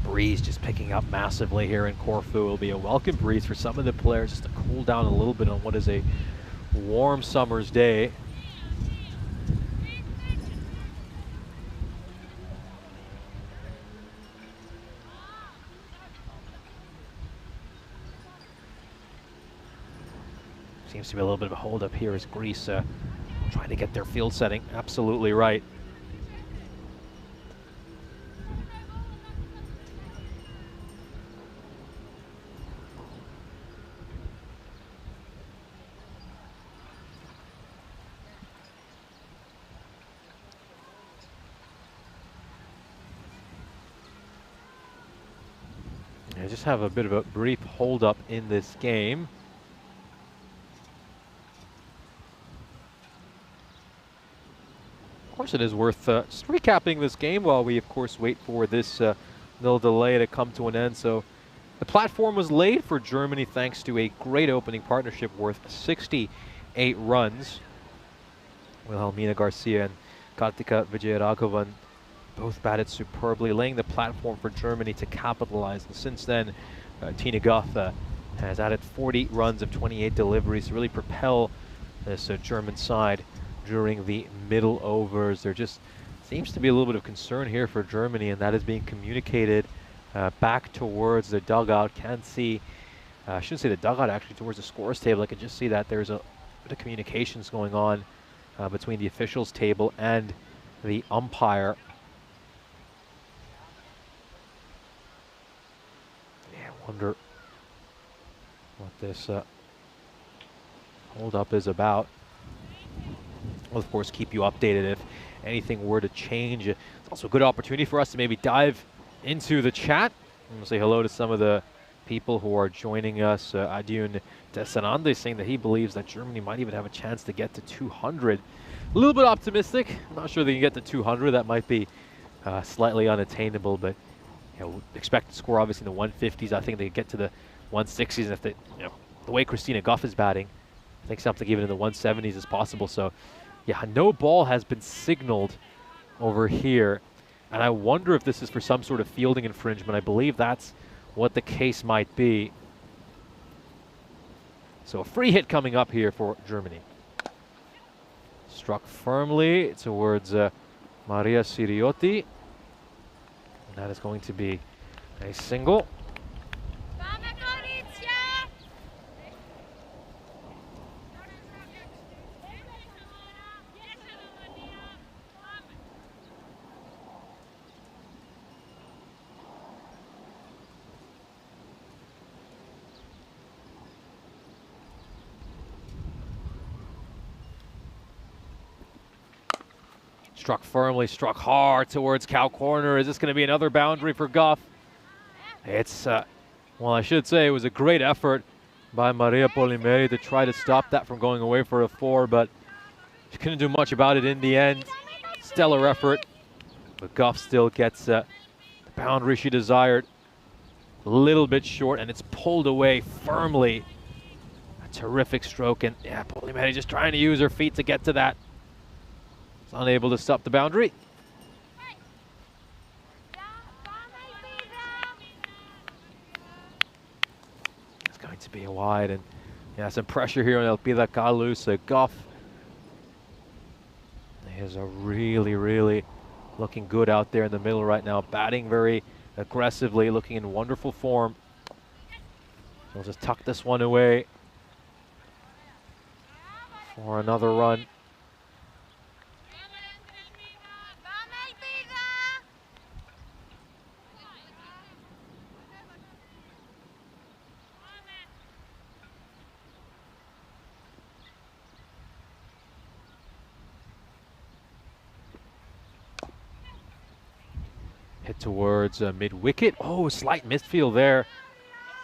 Breeze just picking up massively here in Corfu. It'll be a welcome breeze for some of the players just to cool down a little bit on what is a warm summer's day. Seems to be a little bit of a hold up here as Greece trying to get their field setting absolutely right. Just have a bit of a brief hold up in this game. Of course, it is worth just recapping this game while we, of course, wait for this little delay to come to an end. So the platform was laid for Germany thanks to a great opening partnership worth 68 runs. Wilhelmina Garcia and Kartika Vijayaraghavan both batted superbly, laying the platform for Germany to capitalize. And since then, Tina Guff has added 40 runs of 28 deliveries to really propel this German side during the middle overs. There just seems to be a little bit of concern here for Germany, and that is being communicated back towards the dugout. Can't see, I shouldn't say the dugout, actually, towards the scores table. I can just see that there's a bit of communications going on between the officials table and the umpire. Wonder what this hold up is about. We'll of course keep you updated if anything were to change. It's also a good opportunity for us to maybe dive into the chat. We'll say hello to some of the people who are joining us. Adiyun Desanande saying that he believes that Germany might even have a chance to get to 200. A little bit optimistic. I'm not sure they can get to 200. That might be slightly unattainable, but expected score obviously in the 150s. I think they get to the 160s, and if they, the way Christina Guff is batting, I think something even in the 170s is possible. So, yeah, no ball has been signaled over here, and I wonder if this is for some sort of fielding infringement. I believe that's what the case might be. So a free hit coming up here for Germany. Struck firmly towards Maria Siriotti. That is going to be a single. Struck firmly, struck hard towards cow corner. Is this going to be another boundary for Guff? It's, well, I should say it was a great effort by Maria Polimeri to try to stop that from going away for a 4, but she couldn't do much about it in the end. Stellar effort, but Goff still gets the boundary she desired. A little bit short, and it's pulled away firmly. A terrific stroke, and yeah, Polimeri just trying to use her feet to get to that. It's unable to stop the boundary. It's going to be a wide, and yeah, some pressure here on Elpida Kalu. So Goff is really looking good out there in the middle right now, batting very aggressively, looking in wonderful form. She'll just tuck this one away for another run. Hit towards mid-wicket. Oh, slight misfield there.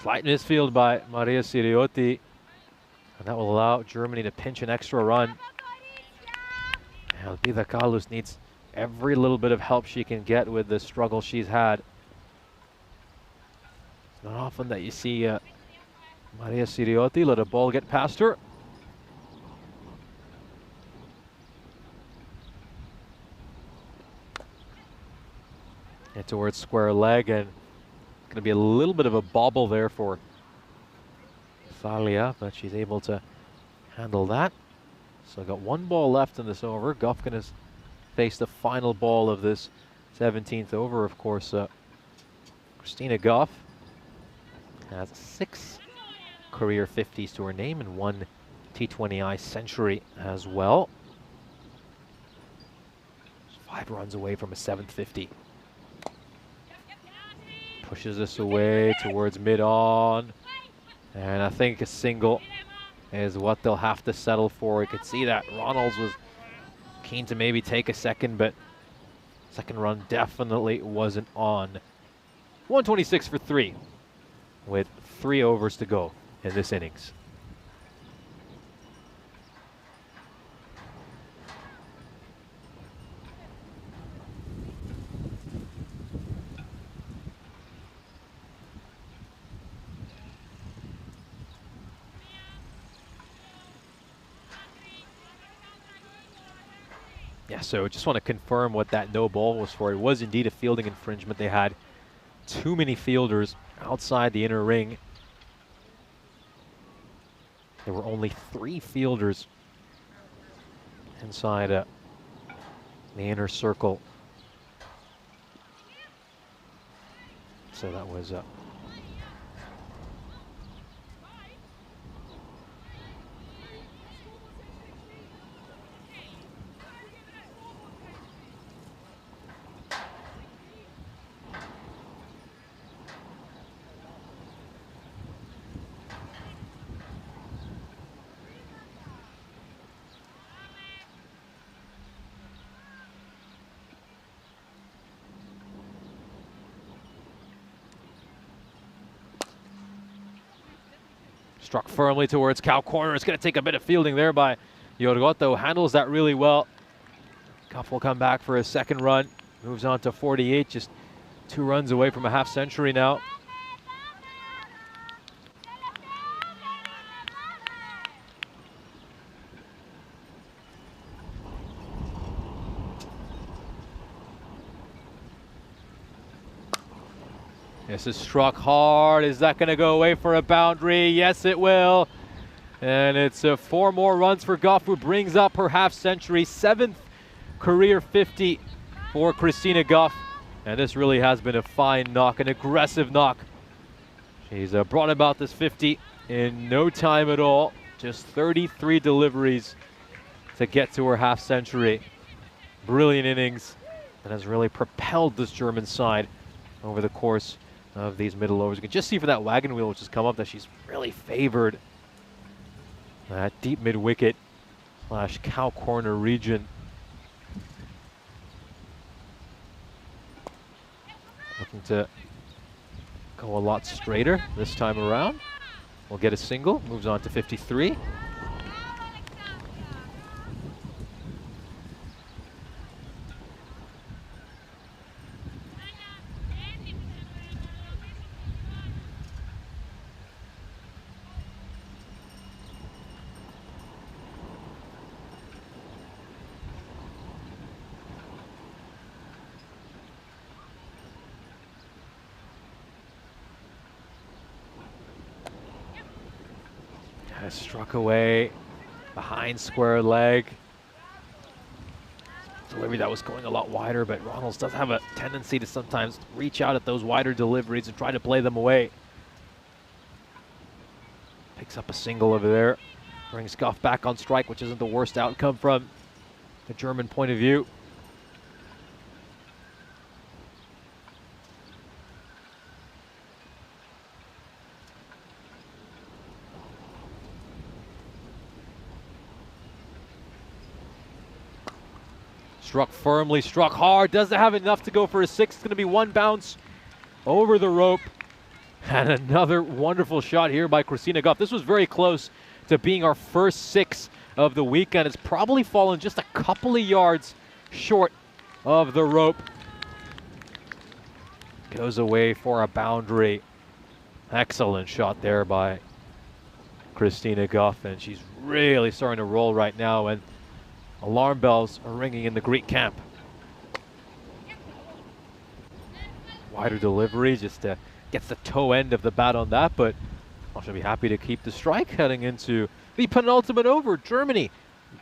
Slight misfield by Maria Siriotti. And that will allow Germany to pinch an extra run. Elpida Kalus needs every little bit of help she can get with the struggle she's had. It's not often that you see Maria Siriotti let a ball get past her. Hit towards square leg, and going to be a little bit of a bobble there for Thalia, but she's able to handle that. So got one ball left in this over. Goff going to face the final ball of this 17th over. Of course, Christina Goff has 6 career 50s to her name and 1 T20I century as well. She's 5 runs away from a 7th 50. Pushes this away towards mid-on. And I think a single is what they'll have to settle for. You could see that Ronalds was keen to maybe take a second, but second run definitely wasn't on. 126 for 3 with 3 overs to go in this innings. Yeah, so just want to confirm what that no ball was for. It was indeed a fielding infringement. They had too many fielders outside the inner ring. There were only 3 fielders inside the inner circle. So that was struck firmly towards cow corner. It's going to take a bit of fielding there by Yorgoto. Handles that really well. Goff will come back for his second run. Moves on to 48, just 2 runs away from a half century now. This is struck hard. Is that going to go away for a boundary? Yes, it will. And it's 4 more runs for Goff, who brings up her half century, 7th career 50 for Christina Goff. And this really has been a fine knock, an aggressive knock. She's brought about this 50 in no time at all. Just 33 deliveries to get to her half century. Brilliant innings that has really propelled this German side over the course of these middle overs. You can just see for that wagon wheel which has come up that she's really favored that deep mid-wicket / cow corner region. Looking to go a lot straighter this time around. We'll get a single, moves on to 53. Struck away behind square leg. Delivery that was going a lot wider, but Ronalds does have a tendency to sometimes reach out at those wider deliveries and try to play them away. Picks up a single over there. Brings Goff back on strike, which isn't the worst outcome from the German point of view. Struck firmly, struck hard, doesn't have enough to go for a 6. It's going to be one bounce over the rope. And another wonderful shot here by Christina Goff. This was very close to being our first 6 of the weekend. It's probably fallen just a couple of yards short of the rope. Goes away for a boundary. Excellent shot there by Christina Goff, and she's really starting to roll right now, and alarm bells are ringing in the Greek camp. Wider delivery, just gets the toe end of the bat on that, but I should be happy to keep the strike heading into the penultimate over. Germany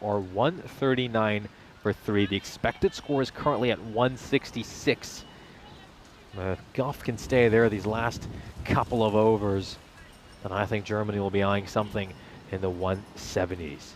are 139 for 3. The expected score is currently at 166. Goff can stay there these last couple of overs, and I think Germany will be eyeing something in the 170s.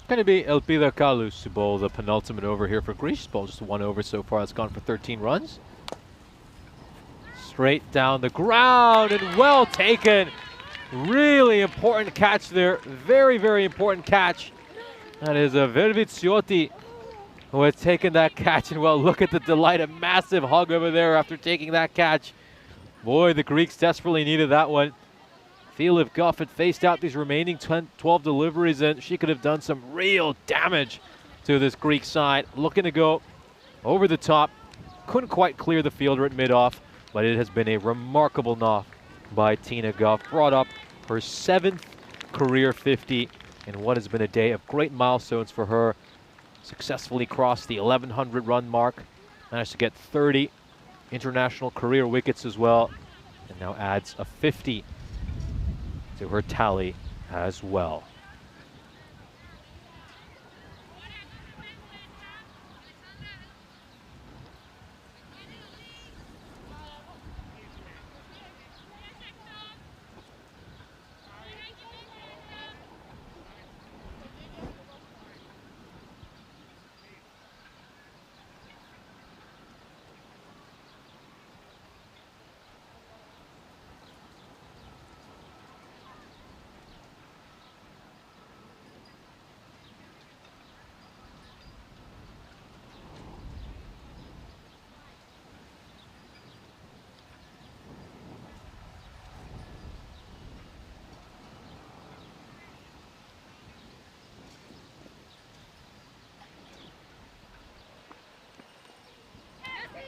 Going to be Elpida Kalus to bowl the penultimate over here for Greece. Bowled just 1 over so far. It's gone for 13 runs. Straight down the ground and well taken. Really important catch there. Very, very important catch. That is a Verviziotti who has taken that catch. And well, look at the delight. A massive hug over there after taking that catch. Boy, the Greeks desperately needed that one. Feel if Goff had faced out these remaining 12 deliveries, and she could have done some real damage to this Greek side. Looking to go over the top. Couldn't quite clear the fielder at mid-off, but it has been a remarkable knock by Tina Goff. Brought up her 7th career 50 in what has been a day of great milestones for her. Successfully crossed the 1,100 run mark. Managed to get 30 international career wickets as well, and now adds a 50 to her tally as well.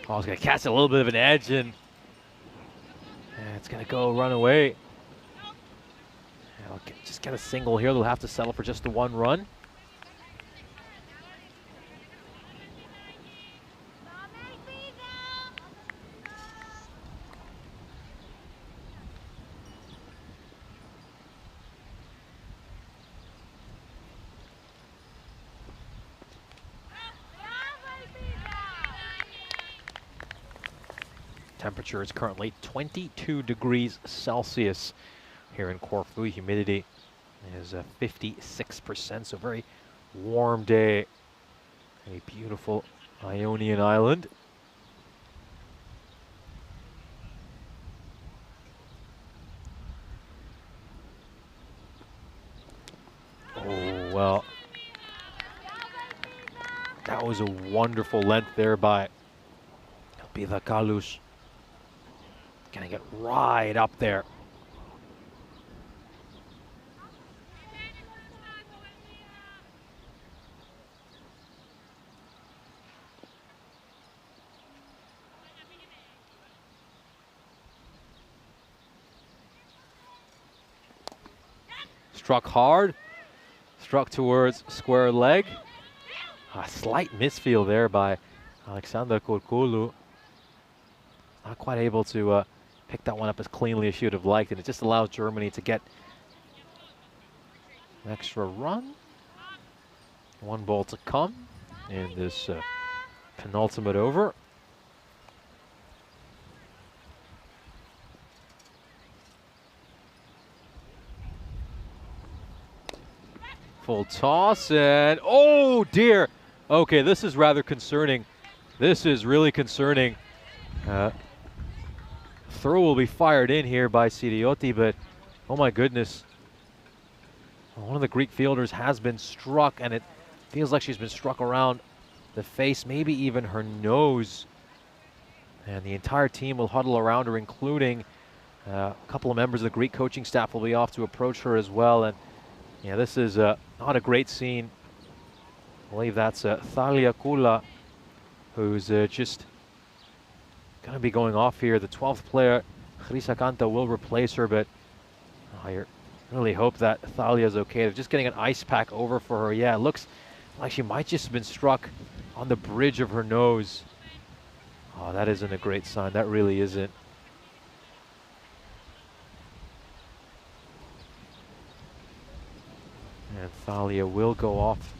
Oh, it's going to catch a little bit of an edge, and it's going to go run away. They'll just get a single here. They'll have to settle for just the 1 run. Temperature is currently 22 degrees Celsius here in Corfu. Humidity is 56%, so very warm day. A beautiful Ionian island. Oh, well, that was a wonderful length there by Pida Kalus. Gonna get right up there. Struck hard, struck towards square leg. A slight misfield there by Alexander Korkulu. Not quite able to pick that one up as cleanly as she would have liked, and it just allows Germany to get an extra run. One ball to come in this penultimate over. Full toss, and oh dear. Okay, this is rather concerning. This is really concerning. Throw will be fired in here by Sirioti, but oh my goodness. One of the Greek fielders has been struck, and it feels like she's been struck around the face, maybe even her nose. And the entire team will huddle around her, including a couple of members of the Greek coaching staff will be off to approach her as well. And yeah, this is not a great scene. I believe that's Thalia Kula, who's just going to be going off here. The 12th player, Chrisa Kanta, will replace her, but I really hope that Thalia is okay. They're just getting an ice pack over for her. Yeah, it looks like she might just have been struck on the bridge of her nose. Oh, that isn't a great sign. That really isn't. And Thalia will go off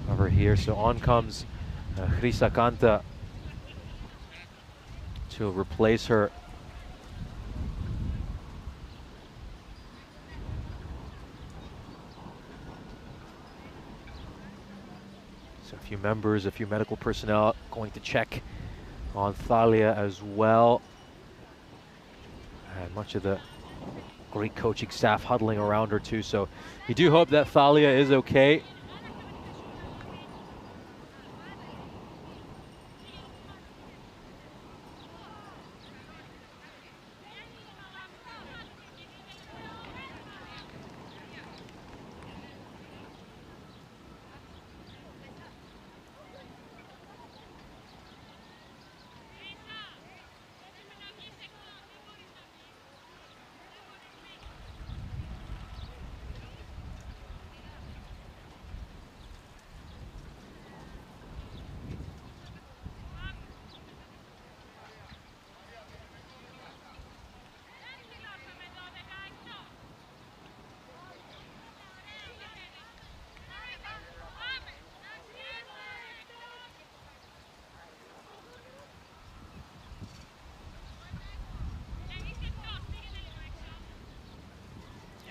over here. So on comes Chrisa Kanta to replace her. So a few members, a few medical personnel going to check on Thalia as well. And much of the Greek coaching staff huddling around her too. So we do hope that Thalia is okay.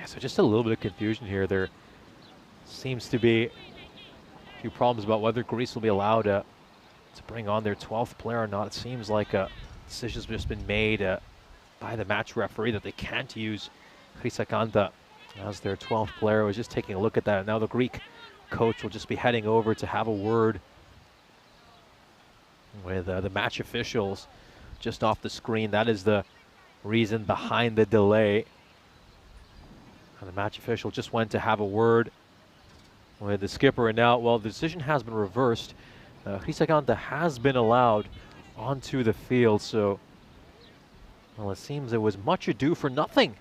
So just a little bit of confusion here. There seems to be a few problems about whether Greece will be allowed to bring on their 12th player or not. It seems like a decision's just been made by the match referee that they can't use Chrisa Kanta as their 12th player. I was just taking a look at that. And now the Greek coach will just be heading over to have a word with the match officials just off the screen. That is the reason behind the delay. And the match official just went to have a word with the skipper, and now, well, the decision has been reversed. Chrisa Kanta has been allowed onto the field, so, well, it seems it was much ado for nothing,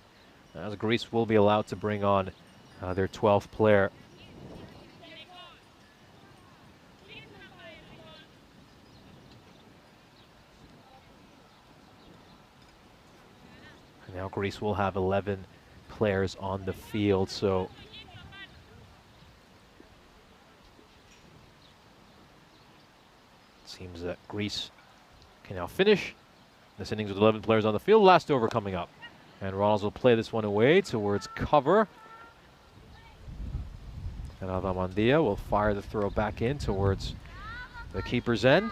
as Greece will be allowed to bring on their 12th player. And now Greece will have 11 players on the field, so it seems that Greece can now finish This innings with 11 players on the field. Last over coming up. And Ronalds will play this one away towards cover. And Adamandia will fire the throw back in towards the keeper's end.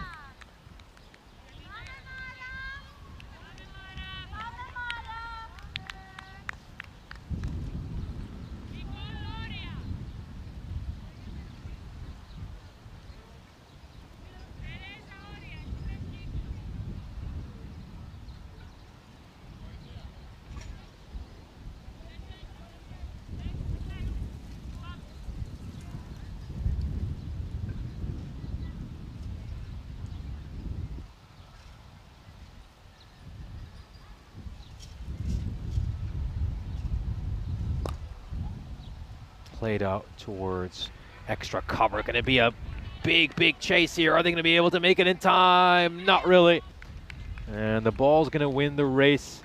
Played out towards extra cover. Going to be a big chase here. Are they going to be able to make it in time? Not really. And the ball's going to win the race.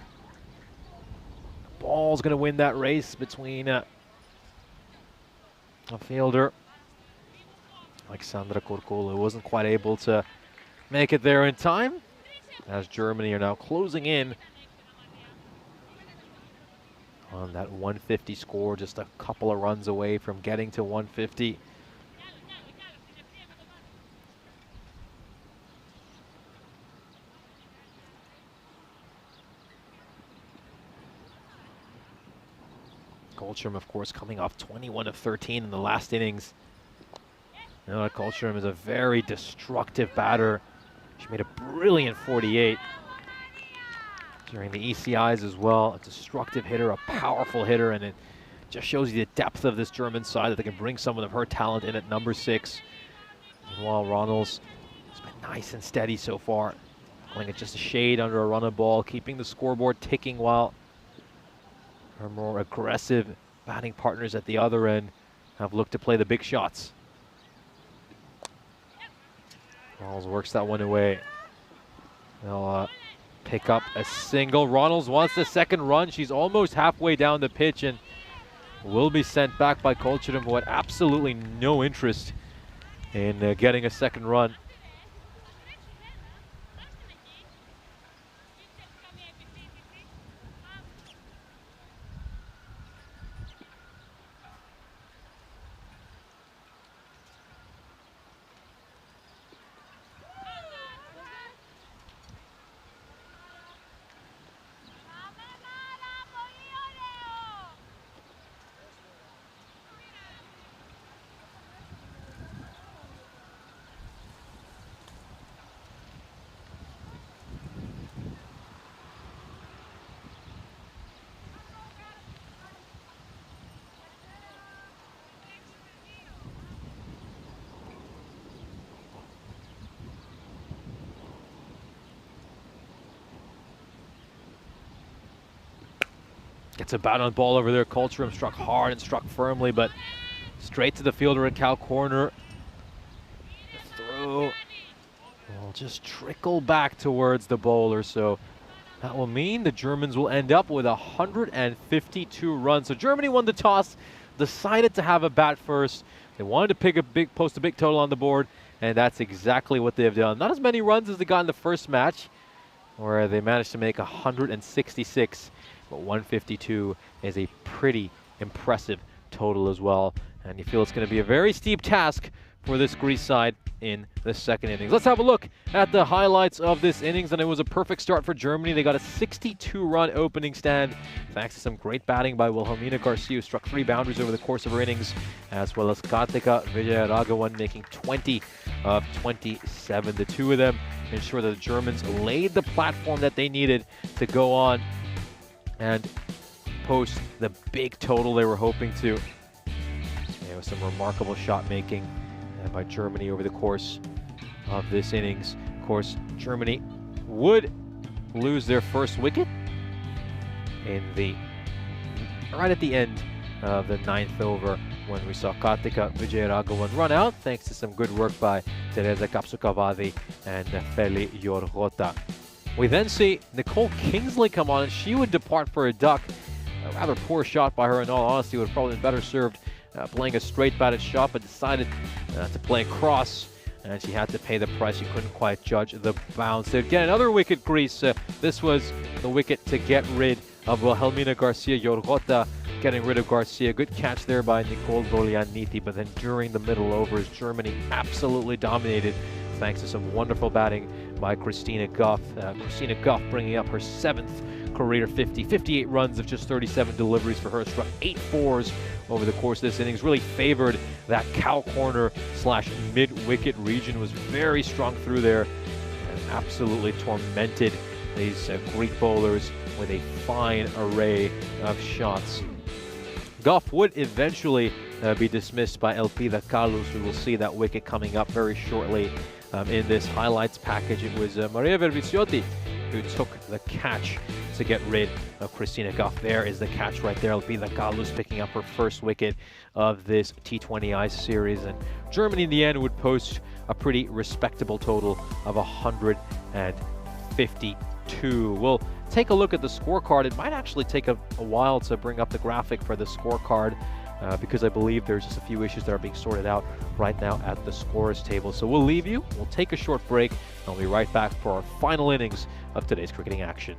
Ball's going to win that race between a fielder. Alexandra Corcola wasn't quite able to make it there in time, as Germany are now closing in on that 150 score, just a couple of runs away from getting to 150. Goldstrom, of course, coming off 21 of 13 in the last innings. You know, Goldstrom is a very destructive batter. She made a brilliant 48 during the ECIs as well. A destructive hitter, a powerful hitter, and it just shows you the depth of this German side, that they can bring someone of her talent in at number 6. Meanwhile, Ronalds has been nice and steady so far, going at just a shade under a run of ball, keeping the scoreboard ticking, while her more aggressive batting partners at the other end have looked to play the big shots. Ronalds works that one away. They'll pick up a single. Ronalds wants the second run. She's almost halfway down the pitch and will be sent back by Kolcherum, who had absolutely no interest in getting a second run. Gets a bat on ball over there. Kolcherum struck hard and struck firmly, but straight to the fielder at cow corner. The throw will just trickle back towards the bowler, so that will mean the Germans will end up with 152 runs. So Germany won the toss, decided to have a bat first. They wanted to post a big total on the board, and that's exactly what they've done. Not as many runs as they got in the first match, where they managed to make 166. But 152 is a pretty impressive total as well. And you feel it's going to be a very steep task for this Greece side in the second innings. Let's have a look at the highlights of this innings. And it was a perfect start for Germany. They got a 62-run opening stand, thanks to some great batting by Wilhelmina Garcia, who struck 3 boundaries over the course of her innings, as well as Kartika Vijayaraghavan making 20 of 27. The two of them ensure that the Germans laid the platform that they needed to go on and post the big total they were hoping to. There was some remarkable shot making by Germany over the course of this innings. Of course, Germany would lose their first wicket right at the end of the 9th over, when we saw Kartika Vijayaraghavan run out, thanks to some good work by Teresa Kapsukavadi and Feli Yorgota. We then see Nicole Kingsley come on, and she would depart for a duck. A rather poor shot by her, in all honesty. Would have probably been better served playing a straight batted shot, but decided to play across and she had to pay the price. She couldn't quite judge the bounce. They'd get another wicket, Greece. This was the wicket to get rid of Wilhelmina Garcia Yorgota, getting rid of Garcia. Good catch there by Nicole Dolianiti, but then during the middle overs, Germany absolutely dominated thanks to some wonderful batting by Christina Goff. Christina Goff bringing up her 7th career 50, 58 runs of just 37 deliveries for her, struck 8 fours over the course of this innings, really favored that cow corner / mid-wicket region, was very strong through there, and absolutely tormented these Greek bowlers with a fine array of shots. Goff would eventually be dismissed by Elpida Carlos. We will see that wicket coming up very shortly in this highlights package. It was Maria Verviciotti who took the catch to get rid of Christina Goff. There is the catch right there. Elpida Carlos picking up her first wicket of this T20I series, and Germany in the end would post a pretty respectable total of 152. We'll take a look at the scorecard. It might actually take a while to bring up the graphic for the scorecard because I believe there's just a few issues that are being sorted out right now at the scorers table. So we'll leave you, we'll take a short break, and I'll be right back for our final innings of today's cricketing action.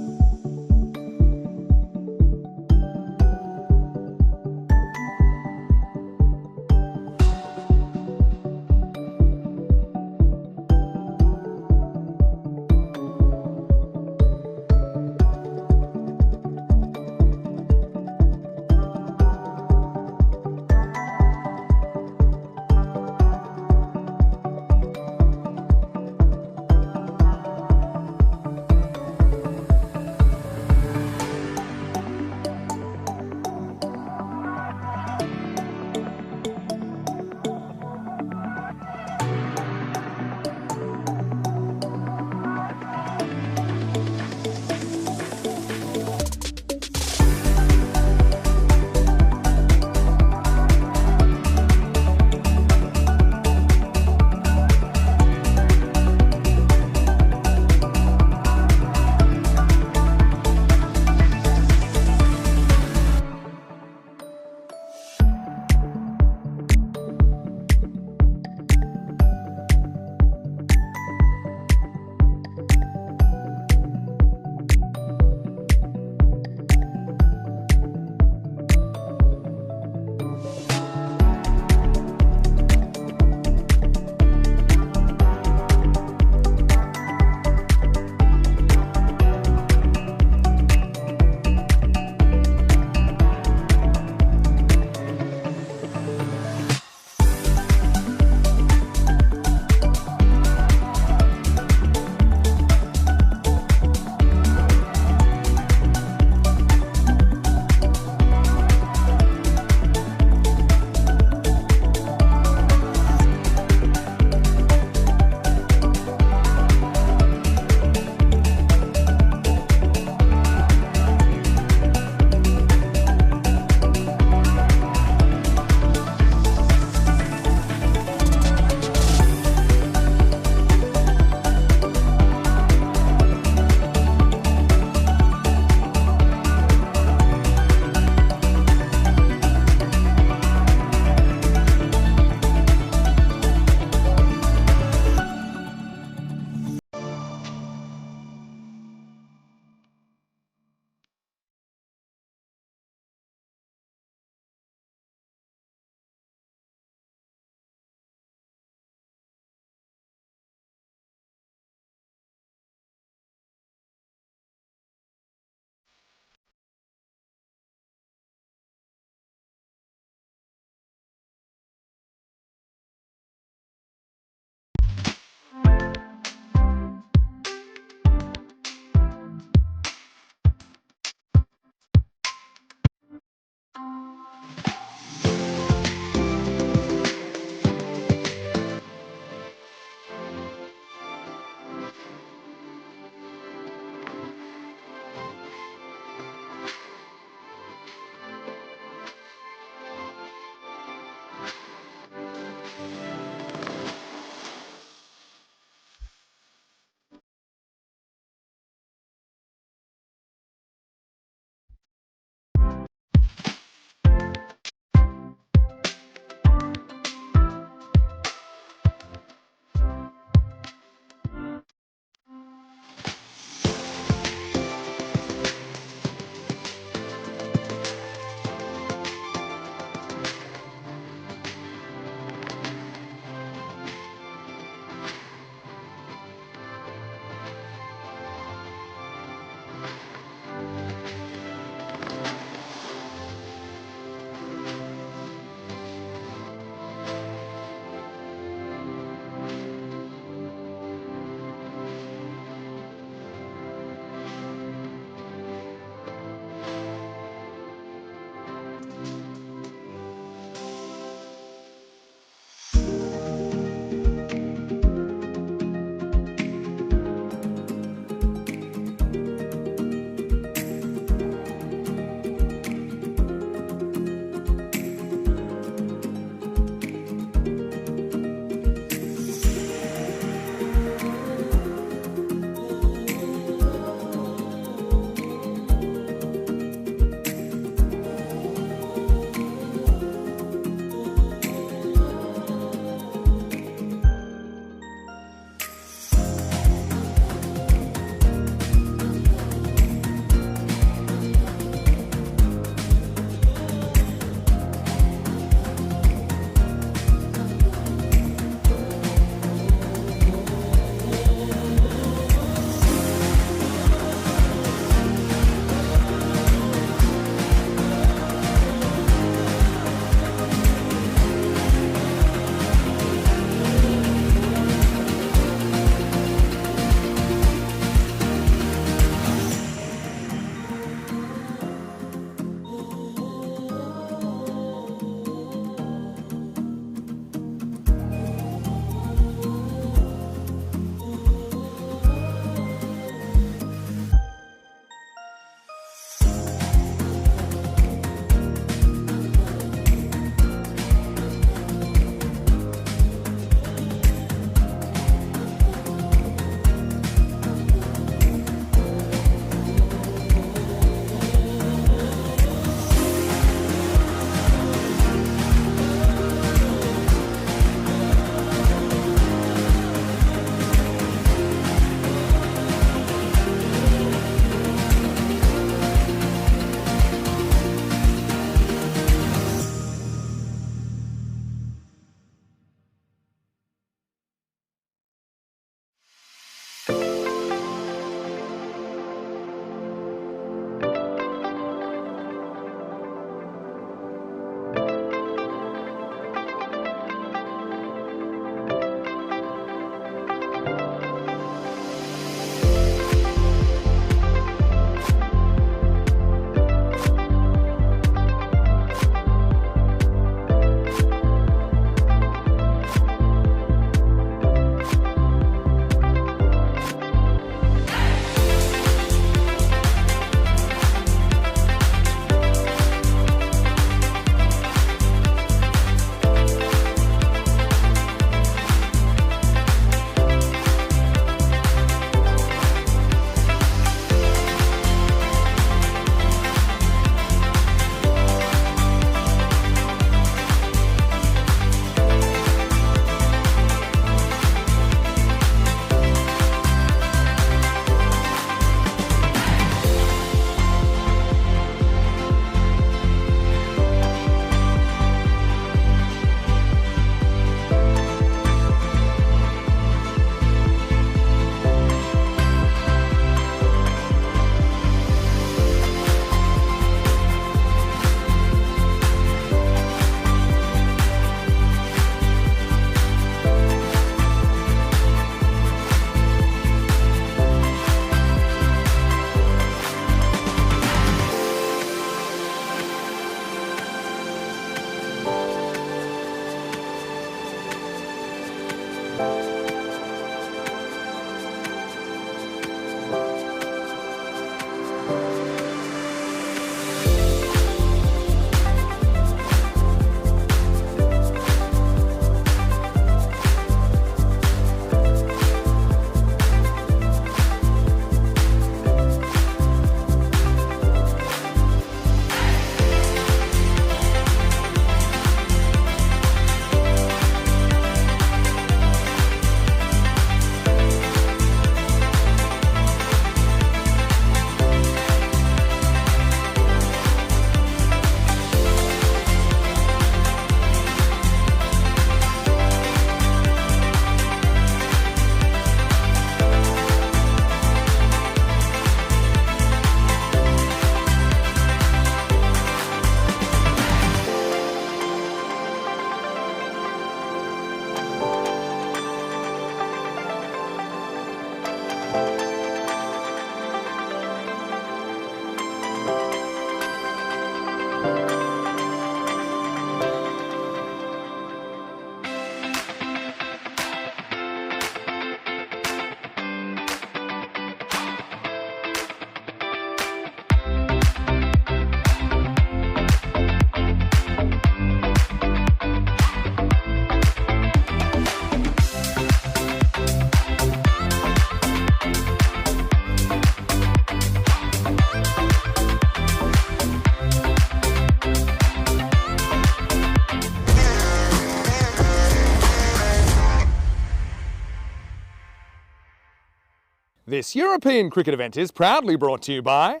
This European cricket event is proudly brought to you by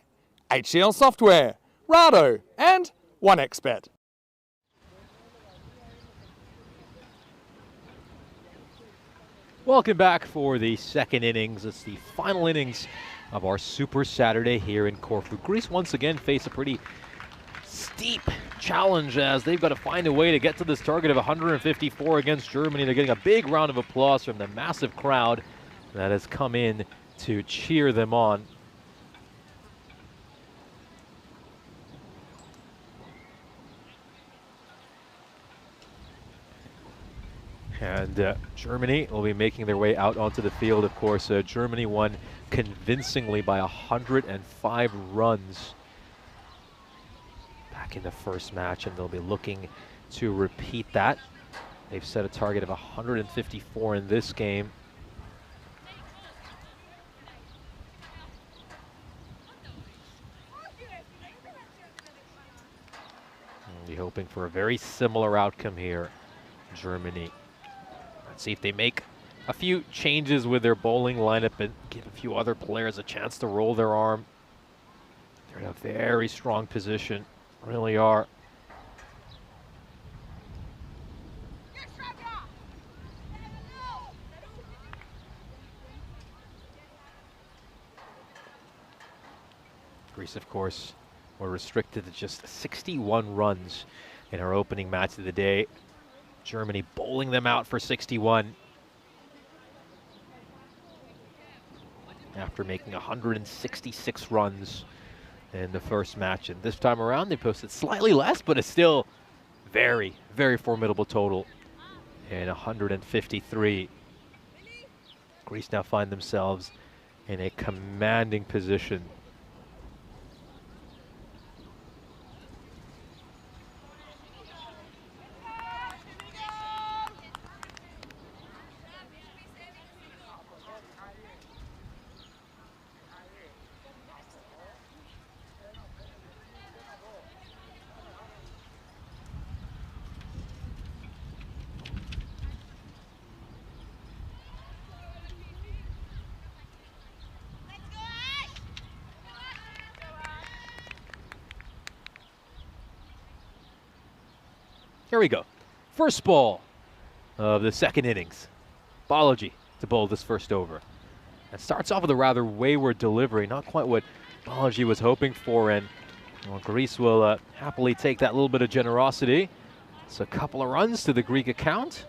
HCL Software, Rado and 1xBet. Welcome back for the second innings. It's the final innings of our Super Saturday here in Corfu. Greece once again face a pretty steep challenge as they've got to find a way to get to this target of 154 against Germany. They're getting a big round of applause from the massive crowd that has come in to cheer them on. And Germany will be making their way out onto the field, of course. Germany won convincingly by 105 runs back in the first match, and they'll be looking to repeat that. They've set a target of 154 in this game. We'll be hoping for a very similar outcome here, Germany. Let's see if they make a few changes with their bowling lineup and give a few other players a chance to roll their arm. They're in a very strong position, really are. Greece, of course, were restricted to just 61 runs in our opening match of the day. Germany bowling them out for 61 after making 166 runs in the first match. And this time around, they posted slightly less, but it's still very, very formidable total in 153. Greece now find themselves in a commanding position. Here we go. First ball of the second innings. Balaji to bowl this first over. And starts off with a rather wayward delivery. Not quite what Balaji was hoping for. And well, Greece will happily take that little bit of generosity. It's a couple of runs to the Greek account.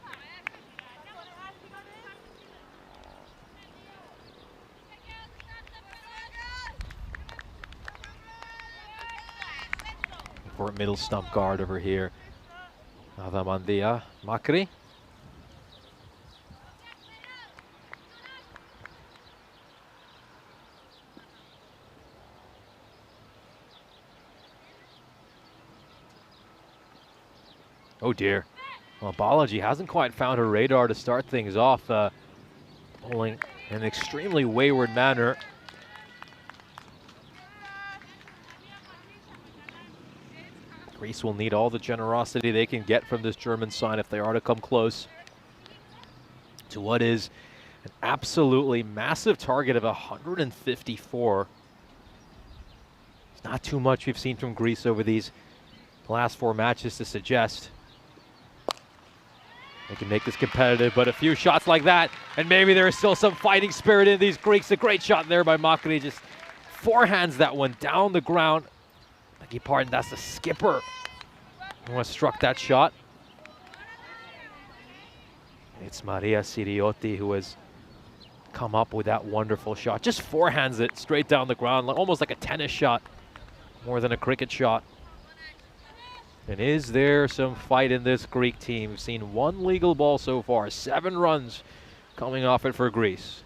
For middle stump guard over here. Adamandia Makri. Oh dear. Well, Balaji hasn't quite found her radar to start things off, bowling in an extremely wayward manner. Greece will need all the generosity they can get from this German side if they are to come close to what is an absolutely massive target of 154. It's not too much we've seen from Greece over these last four matches to suggest they can make this competitive, but a few shots like that, and maybe there is still some fighting spirit in these Greeks. A great shot there by Makri, just forehands that one down the ground. Beg your pardon, that's the skipper who struck that shot. It's Maria Siriotti who has come up with that wonderful shot. Just forehands it straight down the ground, almost like a tennis shot, more than a cricket shot. And is there some fight in this Greek team? We've seen one legal ball so far, 7 runs coming off it for Greece.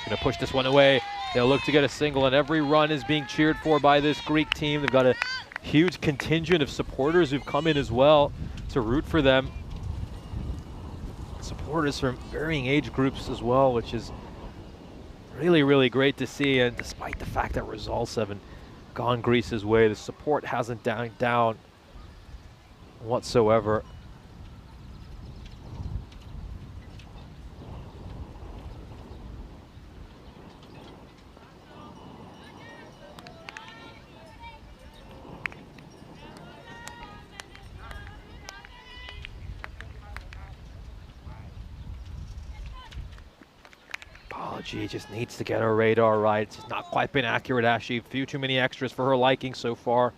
Going to push this one away. They'll look to get a single, and every run is being cheered for by this Greek team. They've got a huge contingent of supporters who've come in as well to root for them. Supporters from varying age groups as well, which is really, really great to see. And despite the fact that results haven't gone Greece's way, the support hasn't died down whatsoever. Balaji just needs to get her radar right. It's not quite been accurate, actually. A few too many extras for her liking so far.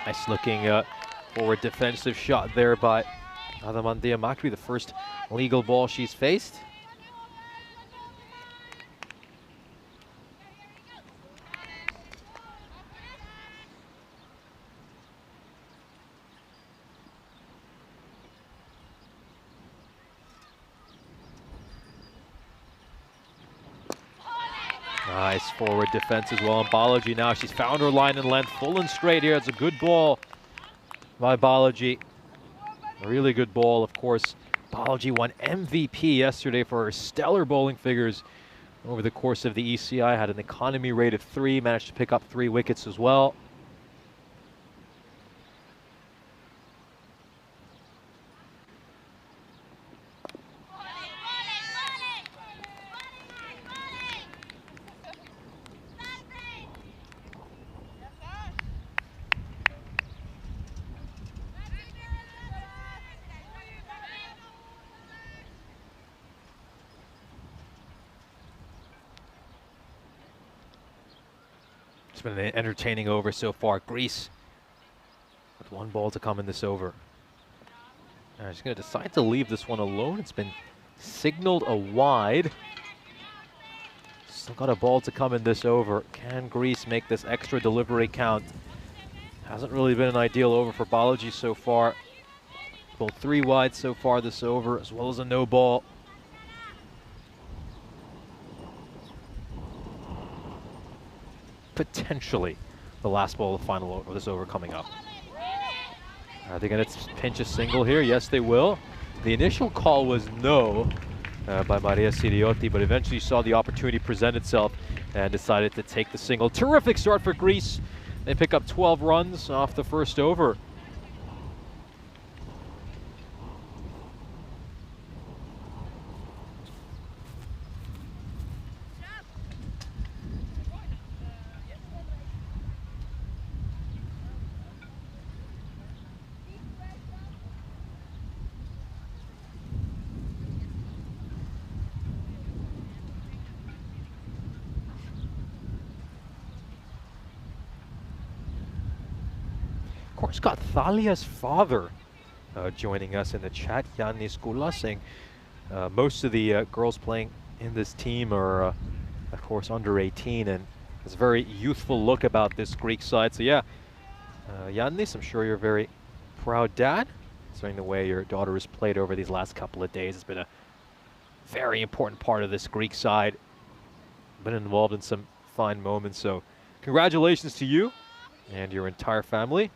Nice looking forward defensive shot there by Adamandia Makri, the first legal ball she's faced. Nice forward defense as well. And Balaji now, she's found her line and length, full and straight here. It's a good ball by Balaji. A really good ball, of course. Balaji won MVP yesterday for her stellar bowling figures over the course of the ECI. Had an economy rate of 3, managed to pick up 3 wickets as well. It's been an entertaining over so far. Greece with 1 ball to come in this over. She's going to decide to leave this one alone. It's been signaled a wide. Still got a ball to come in this over. Can Greece make this extra delivery count? Hasn't really been an ideal over for Balaji so far. Bowled 3 wide so far this over, as well as a no ball. Potentially the last ball of the final of this over coming up. Are they going to pinch a single here? Yes, they will. The initial call was no by Maria Siriotti, but eventually saw the opportunity present itself and decided to take the single. Terrific start for Greece. They pick up 12 runs off the first over. Of course, got Thalia's father joining us in the chat, Yannis Kula, saying most of the girls playing in this team are, of course, under 18, and there's a very youthful look about this Greek side. So yeah, Yannis, I'm sure you're a very proud dad, considering the way your daughter has played over these last couple of days. It's been a very important part of this Greek side. Been involved in some fine moments, so congratulations to you and your entire family.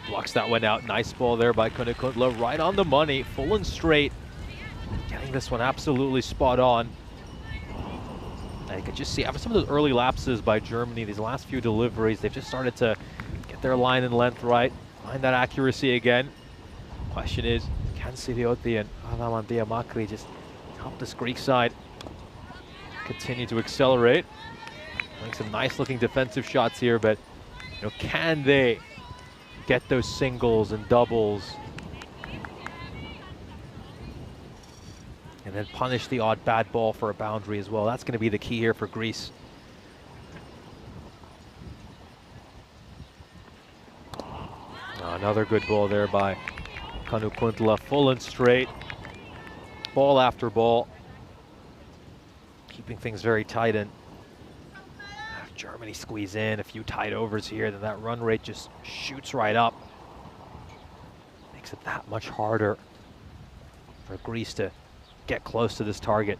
Blocks that one out. Nice ball there by Kunikuntla. Right on the money. Full and straight. Getting this one absolutely spot on. And you can just see after some of those early lapses by Germany, these last few deliveries, they've just started to get their line and length right. Find that accuracy again. Question is, can Siriotti and Adamandia Makri just help this Greek side continue to accelerate? Doing some nice looking defensive shots here, but can they get those singles and doubles and then punish the odd bad ball for a boundary as well? That's going to be the key here for Greece. Another good ball there by Kanukuntla, full and straight, ball after ball, keeping things very tight. And Germany squeeze in a few tight overs here, then that run rate just shoots right up. Makes it that much harder for Greece to get close to this target.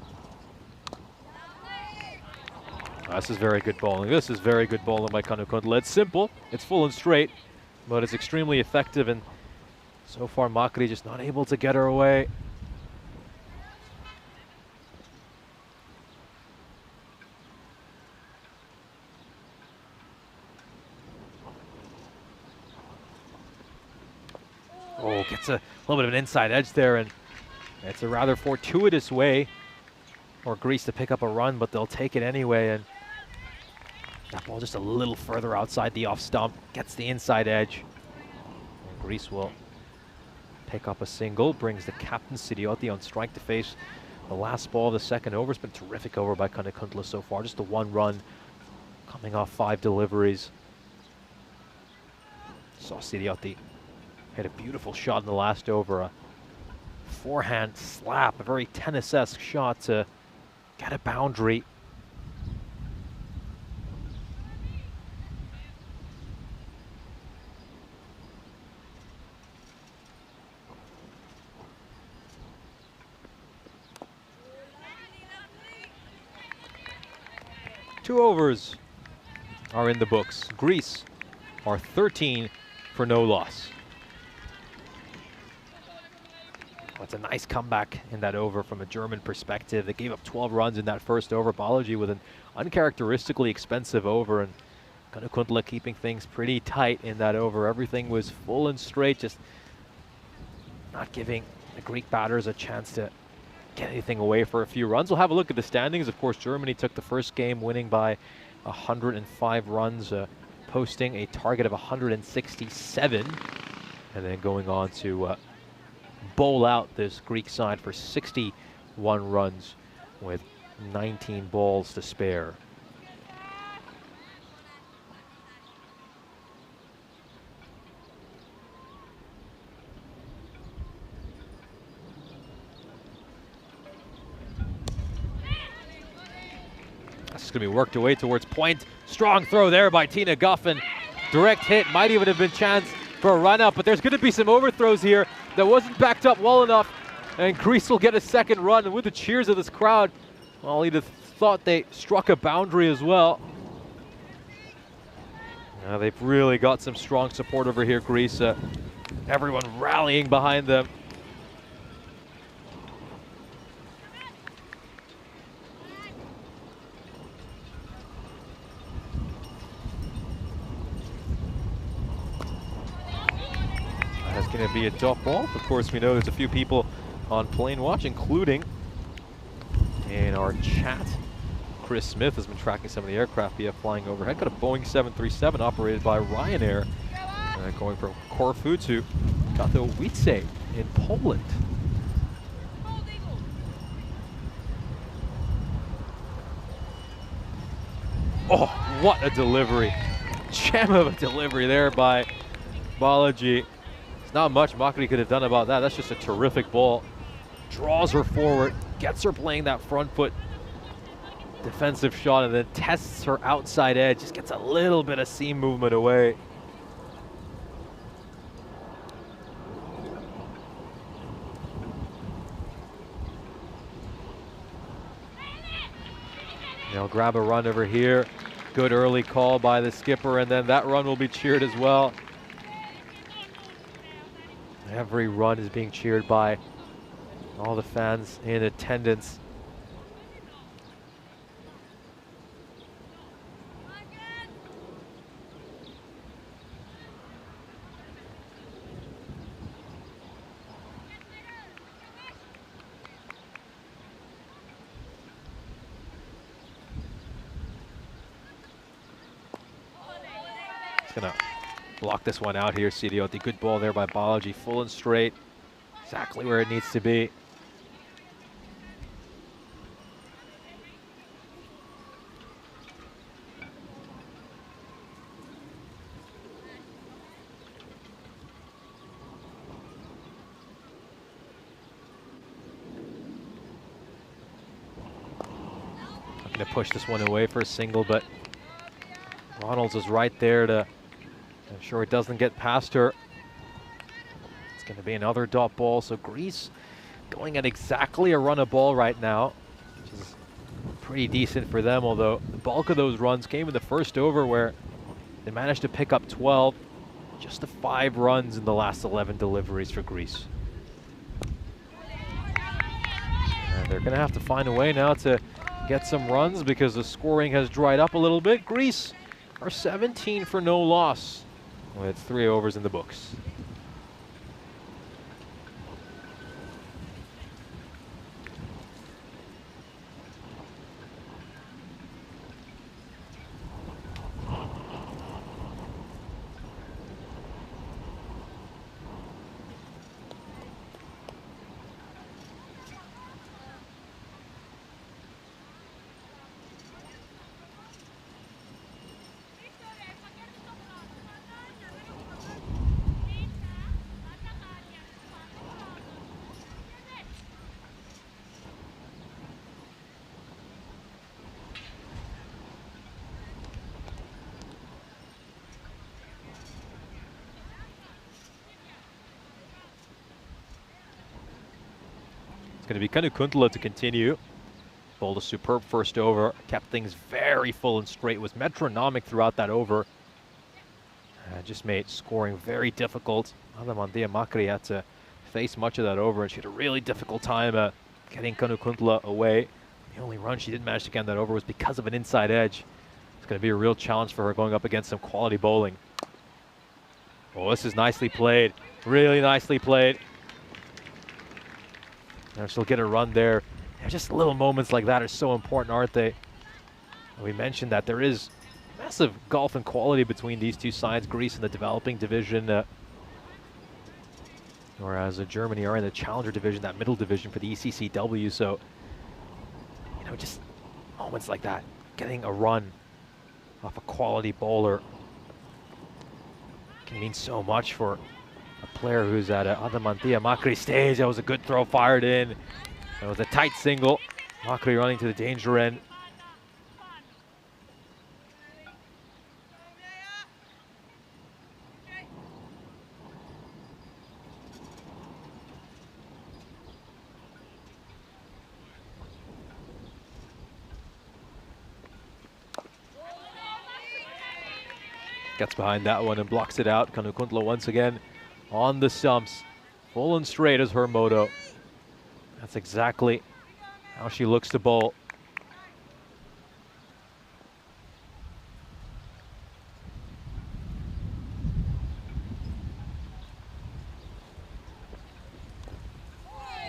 This is very good bowling. This is very good bowling by Kanukuntla. It's simple, it's full and straight, but it's extremely effective, and so far Makri just not able to get her away. Oh, gets a little bit of an inside edge there, and it's a rather fortuitous way for Greece to pick up a run, but they'll take it anyway, and that ball just a little further outside the off stump, gets the inside edge. And Greece will pick up a single, brings the captain Sidioti on strike to face the last ball of the second over. It's been a terrific over by Kanukuntla so far, just a 1 run coming off 5 deliveries. Saw Sidioti hit a beautiful shot in the last over, a forehand slap, a very tennis-esque shot to get a boundary. Two overs are in the books. Greece are 13 for no loss. Well, it's a nice comeback in that over from a German perspective. They gave up 12 runs in that first over. Balaji with an uncharacteristically expensive over, and Kanukuntla keeping things pretty tight in that over. Everything was full and straight, just not giving the Greek batters a chance to get anything away for a few runs. We'll have a look at the standings. Of course, Germany took the first game, winning by 105 runs, posting a target of 167, and then going on to bowl out this Greek side for 61 runs with 19 balls to spare. This is going to be worked away towards point. Strong throw there by Tina Guffin. Direct hit, might even have been chance for a run out, but there's going to be some overthrows here that wasn't backed up well enough, and Greece will get a second run, and with the cheers of this crowd, well, you'd have thought they struck a boundary as well. Now they've really got some strong support over here, Greece. Everyone rallying behind them. That's going to be a dot ball. Of course, we know there's a few people on plane watch, including in our chat. Chris Smith has been tracking some of the aircraft via flying overhead. Got a Boeing 737 operated by Ryanair, going from Corfu to Katowice in Poland. Oh, what a delivery. Gem of a delivery there by Balaji. There's not much Makri could have done about that. That's just a terrific ball. Draws her forward, gets her playing that front foot defensive shot, and then tests her outside edge. Just gets a little bit of seam movement away. They'll grab a run over here. Good early call by the skipper, and then that run will be cheered as well. Every run is being cheered by all the fans in attendance. Gonna block this one out here, Sidioti. Good ball there by Balaji, full and straight. Exactly where it needs to be. I'm gonna push this one away for a single, but Ronalds is right there to ensure it doesn't get past her. It's going to be another dot ball, so Greece going at exactly a run a ball right now, which is pretty decent for them, although the bulk of those runs came in the first over where they managed to pick up 12, just the 5 runs in the last 11 deliveries for Greece. And they're going to have to find a way now to get some runs because the scoring has dried up a little bit. Greece are 17 for no loss with 3 overs in the books. It's going to be Kanukuntla to continue. Bowled a superb first over, kept things very full and straight, was metronomic throughout that over. Just made scoring very difficult. Adamantia Makri had to face much of that over, and she had a really difficult time getting Kanukuntla away. The only run she didn't manage to get on that over was because of an inside edge. It's going to be a real challenge for her going up against some quality bowling. Oh, this is nicely played. Really nicely played. And she'll get a run there. Just little moments like that are so important, aren't they? We mentioned that there is massive gulf in quality between these two sides. Greece in the developing division, whereas Germany are in the challenger division, that middle division for the ECCW. So, you know, just moments like that, getting a run off a quality bowler can mean so much for a player who's at Adamantia Makri stage. That was a good throw fired in. That was a tight single. Makri running to the danger end. Gets behind that one and blocks it out. Kanukuntla once again on the stumps. Full and straight is her motto. That's exactly how she looks to bowl.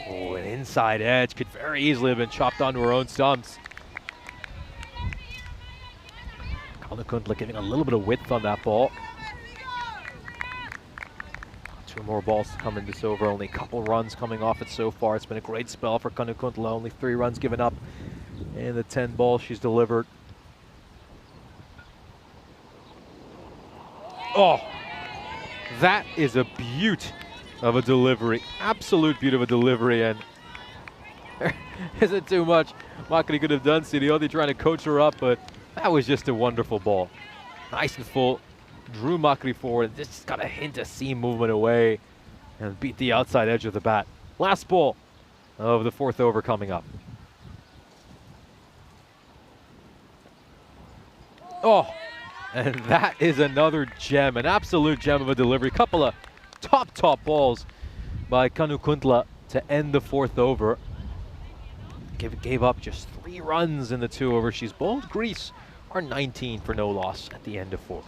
Oh, an inside edge could very easily have been chopped onto her own stumps. Kanukuntla giving a little bit of width on that ball. 2 more balls to come in this over. Only a couple runs coming off it so far. It's been a great spell for Kanukuntla. Only 3 runs given up in the 10 balls she's delivered. Oh, that is a beaut of a delivery. Absolute beaut of a delivery. And is it too much? Makri could have done Sirioti trying to coach her up, but that was just a wonderful ball. Nice and full. Drew Makri forward, just got a hint of seam movement away and beat the outside edge of the bat. Last ball of the 4th over coming up. Oh, and that is another gem, an absolute gem of a delivery. Couple of top balls by Kanukuntla to end the 4th over. Gave up just 3 runs in the 2 overs she's bowled. Greece are 19 for no loss at the end of 4.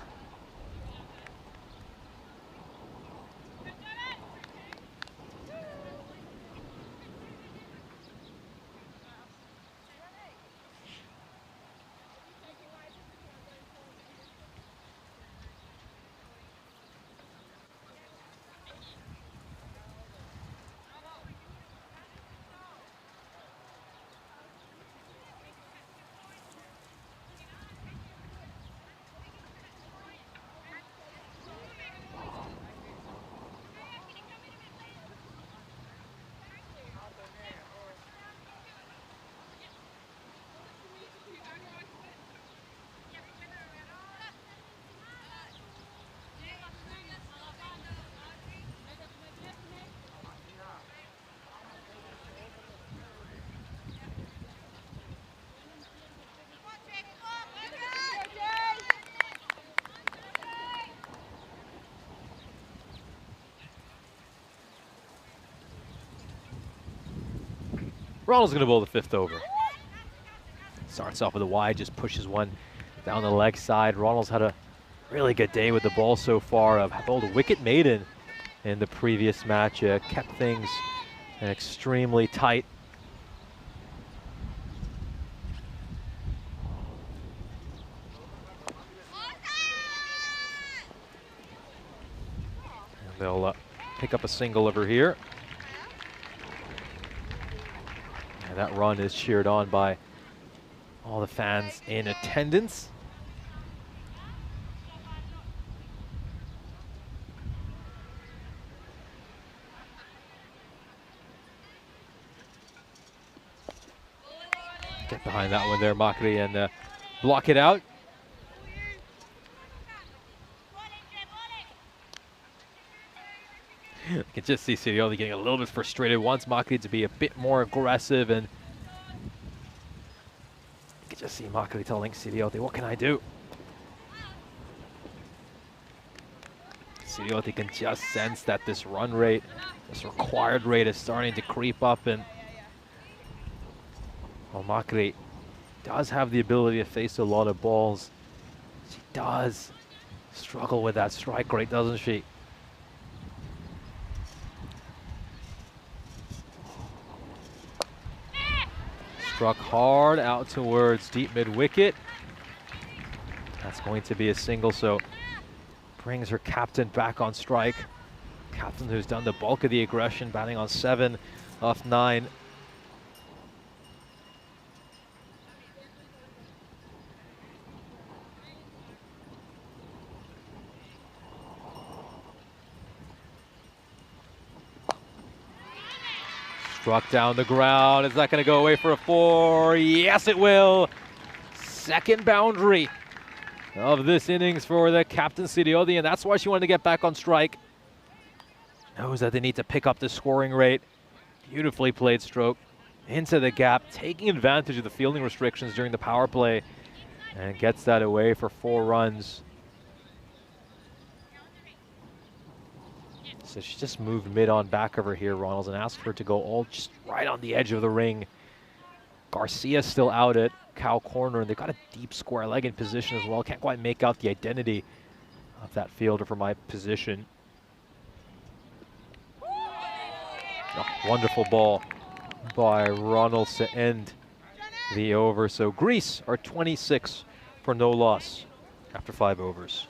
Ronald's going to bowl the 5th over. Starts off with a wide, just pushes one down the leg side. Ronald's had a really good day with the ball so far. Bowled a wicket maiden in the previous match. Kept things extremely tight. And they'll pick up a single over here. And that run is cheered on by all the fans in attendance. Get behind that one there, Makri, and block it out. You can just see Sidioti getting a little bit frustrated. Wants Makri to be a bit more aggressive, and you can just see Makri telling Sidioti, "What can I do?" Sidioti can just sense that this run rate, this required rate, is starting to creep up, and well, Makri does have the ability to face a lot of balls. She does struggle with that strike rate, doesn't she? Struck hard out towards deep mid-wicket. That's going to be a single, so brings her captain back on strike. Captain who's done the bulk of the aggression, batting on 7 off 9. Struck down the ground. Is that going to go away for a 4? Yes, it will. Second boundary of this innings for the captain Sidioti, and that's why she wanted to get back on strike. Knows that they need to pick up the scoring rate. Beautifully played stroke into the gap, taking advantage of the fielding restrictions during the power play, and gets that away for 4 runs. So she just moved mid on back over here, Ronalds, and asked her to go all just right on the edge of the ring. Garcia's still out at cow corner, and they've got a deep square leg in position as well. Can't quite make out the identity of that fielder from my position. Oh, wonderful ball by Ronalds to end the over. So Greece are 26 for no loss after 5 overs.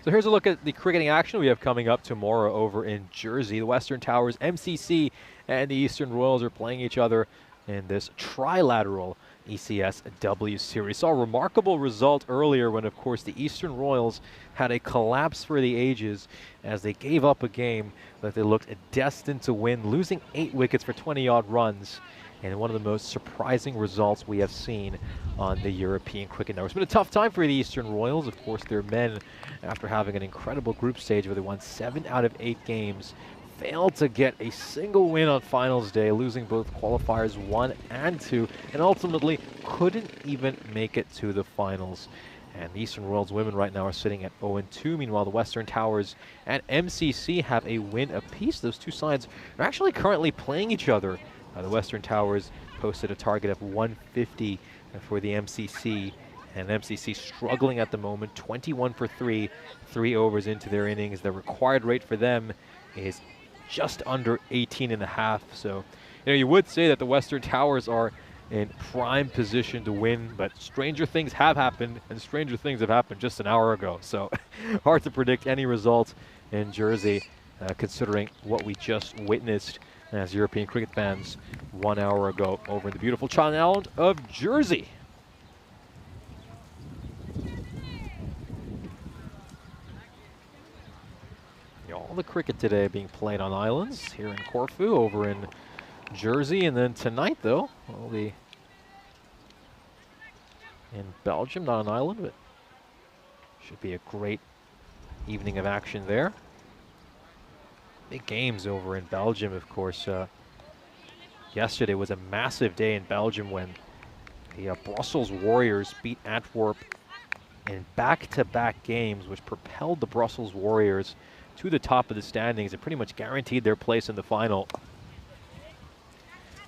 So here's a look at the cricketing action we have coming up tomorrow over in Jersey. The Western Towers, MCC, and the Eastern Royals are playing each other in this trilateral ECSW series. Saw a remarkable result earlier when, of course, the Eastern Royals had a collapse for the ages as they gave up a game that they looked destined to win, losing 8 wickets for 20-odd runs. And one of the most surprising results we have seen on the European cricket network. It's been a tough time for the Eastern Royals. Of course, their men, after having an incredible group stage where they won 7 out of 8 games, failed to get a single win on finals day, losing both qualifiers 1 and 2, and ultimately couldn't even make it to the finals. And the Eastern Royals women right now are sitting at 0-2. Meanwhile, the Western Towers and MCC have a win apiece. Those two sides are actually currently playing each other. The Western Towers posted a target of 150 for the MCC, and MCC struggling at the moment, 21 for 3, 3 overs into their innings. The required rate for them is just under 18.5. So, you would say that the Western Towers are in prime position to win, but stranger things have happened, and stranger things have happened just an hour ago. So, hard to predict any result in Jersey, considering what we just witnessed as European cricket fans 1 hour ago over in the beautiful island of Jersey. All the cricket today being played on islands here in Corfu, over in Jersey, and then tonight, though, we'll be in Belgium, not an island, but should be a great evening of action there. Big games over in Belgium, of course. Yesterday was a massive day in Belgium when the Brussels Warriors beat Antwerp in back-to-back games, which propelled the Brussels Warriors to the top of the standings and pretty much guaranteed their place in the final.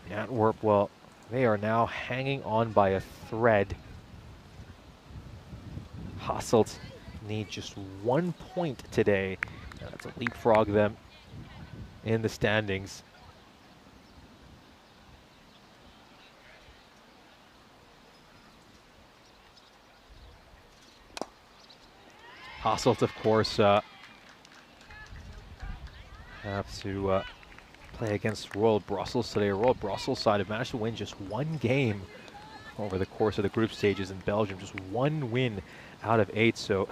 Antwerp, well, they are now hanging on by a thread. Hasselt need just 1 point today. That's a leapfrog them in the standings. Hasselt, of course, have to play against Royal Brussels today. Royal Brussels side have managed to win just 1 game over the course of the group stages in Belgium. Just 1 win out of 8. So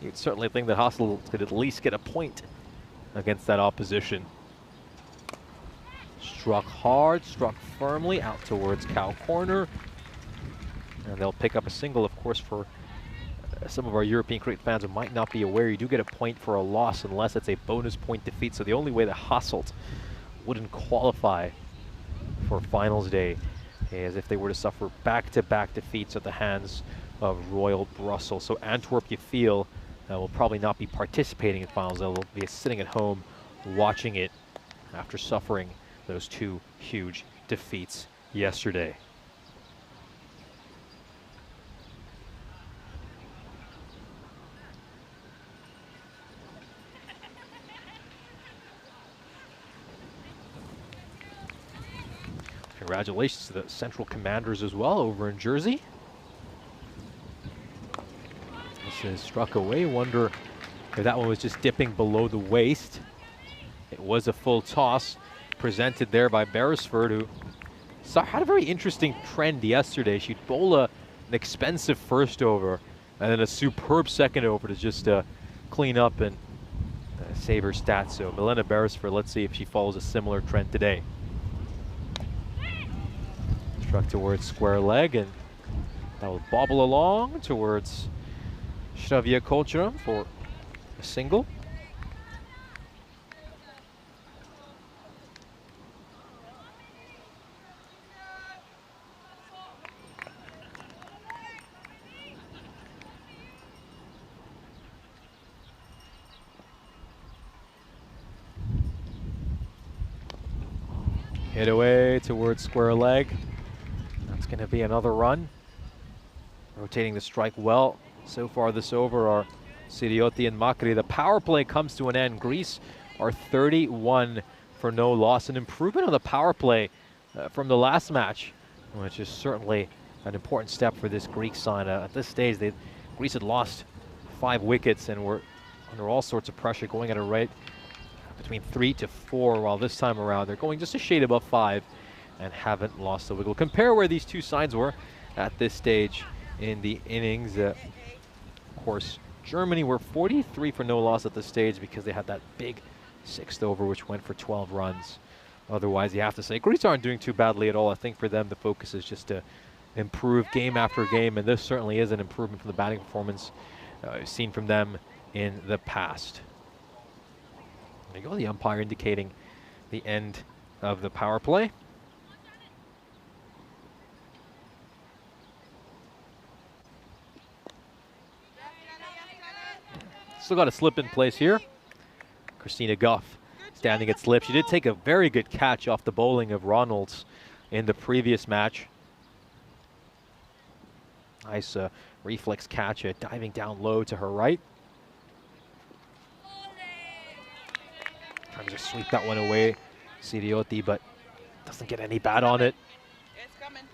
you'd certainly think that Hasselt could at least get a point against that opposition. Struck hard, struck firmly out towards cow corner. And they'll pick up a single, of course, for some of our European cricket fans who might not be aware. You do get a point for a loss unless it's a bonus point defeat. So the only way that Hasselt wouldn't qualify for finals day is if they were to suffer back-to-back defeats at the hands of Royal Brussels. So Antwerp, you feel, will probably not be participating in finals. They'll be sitting at home watching it after suffering those 2 huge defeats yesterday. Congratulations to the Central Commanders as well over in Jersey. This is struck away. Wonder if that one was just dipping below the waist. It was a full toss presented there by Beresford, who had a very interesting trend yesterday. She'd bowl an expensive first over and then a superb second over to just clean up and save her stats. So Milena Beresford, let's see if she follows a similar trend today. Struck towards square leg, and that will bobble along towards Shavia Kolcharam for a single. Hit away towards square leg. That's going to be another run. Rotating the strike well. So far this over are Sirioti and Makri. The power play comes to an end. Greece are 31 for no loss. An improvement on the power play from the last match, which is certainly an important step for this Greek side. At this stage, Greece had lost 5 wickets and were under all sorts of pressure, going at a rate between 3 to 4, while this time around they're going just a shade above 5 and haven't lost a wicket. Compare where these two sides were at this stage in the innings. Of course, Germany were 43 for no loss at this stage because they had that big 6th over which went for 12 runs. Otherwise, you have to say Greece aren't doing too badly at all. I think for them the focus is just to improve game after game, and this certainly is an improvement from the batting performance we've seen from them in the past. There you go, the umpire indicating the end of the power play. Still got a slip in place here. Christina Goff standing at slip. She did take a very good catch off the bowling of Ronalds in the previous match. Nice reflex catch, diving down low to her right. Trying to just sweep that one away, Sirioti, but doesn't get any bat on it. It's coming.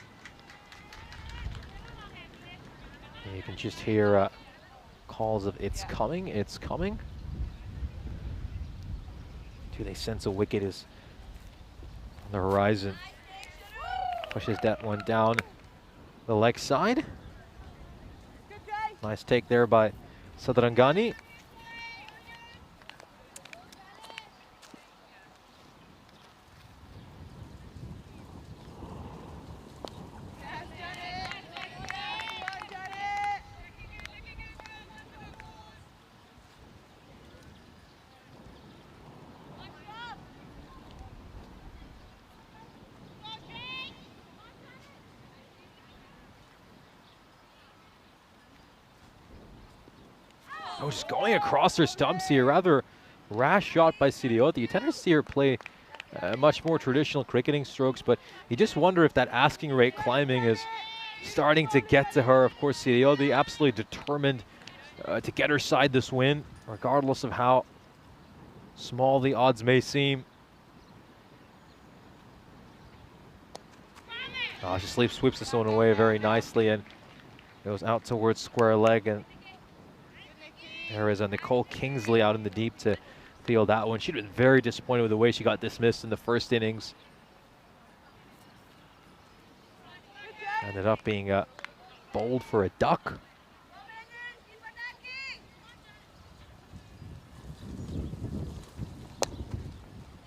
And you can just hear calls of "it's coming, it's coming." Do they sense a wicket is on the horizon? Pushes that one down the leg side. Nice take there by Sadrangani. Oh, just going across her stumps here. Rather rash shot by Siriotti. You tend to see her play much more traditional cricketing strokes, but you just wonder if that asking rate climbing is starting to get to her. Of course, Siriotti absolutely determined to get her side this win, regardless of how small the odds may seem. She sweeps this one away very nicely and goes out towards square leg. And there is a Nicole Kingsley out in the deep to field that one. She'd been very disappointed with the way she got dismissed in the first innings. Ended up being bowled for a duck.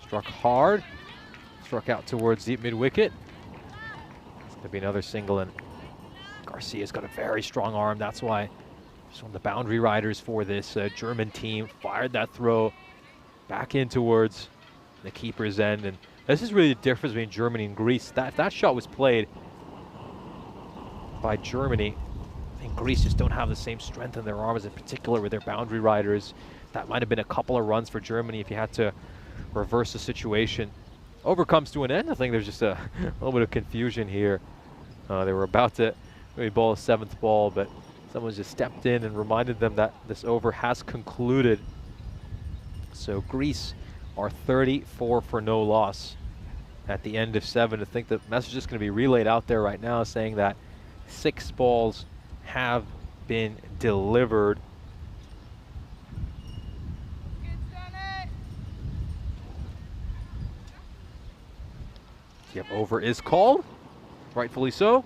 Struck hard, struck out towards deep mid-wicket. It's going to be another single, and Garcia's got a very strong arm. That's why she's one of the boundary riders for this German team. Fired that throw back in towards the keeper's end, and this is really the difference between Germany and Greece. If that shot was played by Germany, I think Greece just don't have the same strength in their arms, in particular with their boundary riders. That might have been a couple of runs for Germany if you had to reverse the situation. Over comes to an end. I think there's just a little bit of confusion here. They were about to maybe bowl a 7th ball, but someone just stepped in and reminded them that this over has concluded. So Greece are 34 for no loss at the end of 7. I think the message is going to be relayed out there right now saying that 6 balls have been delivered. Yep, over is called, rightfully so.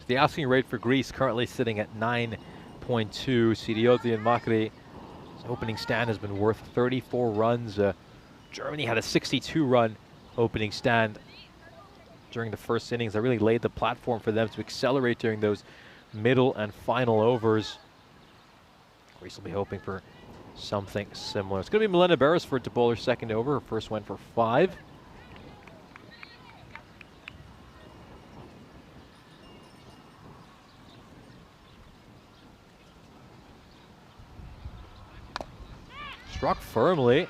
The asking rate for Greece currently sitting at 9.2. Siriotti and Makri, his opening stand has been worth 34 runs. Germany had a 62-run opening stand during the first innings. That really laid the platform for them to accelerate during those middle and final overs. Greece will be hoping for something similar. It's going to be Milena Beresford to bowl her second over. Her first went for 5. Struck firmly.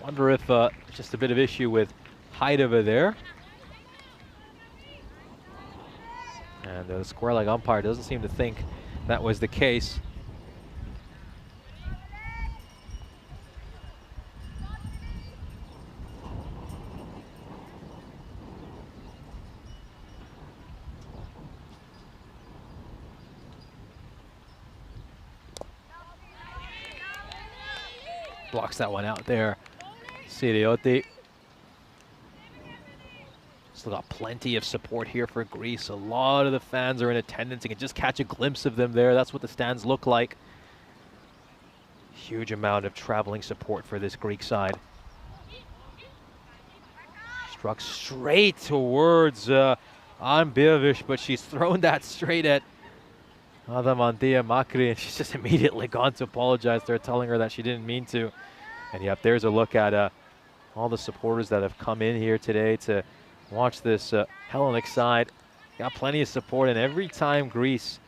Wonder if just a bit of issue with height over there. And the square leg umpire doesn't seem to think that was the case. Blocks that one out there. Siriotti. Still got plenty of support here for Greece. A lot of the fans are in attendance. You can just catch a glimpse of them there. That's what the stands look like. Huge amount of traveling support for this Greek side. Struck straight towards Anbiovic, but she's thrown that straight at Adamantia Makri, and she's just immediately gone to apologize. They're telling her that she didn't mean to. And yep, there's a look at all the supporters that have come in here today to watch this Hellenic side. Got plenty of support, and every time Greece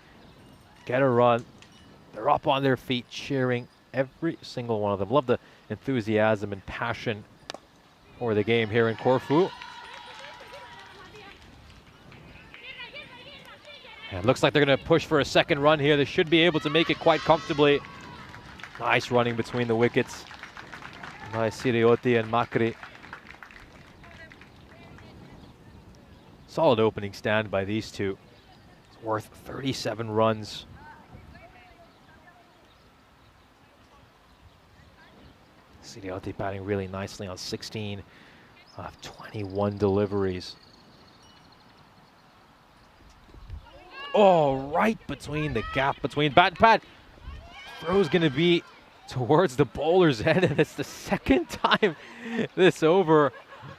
get a run, they're up on their feet cheering, every single one of them. Love the enthusiasm and passion for the game here in Corfu. And looks like they're going to push for a second run here. They should be able to make it quite comfortably. Nice running between the wickets by Siriotti and Makri. Solid opening stand by these two. It's worth 37 runs. Siriotti batting really nicely on 16 of 21 deliveries. Oh, right between the gap between bat and pad. Throw is going to be towards the bowler's head, and it's the second time this over.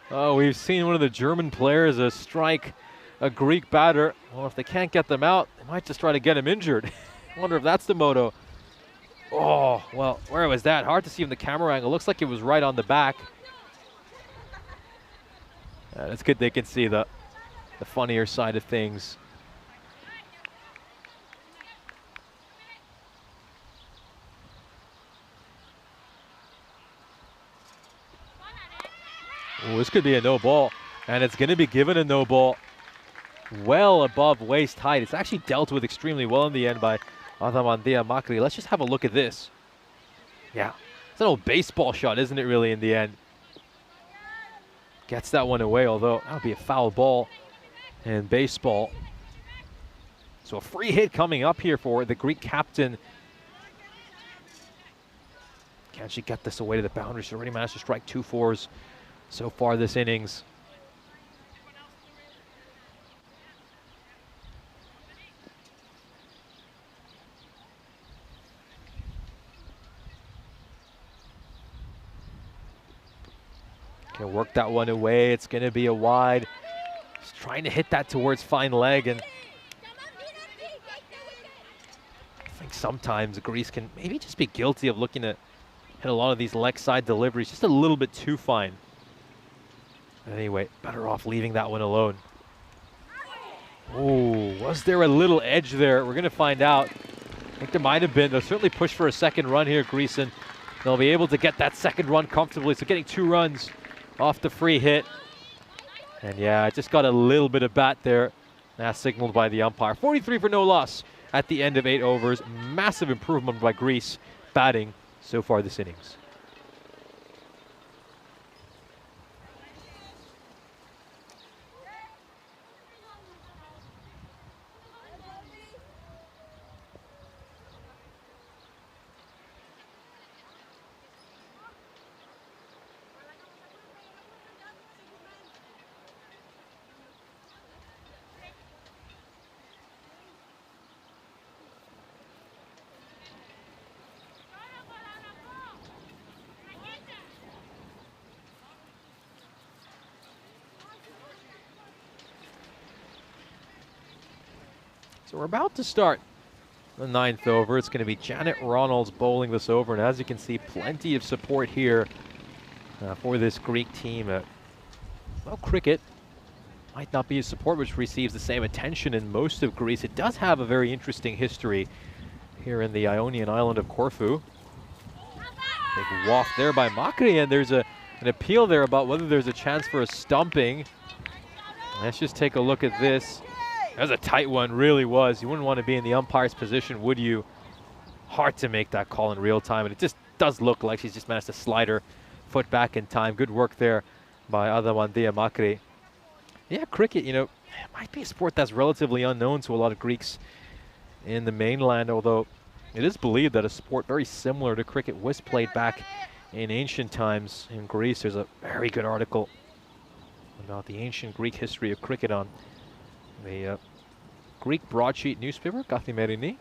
Oh, we've seen one of the German players strike a Greek batter. Well, if they can't get them out, they might just try to get him injured. I wonder if that's the motto. Oh, well, where was that? Hard to see from the camera angle. Looks like it was right on the back. It's good they can see the funnier side of things. Ooh, this could be a no ball, and it's going to be given a no ball well above waist height. It's actually dealt with extremely well in the end by Adamandia Makri. Let's just have a look at this. Yeah, it's an old baseball shot, isn't it, really, in the end? Gets that one away, although that would be a foul ball in baseball. So a free hit coming up here for the Greek captain. Can she get this away to the boundary? She's already managed to strike 2 fours so far this innings. Can work that one away. It's going to be a wide. Just trying to hit that towards fine leg, and I think sometimes Greece can maybe just be guilty of looking to hit a lot of these leg side deliveries just a little bit too fine. But anyway, better off leaving that one alone. Oh, was there a little edge there? We're going to find out. I think there might have been. They'll certainly push for a second run here, Greece, and they'll be able to get that second run comfortably. So getting 2 runs off the free hit. And yeah, I just got a little bit of bat there. That's signaled by the umpire. 43 for no loss at the end of 8 overs. Massive improvement by Greece batting so far this innings. So we're about to start the 9th over. It's going to be Janet Ronalds bowling this over. And as you can see, plenty of support here for this Greek team. Well, cricket might not be a sport which receives the same attention in most of Greece. It does have a very interesting history here in the Ionian island of Corfu. Big waft there by Makri, and there's an appeal there about whether there's a chance for a stumping. Let's just take a look at this. That was a tight one, really was. You wouldn't want to be in the umpire's position, would you? Hard to make that call in real time, and it just does look like she's just managed to slide her foot back in time. Good work there by Adamandia Makri. Yeah, cricket, you know, it might be a sport that's relatively unknown to a lot of Greeks in the mainland, although it is believed that a sport very similar to cricket was played back in ancient times in Greece. There's a very good article about the ancient Greek history of cricket on the Greek broadsheet newspaper, Kathimerini.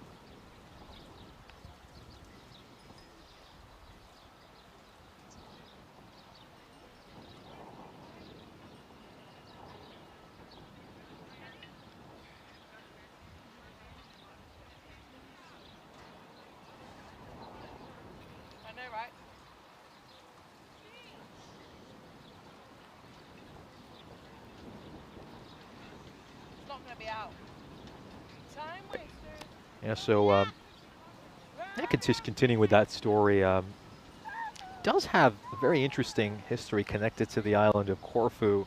I know, right? It's not going to be out. Time waster. Yeah, so yeah, just continuing with that story, does have a very interesting history connected to the island of Corfu,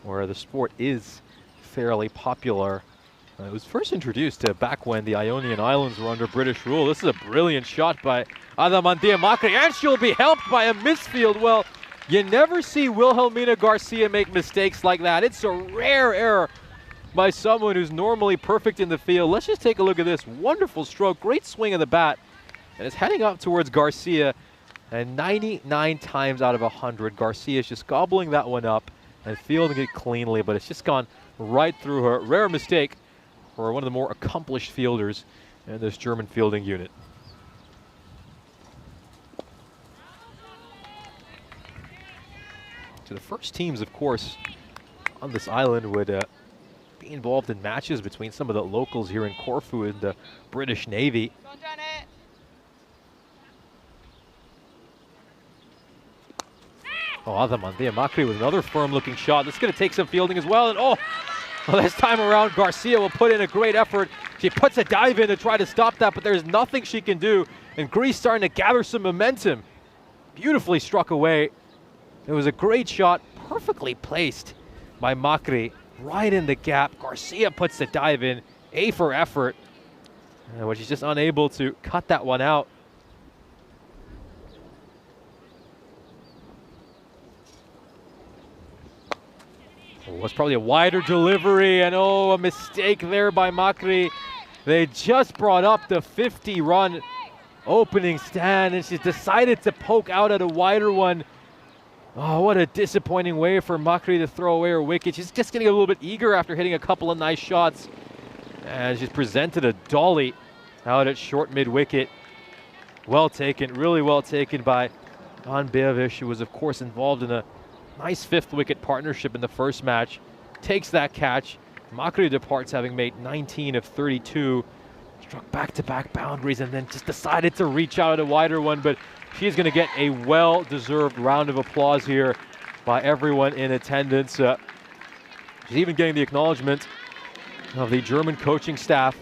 where the sport is fairly popular. It was first introduced back when the Ionian Islands were under British rule. This is a brilliant shot by Adamandia Makri, and she'll be helped by a misfield. Well, you never see Wilhelmina Garcia make mistakes like that. It's a rare error by someone who's normally perfect in the field. Let's just take a look at this. Wonderful stroke, great swing of the bat, and it's heading up towards Garcia. And 99 times out of 100, Garcia's just gobbling that one up and fielding it cleanly, but it's just gone right through her. Rare mistake for one of the more accomplished fielders in this German fielding unit. So the first teams, of course, on this island would be involved in matches between some of the locals here in Corfu and the British Navy. Go on, Janet. Oh, Adamandia Makri with another firm-looking shot. This is going to take some fielding as well. And well, this time around, Garcia will put in a great effort. She puts a dive in to try to stop that, but there's nothing she can do. And Greece starting to gather some momentum. Beautifully struck away. It was a great shot, perfectly placed by Makri. Right in the gap. Garcia puts the dive in. A for effort. But she's just unable to cut that one out. It was probably a wider delivery, and oh, a mistake there by Makri. They just brought up the 50-run opening stand, and she's decided to poke out at a wider one. Oh, what a disappointing way for Makri to throw away her wicket. She's just getting a little bit eager after hitting a couple of nice shots. And she's presented a dolly out at short mid-wicket. Well taken, really well taken by Anbeavish, who was, of course, involved in a nice fifth-wicket partnership in the first match. Takes that catch. Makri departs having made 19 of 32. Struck back-to-back boundaries and then just decided to reach out at a wider one, but she's going to get a well-deserved round of applause here by everyone in attendance. She's even getting the acknowledgement of the German coaching staff.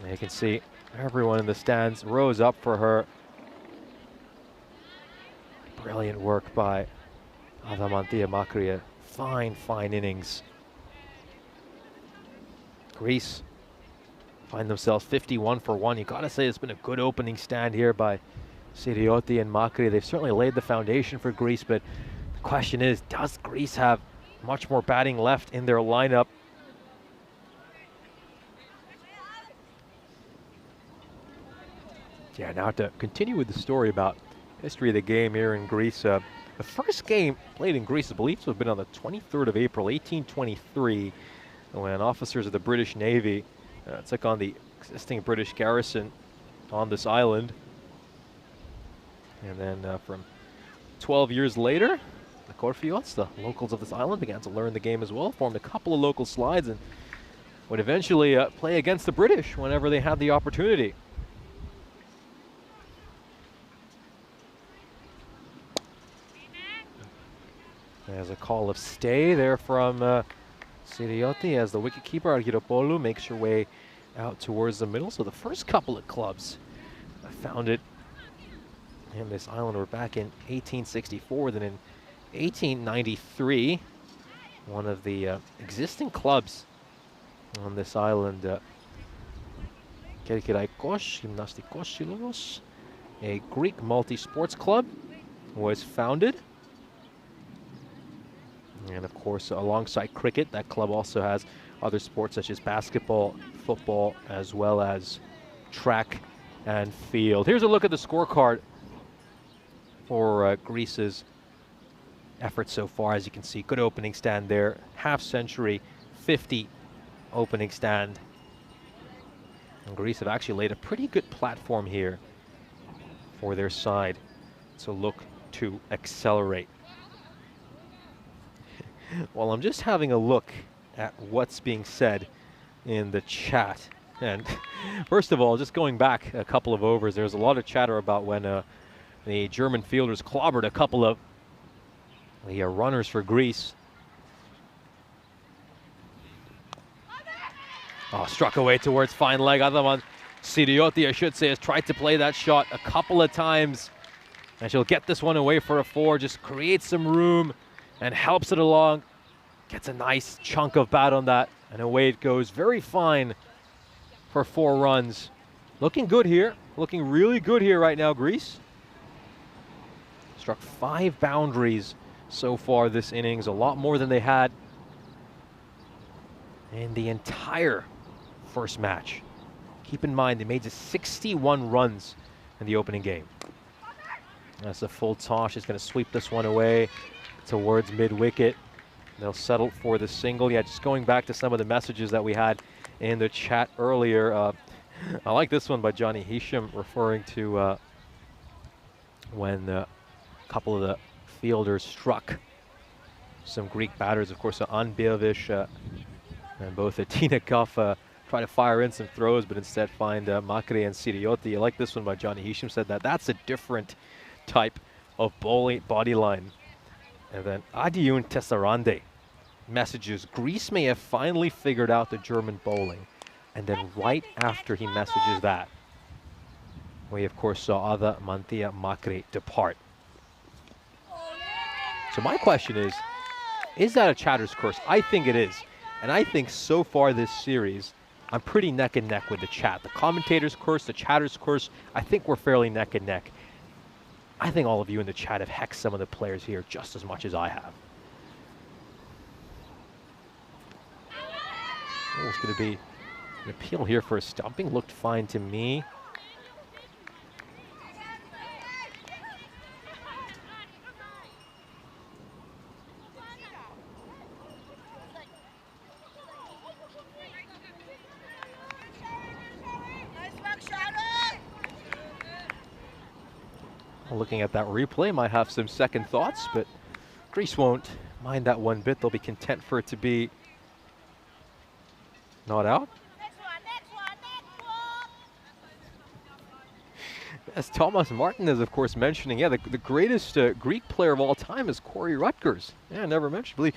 And you can see everyone in the stands rose up for her. Brilliant work by Adamantia Makri. Fine, fine innings. Greece find themselves 51 for 1. You gotta say it's been a good opening stand here by Sirioti and Makri. They've certainly laid the foundation for Greece, but the question is, does Greece have much more batting left in their lineup? Yeah, now to continue with the story about history of the game here in Greece. The first game played in Greece, I believe, to have been on the 23rd of April, 1823, when officers of the British Navy took on the existing British garrison on this island. And then from 12 years later, the Corfiots, the locals of this island, began to learn the game as well, formed a couple of local slides, and would eventually play against the British whenever they had the opportunity. There's a call of stay there from Sirioti as the wicketkeeper Argyropoulou makes her way out towards the middle. So the first couple of clubs founded in this island were back in 1864. Then in 1893, one of the existing clubs on this island, Kerkiraikos Gymnastikos Silos, a Greek multi-sports club, was founded. And of course, alongside cricket, that club also has other sports such as basketball, football, as well as track and field. Here's a look at the scorecard for Greece's efforts so far. As you can see, good opening stand there, half century, 50 opening stand. And Greece have actually laid a pretty good platform here for their side to look to accelerate. Well, I'm just having a look at what's being said in the chat. And first of all, just going back a couple of overs, there's a lot of chatter about when the German fielders clobbered a couple of the runners for Greece. Oh, struck away towards fine leg. Adaman Sirioti, I should say, has tried to play that shot a couple of times. And she'll get this one away for a 4, just creates some room and helps it along. Gets a nice chunk of bat on that, and away it goes. Very fine for 4 runs. Looking good here. Looking really good here right now, Greece. Struck 5 boundaries so far this innings, a lot more than they had in the entire first match. Keep in mind, they made just 61 runs in the opening game. That's a full toss. She's going to sweep this one away towards mid-wicket. They'll settle for the single. Yeah, just going back to some of the messages that we had in the chat earlier. I like this one by Johnny Hisham, referring to when a couple of the fielders struck some Greek batters. Of course, Anbiovic and both Tina Kuff try to fire in some throws, but instead find Makri and Sirioti. I like this one by Johnny Hisham, said that that's a different type of body line. And then Adiyun Tesarande messages, Greece may have finally figured out the German bowling. And then right after he messages that, we of course saw Ada Mantia Makri depart. So my question is that a chatter's curse? I think it is. And I think so far this series, I'm pretty neck and neck with the chat. The commentator's curse, the chatter's curse, I think we're fairly neck and neck. I think all of you in the chat have hexed some of the players here just as much as I have. Oh, it's going to be an appeal here for a stumping. Looked fine to me. Looking at that replay, might have some second thoughts, but Greece won't mind that one bit. They'll be content for it to be not out. Next one. As Thomas Martin is, of course, mentioning, yeah, the greatest Greek player of all time is Corey Rutgers. Yeah, never mentioned. Believe,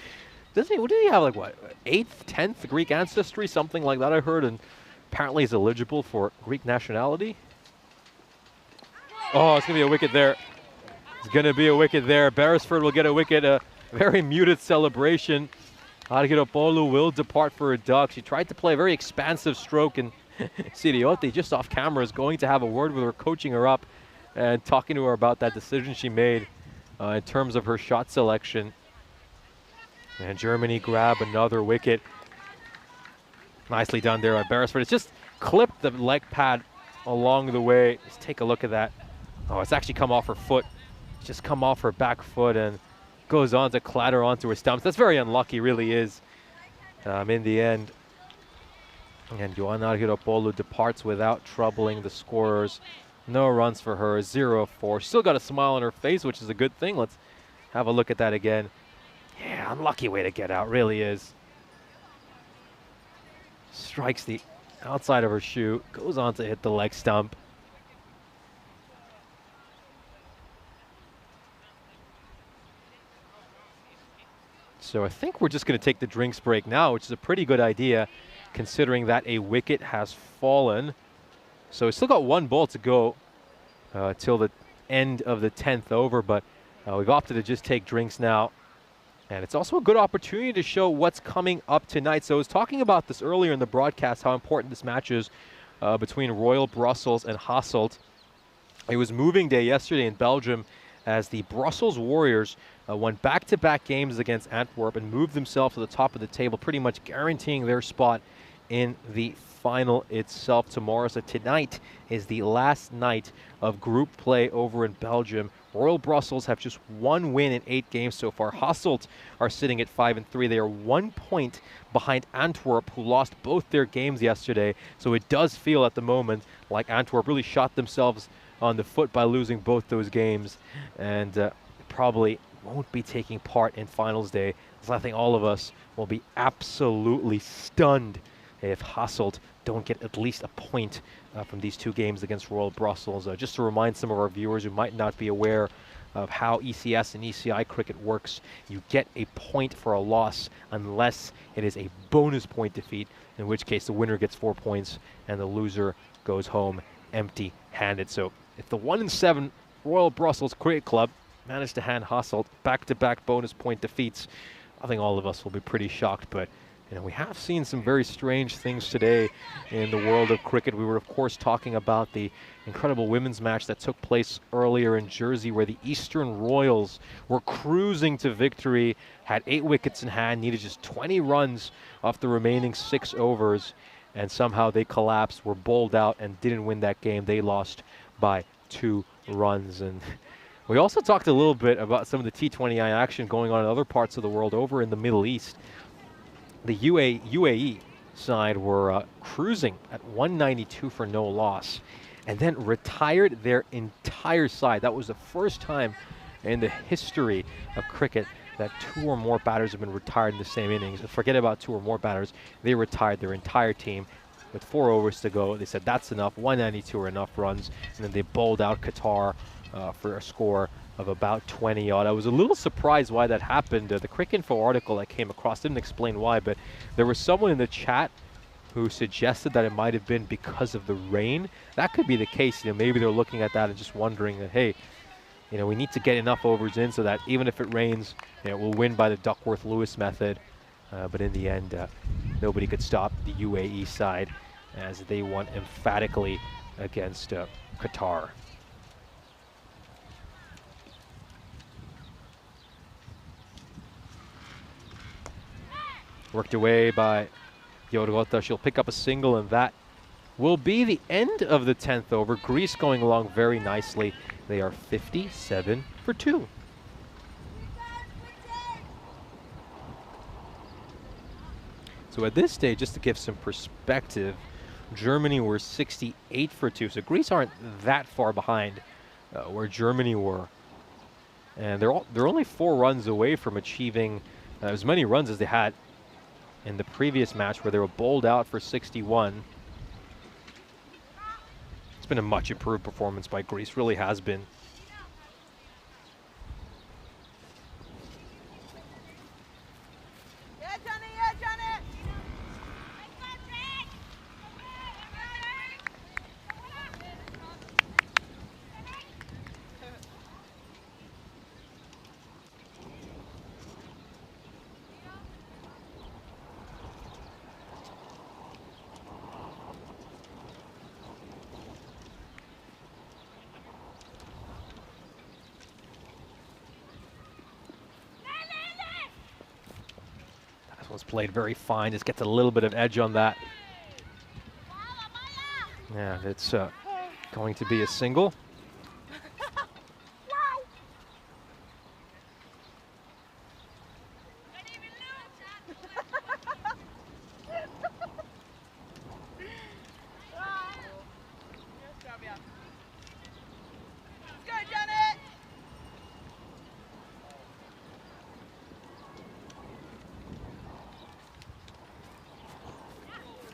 what did he have, like, what, 8th, 10th Greek ancestry, something like that I heard, and apparently is eligible for Greek nationality. Oh, it's going to be a wicket there. It's going to be a wicket there. Beresford will get a wicket, a very muted celebration. Argyropoulos will depart for a duck. She tried to play a very expansive stroke, and Sirioti, just off camera, is going to have a word with her, coaching her up and talking to her about that decision she made in terms of her shot selection. And Germany grab another wicket. Nicely done there by Beresford. It's just clipped the leg pad along the way. Let's take a look at that. Oh, it's actually come off her foot. It's just come off her back foot and goes on to clatter onto her stumps. That's very unlucky, really is, in the end. And Ioana Argyropoulos departs without troubling the scorers. No runs for her, 0-4. Still got a smile on her face, which is a good thing. Let's have a look at that again. Yeah, unlucky way to get out, really is. Strikes the outside of her shoe, goes on to hit the leg stump. So I think we're just going to take the drinks break now, which is a pretty good idea considering that a wicket has fallen. So we've still got one ball to go till the end of the 10th over, but we've opted to just take drinks now. And it's also a good opportunity to show what's coming up tonight. So I was talking about this earlier in the broadcast, how important this match is between Royal Brussels and Hasselt. It was moving day yesterday in Belgium as the Brussels Warriors won back-to-back games against Antwerp and moved themselves to the top of the table, pretty much guaranteeing their spot in the final itself tomorrow. So tonight is the last night of group play over in Belgium. Royal Brussels have just one win in 8 games so far. Hasselt are sitting at 5-3. They are 1 point behind Antwerp, who lost both their games yesterday. So it does feel at the moment like Antwerp really shot themselves on the foot by losing both those games, and probably won't be taking part in finals day. So I think all of us will be absolutely stunned if Hasselt don't get at least a point from these 2 games against Royal Brussels. Just to remind some of our viewers who might not be aware of how ECS and ECI cricket works, you get a point for a loss unless it is a bonus point defeat, in which case the winner gets 4 points and the loser goes home empty-handed. So if the 1-7 Royal Brussels Cricket Club managed to hand Hasselt back-to-back bonus point defeats, I think all of us will be pretty shocked. But you know, we have seen some very strange things today in the world of cricket. We were, of course, talking about the incredible women's match that took place earlier in Jersey, where the Eastern Royals were cruising to victory, had 8 wickets in hand, needed just 20 runs off the remaining 6 overs, and somehow they collapsed, were bowled out, and didn't win that game. They lost by 2 runs. And we also talked a little bit about some of the T20I action going on in other parts of the world over in the Middle East. The UAE side were cruising at 192 for no loss, and then retired their entire side. That was the first time in the history of cricket that 2 or more batters have been retired in the same innings. Forget about 2 or more batters. They retired their entire team with 4 overs to go. They said that's enough, 192 are enough runs, and then they bowled out Qatar for a score of about 20 odd. I was a little surprised why that happened. The Cricinfo article I came across didn't explain why, but there was someone in the chat who suggested that it might have been because of the rain. That could be the case. You know, maybe they're looking at that and just wondering that, hey, you know, we need to get enough overs in so that even if it rains, you know, we'll win by the Duckworth-Lewis method. But in the end, nobody could stop the UAE side as they won emphatically against Qatar. Worked away by Yorgota. She'll pick up a single, and that will be the end of the 10th over. Greece going along very nicely. They are 57 for 2. So at this stage, just to give some perspective, Germany were 68 for 2. So Greece aren't that far behind where Germany were. And they're only 4 runs away from achieving as many runs as they had in the previous match where they were bowled out for 61. It's been a much improved performance by Greece, really has been. Was played very fine, just gets a little bit of edge on that. Yeah, it's going to be a single.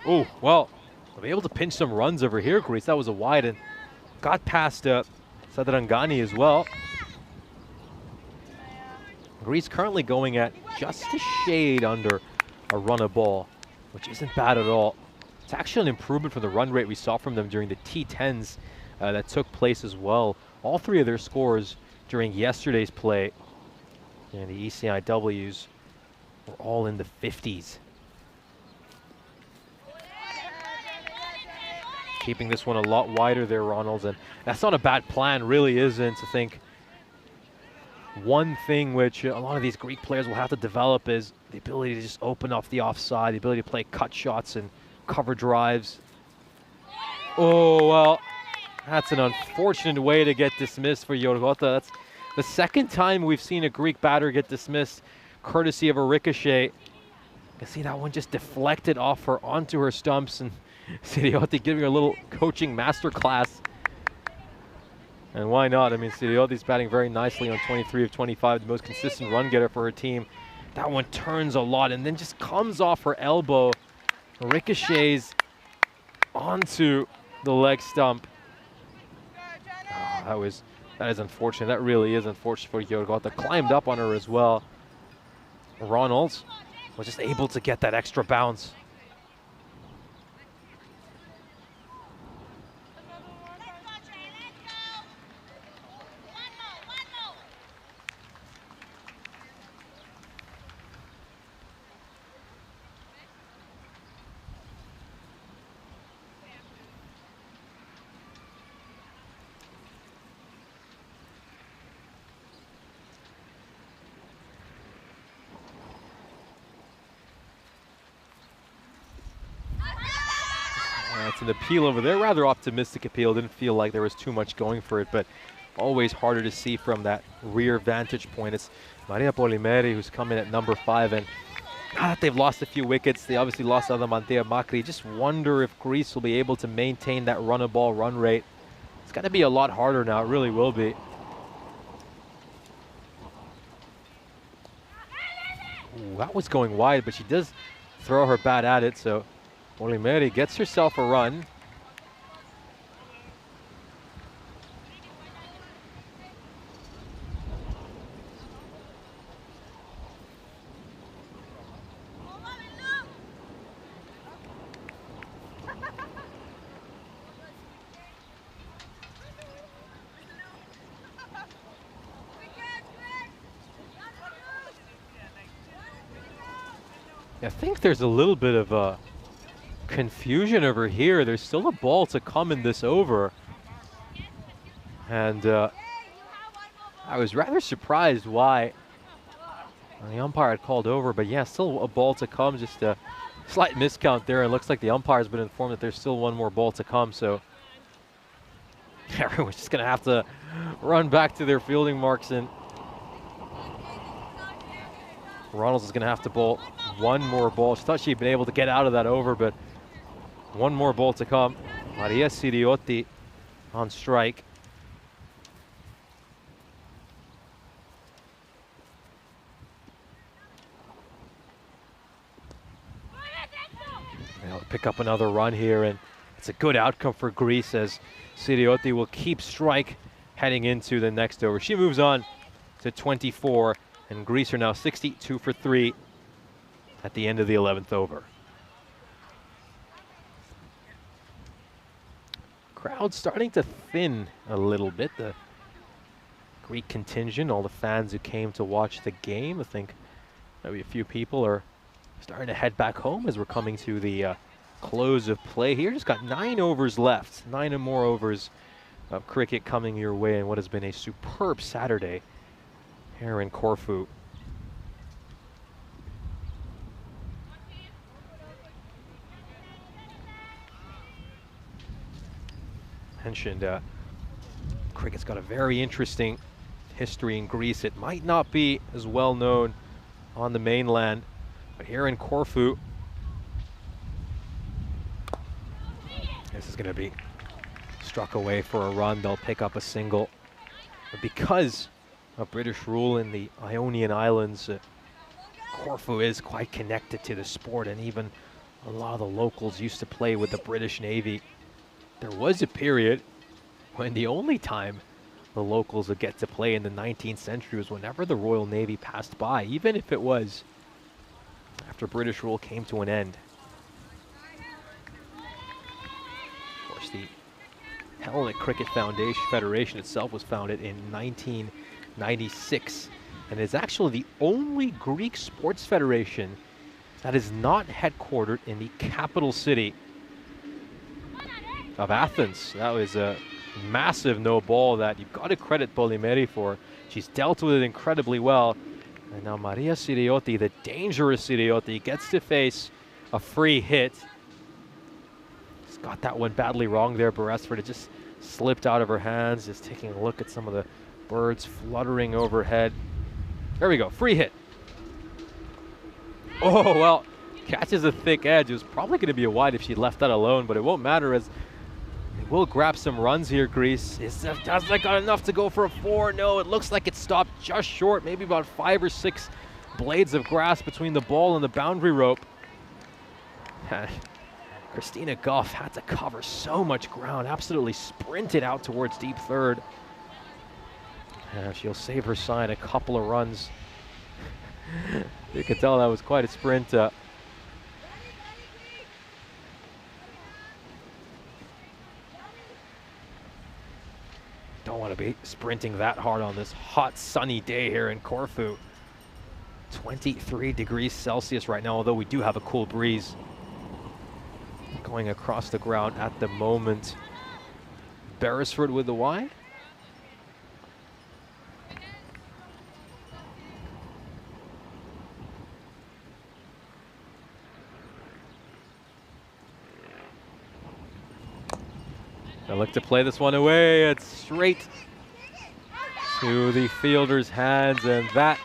Oh, well, they'll be able to pinch some runs over here, Greece. That was a wide and got past Sadrangani as well. Greece currently going at just a shade under a run a ball, which isn't bad at all. It's actually an improvement from the run rate we saw from them during the T10s that took place as well. All 3 of their scores during yesterday's play and the ECNIWs were all in the 50s. Keeping this one a lot wider there, Ronalds, and that's not a bad plan, really isn't. I think one thing which a lot of these Greek players will have to develop is the ability to just open up the offside, the ability to play cut shots and cover drives. Oh, well, that's an unfortunate way to get dismissed for Yorgota. That's the second time we've seen a Greek batter get dismissed courtesy of a ricochet. You can see that one just deflected off her onto her stumps, and Siriotti giving her a little coaching masterclass. And why not? I mean, Siriotti's batting very nicely on 23 of 25, the most consistent run getter for her team. That one turns a lot and then just comes off her elbow, ricochets onto the leg stump. Oh, that is unfortunate. That really is unfortunate for Yorgota. Climbed up on her as well. Ronalds was just able to get that extra bounce. It's an appeal over there, rather optimistic appeal. Didn't feel like there was too much going for it, but always harder to see from that rear vantage point. It's Maria Polimeri who's coming at number 5, and now that they've lost a few wickets, they obviously lost Adamantea Makri. Just wonder if Greece will be able to maintain that run-a-ball run rate. It's got to be a lot harder now. It really will be. Ooh, that was going wide, but she does throw her bat at it, so Polimeri gets herself a run. I think there's a little bit of confusion over here. There's still a ball to come in this over. And I was rather surprised why the umpire had called over. But yeah, still a ball to come. Just a slight miscount there. It looks like the umpire's been informed that there's still one more ball to come. So everyone's just going to have to run back to their fielding marks. And Ronalds is going to have to bowl one more ball. She thought she'd been able to get out of that over, but one more ball to come. Maria Siriotti on strike. They'll pick up another run here, and it's a good outcome for Greece as Siriotti will keep strike heading into the next over. She moves on to 24. And Greece are now 62 for 3 at the end of the 11th over. Crowd starting to thin a little bit. The Greek contingent, all the fans who came to watch the game, I think maybe a few people are starting to head back home as we're coming to the close of play here. Just got 9 overs left, 9 or more overs of cricket coming your way in what has been a superb Saturday here in Corfu. Mentioned cricket's got a very interesting history in Greece. It might not be as well known on the mainland, but here in Corfu, this is going to be struck away for a run. They'll pick up a single. But because of British rule in the Ionian Islands, Corfu is quite connected to the sport, and even a lot of the locals used to play with the British Navy. There was a period when the only time the locals would get to play in the 19th century was whenever the Royal Navy passed by, even if it was after British rule came to an end. Of course, the Hellenic Cricket Federation itself was founded in 1996, and is actually the only Greek sports federation that is not headquartered in the capital city of Athens. That was a massive no ball that you've got to credit Polimeri for. She's dealt with it incredibly well. And now Maria Siriotti, the dangerous Siriotti, gets to face a free hit. She's got that one badly wrong there, Beresford. It just slipped out of her hands. Just taking a look at some of the birds fluttering overhead. There we go, free hit. Oh, well, catches a thick edge. It was probably going to be a wide if she left that alone, but it won't matter as they will grab some runs here, Greece. Has that got enough to go for a 4? No, it looks like it stopped just short, maybe about 5 or 6 blades of grass between the ball and the boundary rope. Christina Goff had to cover so much ground, absolutely sprinted out towards deep third. She'll save her side a couple of runs. You can tell that was quite a sprint. Don't want to be sprinting that hard on this hot sunny day here in Corfu. 23 degrees Celsius right now, although we do have a cool breeze going across the ground at the moment. Beresford with the wide. I look to play this one away. It's straight to the fielder's hands, and that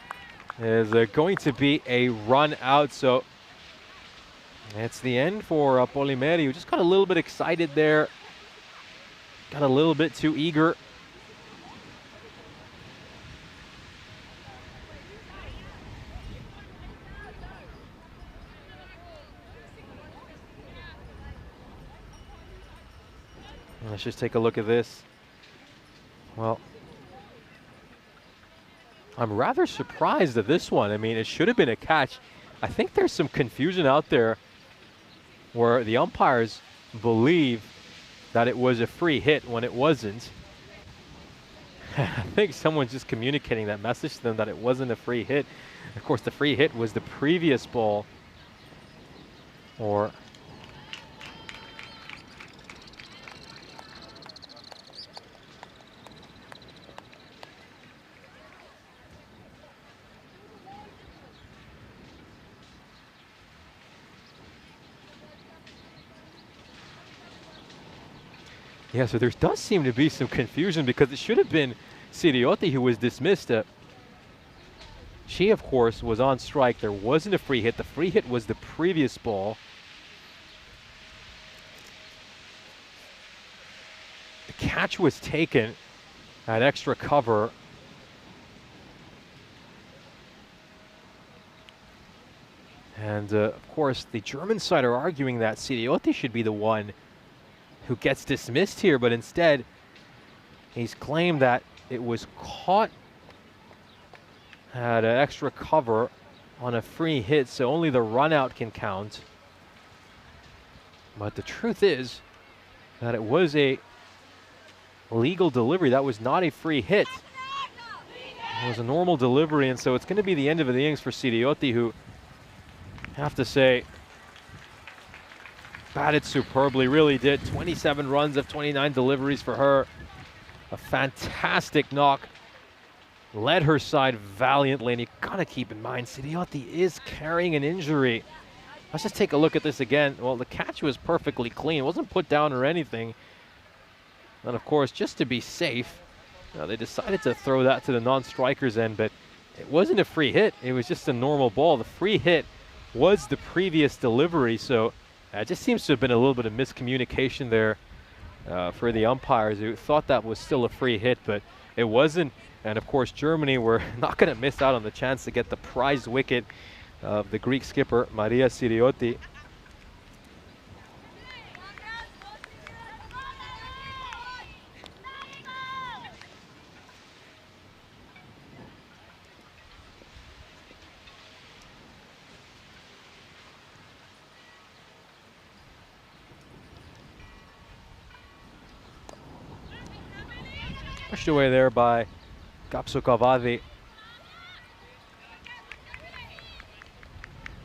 is going to be a run out. So it's the end for Polimeri, who just got a little bit excited there. Got a little bit too eager. Let's just take a look at this. Well, I'm rather surprised at this one. I mean, it should have been a catch. I think there's some confusion out there where the umpires believe that it was a free hit when it wasn't. I think someone's just communicating that message to them that it wasn't a free hit. Of course, the free hit was the previous ball. Or yeah, so there does seem to be some confusion because it should have been Siriotti who was dismissed. She, of course, was on strike. There wasn't a free hit. The free hit was the previous ball. The catch was taken at extra cover. And, of course, the German side are arguing that Siriotti should be the one who gets dismissed here, but instead he's claimed that it was caught at an extra cover on a free hit, so only the run out can count. But the truth is that it was a legal delivery. That was not a free hit. It was a normal delivery, and so it's going to be the end of the innings for Siriotti, who, I have to say, batted superbly, really did. 27 runs of 29 deliveries for her. A fantastic knock. Led her side valiantly, and you gotta keep in mind, Siriotti is carrying an injury. Let's just take a look at this again. Well, the catch was perfectly clean. It wasn't put down or anything. And of course, just to be safe, they decided to throw that to the non-strikers end, but it wasn't a free hit. It was just a normal ball. The free hit was the previous delivery, so it just seems to have been a little bit of miscommunication there for the umpires, who thought that was still a free hit, but it wasn't. And of course, Germany were not going to miss out on the chance to get the prized wicket of the Greek skipper, Maria Siriotti. Pushed away there by Kapsukavadi.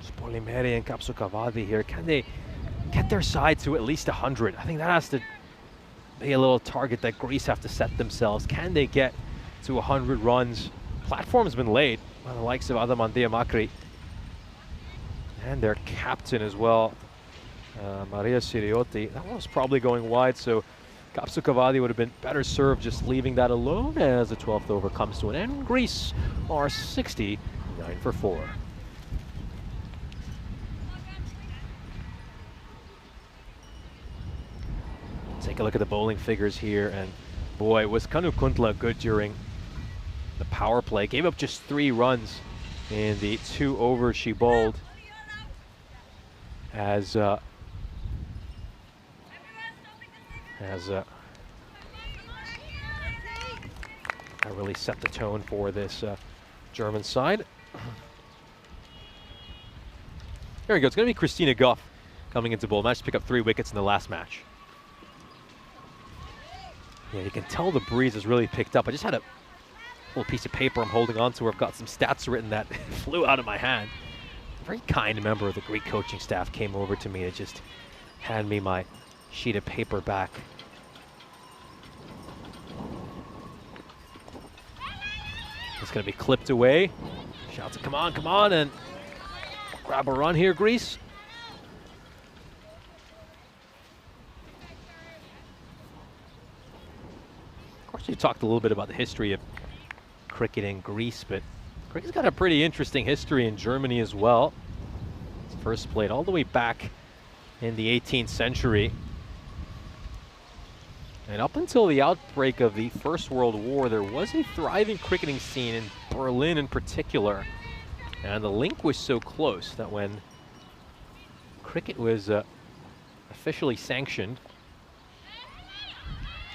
Spolimeri and Kapsukavadi here. Can they get their side to at least 100? I think that has to be a little target that Greece have to set themselves. Can they get to 100 runs? Platform's been laid by the likes of Adaman Diamakri and their captain as well, Maria Siriotti. That one was probably going wide, so Kapsukavadi would have been better served just leaving that alone as the 12th over comes to an end. Greece are 69 for 4. Take a look at the bowling figures here, and boy, was Kanu Kuntla good during the power play. Gave up just 3 runs in the 2 overs she bowled, as I really set the tone for this German side. There we go. It's going to be Christina Goff coming into bowl. Managed to pick up 3 wickets in the last match. Yeah, you can tell the breeze has really picked up. I just had a little piece of paper I'm holding on to where I've got some stats written that flew out of my hand. A very kind member of the Greek coaching staff came over to me to just hand me my sheet of paper back. It's going to be clipped away. Shouts, come on, and grab a run here, Greece. Of course, we talked a little bit about the history of cricket in Greece, but cricket's got a pretty interesting history in Germany as well. It's first played all the way back in the 18th century. And up until the outbreak of the First World War, there was a thriving cricketing scene in Berlin in particular. And the link was so close that when cricket was officially sanctioned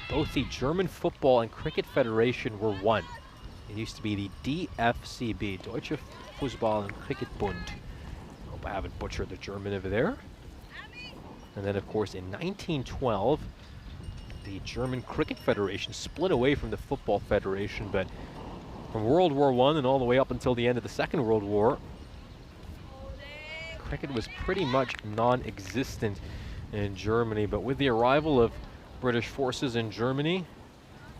both the German Football and Cricket Federation were one. It used to be the DFCB, Deutsche Fußball- und Cricketbund. Hope I haven't butchered the German over there. And then, of course, in 1912, the German Cricket Federation split away from the Football Federation, but from World War I and all the way up until the end of the Second World War, cricket was pretty much non-existent in Germany. But with the arrival of British forces in Germany,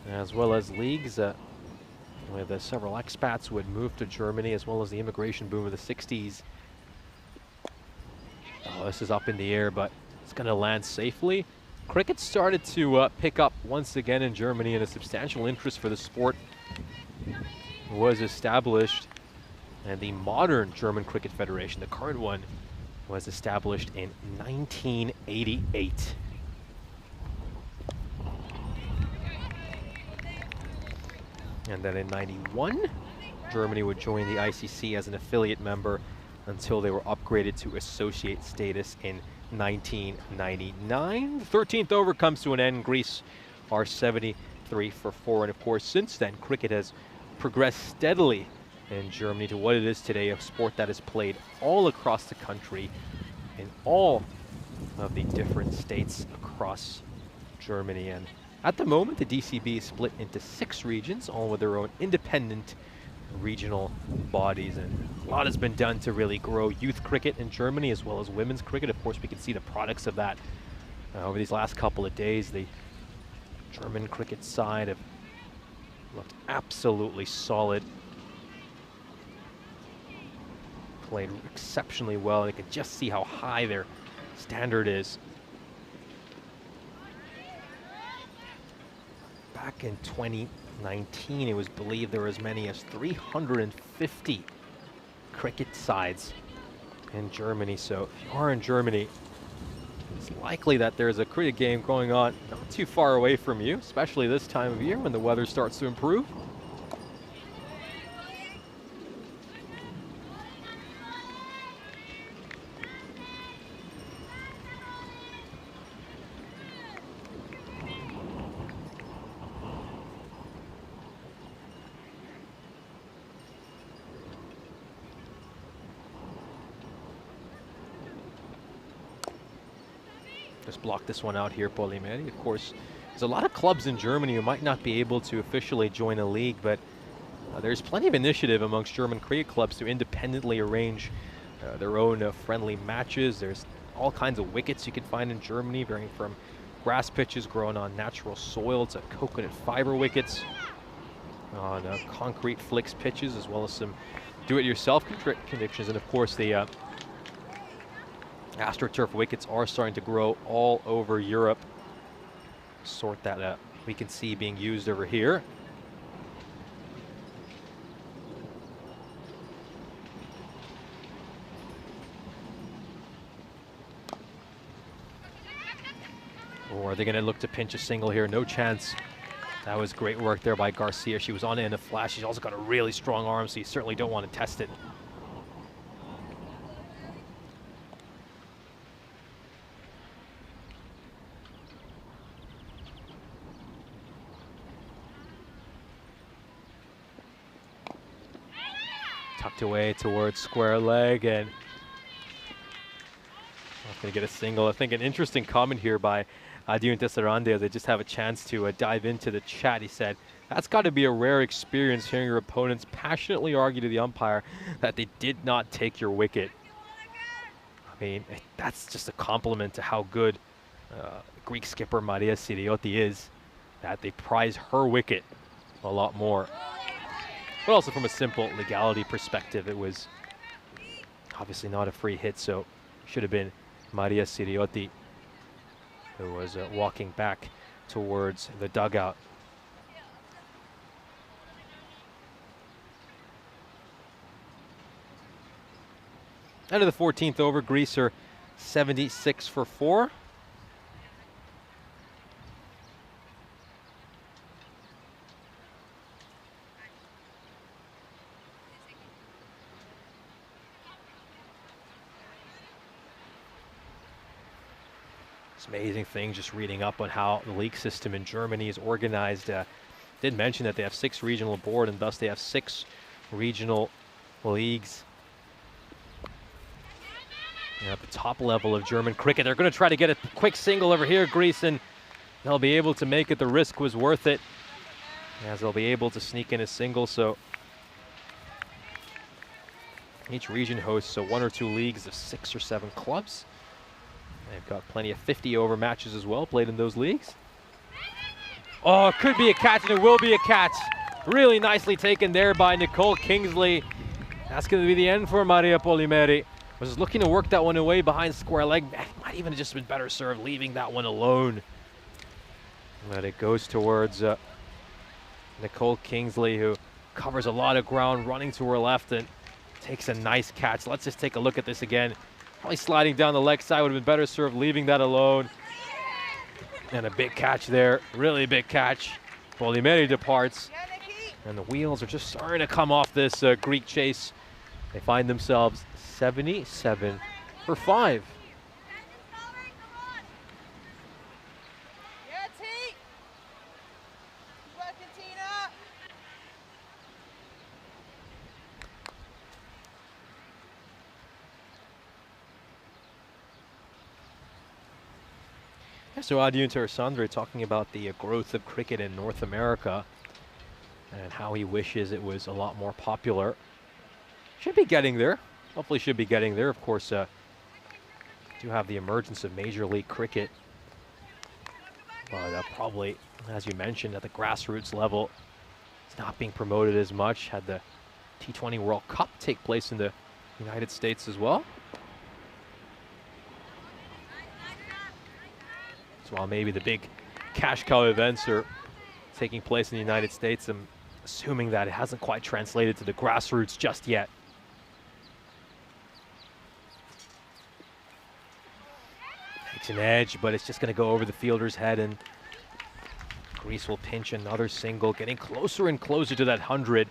as well as leagues with several expats who had moved to Germany, as well as the immigration boom of the 60s. Oh, this is up in the air, but it's going to land safely. Cricket started to pick up once again in Germany, and a substantial interest for the sport was established. And the modern German Cricket Federation, the current one, was established in 1988. And then in 91, Germany would join the ICC as an affiliate member until they were upgraded to associate status in 1999. The 13th over comes to an end. Greece are 73 for 4. And of course, since then, cricket has progressed steadily in Germany to what it is today, a sport that is played all across the country in all of the different states across Germany. And at the moment, the DCB is split into 6 regions, all with their own independent regional bodies, and a lot has been done to really grow youth cricket in Germany as well as women's cricket. Of course, we can see the products of that over these last couple of days. The German cricket side have looked absolutely solid, played exceptionally well, and you can just see how high their standard is. Back in 2019, it was believed there were as many as 350 cricket sides in Germany. So if you are in Germany, it's likely that there's a cricket game going on not too far away from you, especially this time of year when the weather starts to improve. Just block this one out here, Polimeri. Of course, there's a lot of clubs in Germany who might not be able to officially join a league, but there's plenty of initiative amongst German cricket clubs to independently arrange their own friendly matches. There's all kinds of wickets you can find in Germany, varying from grass pitches grown on natural soil to coconut fiber wickets on concrete flicks pitches, as well as some do-it-yourself conditions. And of course, the AstroTurf wickets are starting to grow all over Europe. Sort that we can see being used over here. Or are they going to look to pinch a single here? No chance. That was great work there by Garcia. She was on it in a flash. She's also got a really strong arm, so you certainly don't want to test it. Tucked away towards square leg, and not going to get a single. I think an interesting comment here by Adrian Tesserande as they just have a chance to dive into the chat. He said, that's got to be a rare experience hearing your opponents passionately argue to the umpire that they did not take your wicket. I mean, that's just a compliment to how good Greek skipper Maria Sirioti is, that they prize her wicket a lot more. But also from a simple legality perspective, it was obviously not a free hit, so should have been Maria Sirioti who was walking back towards the dugout. End of the 14th over, Greece are 76 for 4. It's amazing thing just reading up on how the league system in Germany is organized. Did mention that they have 6 regional board and thus they have 6 regional leagues. And at the top level of German cricket, they're going to try to get a quick single over here, Greece, and they'll be able to make it. The risk was worth it, as they'll be able to sneak in a single. So each region hosts 1 or 2 leagues of 6 or 7 clubs. They've got plenty of 50-over matches as well played in those leagues. Oh, it could be a catch, and it will be a catch. Really nicely taken there by Nicole Kingsley. That's going to be the end for Maria Polimeri. Was looking to work that one away behind square leg. Might even have just been better served leaving that one alone. But it goes towards Nicole Kingsley, who covers a lot of ground, running to her left and takes a nice catch. Let's just take a look at this again. Probably sliding down the leg side would have been better served leaving that alone. And a big catch there, really big catch. Polimeri departs, and the wheels are just starting to come off this Greek chase. They find themselves 77 for 5. Yeah, T. Keep working, Tina. So Adi Sandre talking about the growth of cricket in North America and how he wishes it was a lot more popular. Should be getting there. Hopefully should be getting there. Of course, do have the emergence of Major League Cricket. But probably, as you mentioned, at the grassroots level, it's not being promoted as much. Had the T20 World Cup take place in the United States as well. So while maybe the big cash cow events are taking place in the United States, I'm assuming that it hasn't quite translated to the grassroots just yet. Takes an edge, but it's just going to go over the fielder's head, and Greece will pinch another single, getting closer and closer to that 100.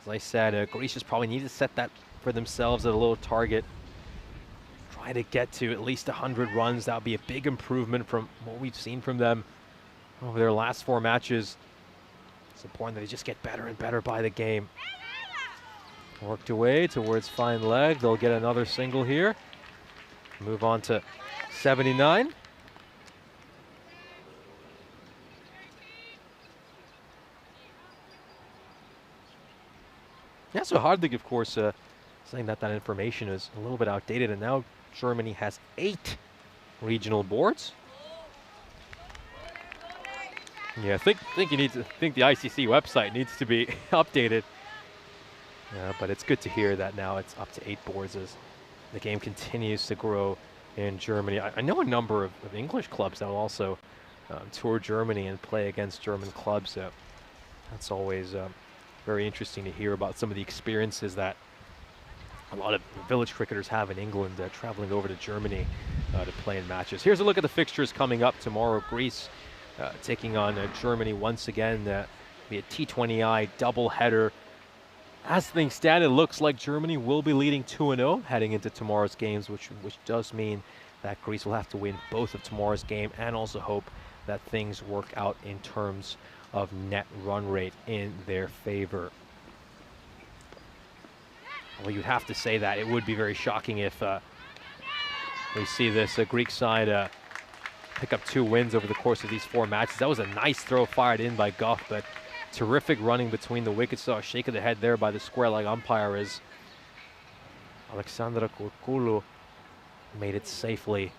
As I said, Greece just probably need to set that for themselves at a little target. Try to get to at least 100 runs. That would be a big improvement from what we've seen from them over their last 4 matches. It's important that they just get better and better by the game. Worked away towards fine leg. They'll get another single here. Move on to 79. Yeah, so Hardik, of course, saying that that information is a little bit outdated, and now Germany has 8 regional boards. Yeah, I think the ICC website needs to be updated. But it's good to hear that now it's up to 8 boards as the game continues to grow in Germany. I know a number of English clubs that will also tour Germany and play against German clubs. So that's always very interesting to hear about some of the experiences that a lot of village cricketers have in England, traveling over to Germany to play in matches. Here's a look at the fixtures coming up tomorrow. Greece taking on Germany once again. Be a T20I doubleheader. As things stand, it looks like Germany will be leading 2-0 heading into tomorrow's games, which does mean that Greece will have to win both of tomorrow's game and also hope that things work out in terms of net run rate in their favor. Well, you'd have to say that it would be very shocking if we see this Greek side pick up 2 wins over the course of these 4 matches. That was a nice throw fired in by Goff, but terrific running between the wickets. Saw a shake of the head there by the square leg umpire as Alexandra Kurkulu made it safely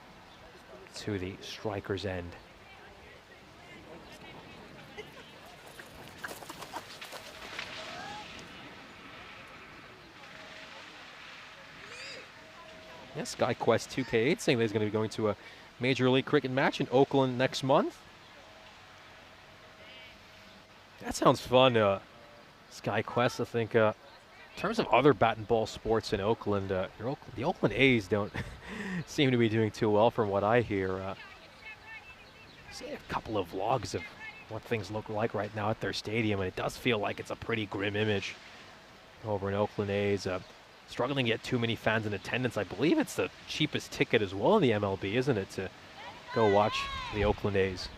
to the striker's end. Yes, SkyQuest 2K8 saying that he's going to be going to a Major League Cricket match in Oakland next month. That sounds fun, SkyQuest. I think in terms of other bat and ball sports in Oakland, the Oakland A's don't seem to be doing too well from what I hear. See a couple of vlogs of what things look like right now at their stadium, and it does feel like it's a pretty grim image over in Oakland A's. Struggling to get too many fans in attendance. I believe it's the cheapest ticket as well in the MLB, isn't it, to go watch the Oakland A's.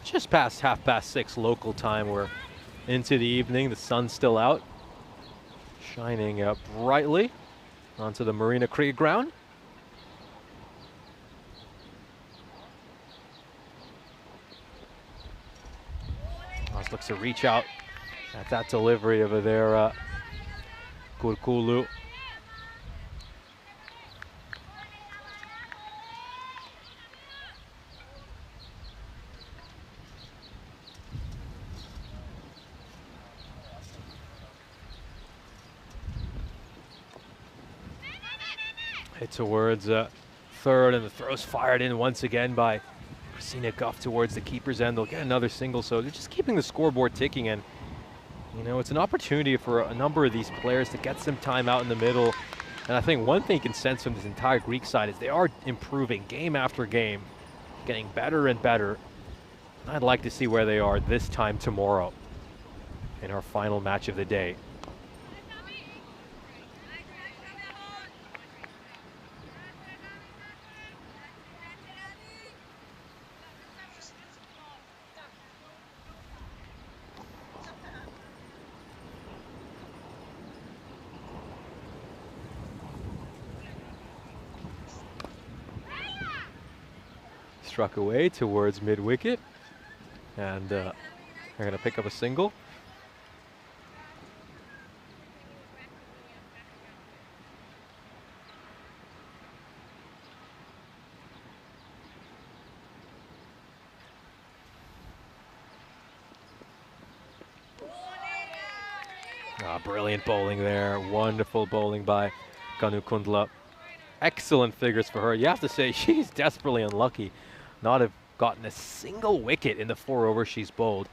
Just past 6:30 local time. We're into the evening. The sun's still out, shining brightly onto the Marina Cricket ground. Oz looks to reach out at that delivery over there. Kurkulu. Hit towards third, and the throw's fired in once again by Christina Guff towards the keeper's end. They'll get another single, so they're just keeping the scoreboard ticking. And, you know, it's an opportunity for a number of these players to get some time out in the middle. And I think one thing you can sense from this entire Greek side is they are improving game after game, getting better and better. And I'd like to see where they are this time tomorrow in our final match of the day. Struck away towards mid-wicket, and they're going to pick up a single. Brilliant bowling there. Wonderful bowling by Kanu Kundla. Excellent figures for her. You have to say she's desperately unlucky not have gotten a single wicket in the 4 overs she's bowled.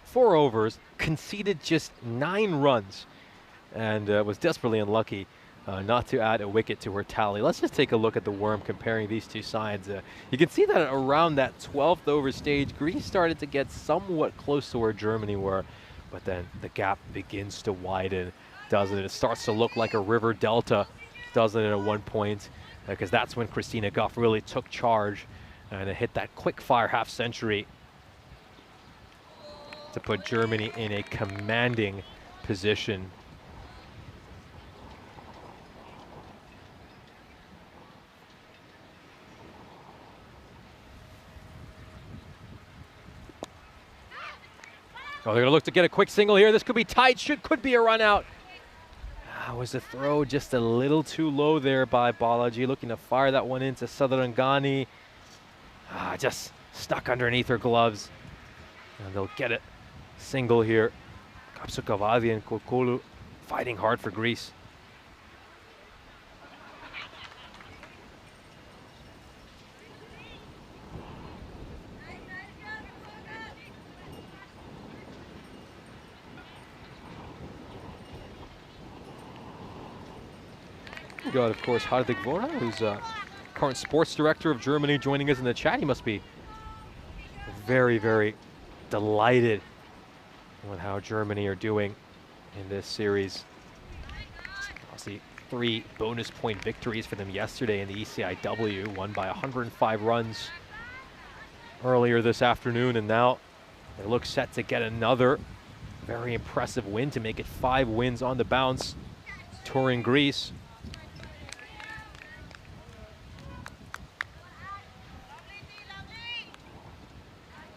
4 overs, conceded just 9 runs, and was desperately unlucky not to add a wicket to her tally. Let's just take a look at the Worm comparing these two sides. You can see that around that 12th over stage, Greece started to get somewhat close to where Germany were, but then the gap begins to widen, doesn't it? It starts to look like a river delta, doesn't it, at one point, because that's when Christina Guff really took charge and it hit that quick fire half century to put Germany in a commanding position. Oh, they're gonna look to get a quick single here. This could be tight, could be a run out. Was the throw just a little too low there by Balaji, looking to fire that one into Sadharangani. Just stuck underneath her gloves. And they'll get it. Single here. Kapsukavadi and Kokolu fighting hard for Greece. We got, of course, Hardik Vora, who's current sports director of Germany, joining us in the chat. He must be very, very delighted with how Germany are doing in this series. Obviously, 3 bonus point victories for them yesterday in the ECIW, won by 105 runs earlier this afternoon, and now they look set to get another very impressive win to make it 5 wins on the bounce, touring Greece.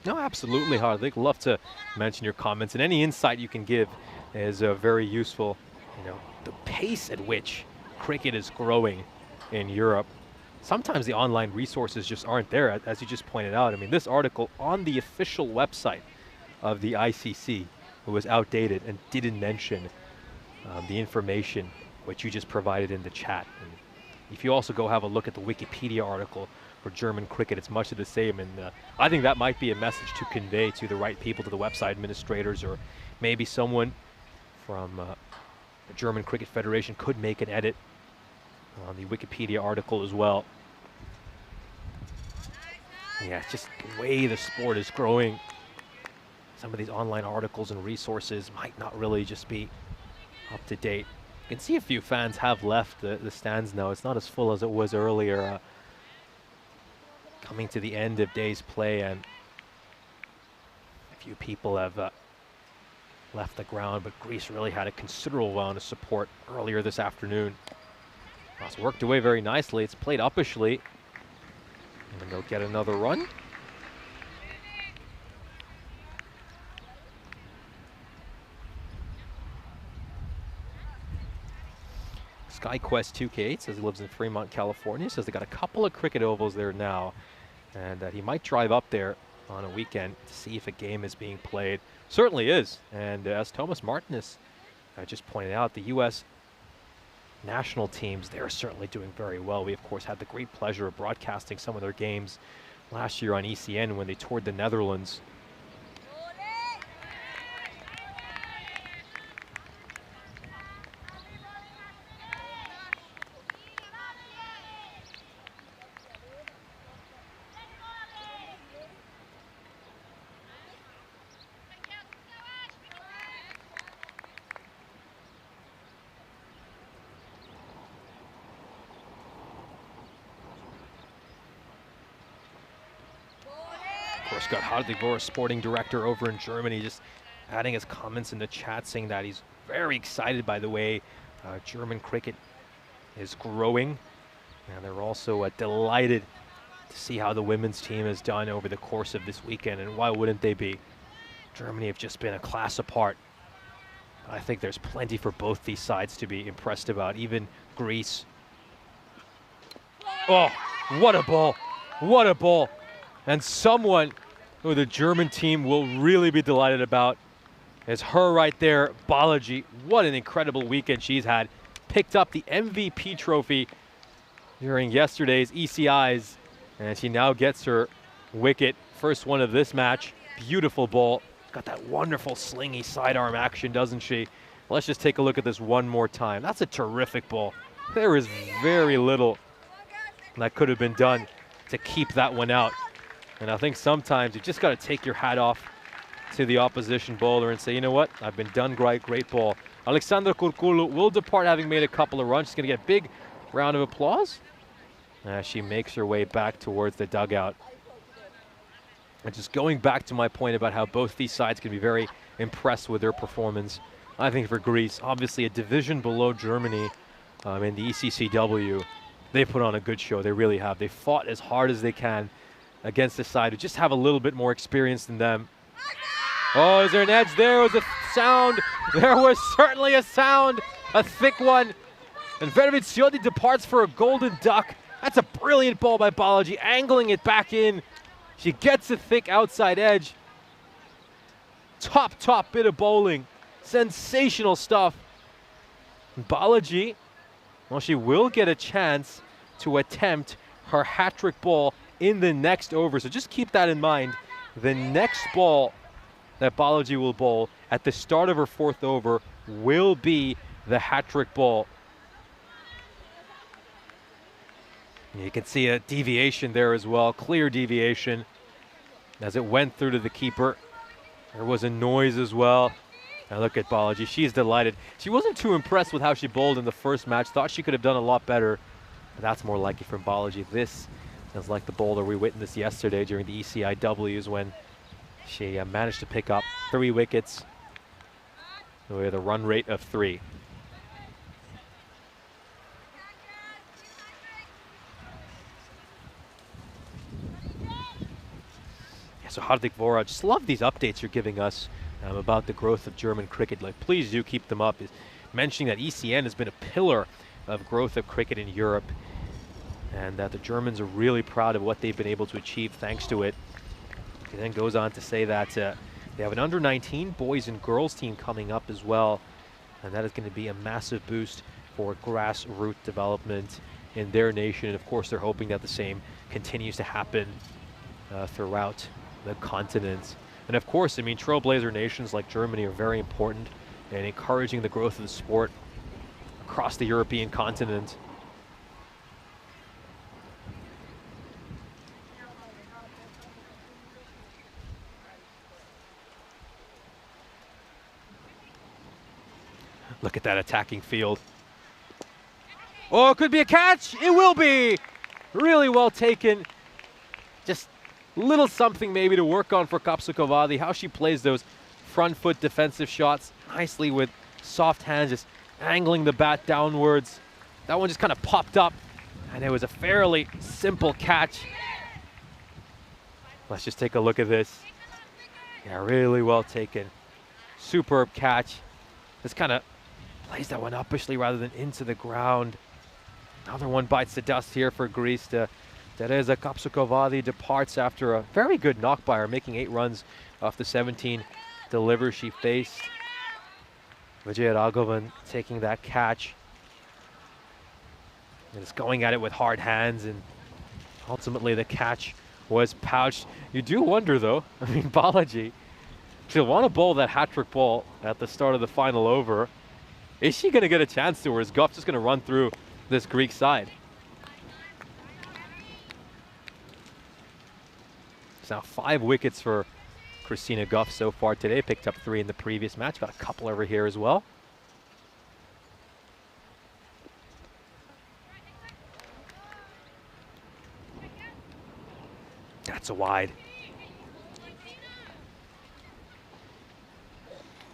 No, absolutely, Hardik. Love to mention your comments, and any insight you can give is very useful. You know, the pace at which cricket is growing in Europe. Sometimes the online resources just aren't there, as you just pointed out. I mean, this article on the official website of the ICC was outdated and didn't mention the information which you just provided in the chat. And if you also go have a look at the Wikipedia article for German cricket, it's much of the same, and I think that might be a message to convey to the right people, to the website administrators, or maybe someone from the German Cricket Federation could make an edit on the Wikipedia article as well. Yeah, it's just the way the sport is growing. Some of these online articles and resources might not really just be up to date. You can see a few fans have left the stands now. It's not as full as it was earlier. Coming to the end of day's play, and a few people have left the ground, but Greece really had a considerable amount of support earlier this afternoon. Well, it's worked away very nicely. It's played uppishly, and they'll get another run. SkyQuest 2K8 says he lives in Fremont, California. Says they got a couple of cricket ovals there now, and he might drive up there on a weekend to see if a game is being played. Certainly is. And as Thomas Martinez just pointed out, the U.S. national teams, they're certainly doing very well. We, of course, had the great pleasure of broadcasting some of their games last year on ECN when they toured the Netherlands. Got Hardik Vor, sporting director over in Germany, just adding his comments in the chat, saying that he's very excited by the way German cricket is growing, and they're also delighted to see how the women's team has done over the course of this weekend, and why wouldn't they be? Germany have just been a class apart. I think there's plenty for both these sides to be impressed about, even Greece. Oh, what a ball! What a ball! And someone who the German team will really be delighted about is her right there, Balaji. What an incredible weekend she's had. Picked up the MVP trophy during yesterday's ECIs, and she now gets her wicket. First one of this match. Beautiful ball. Got that wonderful slingy sidearm action, doesn't she? Let's just take a look at this one more time. That's a terrific ball. There is very little that could have been done to keep that one out. And I think sometimes you just got to take your hat off to the opposition bowler and say, you know what, I've been done great ball. Alexandra Kurkulu will depart having made a couple of runs. She's going to get a big round of applause as she makes her way back towards the dugout. And just going back to my point about how both these sides can be very impressed with their performance, I think for Greece, obviously a division below Germany in the ECCW, they put on a good show. They really have. They fought as hard as they can against the side who just have a little bit more experience than them. Oh, is there an edge? There was a sound. There was certainly a sound, a thick one. And Vervizioti departs for a golden duck. That's a brilliant ball by Balaji, angling it back in. She gets a thick outside edge. Top bit of bowling. Sensational stuff. Balaji, well, she will get a chance to attempt her hat-trick ball in the next over. So just keep that in mind. The next ball that Balaji will bowl at the start of her fourth over will be the hat-trick ball. You can see a deviation there as well, clear deviation as it went through to the keeper. There was a noise as well. And look at Balaji, she's delighted. She wasn't too impressed with how she bowled in the first match, thought she could have done a lot better. But that's more likely from Balaji. This is like the bowler we witnessed yesterday during the ECIWs when she managed to pick up 3 wickets with a run rate of 3. Yeah, so Hardik Vora, just love these updates you're giving us about the growth of German cricket. Like, please do keep them up. Mentioning that ECN has been a pillar of growth of cricket in Europe, and that the Germans are really proud of what they've been able to achieve thanks to it. He then goes on to say that they have an under-19 boys and girls team coming up as well, and that is going to be a massive boost for grassroots development in their nation. And of course, they're hoping that the same continues to happen throughout the continent. And of course, I mean, trailblazer nations like Germany are very important in encouraging the growth of the sport across the European continent. Look at that attacking field. Oh, it could be a catch. It will be. Really well taken. Just little something maybe to work on for Kapsukovadi. How she plays those front foot defensive shots nicely with soft hands, just angling the bat downwards. That one just kind of popped up, and it was a fairly simple catch. Let's just take a look at this. Yeah, really well taken. Superb catch. Just kind of plays that one uppishly rather than into the ground. Another one bites the dust here for Greece. Tereza Kapsukovadi departs after a very good knock by her, making 8 runs off the 17 delivers she faced. Vijay Raghavan taking that catch. And it's going at it with hard hands, and ultimately the catch was pouched. You do wonder though, I mean, Balaji, she'll want to bowl that hat-trick ball at the start of the final over. Is she going to get a chance to, or is Goff just going to run through this Greek side? It's now 5 wickets for Christina Goff so far today. Picked up 3 in the previous match. Got a couple over here as well. That's a wide.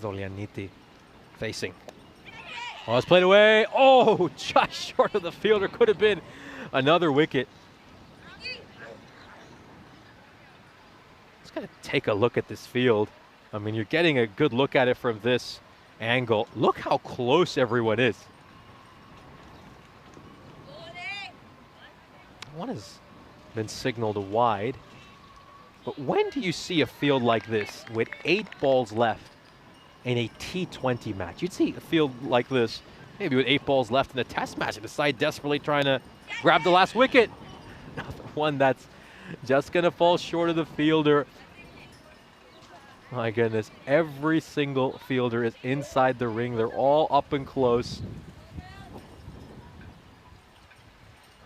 Zolianiti facing. Oh, it's played away. Oh, just short of the fielder. Could have been another wicket. Let's kind of take a look at this field. I mean, you're getting a good look at it from this angle. Look how close everyone is. One has been signaled wide. But when do you see a field like this with 8 balls left in a T20 match? You'd see a field like this maybe with 8 balls left in a test match and the side desperately trying to grab the last wicket. Another one that's just going to fall short of the fielder. My goodness, every single fielder is inside the ring. They're all up and close.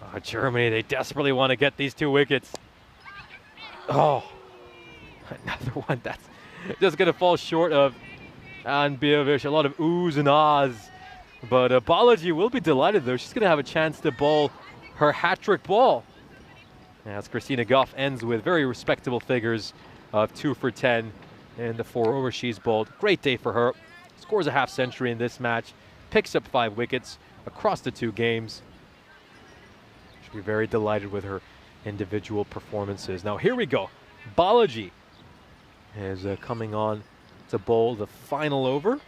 Oh, Germany, they desperately want to get these 2 wickets. Oh, another one that's just going to fall short of Anbiovic. A lot of oohs and ahs. But Balaji will be delighted, though. She's going to have a chance to bowl her hat-trick ball. As Christina Goff ends with very respectable figures of 2 for 10 in the 4 overs she's bowled. Great day for her. Scores a half century in this match. Picks up 5 wickets across the 2 games. She'll be very delighted with her individual performances. Now here we go. Balaji is coming on to bowl the final over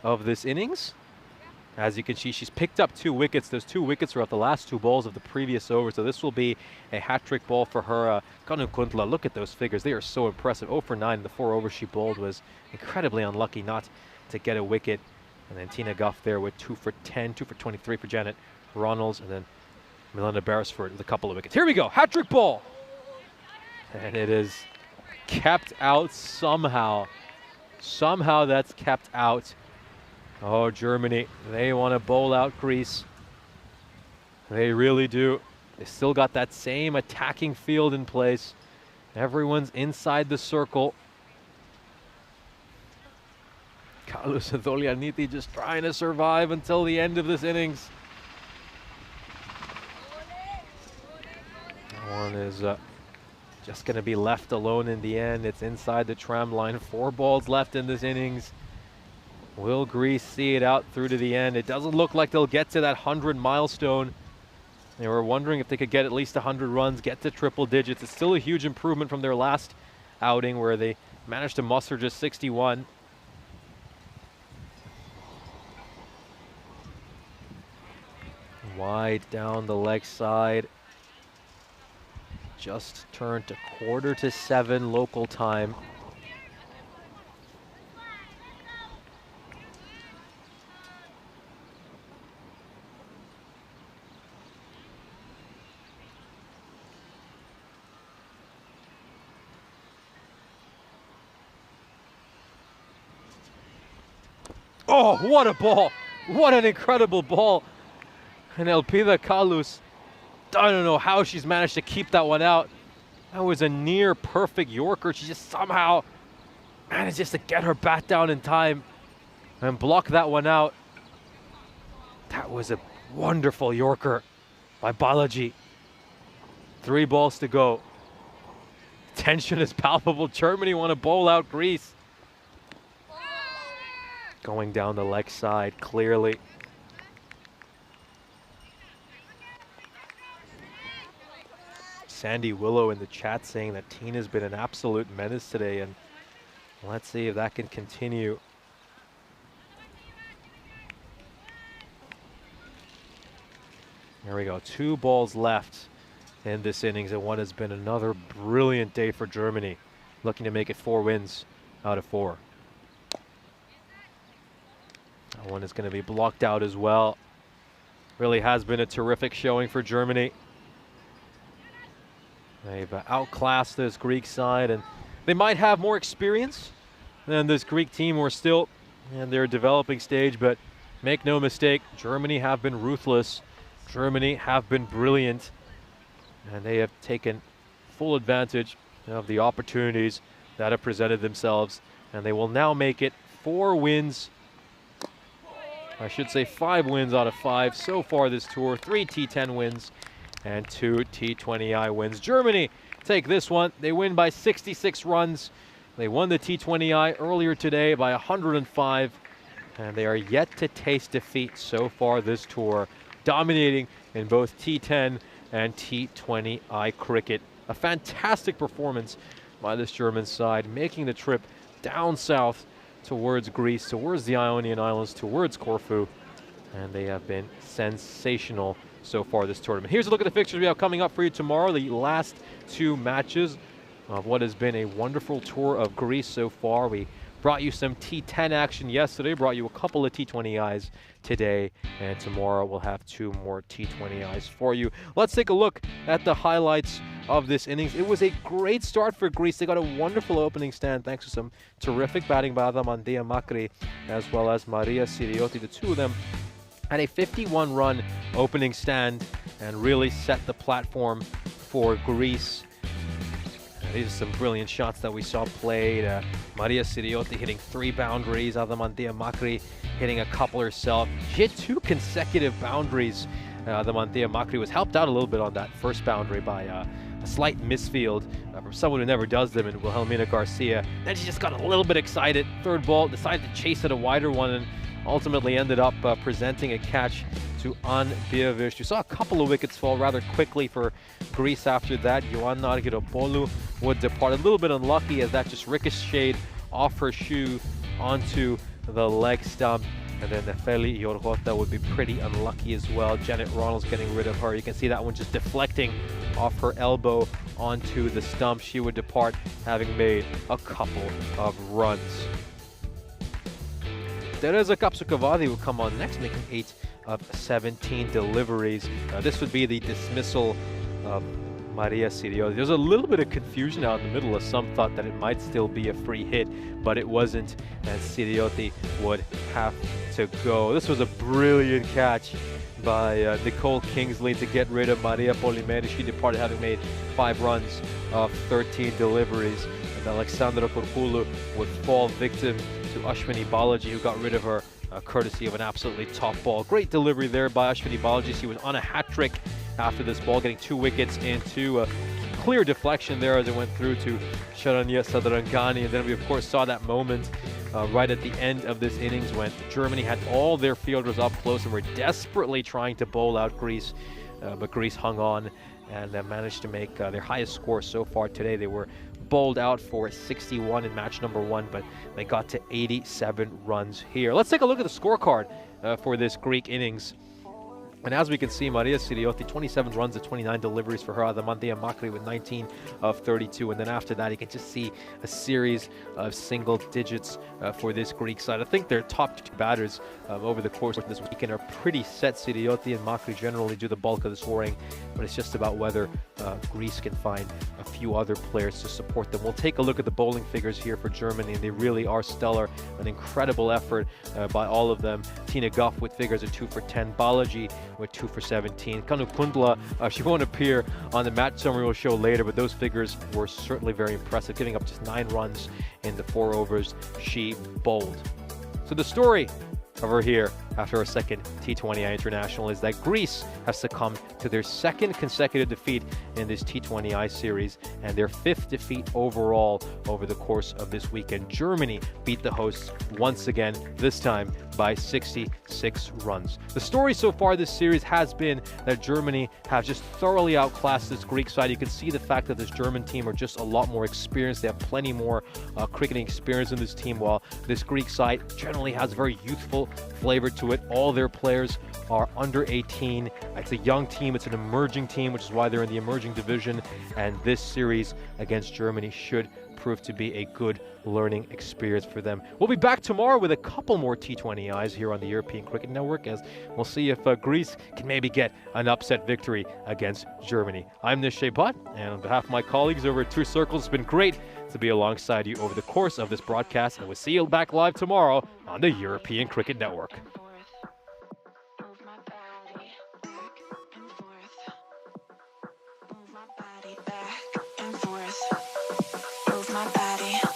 of this innings. As you can see, she's picked up 2 wickets. Those 2 wickets are off the last 2 balls of the previous over, so this will be a hat-trick ball for her. Kanu Kuntla, look at those figures. They are so impressive. 0 for 9 in the 4 overs she bowled, was incredibly unlucky not to get a wicket. And then Tina Goff there with 2 for 10, 2 for 23 for Janet Ronalds, and then Melinda Beresford with a couple of wickets. Here we go, hat-trick ball. And it is kept out somehow. Somehow that's kept out. Oh, Germany, they want to bowl out Greece. They really do. They still got that same attacking field in place. Everyone's inside the circle. Carlos Adolianiti just trying to survive until the end of this innings. That one is just going to be left alone in the end. It's inside the tram line. 4 balls left in this innings. Will Greece see it out through to the end? It doesn't look like they'll get to that 100 milestone. They were wondering if they could get at least 100 runs, get to triple digits. It's still a huge improvement from their last outing where they managed to muster just 61. Wide down the leg side. Just turned to 6:45 local time. Oh, what a ball. What an incredible ball. And Elpida Kalus, I don't know how she's managed to keep that one out. That was a near perfect Yorker. She just somehow managed just to get her bat down in time and block that one out. That was a wonderful Yorker by Balaji. 3 balls to go. Tension is palpable. Germany want to bowl out Greece. Going down the leg side clearly. Sandy Willow in the chat saying that Tina's been an absolute menace today, and let's see if that can continue. There we go, 2 balls left in this innings, and what has been another brilliant day for Germany, looking to make it 4 wins out of 4. That one is going to be blocked out as well. Really has been a terrific showing for Germany. They've outclassed this Greek side, and they might have more experience than this Greek team. We're still in their developing stage, but make no mistake, Germany have been ruthless. Germany have been brilliant, and they have taken full advantage of the opportunities that have presented themselves, and they will now make it 4 wins. I should say 5 wins out of 5 so far this tour, 3 T10 wins and 2 T20I wins. Germany take this one. They win by 66 runs. They won the T20I earlier today by 105, and they are yet to taste defeat so far this tour, dominating in both T10 and T20I cricket. A fantastic performance by this German side, making the trip down south towards Greece, towards the Ionian Islands, towards Corfu, and they have been sensational so far this tournament. Here's a look at the fixtures we have coming up for you tomorrow, the last 2 matches of what has been a wonderful tour of Greece so far. We brought you some T10 action yesterday, brought you a couple of T20Is today, and tomorrow we'll have 2 more T20Is for you. Let's take a look at the highlights of this innings. It was a great start for Greece. They got a wonderful opening stand thanks to some terrific batting by Adamantia Makri as well as Maria Siriotti. The 2 of them had a 51-run opening stand and really set the platform for Greece. These are some brilliant shots that we saw played. Maria Siriotti hitting 3 boundaries. Adamantia Makri hitting a couple herself. She hit 2 consecutive boundaries. Adamantia Makri was helped out a little bit on that first boundary by a slight misfield from someone who never does them in Wilhelmina Garcia. Then she just got a little bit excited. 3rd ball, decided to chase it a wider one, and ultimately ended up presenting a catch to Ann Bievish. We saw a couple of wickets fall rather quickly for Greece after that. Ioanna Argyropoulos would depart. A little bit unlucky as that just ricocheted off her shoe onto the leg stump. And then Nefeli Yorgota would be pretty unlucky as well. Janet Ronalds getting rid of her. You can see that one just deflecting off her elbow onto the stump. She would depart having made a couple of runs. Teresa Kapsukavadi would come on next, making 8 of 17 deliveries. This would be the dismissal of Maria Siriotti. There's a little bit of confusion out in the middle, as some thought that it might still be a free hit, but it wasn't, and Siriotti would have to go. This was a brilliant catch by Nicole Kingsley to get rid of Maria Polimeri. She departed having made 5 runs of 13 deliveries, and Alexandra Korkulu would fall victim to Ashwini Balaji, who got rid of her courtesy of an absolutely top ball. Great delivery there by Ashwini Balaji. She was on a hat trick after this ball, getting 2 wickets into a clear deflection there as it went through to Sharanya Sadarangani. And then we of course saw that moment right at the end of this innings when Germany had all their fielders up close and were desperately trying to bowl out Greece, but Greece hung on and managed to make their highest score so far today. They were bowled out for 61 in match number 1, but they got to 87 runs here. Let's take a look at the scorecard for this Greek innings. And as we can see, Maria Siriotti, 27 runs at 29 deliveries for her. Adamantia Makri with 19 of 32. And then after that, you can just see a series of single digits for this Greek side. I think their top 2 batters over the course of this weekend are pretty set. Siriotti and Makri generally do the bulk of the scoring, but it's just about whether Greece can find a few other players to support them. We'll take a look at the bowling figures here for Germany, and they really are stellar. An incredible effort by all of them. Tina Goff with figures of 2 for 10. Balaji with 2 for 17. Kanu Kundla, she won't appear on the match summary we'll show later, but those figures were certainly very impressive, giving up just 9 runs in the 4 overs she bowled. So the story over here after our second T20I International is that Greece has succumbed to their 2nd consecutive defeat in this T20I series and their 5th defeat overall over the course of this weekend. Germany beat the hosts once again, this time by 66 runs. The story so far this series has been that Germany have just thoroughly outclassed this Greek side. You can see the fact that this German team are just a lot more experienced. They have plenty more cricketing experience in this team, while this Greek side generally has a very youthful flavor to it. All their players are under 18. It's a young team. It's an emerging team, which is why they're in the emerging division. And this series against Germany should prove to be a good learning experience for them. We'll be back tomorrow with a couple more T20Is here on the European Cricket Network, as we'll see if Greece can maybe get an upset victory against Germany. I'm Nishay Bhatt, and on behalf of my colleagues over at Two Circles, it's been great to be alongside you over the course of this broadcast, and we'll see you back live tomorrow on the European Cricket Network. My body back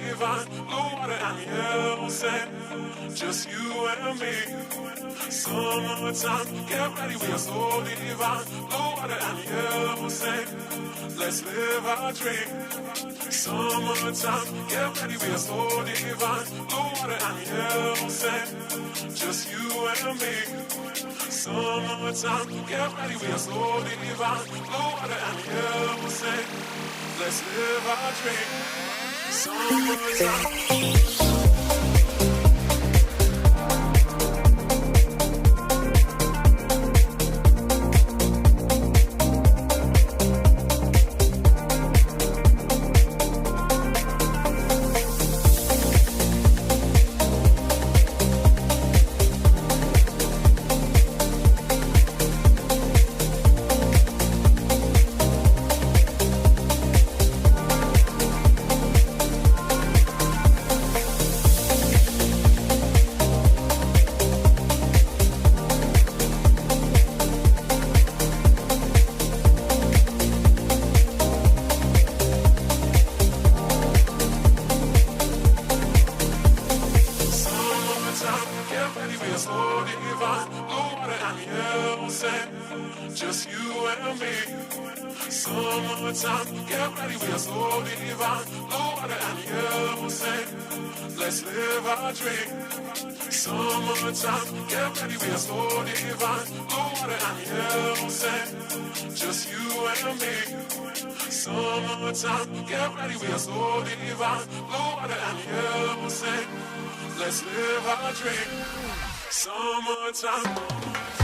divine. Blue water and yellow sand, just you and me. Summertime, get ready, we are so divine. Blue water and yellow sand, let's live our dream. Summertime, get ready, we are so divine. Blue water and yellow sand, just you and me. Summertime, get ready, we are so divine. Blue water and yellow sand, let's live our dream. Summertime. Just you and me. Summertime, get ready, we are so divine. Blue water and yellow sand, let's live our dream. Summertime, get ready, we are so divine. Blue water and yellow sand, just you and me. Summertime, get ready, we are so divine. Blue water and yellow sand, let's live our dream. Summertime.